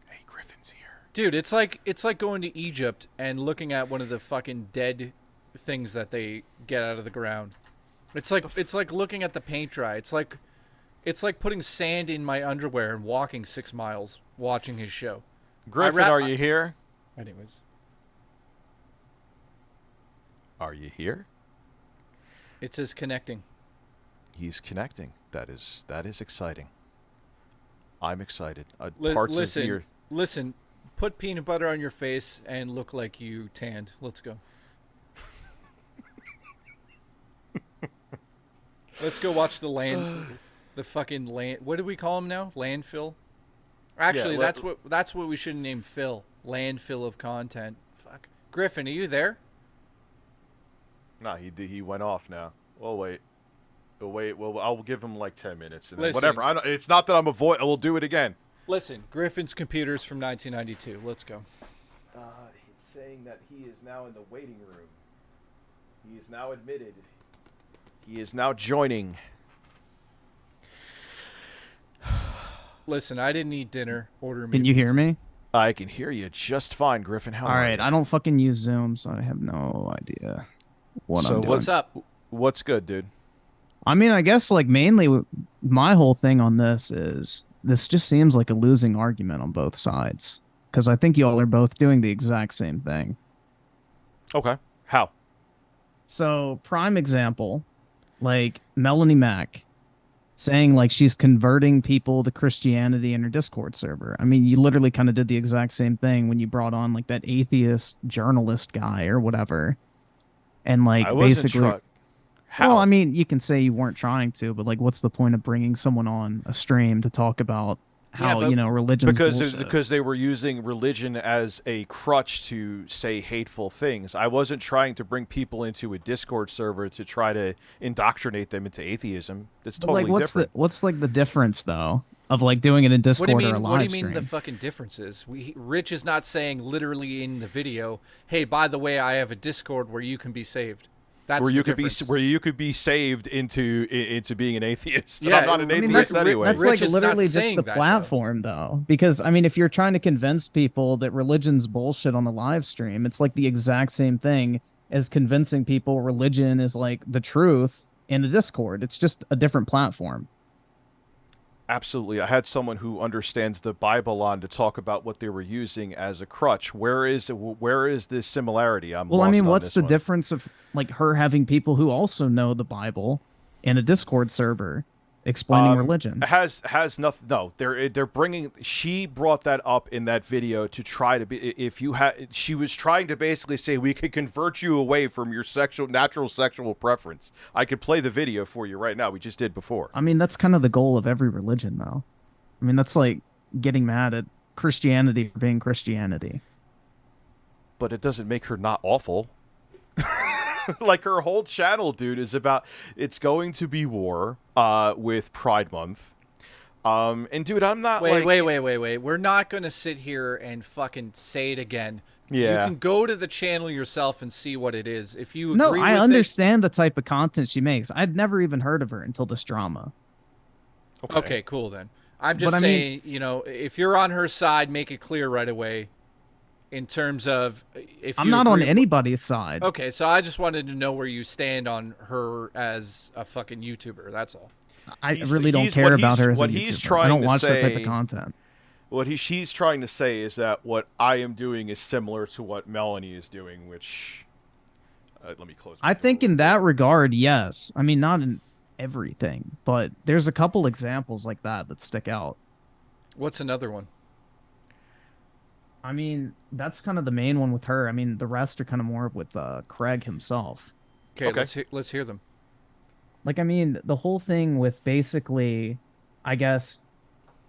Hey, Griffin's here. Dude, it's like going to Egypt and looking at one of the fucking dead things that they get out of the ground. It's like looking at the paint dry. It's like putting sand in my underwear and walking 6 miles watching his show. Griffin, are you here? Anyways. Are you here? It says connecting. He's connecting. That is exciting. I'm excited. Listen. Put peanut butter on your face and look like you tanned. Let's go. Let's go watch the fucking land. What do we call him now? Landfill. Actually, Yeah, that's what we should name Phil. Landfill of content. Fuck. Griffin, are you there? Nah, he went off now. We'll wait. Well, I'll give him like 10 minutes. And then Listen. whatever. It's not that I'm we'll do it again. Listen, Griffin's computer's from 1992. Let's go. It's saying that he is now in the waiting room. He is now admitted. He is now joining. Listen, I didn't eat dinner. Order me. Can you hear me? I can hear you just fine, Griffin. How All are right, you? I don't fucking use Zoom, so I have no idea what I'm doing. What's up? What's good, dude? I mean, I guess like mainly my whole thing on this is this just seems like a losing argument on both sides because I think y'all are both doing the exact same thing. Okay. How? So, prime example, like Melanie Mac saying like she's converting people to Christianity in her Discord server. I mean, you literally kind of did the exact same thing when you brought on like that atheist journalist guy or whatever. And like I wasn't basically How? Well, I mean, you can say you weren't trying to, but like what's the point of bringing someone on a stream to talk about how, religion's bullshit? Because they were using religion as a crutch to say hateful things. I wasn't trying to bring people into a Discord server to try to indoctrinate them into atheism. That's totally different. What's like the difference though of like doing it in Discord or a live stream? What do you mean the fucking difference is? Rich is not saying literally in the video, "Hey, by the way, I have a Discord where you can be saved." That's where you could be saved into being an atheist. Yeah, And I'm not an atheist anyway. That's like literally just the platform, though. Because I mean, if you're trying to convince people that religion's bullshit on a live stream, it's like the exact same thing as convincing people religion is like the truth in the Discord. It's just a different platform. Absolutely. I had someone who understands the Bible on to talk about what they were using as a crutch. Where is this similarity? Well, I mean, what's the difference of like her having people who also know the Bible in a Discord server explaining religion? Has nothing. No, they're bringing. She brought that up in that video to try to be. She was trying to basically say we could convert you away from your natural sexual preference. I could play the video for you right now. We just did before. I mean, that's kind of the goal of every religion, though. I mean, that's like getting mad at Christianity for being Christianity. But it doesn't make her not awful. Like her whole channel, dude, is about it's going to be war with Pride Month. And dude, I'm not wait. We're not going to sit here and fucking say it again. Yeah. You can go to the channel yourself and see what it is. If you No, agree I with understand the type of content she makes. I'd never even heard of her until this drama. Okay, cool then. I'm just saying, you know, if you're on her side, make it clear right away. In terms of if I'm not on anybody's side. Okay, so I just wanted to know where you stand on her as a fucking YouTuber. That's all. I really don't care about her as a YouTuber. I don't watch that type of content. What she's trying to say is that what I am doing is similar to what Melanie is doing, which let me close. I think in that regard, yes. I mean, not in everything, but there's a couple examples like that stick out. What's another one? I mean, that's kind of the main one with her. I mean, the rest are kind of more with Craig himself. Okay. Let's hear them. Like, I mean, the whole thing with basically, I guess,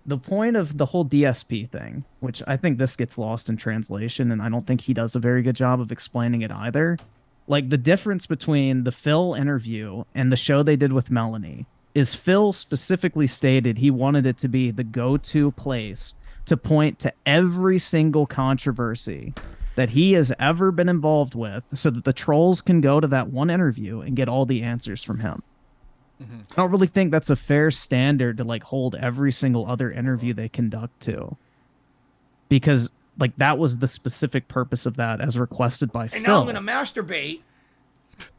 the point of the whole DSP thing, which I think this gets lost in translation, and I don't think he does a very good job of explaining it either. Like, the difference between the Phil interview and the show they did with Melanie is Phil specifically stated he wanted it to be the go-to place to point to every single controversy that he has ever been involved with so that the trolls can go to that one interview and get all the answers from him. I don't really think that's a fair standard to like hold every single other interview they conduct to. Because like that was the specific purpose of that as requested by Phil. And now I'm going to masturbate.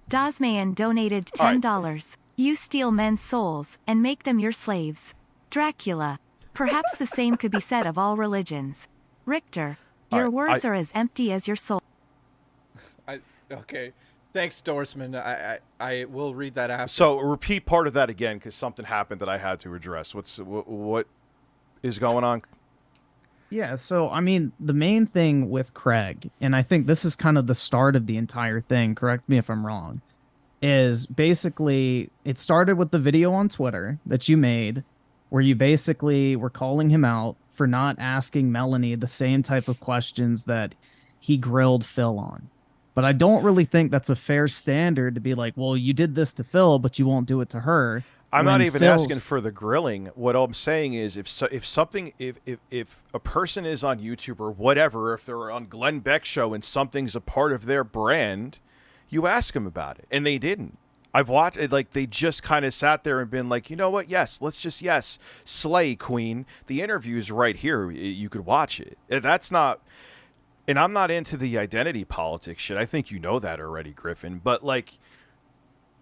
Dazmayan donated $10. You steal men's souls and make them your slaves. Dracula. Perhaps the same could be said of all religions. Richter, your words are as empty as your soul. Okay. Thanks, Dorsman. I will read that after. So repeat part of that again, because something happened that I had to address. What is going on? Yeah, so I mean, the main thing with Craig, and I think this is kind of the start of the entire thing, correct me if I'm wrong, is basically it started with the video on Twitter that you made where you basically were calling him out for not asking Melanie the same type of questions that he grilled Phil on. But I don't really think that's a fair standard to be like, well, you did this to Phil, but you won't do it to her. I'm not even asking for the grilling. What I'm saying is if a person is on YouTube or whatever, if they're on Glenn Beck's show and something's a part of their brand, you ask them about it. And they didn't. I've watched it, like they just kind of sat there and been like, you know what? Yes, let's just, slay queen. The interview's right here. You could watch it. That's not, and I'm not into the identity politics shit. I think you know that already, Griffin. But like,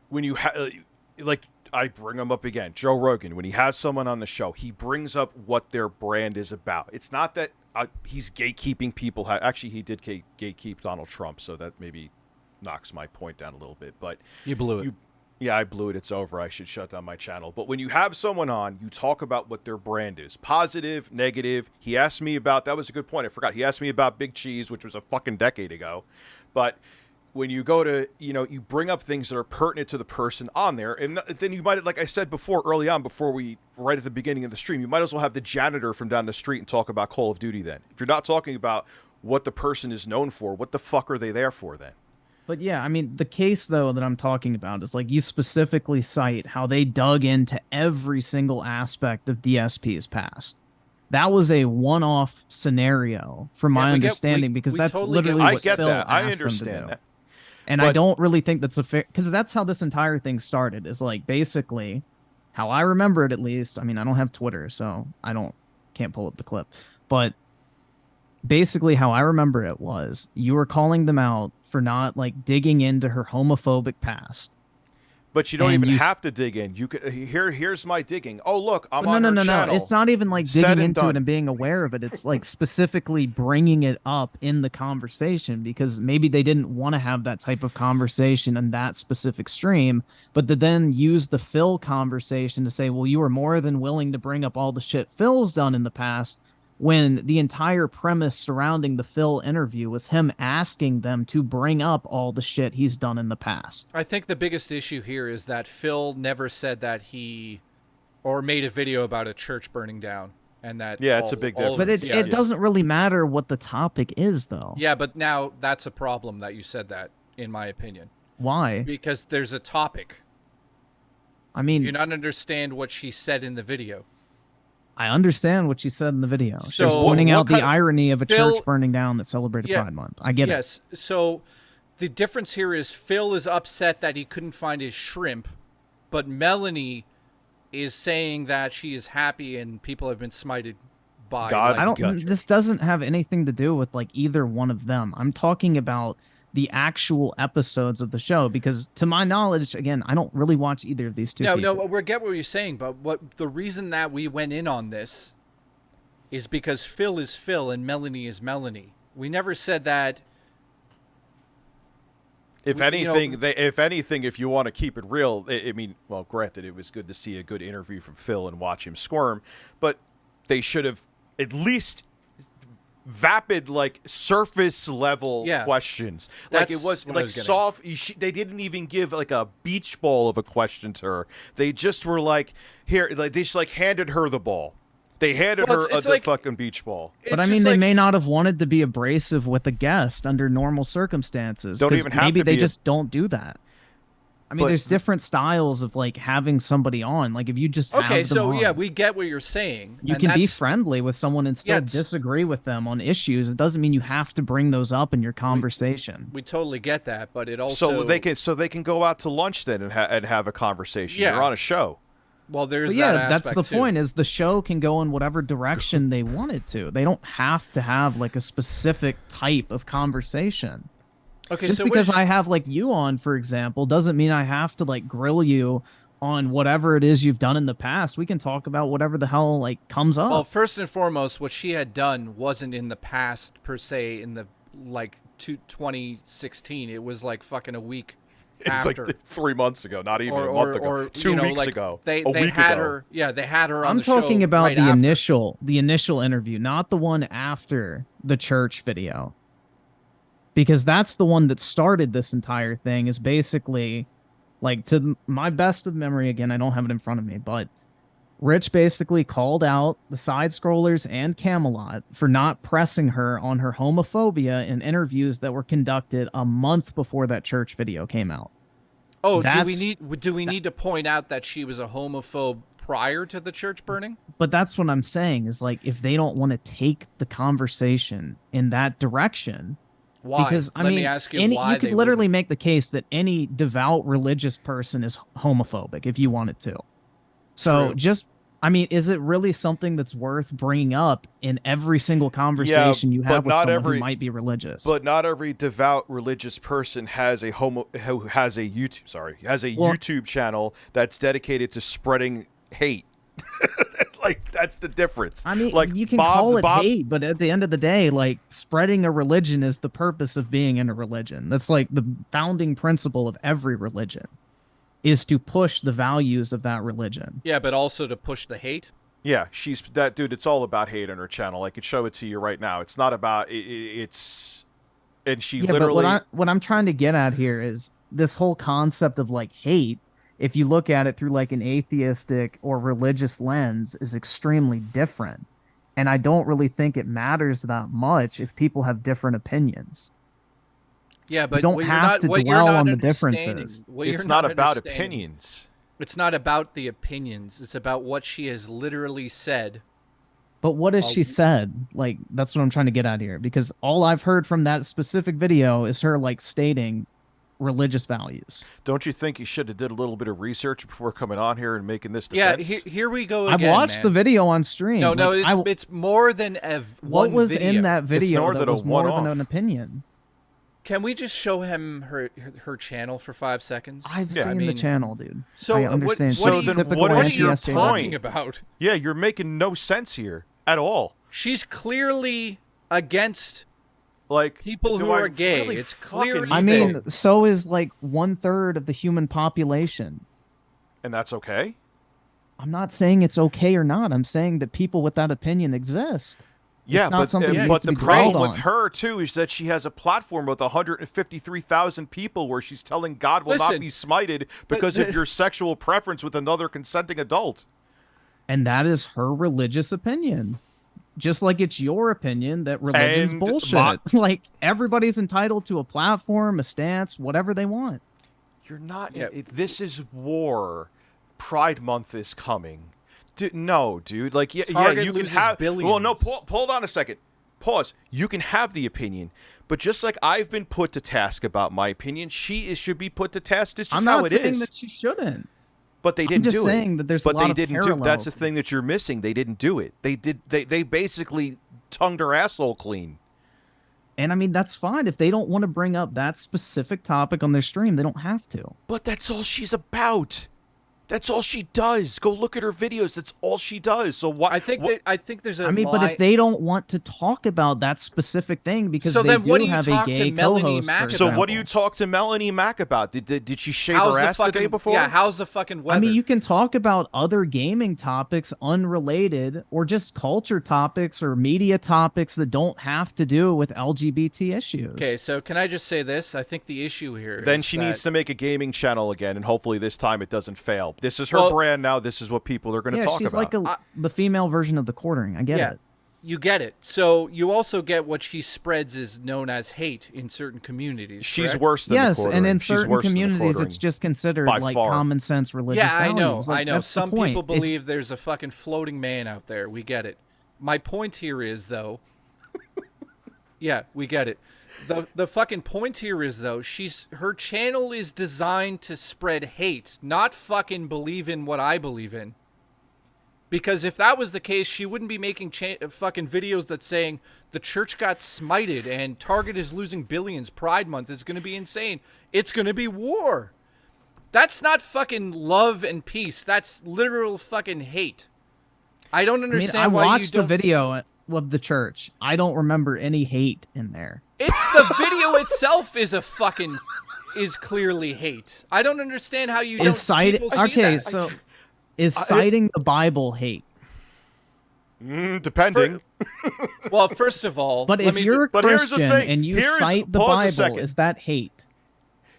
when you like, I bring them up again. Joe Rogan, when he has someone on the show, he brings up what their brand is about. It's not that he's gatekeeping people. Actually, he did gatekeep Donald Trump, so that maybe knocks my point down a little bit. But you blew it. Yeah, I blew it. It's over. I should shut down my channel. But when you have someone on, you talk about what their brand is. Positive, negative. He asked me about, that was a good point. I forgot. He asked me about Big Cheese, which was a fucking decade ago. But when you go to, you bring up things that are pertinent to the person on there, and then you might, like I said before, early on, right at the beginning of the stream, you might as well have the janitor from down the street and talk about Call of Duty then. If you're not talking about what the person is known for, what the fuck are they there for then? But yeah, I mean, the case, though, that I'm talking about is like you specifically cite how they dug into every single aspect of DSP's past. That was a one-off scenario, from my understanding, because that's literally what Phil asked them to do. And I don't really think that's a fair, because that's how this entire thing started, is like basically how I remember it, at least. I mean, I don't have Twitter, so can't pull up the clip. But basically how I remember it was you were calling them out for not like digging into her homophobic past. But you don't And even you have to dig in. You could here's my digging. Oh look, I'm But on her no. channel. It's not even like Said digging and into done. it and being aware of it. It's like specifically bringing it up in the conversation because maybe they didn't want to have that type of conversation in that specific stream, but to then use the Phil conversation to say, well, you were more than willing to bring up all the shit Phil's done in the past, when the entire premise surrounding the Phil interview was him asking them to bring up all the shit he's done in the past. I think the biggest issue here is that Phil never said that he or made a video about a church burning down. And that it's a big difference. But it doesn't really matter what the topic is, though. Yeah, but now that's a problem that you said that, in my opinion. Why? Because there's a topic. I mean, Do you not understand what she said in the video? I understand what she said in the video. She So was pointing out the kind of- irony of a Phil- church burning down that celebrated Pride Month. I get it. Yes. So the difference here is Phil is upset that he couldn't find his shrimp, but Melanie is saying that she is happy and people have been smited by. I don't. This doesn't have anything to do with like either one of them. I'm talking about the actual episodes of the show because, to my knowledge, again, I don't really watch either of these two. No, people. we get what you're saying, but what the reason that we went in on this is because Phil is Phil and Melanie is Melanie. We never said that. If anything, if you want to keep it real, I mean, well, granted, it was good to see a good interview from Phil and watch him squirm, but they should have at least vapid, like surface level questions. Like it was like soft. They didn't even give like a beach ball of a question to her. They just were like, here, like they just like handed her the ball. They handed her the fucking beach ball. But I mean, they may not have wanted to be abrasive with a guest under normal circumstances. Don't even have maybe to they be just don't do that. I mean, there's different styles of like having somebody on. Like if you just have them so on, yeah, we get what you're saying. you and can be that's- friendly with someone and still disagree with them on issues. It doesn't mean you have to bring those up in your conversation. We totally get that, but it also So they can go out to lunch then and have a conversation. Yeah. You're on a show. Well, there's But yeah, that that's aspect the too. point. Is the show can go in whatever direction they want it to. They don't have to have like a specific type of conversation. Okay, just so because I have like you on, for example, doesn't mean I have to like grill you on whatever it is you've done in the past. We can talk about whatever the hell like comes up. Well, first and foremost, what she had done wasn't in the past per se. In the 2016, it was like fucking a week It's after. like 3 months ago, not even a month ago. Or 2 weeks ago. They a week had ago. her. Yeah, they had her on I'm the show talking about right the after. initial interview, not the one after the church video. Because that's the one that started this entire thing, is basically, like, to my best of memory, again, I don't have it in front of me, but Rich basically called out the SideScrollers and Camelot for not pressing her on her homophobia in interviews that were conducted a month before that church video came out. Oh, do we need to point out that she was a homophobe prior to the church burning? But that's what I'm saying, is like, if they don't want to take the conversation in that direction... Why? Because I Let mean, me ask you why you could they literally make the case that any devout religious person is homophobic if you wanted to. So True. I mean, is it really something that's worth bringing up in every single conversation you have with someone who might be religious? But not every devout religious person has a YouTube channel that's dedicated to spreading hate. Like that's the difference. I mean, like you can call it hate, but at the end of the day, like spreading a religion is the purpose of being in a religion. That's like the founding principle of every religion, is to push the values of that religion. Yeah, but also to push the hate. Yeah, she's that dude. It's all about hate on her channel. I could show it to you right now. It's not about it's, and she literally. But what I'm trying to get at here is this whole concept of like hate. If you look at it through like an atheistic or religious lens, is extremely different. And I don't really think it matters that much if people have different opinions. Yeah, but you don't have to dwell on the differences. It's not about opinions. It's not about the opinions. It's about what she has literally said. But what has she said? Like, that's what I'm trying to get at here. Because all I've heard from that specific video is her like stating religious values. Don't you think you should have did a little bit of research before coming on here and making this defense? Yeah, here we go again. I've watched the video on stream. No, like, it's more than one what was video. in that video that than was more than an opinion? Can we just show him her channel for 5 seconds? I've seen the channel, dude. So I understand. What She's are typical you NTSJ talking about? Yeah, you're making no sense here at all. She's clearly against like people who are gay. really It's clearly. I mean, so is like 1/3 of the human population. And that's okay? I'm not saying it's okay or not. I'm saying that people with that opinion exist. Yeah, it's not but, something that but needs to the be dwelled problem with on. her, too, is that she has a platform with 153,000 people where she's telling God will not Listen, be smited because of your sexual preference with another consenting adult. And that is her religious opinion. Just like it's your opinion that religion's And bullshit. Like, everybody's entitled to a platform, a stance, whatever they want. You're not... This is war. Pride Month is coming. No, dude. Like, yeah, Target you can loses have... billions. Well, no, hold on a second. Pause. You can have the opinion, but just like I've been put to task about my opinion, should be put to task. It's just I'm how not it saying is. that she shouldn't. But they I'm didn't just do saying it. that there's but a lot they of didn't do. That's parallels. the thing that you're missing. They didn't do it. They did. They basically tongued her asshole clean. And I mean, that's fine. If they don't want to bring up that specific topic on their stream, they don't have to. But that's all she's about. That's all she does. Go look at her videos. That's all she does. So why? I think there's a. I mean, but if they don't want to talk about that specific thing because So they then what do do you have talk a to gay Melanie co-host, Mac for So example. what do you talk to Melanie Mac about? Did she shave How's her the ass the day fucking- before? Yeah, how's the fucking weather? I mean, you can talk about other gaming topics unrelated or just culture topics or media topics that don't have to do with LGBT issues. Okay, so can I just say this? I think the issue here Then is she that- needs to make a gaming channel again, and hopefully this time it doesn't fail. This is her Well- brand now. This is what people are going to Yeah, talk she's about. like the female version of the quartering. I get it. You get it. So you also get what she spreads is known as hate in certain communities. She's correct? worse than Yes, the and quartering. in She's certain worse than the communities, quartering it's just considered by like far. common sense religious Yeah, I know. values. Like, I know. that's the Some point. people It's- believe there's a fucking floating man out there. We get it. My point here is though. Yeah, we get it. The fucking point here is though, her channel is designed to spread hate, not fucking believe in what I believe in. Because if that was the case, she wouldn't be making fucking videos that saying the church got smited and Target is losing billions. Pride Month is going to be insane. It's going to be war. That's not fucking love and peace. That's literal fucking hate. I don't understand I why you watched the don't. video of the church. I don't remember any hate in there. It's the video itself is clearly hate. I don't understand how you don't. Is citing people see okay? that. So, is citing the Bible hate? Depending. Well, first of all, But if you're a Christian and you cite the Bible, is that hate?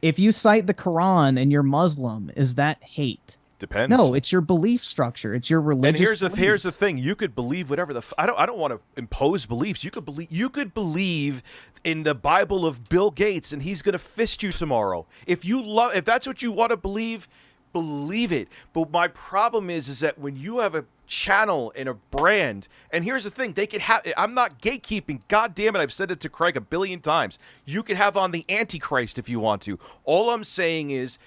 If you cite the Quran and you're Muslim, is that hate? Depends. No, it's your belief structure. It's your religious. And here's beliefs. the thing: you could believe whatever the. I don't want to impose beliefs. You could believe in the Bible of Bill Gates, and he's gonna fist you tomorrow. If that's what you want to believe, believe it. But my problem is that when you have a channel and a brand, and here's the thing: they could have. I'm not gatekeeping. God damn it! I've said it to Craig a billion times. You could have on the Antichrist if you want to. All I'm saying is,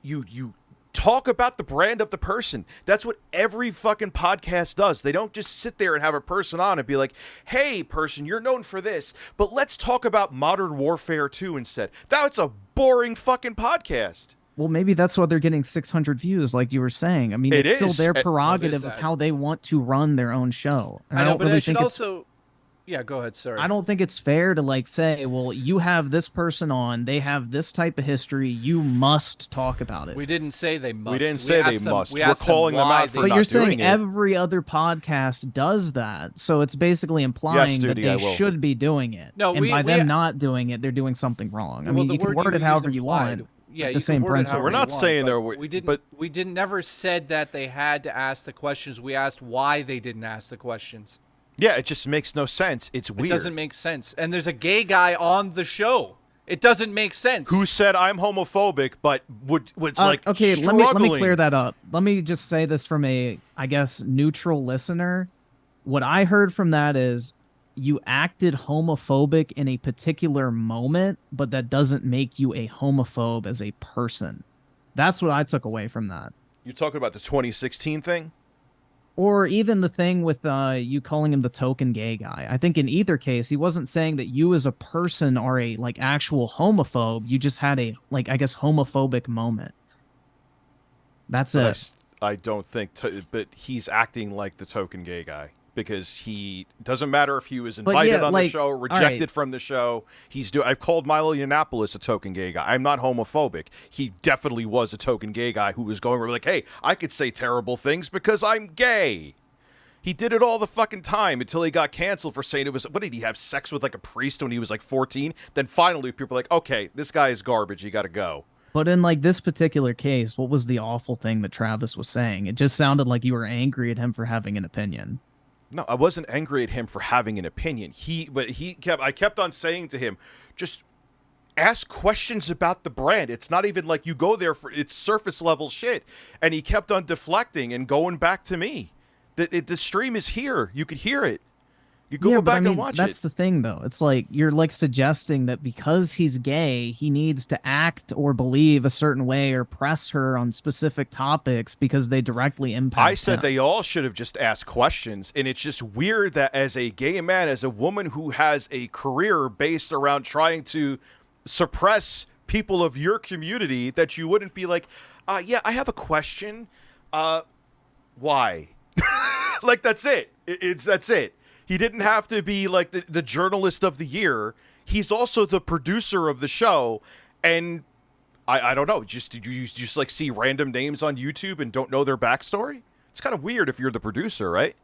you talk about the brand of the person. That's what every fucking podcast does. They don't just sit there and have a person on and be like, hey, person, you're known for this, but let's talk about Modern Warfare 2 instead. That's a boring fucking podcast. Well, maybe that's why they're getting 600 views, like you were saying. I mean, It it's still is. their What is prerogative of that? how they want to run their own show. And I know, don't but really I should think it's also. Yeah, go ahead. Sorry. I don't think it's fair to like say, well, you have this person on, they have this type of history, you must talk about it. We didn't say they must. We didn't say they asked them- must. we We're asked calling them why out for they- But you're doing saying it. every other podcast does that, so it's basically implying that Studi, they I will. should be doing it. No, and by them not doing it, they're doing something wrong. I Well, mean, the you can word word it use however you implied. want. Yeah, the you same can word it principle. however We're not you want, saying but they're- we didn't. but- We didn't never said that they had to ask the questions. We asked why they didn't ask the questions. Yeah, it just makes no sense. It's weird. It doesn't make sense. And there's a gay guy on the show. It doesn't make sense. Who said I'm homophobic, but would like okay, struggling. let me clear that up. Let me just say this from a, I guess, neutral listener. What I heard from that is you acted homophobic in a particular moment, but that doesn't make you a homophobe as a person. That's what I took away from that. You're talking about the 2016 thing? Or even the thing with you calling him the token gay guy. I think in either case, he wasn't saying that you as a person are a like actual homophobe. You just had a like I guess homophobic moment. That's But it. I don't think, but he's acting like the token gay guy because he doesn't matter if he was invited on the show, rejected from the show. I've called Milo Yiannopoulos a token gay guy. I'm not homophobic. He definitely was a token gay guy who was going like, hey, I could say terrible things because I'm gay. He did it all the fucking time until he got canceled for saying it was, what did he have sex with like a priest when he was like 14? Then finally people were like, okay, this guy is garbage. You got to go. But in like this particular case, what was the awful thing that Travis was saying? It just sounded like you were angry at him for having an opinion. No, I wasn't angry at him for having an opinion. I kept on saying to him, just ask questions about the brand. It's not even like you go there for it's surface level shit. And he kept on deflecting and going back to me. The stream is here. You could hear it. You go back and watch it. That's the thing, though. It's like you're like suggesting that because he's gay, he needs to act or believe a certain way or press her on specific topics because they directly impact I said him. they all should have just asked questions, and it's just weird that as a gay man, as a woman who has a career based around trying to suppress people of your community, that you wouldn't be like, yeah, I have a question. Why? Like, that's it. That's it. He didn't have to be like the journalist of the year. He's also the producer of the show. And I don't know, you just like see random names on YouTube and don't know their backstory? It's kind of weird if you're the producer, right?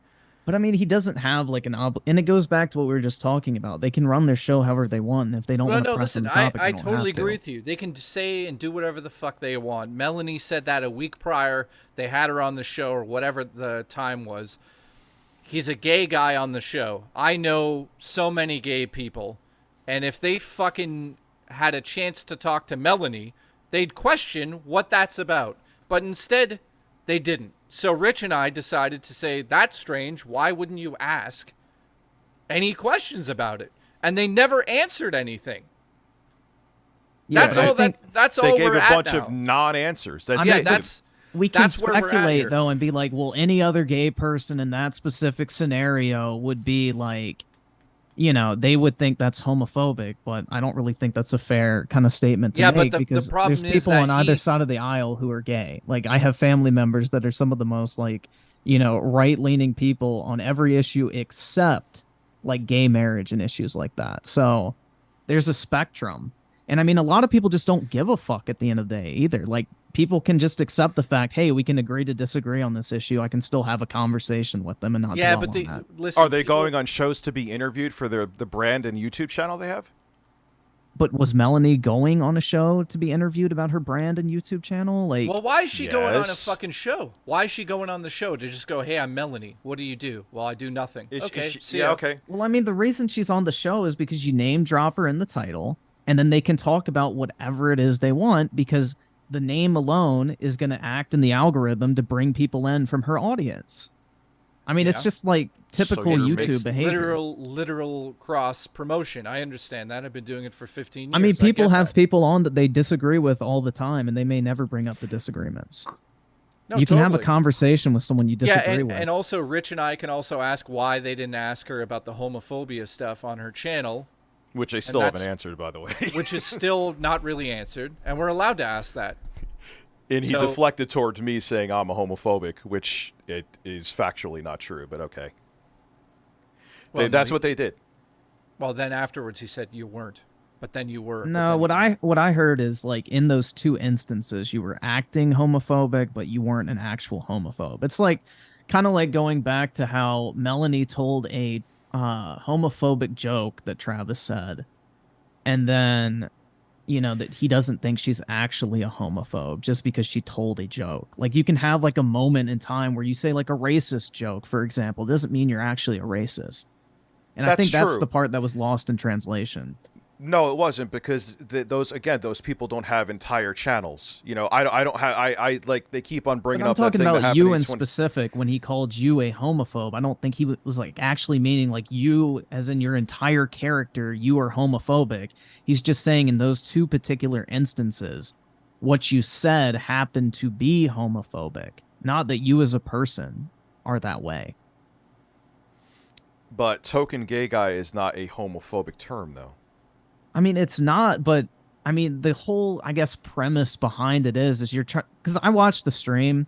But I mean, he doesn't have like an and it goes back to what we were just talking about. They can run their show however they want, and if they don't want to press on the topic, I they don't totally have to. agree with you. They can say and do whatever the fuck they want. Melanie said that a week prior. They had her on the show or whatever the time was. He's a gay guy on the show. I know so many gay people, and if they fucking had a chance to talk to Melanie, they'd question what that's about. But instead, they didn't. So Rich and I decided to say, that's strange. Why wouldn't you ask any questions about it? And they never answered anything. Yeah, that's all that's all they gave we're a at bunch now. of non-answers. That's I mean, it. We can that's where we're at speculate, here. though, and be like, well, any other gay person in that specific scenario would be like, you know, they would think that's homophobic, but I don't really think that's a fair kind of statement to make but the because problem there's is people that on either side of the aisle who are gay. Like, I have family members that are some of the most, like, you know, right-leaning people on every issue except, like, gay marriage and issues like that. So there's a spectrum. And, I mean, a lot of people just don't give a fuck at the end of the day either. Like, people can just accept the fact, hey, we can agree to disagree on this issue. I can still have a conversation with them and not dwell on that. listen, Are they going on shows to be interviewed for the brand and YouTube channel they have? But was Melanie going on a show to be interviewed about her brand and YouTube channel? Like, Well, why is she going on a Yes. fucking show? Why is she going on the show to just go, hey, I'm Melanie. What do you do? Well, I do nothing. Okay, see ya. okay. well, I mean, the reason she's on the show is because you name drop her in the title, and then they can talk about whatever it is they want because the name alone is going to act in the algorithm to bring people in from her audience. I mean, it's just like typical YouTube behavior. Literal cross promotion. I understand that. I've been doing it for 15 years. I mean, people get have that. people on that they disagree with all the time, and they may never bring up the disagreements. No, you can have a totally. conversation with someone you disagree and, with. and also Rich and I can also ask why they didn't ask her about the homophobia stuff on her channel. Which they still haven't answered, by the way. Which is still not really answered, and we're allowed to ask that. And he So- deflected towards me saying I'm a homophobic, which it is factually not true, but okay. Well, That's no, what they did. Well, then afterwards he said you weren't, but then you were. No, what I heard is like in those two instances, you were acting homophobic, but you weren't an actual homophobe. It's like kind of like going back to how Melanie told a homophobic joke that Travis said, and then you know that he doesn't think she's actually a homophobe just because she told a joke. Like you can have like a moment in time where you say like a racist joke, for example, doesn't mean you're actually a racist. And I think that's true. the part that was lost in translation. No, it wasn't because those people don't have entire channels. You know, I don't have I like they keep on bringing But I'm up that talking thing that about happened you in in specific when he called you a homophobe. I don't think he was like actually meaning like you as in your entire character, you are homophobic. He's just saying in those two particular instances, what you said happened to be homophobic, not that you as a person. are that way. But token gay guy is not a homophobic term, though. I mean, it's not, but I mean, the whole, I guess, premise behind it is you're trying, because I watched the stream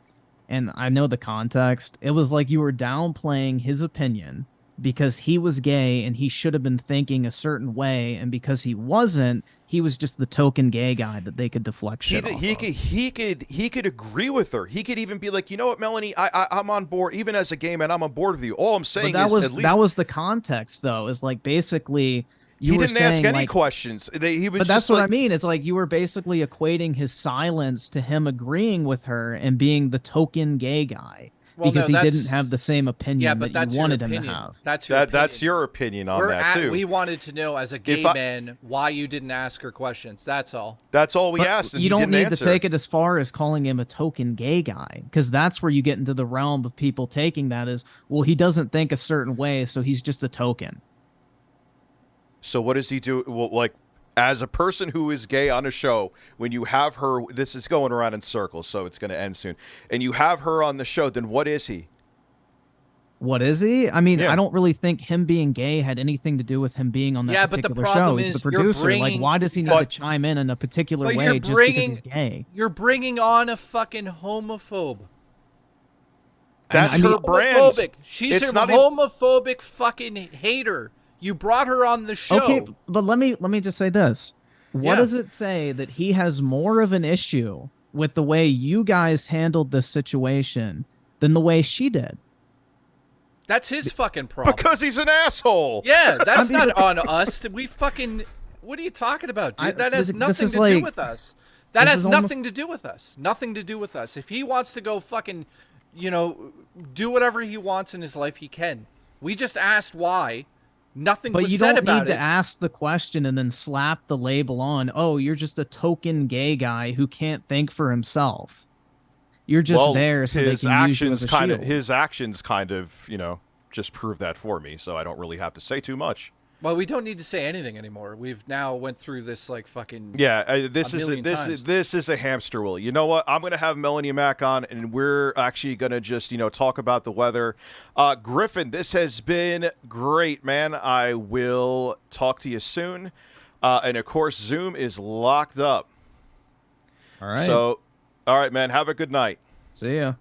and I know the context. It was like you were downplaying his opinion because he was gay and he should have been thinking a certain way, and because he wasn't, he was just the token gay guy that they could deflect shit off of. He could agree with her. He could even be like, you know what, Melanie, I'm on board. Even as a gay man, I'm on board with you. All I'm saying But is at least that was the context, though. Is like basically he didn't ask any questions. He was. But that's just what like, I mean. It's like you were basically equating his silence to him agreeing with her and being the token gay guy. Well, because no, he didn't have the same opinion that you wanted him to have. That's your opinion on that too. We wanted to know as a gay man why you didn't ask her questions. That's all. That's all we But asked. And you don't didn't need answer. to take it as far as calling him a token gay guy, because that's where you get into the realm of people taking that as, well, he doesn't think a certain way, so he's just a token. So what does he do? Well, like, as a person who is gay on a show, when you have her, this is going around in circles, so it's going to end soon, and you have her on the show, then what is he? What is he? I mean, Yeah. I don't really think him being gay had anything to do with him being on that Yeah, but the particular problem show. He's is the you're producer. Like, bringing- why does he need to chime in a particular But way you're just because bringing- he's gay? You're bringing on a fucking homophobe. That's I mean, her brand. Homophobic. She's It's a not homophobic fucking hater. You brought her on the show. Okay, but let me just say this. What Yeah. does it say that he has more of an issue with the way you guys handled this situation than the way she did? That's his fucking problem. Because he's an asshole. Yeah, that's I mean, not on us. We fucking. What are you talking about, dude? That has this nothing is to do like- with us. That this has is almost- nothing to do with us. Nothing to do with us. If he wants to go fucking, do whatever he wants in his life, he can. We just asked why. Nothing But was you said don't about need it. to ask the question and then slap the label on, oh, you're just a token gay guy who can't think for himself. You're just Well, there so they his can use you as actions a kind of shield. his actions kind of just prove that for me, so I don't really have to say too much. Well, we don't need to say anything anymore. We've now went through this like fucking. Yeah, this a is million times. this is a hamster wheel. You know what? I'm gonna have Melanie Mac on, and we're actually gonna just talk about the weather. Griffin, this has been great, man. I will talk to you soon, and of course, Zoom is locked up. All right. So, all right, man. Have a good night. See ya.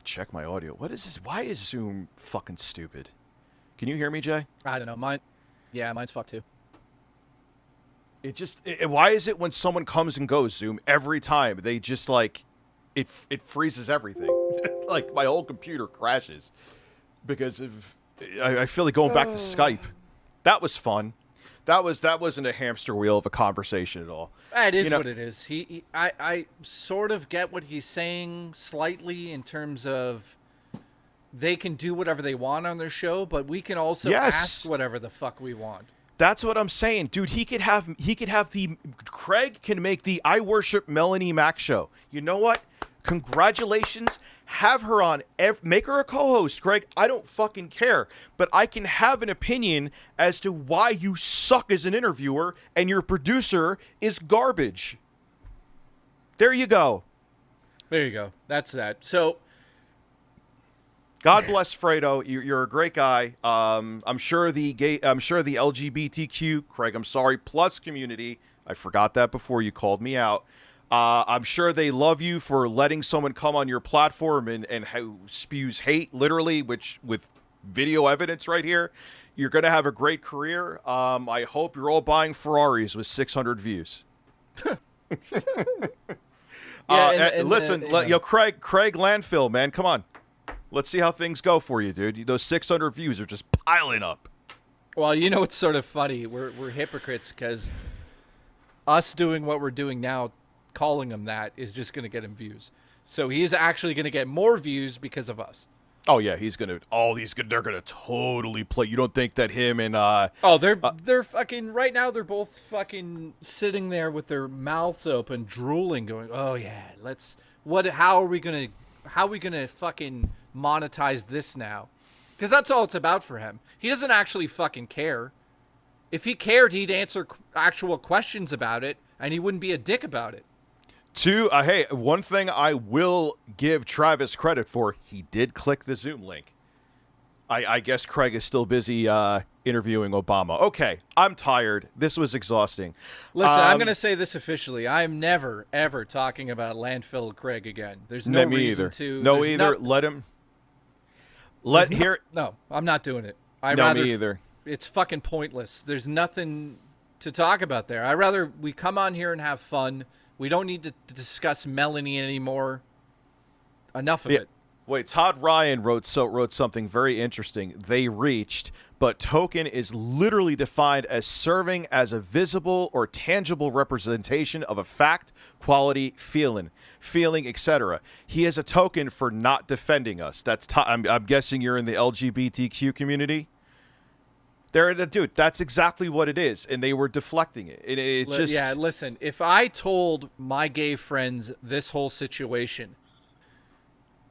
Check my audio. What is this? Why is Zoom fucking stupid? Can you hear me, Jay? I don't know. Mine's fucked too. Why is it when someone comes and goes, Zoom, every time they just it freezes everything? Like my whole computer crashes because I feel like going back to Skype. That was fun. That wasn't a hamster wheel of a conversation at all. It is what it is. I sort of get what he's saying slightly in terms of they can do whatever they want on their show, but we can also ask whatever the fuck we want. That's what I'm saying, dude. Craig can make the I Worship Melanie Mac show. You know what? Congratulations. Have her on. Make her a co-host, Craig. I don't fucking care. But I can have an opinion as to why you suck as an interviewer and your producer is garbage. There you go. There you go. That's that. So, God bless Fredo. You're a great guy. I'm sure the LGBTQ, Craig, I'm sorry, plus community. I forgot that before you called me out. I'm sure they love you for letting someone come on your platform and who spews hate, literally, which with video evidence right here. You're going to have a great career. I hope you're all buying Ferraris with 600 views. Listen, Craig Landfill, man, come on. Let's see how things go for you, dude. Those 600 views are just piling up. well, it's sort of funny. We're hypocrites because us doing what we're doing now, calling him that, is just going to get him views. So he's actually going to get more views because of us. Oh yeah, they're gonna totally play. You don't think that him and they're fucking right now. They're both fucking sitting there with their mouths open, drooling, going, "Oh yeah, how are we gonna fucking monetize this now?" Because that's all it's about for him. He doesn't actually fucking care. If he cared, he'd answer actual questions about it, and he wouldn't be a dick about it. Hey, one thing I will give Travis credit for, he did click the Zoom link. I guess Craig is still busy interviewing Obama. Okay, I'm tired. This was exhausting. Listen, I'm going to say this officially. I'm never, ever talking about landfill Craig again. There's no reason to. No, either. Let him. No, I'm not doing it. Me either. It's fucking pointless. There's nothing to talk about there. I'd rather we come on here and have fun. We don't need to discuss Melanie anymore. Enough of it. Wait, Todd Ryan wrote something very interesting. They reached, but token is literally defined as serving as a visible or tangible representation of a fact, quality, feeling, etc. He is a token for not defending us. I'm guessing you're in the LGBTQ community. Dude, that's exactly what it is, and they were deflecting it. Yeah, listen, if I told my gay friends this whole situation,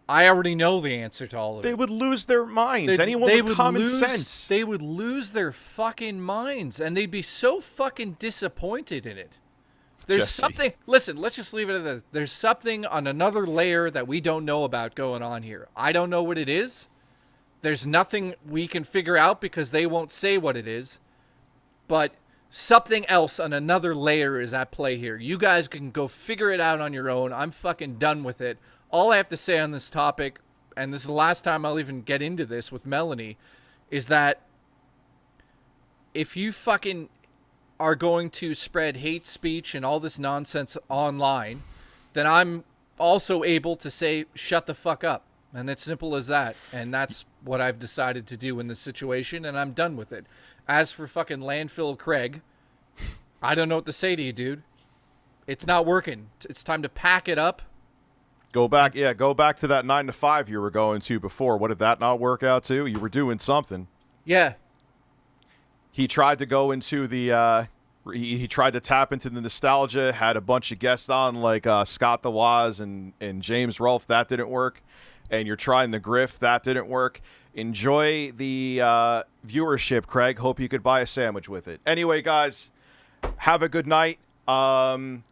I already know the answer to all of it. They would lose their minds. Anyone with common sense. They would lose their fucking minds, and they'd be so fucking disappointed in it. There's something... Listen, let's just leave it at that. There's something on another layer that we don't know about going on here. I don't know what it is. There's nothing we can figure out because they won't say what it is. But something else on another layer is at play here. You guys can go figure it out on your own. I'm fucking done with it. All I have to say on this topic, and this is the last time I'll even get into this with Melanie, is that if you fucking are going to spread hate speech and all this nonsense online, then I'm also able to say, shut the fuck up. And it's simple as that. And that's what I've decided to do in this situation, and I'm done with it. As for fucking landfill Craig, I don't know what to say to you, dude. It's not working. It's time to pack it up. Go back to that 9 to 5 you were going to before. What did that not work out to? You were doing something. Yeah. He tried to go into the he tried to tap into the nostalgia, had a bunch of guests on like Scott the Waz and James Rolfe. That didn't work. And you're trying the Griff. That didn't work. Enjoy the viewership, Craig. Hope you could buy a sandwich with it. Anyway, guys, have a good night.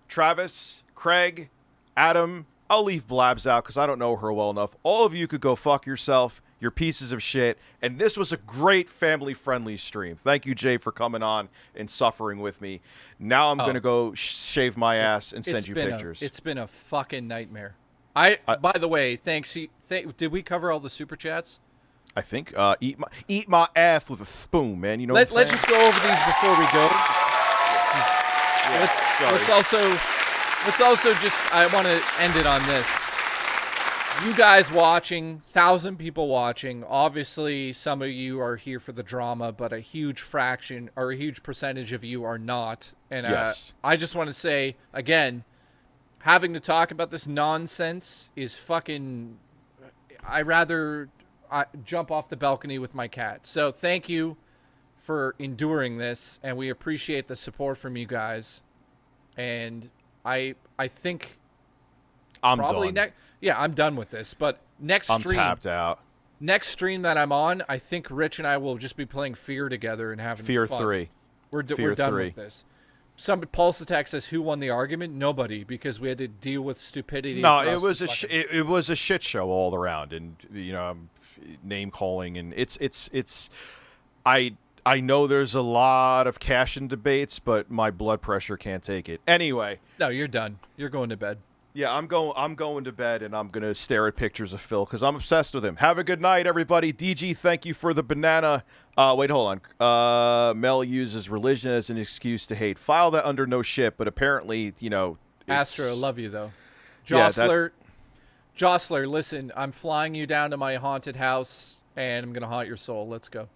Travis, Craig, Adam, I'll leave Blabs out because I don't know her well enough. All of you could go fuck yourself. You're pieces of shit. And this was a great family-friendly stream. Thank you, Jay, for coming on and suffering with me. Now I'm going to go shave my ass and send you pictures. It's been a fucking nightmare. By the way, thanks. Did we cover all the super chats? I think. Eat my ass with a spoon, man. You know. Let's just go over these before we go. Let's also just. I want to end it on this. You guys watching, 1,000 people watching. Obviously, some of you are here for the drama, but a huge fraction or a huge percentage of you are not. And yes. I just want to say again. Having to talk about this nonsense is fucking... I'd rather jump off the balcony with my cat. So thank you for enduring this, and we appreciate the support from you guys. And I think... I'm done. I'm done with this. But next stream... I'm tapped out. Next stream that I'm on, I think Rich and I will just be playing Fear together and having Fear fun. 3. We're done with this. Some Pulse Attack says, "Who won the argument?" Nobody, because we had to deal with stupidity. No, it was it was a shit show all around, and name calling, and it's. I know there's a lot of cash-in debates, but my blood pressure can't take it. Anyway. No, you're done. You're going to bed. Yeah, I'm going to bed, and I'm gonna stare at pictures of Phil because I'm obsessed with him. Have a good night, everybody. DG, thank you for the banana. Wait, hold on. Mel uses religion as an excuse to hate. File that under no shit, but apparently, Astro, I love you though. Jostler, listen, I'm flying you down to my haunted house, and I'm gonna haunt your soul. Let's go.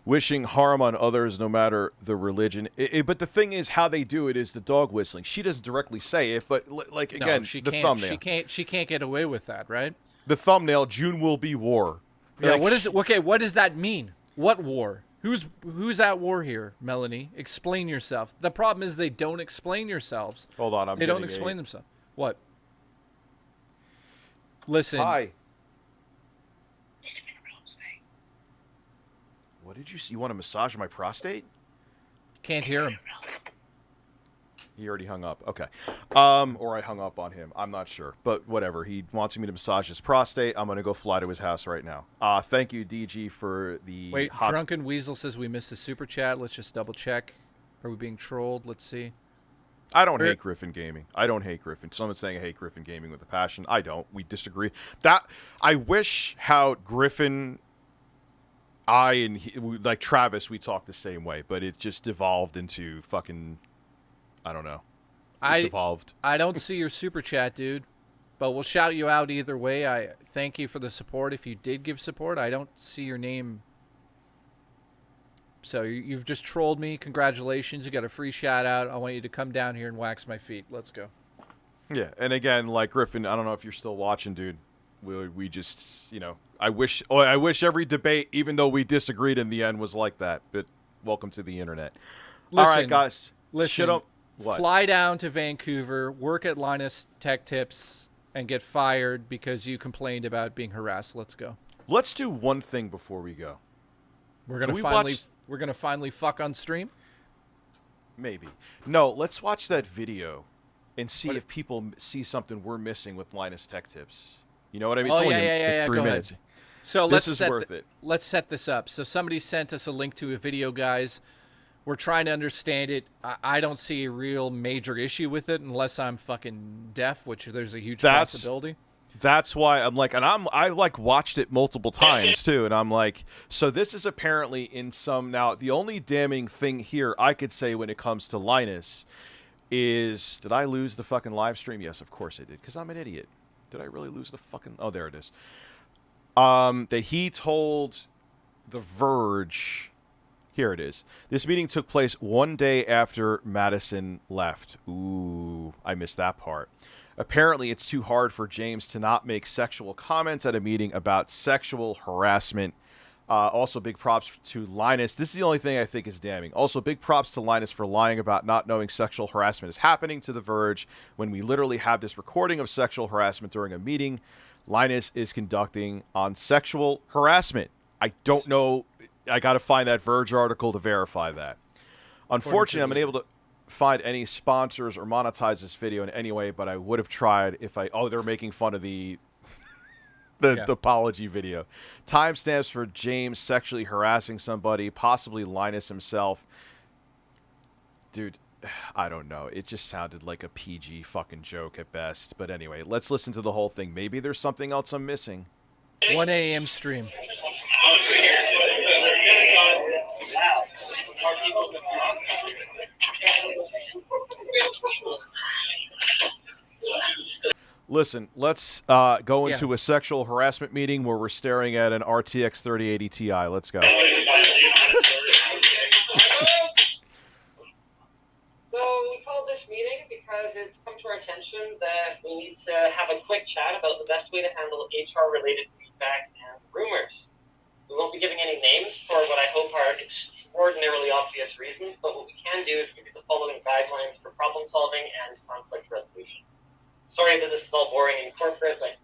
Wishing harm on others, no matter the religion. But the thing is, how they do it is the dog whistling. She doesn't directly say it, but again, the thumbnail. She can't get away with that, right? The thumbnail. June will be war. Yeah. What is it? Okay. What does that mean? What war? Who's at war here, Melanie? Explain yourself. The problem is they don't explain yourselves. Hold on, they don't explain themselves. What? Listen. Hi. What did you see? You want to massage my prostate? Can't hear him. He already hung up. Okay. Or I hung up on him. I'm not sure. But whatever. He wants me to massage his prostate. I'm going to go fly to his house right now. Thank you, DG, for the... Wait, Drunken Weasel says we missed the super chat. Let's just double check. Are we being trolled? Let's see. I don't hate Griffin Gaming. I don't hate Griffin. Someone's saying I hate Griffin Gaming with a passion. I don't. We disagree. I wish how Griffin... like Travis, we talk the same way, but it just devolved into fucking... I don't know. Devolved. I don't see your super chat, dude. But we'll shout you out either way. I thank you for the support. If you did give support, I don't see your name. So you've just trolled me. Congratulations. You got a free shout out. I want you to come down here and wax my feet. Let's go. Yeah, and again, like Griffin, I don't know if you're still watching, dude. We just, you know, I wish every debate, even though we disagreed in the end, was like that. But welcome to the internet. Listen, all right, guys. Listen. Fly down to Vancouver, work at Linus Tech Tips, and get fired because you complained about being harassed. Let's go. Let's do one thing before we go. We're gonna finally fuck on stream. Maybe. No, let's watch that video and see if people see something we're missing with Linus Tech Tips. You know what I mean? It's only 3 minutes. Ahead. So this is worth it. Let's set this up. So somebody sent us a link to a video, guys. We're trying to understand it. I don't see a real major issue with it unless I'm fucking deaf, which there's a huge possibility. That's why I'm like, and I like watched it multiple times too, and I'm like, so this is apparently in some, now the only damning thing here I could say when it comes to Linus is, did I lose the fucking live stream? Yes, of course I did, because I'm an idiot. Did I really lose the fucking, oh, there it is. That he told The Verge, here it is. This meeting took place one day after Madison left. Ooh, I missed that part. Apparently, it's too hard for James to not make sexual comments at a meeting about sexual harassment. Also, big props to Linus. This is the only thing I think is damning. Also, big props to Linus for lying about not knowing sexual harassment is happening to The Verge when we literally have this recording of sexual harassment during a meeting Linus is conducting on sexual harassment. I don't know. I got to find that Verge article to verify that. Unfortunately, I'm unable to find any sponsors or monetize this video in any way, but I would have tried if I... Oh, they're making fun of the apology video. Timestamps for James sexually harassing somebody, possibly Linus himself. Dude, I don't know. It just sounded like a PG fucking joke at best. But anyway, let's listen to the whole thing. Maybe there's something else I'm missing. 1 a.m. stream. Listen, let's go into a sexual harassment meeting where we're staring at an RTX 3080 Ti. Let's go. So we called this meeting because it's come to our attention that we need to have a quick chat about the best way to handle HR-related feedback and rumors. We won't be giving any names for what I hope are extraordinarily obvious reasons, but what we can do is give you the following guidelines for problem solving and conflict resolution. Sorry that this is all boring and corporate, but...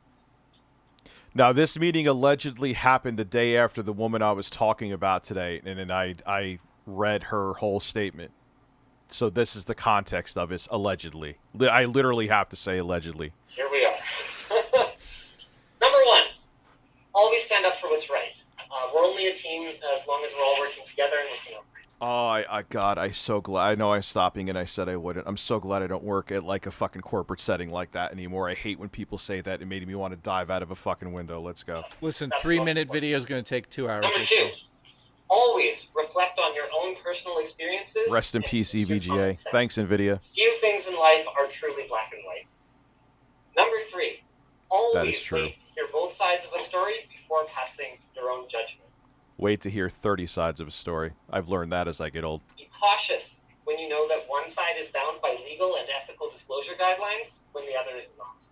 Now, this meeting allegedly happened the day after the woman I was talking about today, and then I read her whole statement. So this is the context of it, allegedly. I literally have to say allegedly. Here we are. Number one, always stand up for what's right. We're only a team as long as we're all working together and looking over. Oh, God, I'm so glad. I know I'm stopping and I said I wouldn't. I'm so glad I don't work at like a fucking corporate setting like that anymore. I hate when people say that. It made me want to dive out of a fucking window. Let's go. Listen, 3-minute video is going to take 2 hours. Number two, always reflect on your own personal experiences. Rest in peace, EVGA. Thanks, NVIDIA. Few things in life are truly black and white. Number three, always wait to hear both sides of a story before passing your own judgment. Wait to hear 30 sides of a story. I've learned that as I get old. Be cautious when you know that one side is bound by legal and ethical disclosure guidelines when the other is not.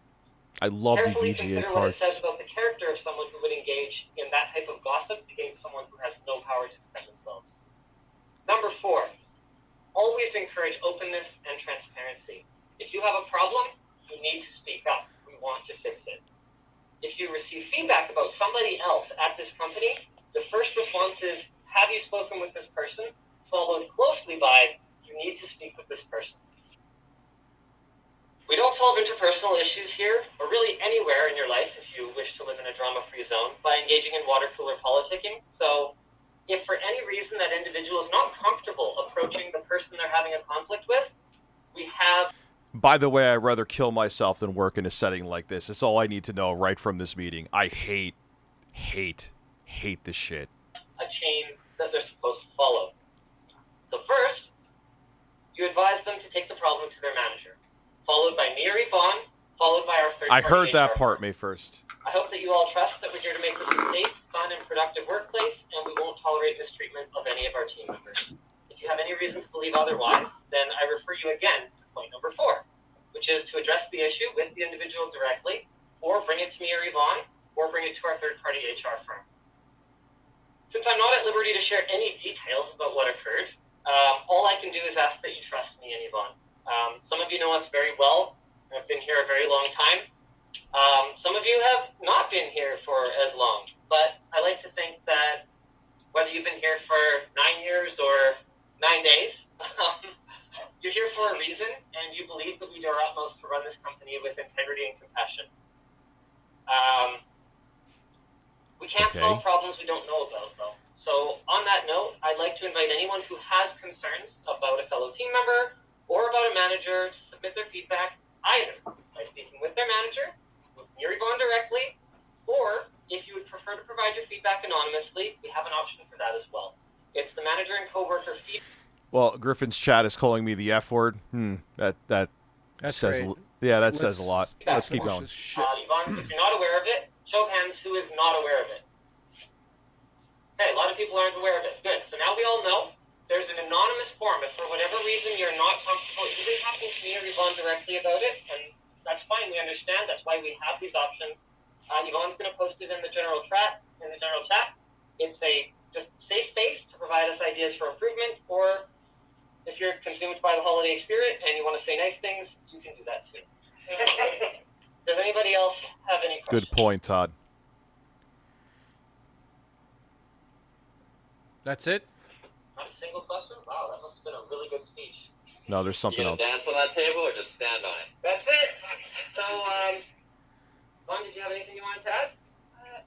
I love Carefully the VGA consider what it cards. says about the character of someone who would engage in that type of gossip against someone who has no power to defend themselves. Number four, always encourage openness and transparency. If you have a problem, you need to speak up. We want to fix it. If you receive feedback about somebody else at this company, the first response is, have you spoken with this person? Followed closely by, you need to speak with this person. We don't solve interpersonal issues here, or really anywhere in your life if you wish to live in a drama-free zone, by engaging in water cooler politicking. So if for any reason that individual is not comfortable approaching the person they're having a conflict with, we have... By the way, I'd rather kill myself than work in a setting like this. That's all I need to know right from this meeting. I hate this shit. A chain that they're supposed to follow. So first, you advise them to take the problem to their manager, followed by me or Yvonne, followed by our third-party I heard that HR part, firm. May 1st. I hope that you all trust that we're here to make this a safe, fun, and productive workplace, and we won't tolerate mistreatment of any of our team members. If you have any reason to believe otherwise, then I refer you again to point number 4, which is to address the issue with the individual directly, or bring it to me or Yvonne, or bring it to our third-party HR firm. Since I'm not at liberty to share any details about what occurred, all I can do is ask that you trust me and Yvonne. Some of you know us very well, and have been here a very long time. Some of you have not been here for as long, but I like to think that whether you've been here for 9 years or 9 days, you're here for a reason, and you believe that we do our utmost to run this company with integrity and compassion. We can't solve problems we don't know about, though. So on that note, I'd like to invite anyone who has concerns about a fellow team member or about a manager to submit their feedback either by speaking with their manager, with me or Yvonne directly, or if you would prefer to provide your feedback anonymously, we have an option for that as well. It's the manager and coworker feedback. Well, Griffin's chat is calling me the F word. That That's says great. yeah, that says a lot. Let's keep going. Yvonne, if you're not aware of it, show of hands who is not aware of it. Okay, a lot of people aren't aware of it. Good. So now we all know there's an anonymous form. If for whatever reason you're not comfortable even talking to me or Yvonne directly about it, and that's fine, we understand. That's why we have these options. Yvonne's going to post it in the general chat. It's a just safe space to provide us ideas for improvement, or if you're consumed by the holiday spirit and you want to say nice things, you can do that too. Does anybody else have any questions? Good point, Todd. That's it? Not a single question? Wow, that must have been a really good speech. No, there's something else. Dance on that table or just stand on it? That's it! So, Vaughn, did you have anything you wanted to add?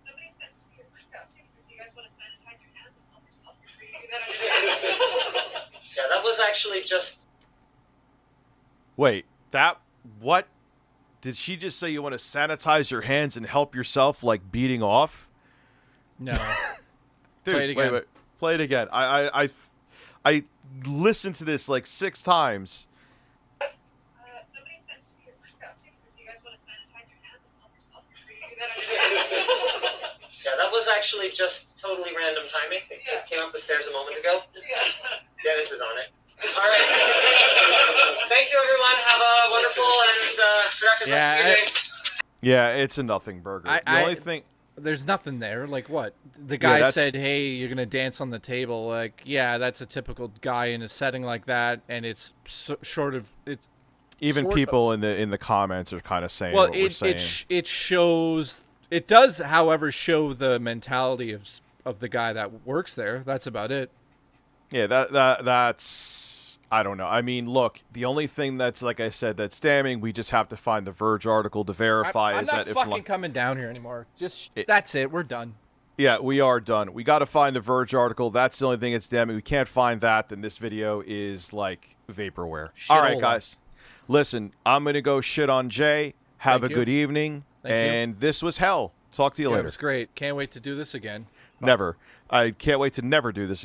Somebody said to me your workout sticks, if you guys want to sanitize your hands and help yourself, you're free to do that. Yeah, that was actually just... Wait, what? Did she just say you want to sanitize your hands and help yourself, like beating off? No. Dude, Play it again. wait. Play it again. I listened to this like 6 times. Somebody said to me your workout sticks, if you guys want to sanitize your hands and help yourself, you're free to do that. Yeah, that was actually just totally random timing. It came up the stairs a moment ago. Dennis is on it. All right. Thank you, everyone. Have a wonderful and productive rest of your day. Yeah, it's a nothing burger. The only thing... There's nothing there. Like what? The guy said, "Hey, you're gonna dance on the table." Like, yeah, that's a typical guy in a setting like that, and it's short of it's. Even people in the comments are kind of saying well, what we're saying. it shows. It does, however, show the mentality of the guy that works there. That's about it. Yeah, that's. I don't know. I mean, look, the only thing that's, like I said, that's damning, we just have to find the Verge article to verify. I'm is not that fucking coming down here anymore. That's it. We're done. Yeah, we are done. We got to find the Verge article. That's the only thing that's damning. We can't find that, then this video is like vaporware. All right, guys. Listen, I'm going to go shit on Jay. Have a good evening. And this was hell. Talk to you later. It was great. Can't wait to do this again. Never. I can't wait to never do this again.